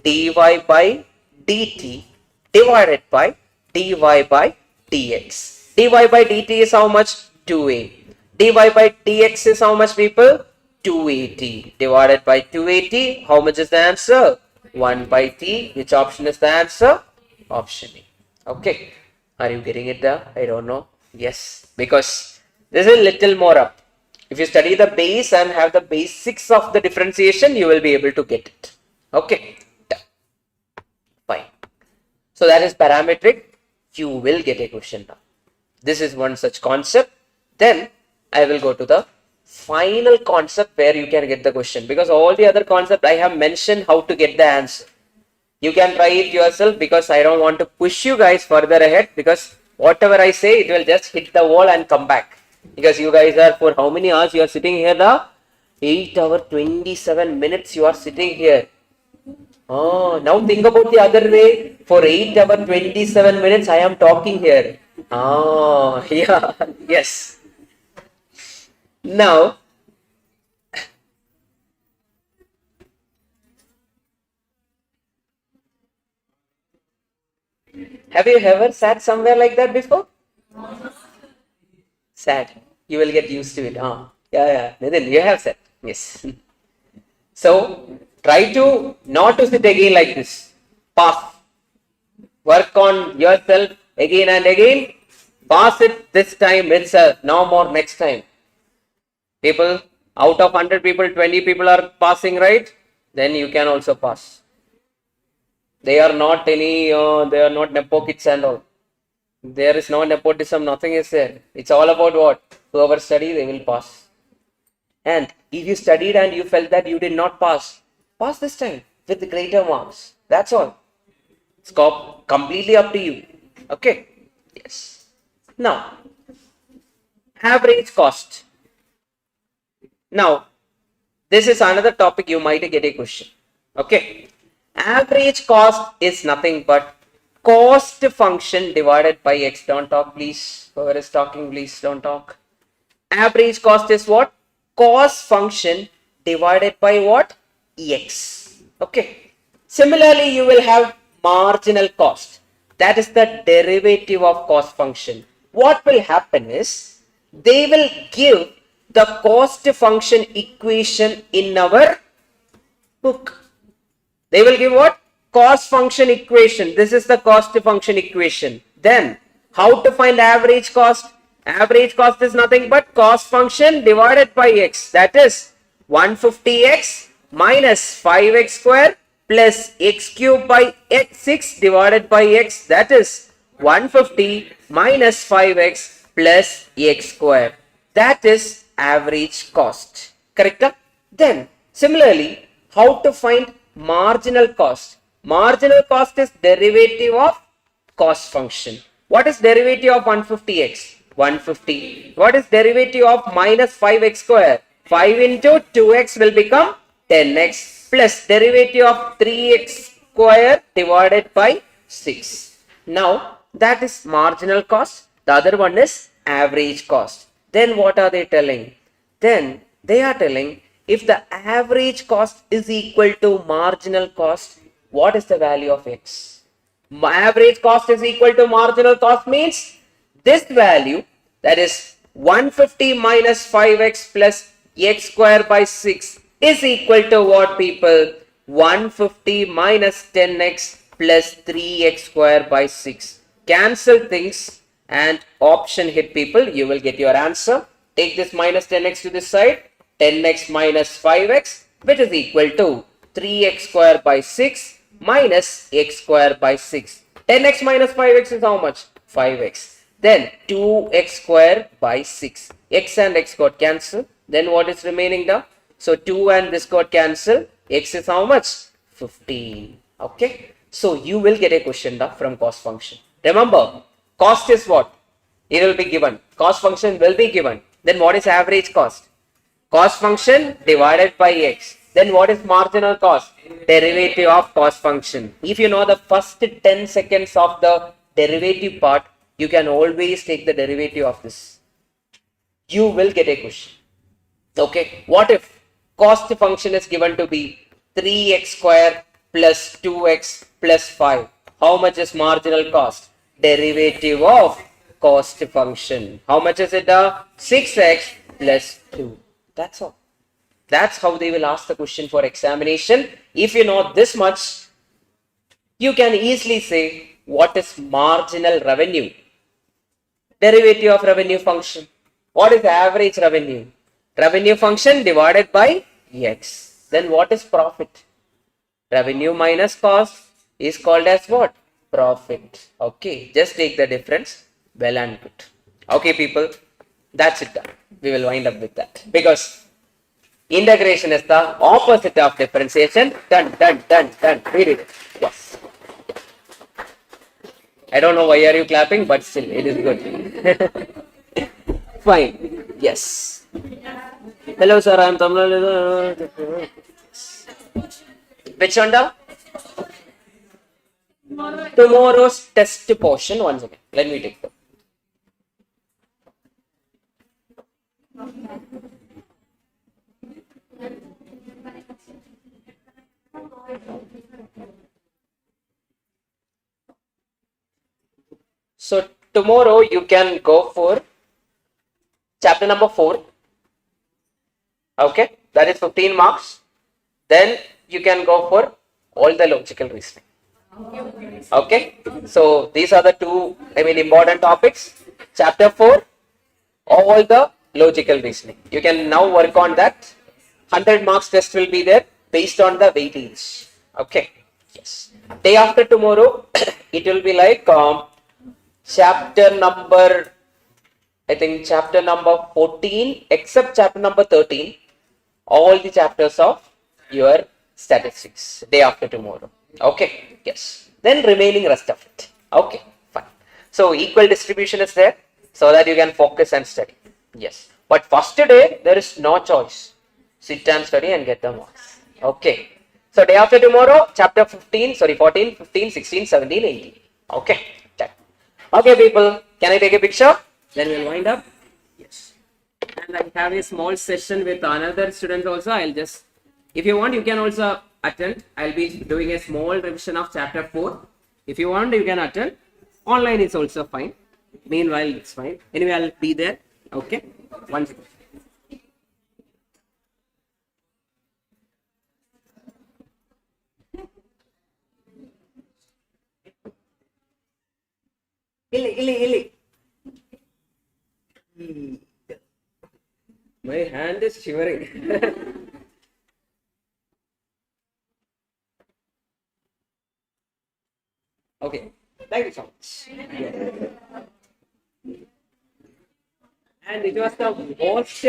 dy by dt divided by dy by dx. dy by dt is how much? 2a. dy by dx is how much, people? 280 divided by 280. How much is the answer? 1 by t. Which option is the answer? Option A. Okay. Are you getting it there? I don't know. Yes. Because this is a little more up. If you study the base and have the basics of the differentiation, you will be able to get it. Okay. Fine. So that is parametric. You will get a question now. This is one such concept. Then I will go to the final concept where you can get the question, because all the other concept I have mentioned how to get the answer. You can try it yourself, because I don't want to push you guys further ahead, because whatever I say, it will just hit the wall and come back. Because you guys are, for how many hours you are sitting here now? 8 hours 27 minutes you are sitting here. Oh, now think about the other way. For 8 hours 27 minutes I am talking here. Oh, yeah, yes. Now, have you ever sat somewhere like that before? Sat. You will get used to it. Yeah. Nithin, you have sat. Yes. So, try to not to sit again like this. Pass. Work on yourself again and again. Pass it this time itself. No more next time. People, out of 100 people, 20 people are passing, right? Then you can also pass. They are not any, they are not nepo kids and all. There is no nepotism, nothing is there. It's all about what? Whoever study, they will pass. And if you studied and you felt that you did not pass, pass this time with greater marks. That's all. It's completely up to you. Okay? Yes. Now, average cost. Now, this is another topic you might get a question. Okay. Average cost is nothing but cost function divided by x. Don't talk, please. Whoever is talking, please don't talk. Average cost is what? Cost function divided by what? X. Okay. Similarly, you will have marginal cost. That is the derivative of cost function. What will happen is, they will give the cost function equation in our book. They will give what? Cost function equation. This is the cost function equation. Then, how to find average cost? Average cost is nothing but cost function divided by x. That is 150x minus 5x square plus x cube by x6 divided by x. That is 150 minus 5x plus x square. That is average cost. Correct? Then, similarly, how to find marginal cost? Marginal cost is derivative of cost function. What is derivative of 150x? 150. What is derivative of minus 5x square? 5 into 2x will become 10x plus derivative of 3x square divided by 6. Now, that is marginal cost. The other one is average cost. Then what are they telling? Then they are telling, if the average cost is equal to marginal cost, what is the value of x? Average cost is equal to marginal cost means this value, that is 150 minus 5x plus x square by 6 is equal to what, people? 150 minus 10x plus 3x square by 6. Cancel things and option hit, people. You will get your answer. Take this minus 10x to this side. 10x minus 5x, which is equal to 3x square by 6 minus x square by 6. 10x minus 5x is how much? 5x. Then 2x square by 6. X and x got cancelled. Then what is remaining now? So 2 and this got cancelled. X is how much? 15. Okay. So you will get a question now from cost function. Remember, cost is what? It will be given. Cost function will be given. Then what is average cost? Cost function divided by x. Then what is marginal cost? Derivative of cost function. If you know the first 10 seconds of the derivative part, you can always take the derivative of this. You will get a question. Okay, what if cost function is given to be 3x square plus 2x plus 5? How much is marginal cost? Derivative of cost function. How much is it? 6x plus 2. That's all. That's how they will ask the question for examination. If you know this much, you can easily say what is marginal revenue? Derivative of revenue function. What is average revenue? Revenue function divided by x. Then what is profit? Revenue minus cost is called as what? Profit. Okay, just take the difference. Well and good. Okay, people, that's it done. We will wind up with that because integration is the opposite of differentiation. Done. Read it. Yes. I don't know why are you clapping, but still it is good. Fine. Yes. Hello, sir. I am Tamil. Which under? Tomorrow's test portion. Once again, let me take them. So tomorrow you can go for chapter number 4. Okay, that is 15 marks. Then you can go for all the logical reasoning. Okay, so these are the two, important topics. Chapter 4, all the logical reasoning. You can now work on that. 100 marks test will be there based on the weightage. Okay, yes. Day after tomorrow, it will be like chapter number 14, except chapter number 13, all the chapters of your statistics, day after tomorrow. Okay, yes. Then remaining rest of it. Okay, fine. So equal distribution is there so that you can focus and study. Yes. But first day, there is no choice. Sit and study and get the marks. Okay. So day after tomorrow, chapter 14, 15, 16, 17, 18. Okay. Done. Okay, people, can I take a picture? Then we'll wind up. Yes. And I have a small session with another student also. I'll just, if you want, you can also attend. I'll be doing a small revision of chapter 4. If you want, you can attend. Online is also fine. Meanwhile, it's fine. Anyway, I'll be there. Okay. One second. Illy. My hand is shivering. Okay, thank you so much. And it was the most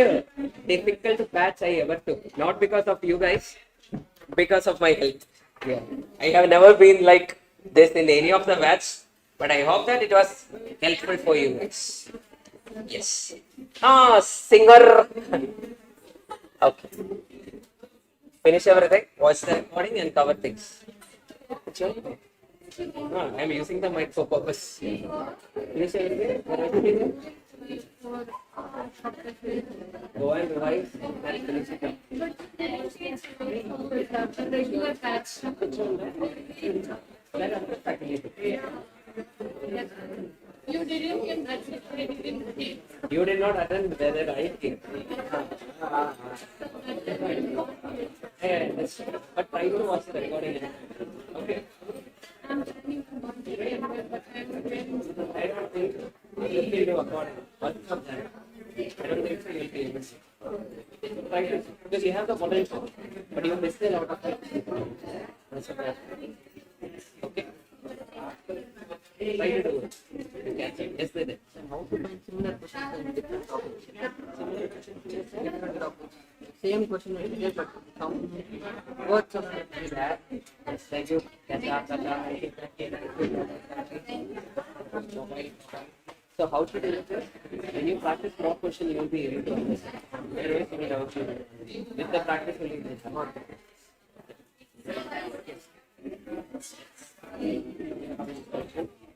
difficult batch I ever took. Not because of you guys, because of my health. Yeah, I have never been like this in any of the batch, but I hope that it was helpful for you guys. Yes. Singer. Okay. Finish everything. Watch the recording and cover things. No, I'm using the mic for purpose. Finish everything. Go and revise and finish it up. You didn't get You did not attend whether I came. But try to watch the recording. Okay. I don't think you'll be able to afford one of them. I don't think so you'll be able to. Try to, because you have the potential, but you missed a lot of it. That's okay. Okay. Try to do it. Yes, they did. How to find similar questions in different topics? Similar questions in different topics. Same question will be there, but some words of it will have. Yes, thank you. So how to do it? When you practice more question, you will be able to understand. Otherwise, you will have to. With the practice, you will be able to.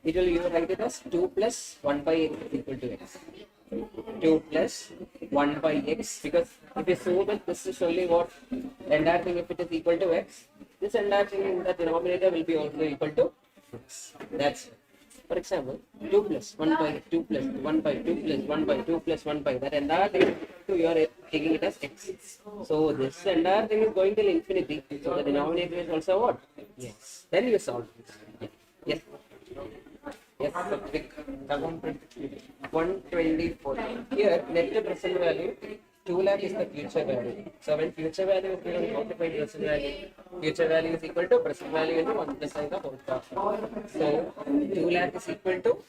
It will you write it as 2 plus 1 by x is equal to x. 2 plus 1 by x, because if you solve it, this is only what entire thing, if it is equal to x, this entire thing in the denominator will be also equal to x. That's it. For example, 2 plus 1 by 2 plus 1 by 2 plus 1 by 2 plus 1 by, that entire thing you are taking it as x. So this entire thing is going till infinity. So the denominator is also what? Yes. Then you solve it. Yes. Yes, subject 124. Here, net present value 2 lakh is the future value. So when future value is given, multiplied present value, future value is equal to present value into 1 plus I the whole power. So 2 lakh is equal to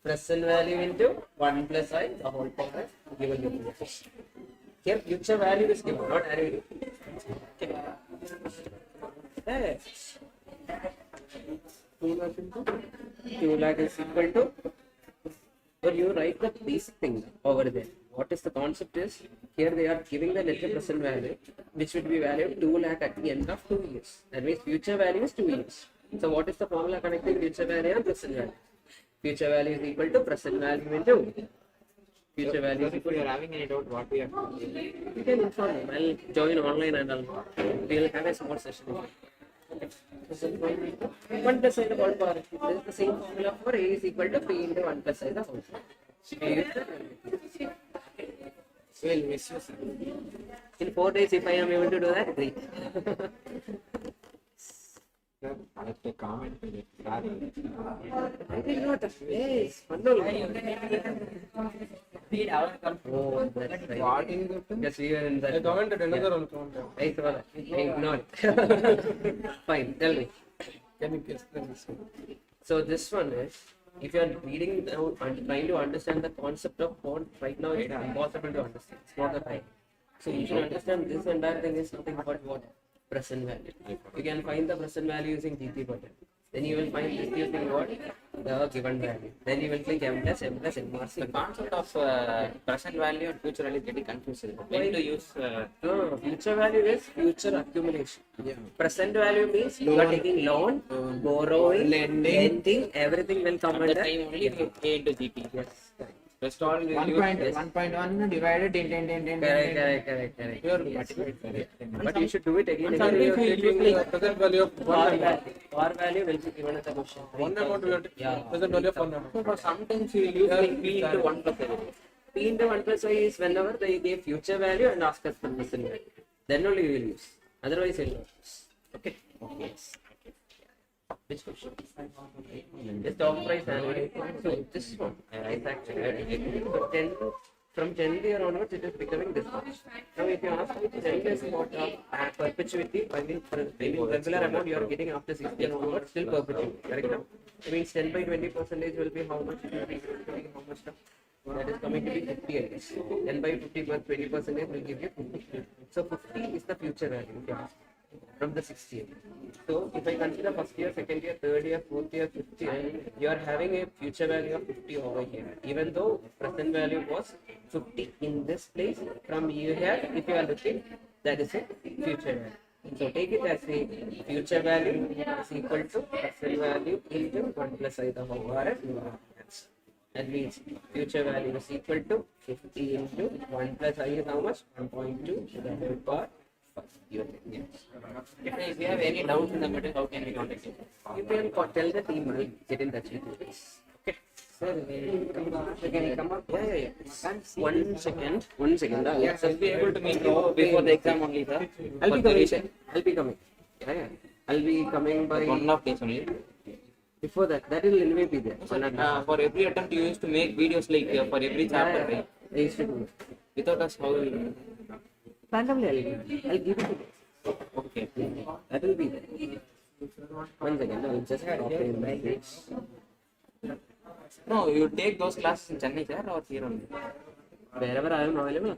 present value into 1 plus I the whole power given the here future value is given, not array. Okay. Yes. 2 lakh into 2 lakh is equal to, so you write the basic thing over there. What is the concept is, here they are giving the net present value, which would be valued 2 lakh at the end of 2 years. That means future value is 2 years. So what is the formula connecting future value and present value? Future value is equal to present value into future value. If you are having any doubt, what we have to do? You can inform me. I'll join online and we'll have a small session. 1 plus I the whole power. This is the same formula for A is equal to P into 1 plus I the whole power. We'll miss you, sir. In 4 days, if I am able to do that, great. Sir, I have to comment to it. I did not. Yes, wonderful. Oh, that's right. What is it? Yes, we are in I that. commented another one comment. I saw that. Ignore it. Fine, tell me. Can you explain this one? So this one is, if you are reading down and trying to understand the concept of what right now it's impossible to understand. It's not the time. So you should understand this entire thing is nothing but what? Present value. You can find the present value using GP pattern. Then you will find this using what? The given value. Then you will think M plus N marks. The concept of present value and future value is getting confused. When to use? No, future value is future accumulation. Present value means you are taking loan, borrowing, lending, everything will come At the under. time only A into GP. Yes. Rest all will use. 1.1 divided 10. Correct. Your multiplied. But you should do it again. And if we use the present value of one amount, Par value will be given as a question. one amount will have present value of one amount. So for sometimes you will use like P into 1 plus I. P into 1 plus I is whenever they give future value and ask us for present value. Then only we will use. Otherwise, we will not use. Okay. Yes. Which question? The stock price annually. So this one, it's actually from 10 year onwards, it is becoming this much. Now, if you ask me 10 years about perpetuity, I mean, regular amount you are getting after 6 years onwards, still perpetuity. Correct now? It means 10 by 20% will be how much? It will be how much now? That is coming to be 50 I guess. 10 by 50 plus 20% will give you 50. So 50 is the future value. Yeah. From the 6th year. So if I consider first year, second year, third year, fourth year, fifth year, you are having a future value of 50 over here. Even though present value was 50 in this place, from here, if you are looking, that is a future value. So take it as a future value is equal to present value into 1 plus I the whole power. That means future value is equal to 50 into 1 plus I is how much? 1.2 to the whole power. If we have any doubts in the matter, how can we contact you? You can tell the team, I'll get in touch with you. Okay. Sir, can you come up? Yeah. 1 second. 1 second. Yes, I'll be able to meet you before the exam only, sir. I'll be coming. Yeah. I'll be coming by 1.5 days only. before that. That will anyway be there. For every attempt, you used to make videos like for every chapter, right? I used to do it. Without us, how will you? Randomly, I'll give it to you. Okay. That will be there. 1 second. I'll just copy in my page. No, you take those classes in Chennai, sir, or here only? Wherever I am available,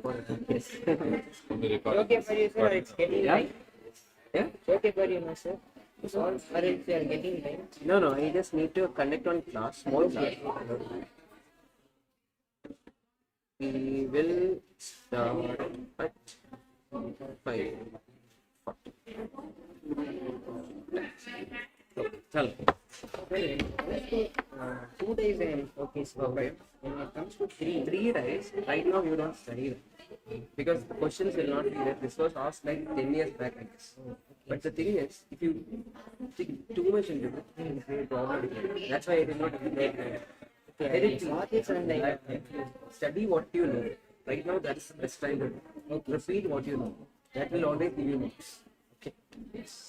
yes. Okay for you, sir. It's getting Yeah. late. Yeah? It's okay for you, no, sir. It's all or else you are getting late. No. I just need to connect on class. Small class. We will start at 5:40. Okay. Chalo. 2 days I am okay. So Okay. when it comes to 3, 3 days, right now you don't study them. Because the questions will not be there. This was asked like 10 years back, I guess. But the thing is, if you think too much into it, it will create problem. That's why I did not include it. okay, I saw this and I Study what you know. Right now, that's the best time to do. Repeat what you know. That will always give you marks. Okay.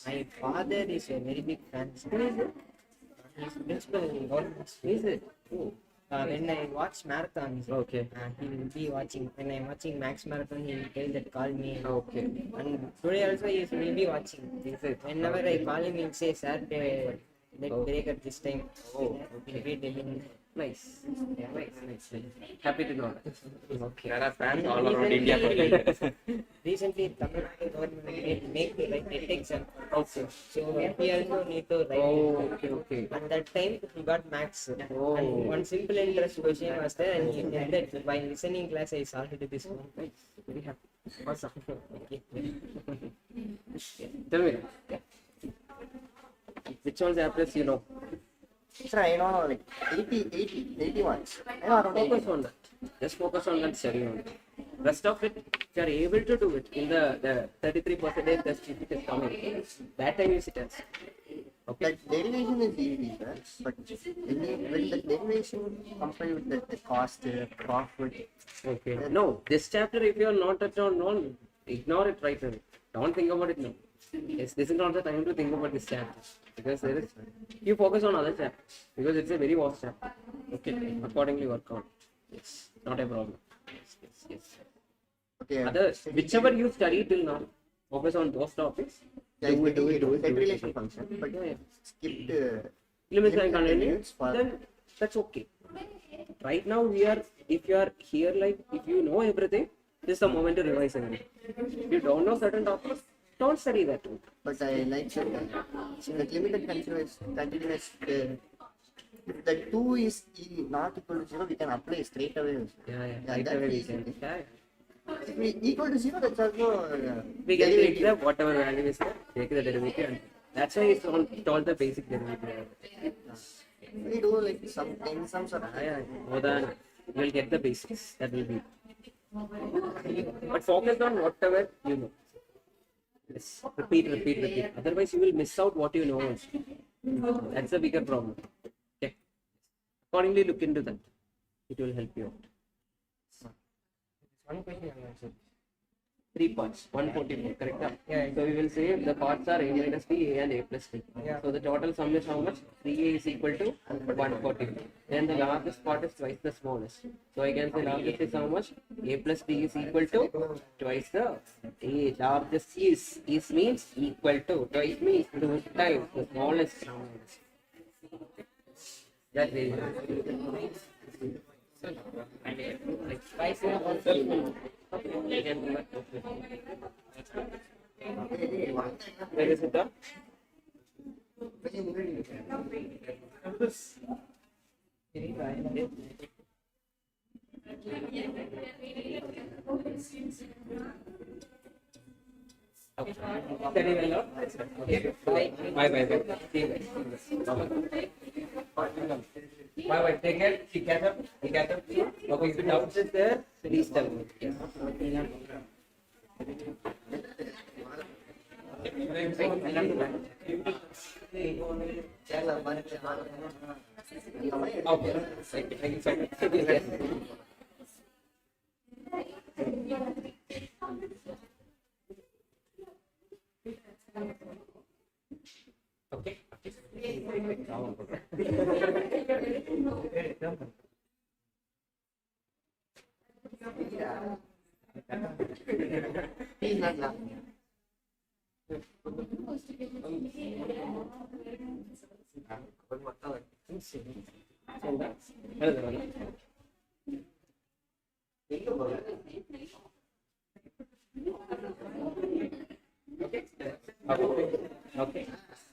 my father is a very big fan. Who is it? He's principal in government school. Is it? Oh, When I watch marathons, okay. he will be watching. When I'm watching Max Marathon, he will tell that call me. Okay. And today also he will be watching. Is it? Whenever I call him, he'll say, "Sir, let Oh. break at this time." Oh, He'll be telling. Nice. Yeah, nice. Happy to know that. Okay. There are fans all around India. Recently, Tamil Nadu government make the write NET exam. Okay. So we also need to write. Oh, okay. At that time, he got max. Oh. And one simple interest question was there, and he did that. While listening class, I solved this one. Nice. Very happy. Awesome. Okay. Tell me. Which one's apps you know? Sir, I know like 81. I know around 80. Focus on that. Just focus on that study only. Rest of it, if you are able to do it in the 33% test if it is coming, that time you sit test. Okay. Like derivation is easy, sir. But when the derivation compared with the cost, profit, Okay. No, this chapter if you are not at all known, ignore it right away. Don't think about it now. Yes, this is not the time to think about this chapter. Because there is you focus on other chapters. Because it's a very vast chapter. Okay. Accordingly work out. Yes. Not a problem. Yes. okay. Others, whichever you study till now, focus on those topics. Do it. Derivation function, but skip the Limits and limit and continuity, limits for then that's okay. Right now if you are here like if you know everything, this is the moment to revise everything. If you don't know certain topics, don't study that too. But I like that. So the limited continuous. If the 2 is not equal to 0, we can apply straight away. Also. Yeah, Right away we easy. can. Yeah. If we equal to 0, that's also We can take derivative. the whatever value is there, take the derivative and that's why it's all the basic derivative. We do like some sums or Yeah, more than you will get the basics. That will be. But focus on whatever you know. Yes. Repeat. Otherwise, you will miss out what you know also. That's a bigger problem. Okay. Accordingly, look into that. It will help you out. One question I answered. 3 parts, 144, correct? Yeah. So we will say the parts are a minus b, a and a plus b. Yeah. So the total sum is how much? 3a is equal to 144. Then the largest part is twice the smallest. So I can say largest is how much? A plus b is equal to twice the a. Largest is means equal to. Twice means 2 times the smallest. That way. Where is it done? Okay. Very well done. Okay. Bye. See you guys. Bye. Take care. She catch up. Okay, if the doubts is there, please tell me. Okay. Thank you so much. Okay. He's not laughing. Okay.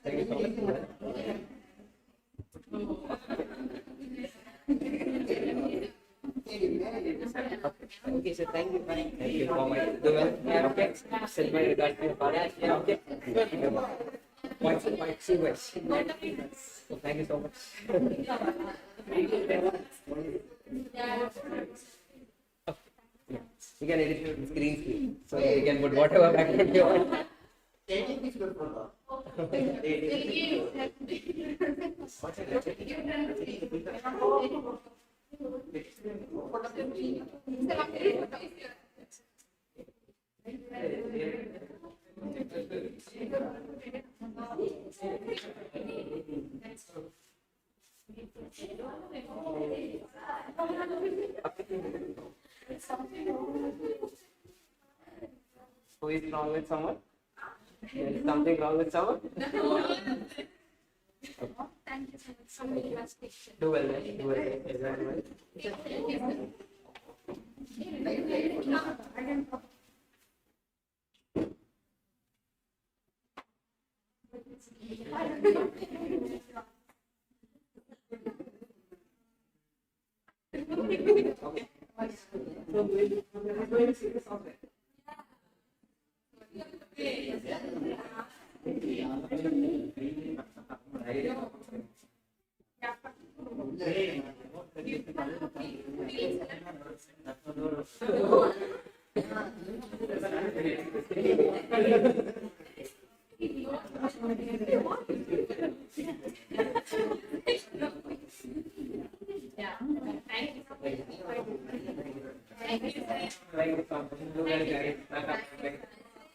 Thank you so much. Okay, so thank you. Bye. Thank you for my do well. Okay. Send my regards to your father. Okay. So thank you so much. You can edit your green screen, so you can put whatever background you want. Who is wrong with someone? There is something wrong with someone? Thank you so much. Somebody must take it. Do well, man. Do well. Exactly.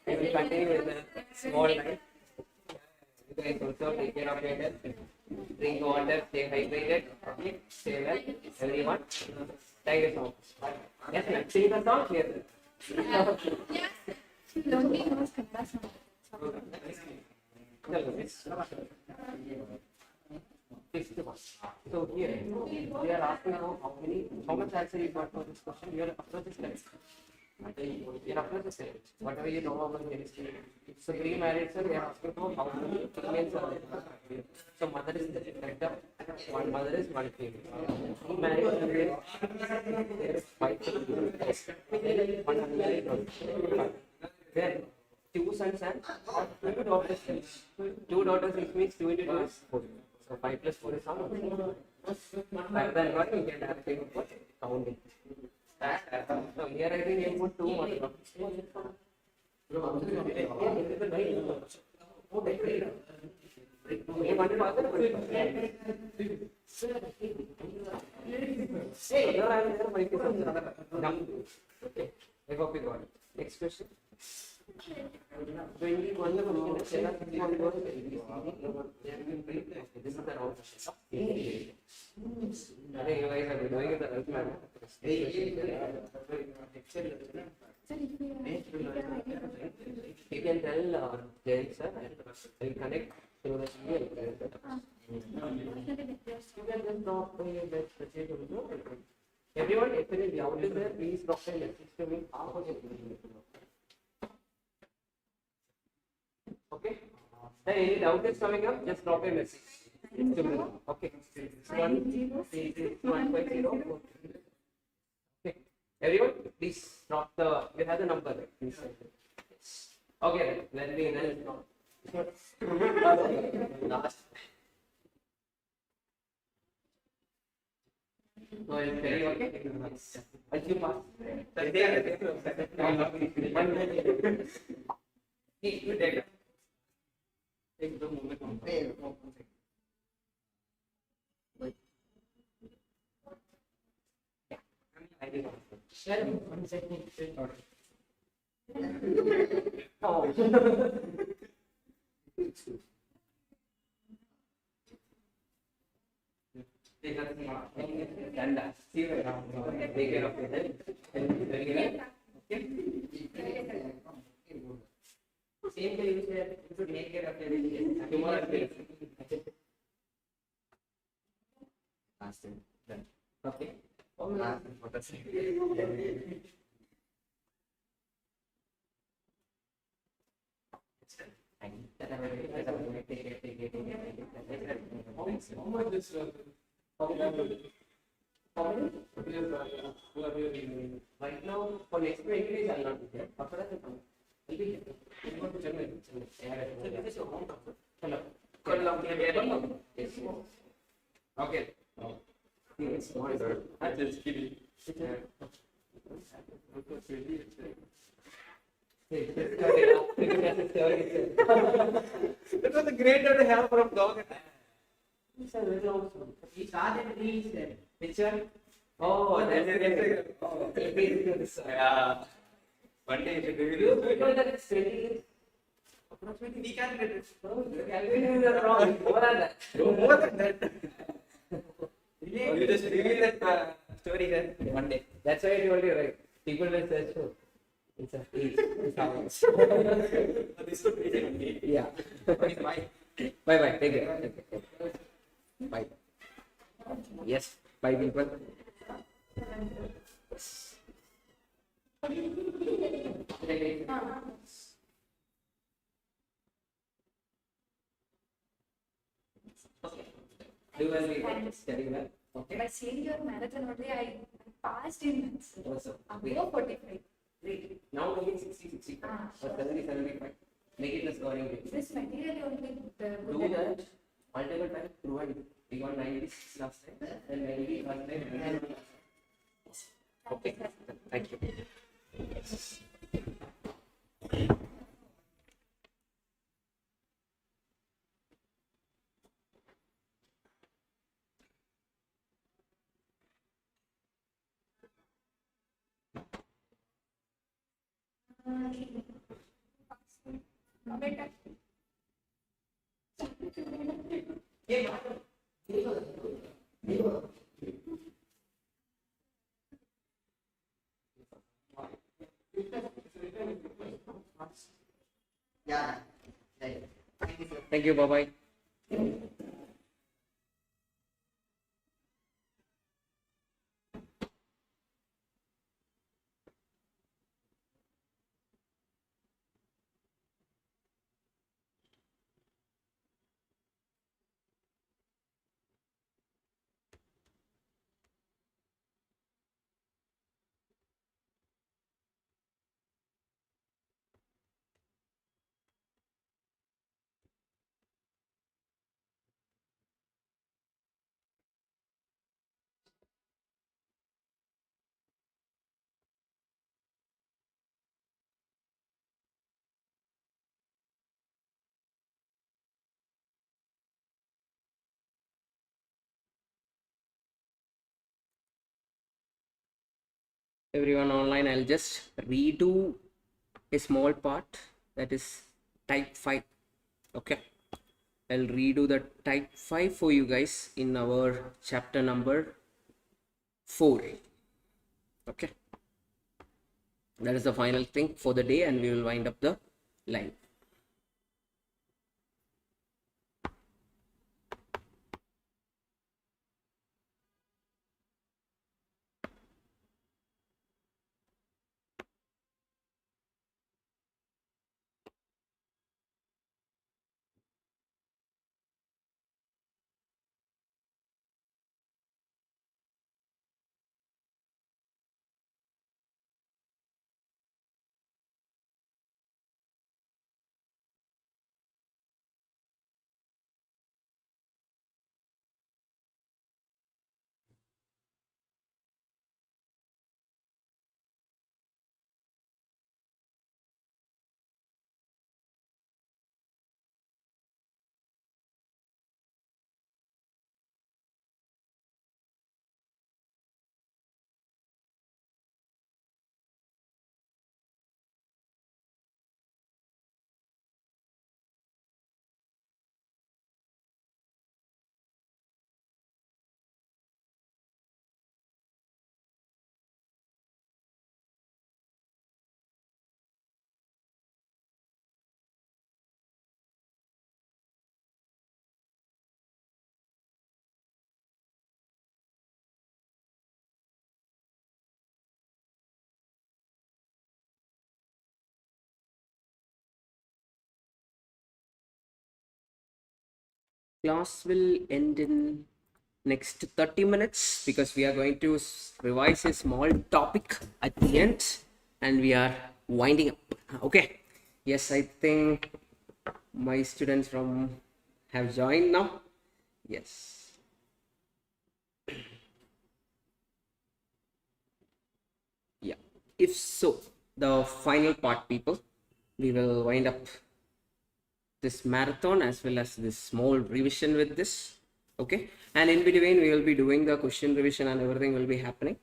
I will continue with a small life. You guys also take care of your health. Drink water, stay hydrated, okay? Stay well, everyone. Thank you so much. Yes, ma'am. Sing the song here. Nobody knows Kannada song. Fifth one. So here, they are asking how much answer you got for this question. Your approach is correct. Your approach is correct. Whatever you know about chemistry. So pre-marriage, sir, they are asking for how many females are there. So mother is correct. One mother is one female. Pre-marriage, there is 5 females. One unmarried one. Then 2 sons and 2 daughters. 2 daughters, which means 2 into 2 is 4. So 5 plus 4 is how much? 5 than 1, you can have to put counting. So here I think you put 2 more. I hope you got it. Next question. 21 this is the wrong question. I think you guys have been doing it the right manner. You can tell Jain sir and will connect through the serial. You can just drop the message. Everyone, if any doubt is there, please drop a message to me. Okay. Then any doubt is coming up, just drop a message. Okay. 150. Okay. Everyone, please drop the. You have the number. Please. Okay. Let me then. Last. No, it's very okay. I'll you pass. Take the moment. Take care of it. Same day you said you should take care of your tomorrow. Okay. Right now, for next 20 days, I'll not be there. After that, I'll be here. Okay. I'm just kidding. It was a great day to have from dog. He started his picture. Oh, that's it. Oh, yeah. One day you should review this. You know that it's 20 years. Approximately, we calculate it. Calculations are wrong. More than that. No more than that. You just reveal that story here one day. That's why I told you, right? People will search for. It's a face. It's ours. This would be it. Yeah. Okay, bye. Bye bye. Take care. Take care. Bye. Yes. Bye, people. Do well, be studying well. Okay. By seeing your marathon only, I passed in minutes. Awesome. Above 45. Great. Now make it 60, 65. Or 70, 75. Make it the scoring bit. This material only Do that multiple times throughout. We got 96 last time and 90 last time. Okay. Thank you. Yeah. Right. Thank you, sir. Thank you. Bye bye. Everyone online, I'll just redo a small part, that is type 5. Okay, I'll redo the type 5 for you guys in our chapter number 4. Okay, that is the final thing for the day, and we will wind up the line. Class will end in next 30 minutes because we are going to revise a small topic at the end and we are winding up. Okay, Yes, I think my students from have joined now. Yes. Yeah. If so, the final part, people, we will wind up this marathon as well as this small revision with this. Okay. And in between, we will be doing the question revision and everything will be happening.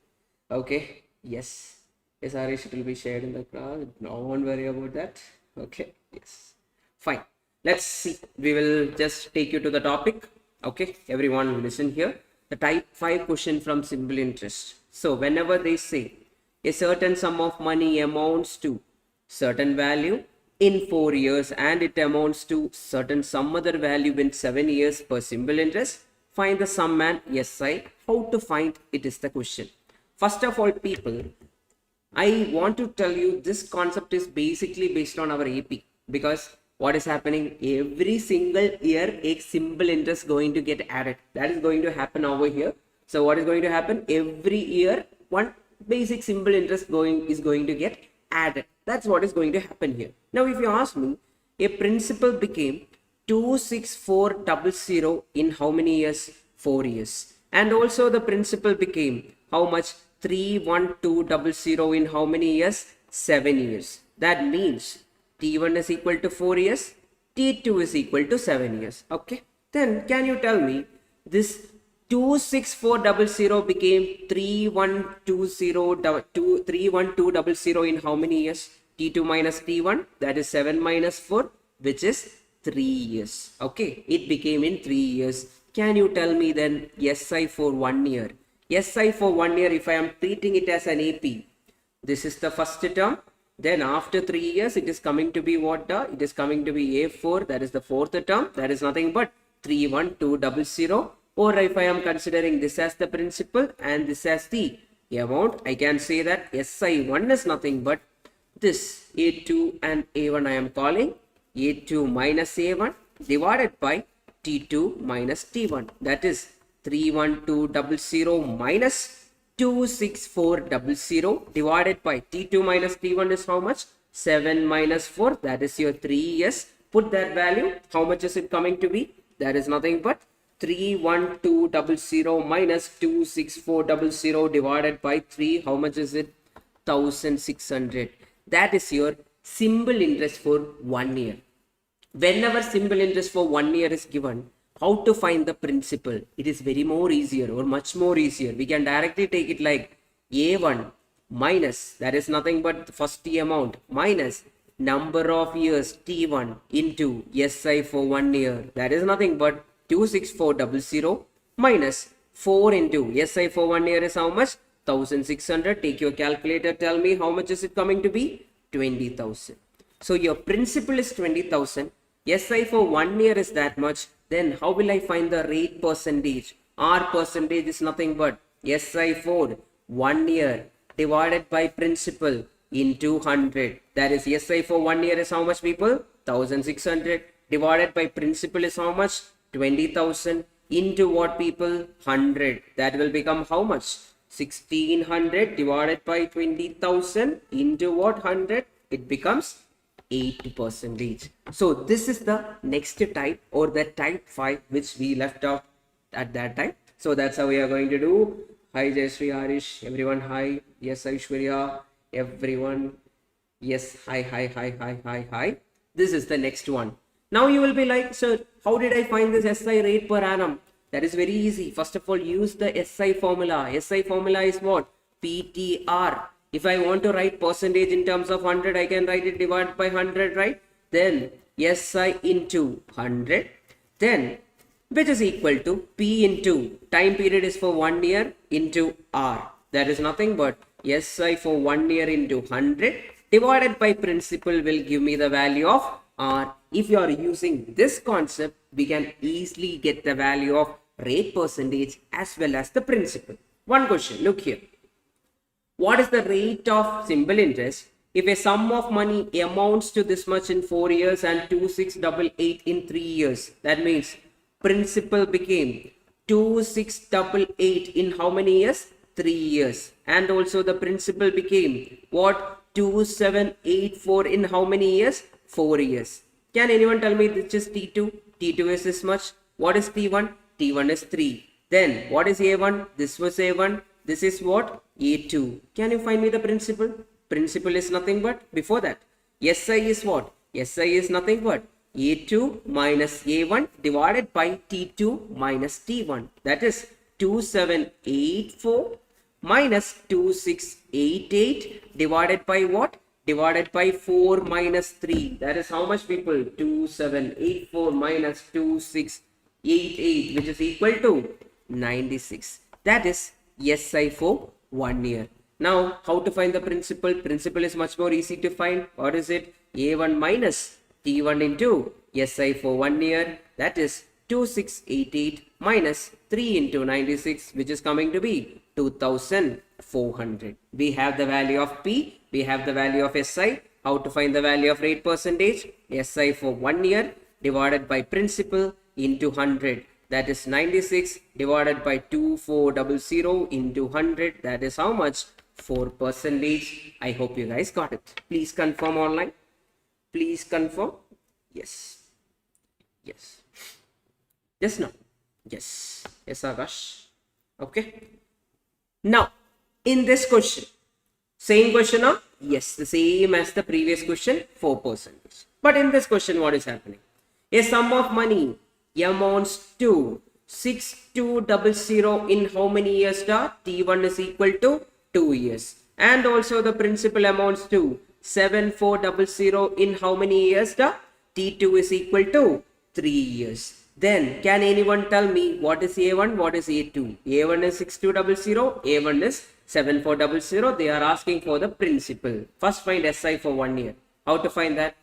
Okay. Yes. Yes, Arish, it will be shared in the crowd. Don't worry about that. Okay. Yes. Fine. Let's see. We will just take you to the topic. Okay. Everyone listen here. The type 5 question from simple interest. So whenever they say a certain sum of money amounts to certain value in 4 years and it amounts to certain some other value in 7 years per simple interest, find the sum and SI. How to find it is the question. First of all, people, I want to tell you this concept is basically based on our AP, because what is happening every single year a simple interest going to get added. That is going to happen over here. So what is going to happen every year? One basic simple interest is going to get added. That's what is going to happen here. Now, if you ask me, a principal became 26400 in how many years? 4 years. And also the principal became how much? 31200 in how many years? 7 years. That means T1 is equal to 4 years, T2 is equal to 7 years. Okay. Then can you tell me this 26400 became 31200 in how many years? T2 minus T1, that is 7 minus 4, which is 3 years. Okay. It became in 3 years. Can you tell me then SI for 1 year? SI for 1 year, if I am treating it as an AP, this is the first term. Then after 3 years, it is coming to be what? It is coming to be A4, that is the fourth term. That is nothing but 31200. Or if I am considering this as the principal and this as the amount, I can say that SI1 is nothing but this A2 and A1 I am calling A2 minus A1 divided by T2 minus T1. That is 31200 minus 26400 divided by T2 minus T1 is how much? 7 minus 4. That is your 3 years. Put that value. How much is it coming to be? That is nothing but 31200 minus 26400 divided by 3. How much is it? 1600. That is your simple interest for 1 year. Whenever simple interest for 1 year is given, how to find the principal? It is very more easier or much more easier. We can directly take it like A1 minus, that is nothing but the first T amount, minus number of years T1 into SI for 1 year. That is nothing but 26400 minus 4 into SI for 1 year is how much? 1600. Take your calculator. Tell me how much is it coming to be? 20,000. So your principal is 20,000. SI for 1 year is that much. Then how will I find the rate percentage? R percentage is nothing but SI for 1 year divided by principal into 100. That is SI for 1 year is how much, people? 1600 divided by principal is how much? 20,000 into what, people? 100. That will become how much? 1600 divided by 20,000 into what? 100. It becomes 80%. So this is the next type, or the type 5, which we left off at that time. So that's how we are going to do. Hi Jayashree, Arish, everyone. Hi. Yes, Aishwarya, everyone. Yes, hi. This is the next one. Now you will be like, sir, how did I find this SI rate per annum? That is very easy. First of all, use the SI formula. SI formula is what? PTR. If I want to write percentage in terms of 100, I can write it divided by 100, right? Then SI into 100. Then which is equal to P into time period is for 1 year into R. That is nothing but SI for 1 year into 100 divided by principal will give me the value of R. If you are using this concept, we can easily get the value of rate percentage as well as the principal. One question, look here. What is the rate of simple interest if a sum of money amounts to this much in 4 years and 2688 in 3 years? That means principal became 2688 in how many years? 3 years. And also the principal became what? 2784 in how many years? 4 years. Can anyone tell me this is T2? T2 is this much. What is T1? T1 is 3. Then what is A1? This was A1. This is what? A2. Can you find me the principal? Principal is nothing but, before that, SI is what? SI is nothing but A2 minus A1 divided by T2 minus T1. That is 2784 minus 2688 divided by what? Divided by 4 minus 3. That is how much, people? 2784 minus 2688, which is equal to 96. That is SI for 1 year. Now, how to find the principal? Principal is much more easy to find. What is it? A1 minus T1 into SI for 1 year. That is 2688 minus 3 into 96, which is coming to be 2400. We have the value of P. We have the value of SI. How to find the value of rate percentage? SI for 1 year divided by principal into 100. That is 96 divided by 2400 into 100. That is how much? 4%. I hope you guys got it. Please confirm online. Please confirm. Yes. Yes. Yes, no. Yes. Yes, Akash. Okay. Now, in this question, same question, huh? Yes, the same as the previous question, 4%. But in this question, what is happening? A sum of money amounts to 6200 in how many years? T1 is equal to 2 years. And also the principal amounts to 7400 in how many years? T2 is equal to 3 years. Then can anyone tell me what is A1, what is A2? A1 is 6200, A1 is 7400. They are asking for the principal. First find SI for 1 year. How to find that?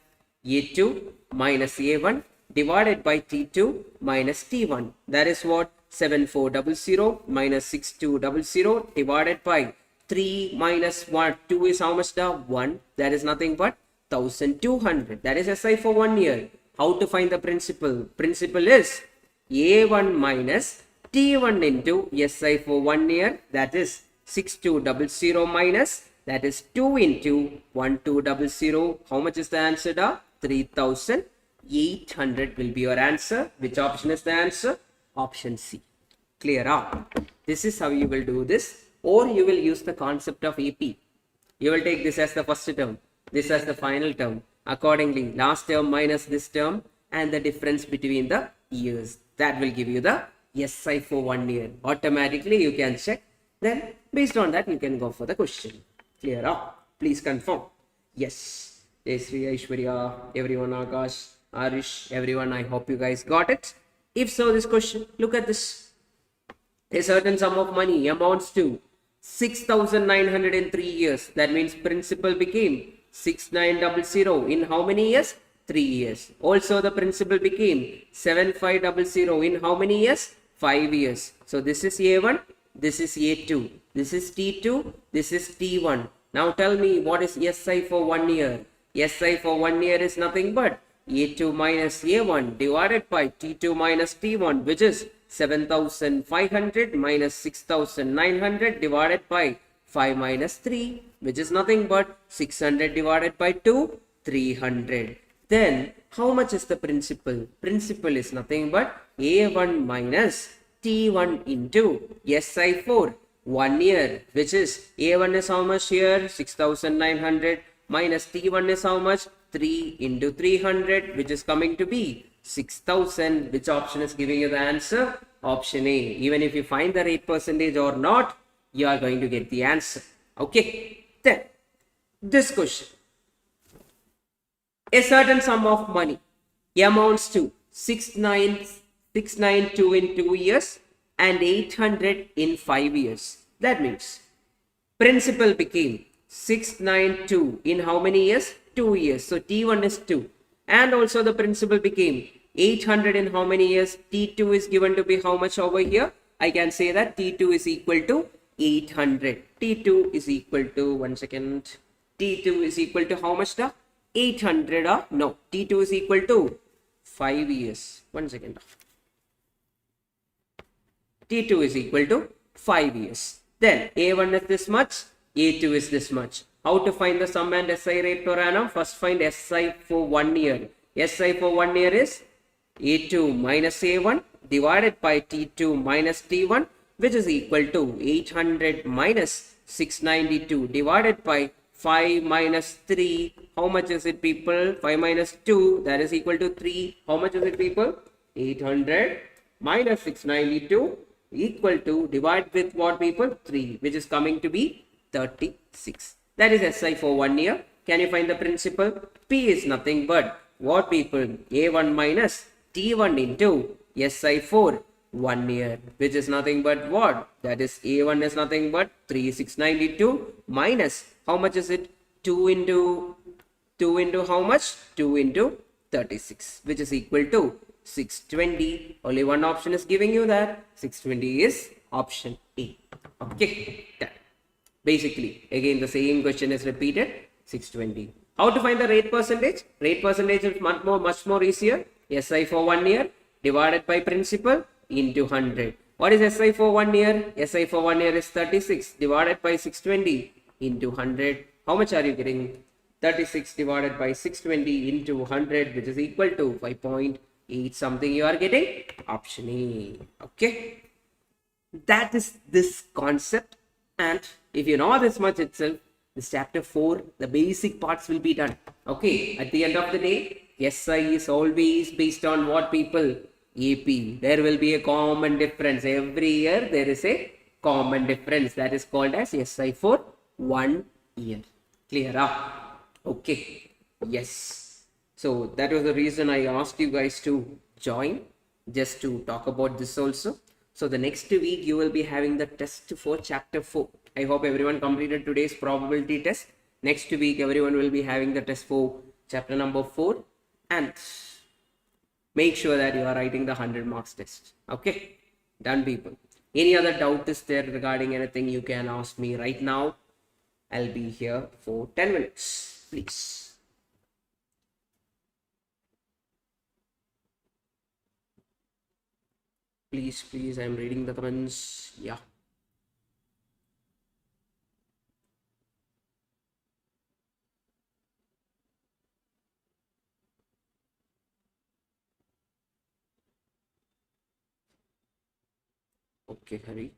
A2 minus A1 divided by T2 minus T1. That is what? 7400 minus 6200 divided by 3 minus 1. 2 is how much? 1. That is nothing but 1200. That is SI for 1 year. How to find the principal? Principal is A1 minus T1 into SI for 1 year. That is 6200 minus, that is 2 into 1200. How much is the answer? 3800 will be your answer. Which option is the answer? Option C. Clear up. This is how you will do this, or you will use the concept of AP. You will take this as the first term, this as the final term. Accordingly, last term minus this term and the difference between the years. That will give you the SI for 1 year. Automatically you can check. Then based on that you can go for the question. Clear up. Please confirm. Yes. Sri Aishwarya, everyone, Akash, Arish, everyone, I hope you guys got it. If so, this question, look at this. A certain sum of money amounts to 6,900 in 3 years. That means principal became 6900 in how many years? 3 years. Also the principal became 7500 in how many years? 5 years. So this is A1, this is A2, this is T2, this is T1. Now tell me what is SI for 1 year? SI for 1 year is nothing but A2 minus A1 divided by T2 minus T1, which is 7500 minus 6900 divided by 5 minus 3, which is nothing but 600 divided by 2, 300. Then how much is the principal? Principal is nothing but A1 minus T1 into SI for 1 year, which is A1 is how much here? 6900 minus T1 is how much? 3 into 300, which is coming to be 6000. Which option is giving you the answer? Option A. Even if you find the rate percentage or not, you are going to get the answer. Okay. Then this question. A certain sum of money amounts to 692 in 2 years and 800 in 5 years. That means principal became 692 in how many years? 2 years. So T1 is 2. And also the principal became 800 in how many years? T2 is given to be how much over here? I can say that T2 is equal to 800. T2 is equal to, one second, T2 is equal to how much? 800. No, T2 is equal to 5 years. One second. T2 is equal to 5 years. Then A1 is this much, A2 is this much. How to find the sum and SI rate per annum? First find SI for 1 year. SI for 1 year is A2 minus A1 divided by T2 minus T1, which is equal to 800 minus 692 divided by 5 minus 3. How much is it, people? 5 minus 2, that is equal to 3. How much is it, people? 800 minus 692 equal to, divide with what, people? 3, which is coming to be 36. That is SI for 1 year. Can you find the principal? P is nothing but what, people? A1 minus T1 into SI for 1 year, which is nothing but what? That is A1 is nothing but 3692 minus, how much is it? 2 into how much? 2 into 36, which is equal to 620. Only one option is giving you that. 620 is option A. Okay, done. Basically, again the same question is repeated. 620. How to find the rate percentage? Rate percentage is much more easier. SI for 1 year divided by principal into 100. What is SI for 1 year? SI for 1 year is 36 divided by 620 into 100. How much are you getting? 36 divided by 620 into 100, which is equal to 5.8 something you are getting. Option A. Okay. That is this concept. And if you know this much itself, this chapter 4, the basic parts will be done. Okay. At the end of the day, SI is always based on what, people? AP. There will be a common difference. Every year there is a common difference that is called as SI for 1 year. Clear up? Okay. Yes. So that was the reason I asked you guys to join, just to talk about this also. So the next week you will be having the test for chapter 4. I hope everyone completed today's probability test. Next week everyone will be having the test for chapter number 4. And make sure that you are writing the 100 marks test. Okay, done, people. Any other doubt is there regarding anything, you can ask me right now. I'll be here for 10 minutes, please. Please, I'm reading the comments. Yeah. Okay, Hari.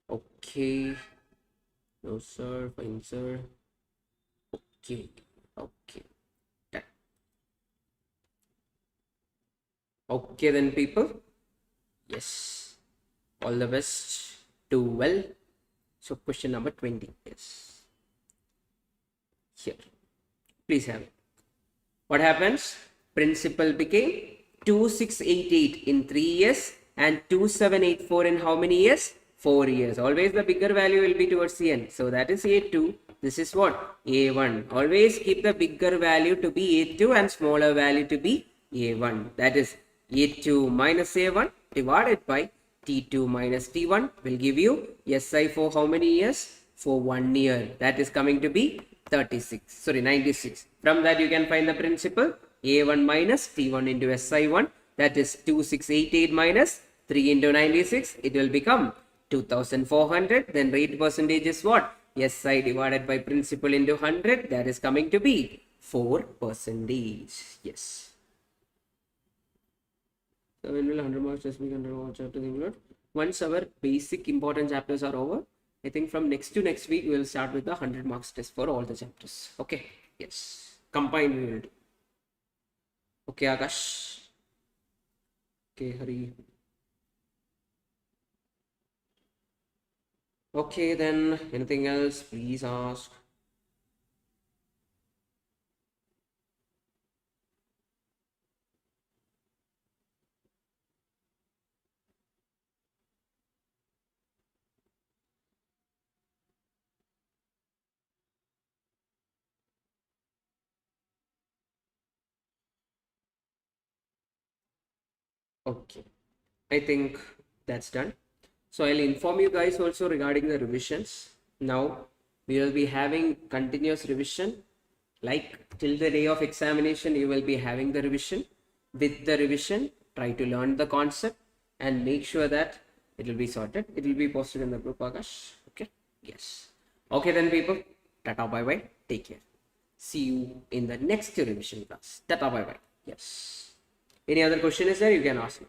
Okay. No, sir. Fine, sir. Okay. Okay. Done. Okay, then, people. Yes. All the best. Do well. So, question number 20 is here. Please have it. What happens? Principal became 2688 in 3 years and 2784 in how many years? 4 years. Always the bigger value will be towards the end. So that is A2. This is what? A1. Always keep the bigger value to be A2 and smaller value to be A1. That is A2 minus A1 divided by T2 minus T1 will give you SI for how many years? For 1 year. That is coming to be 96. From that you can find the principal. A1 minus T1 into SI1, that is 2688 minus 3 into 96, it will become 2400. Then rate percentage is what? SI divided by principal into 100, that is coming to be 4%. Yes. So when will 100 marks test be conducted? All chapters include? Once our basic important chapters are over, I think from next to next week, we will start with the 100 marks test for all the chapters. Okay. Yes. Combined we will do. Okay, Akash. Okay, Hari. Okay, then anything else? Please ask. Okay, I think that's done. So I'll inform you guys also regarding the revisions. Now we will be having continuous revision, like till the day of examination you will be having the revision. With the revision, try to learn the concept and make sure that it will be sorted. It will be posted in the group, Akash. Okay. Yes. Okay then, people. Tata, bye bye. Take care. See you in the next revision class. Tata, bye bye. Yes. Any other question is there? You can ask me.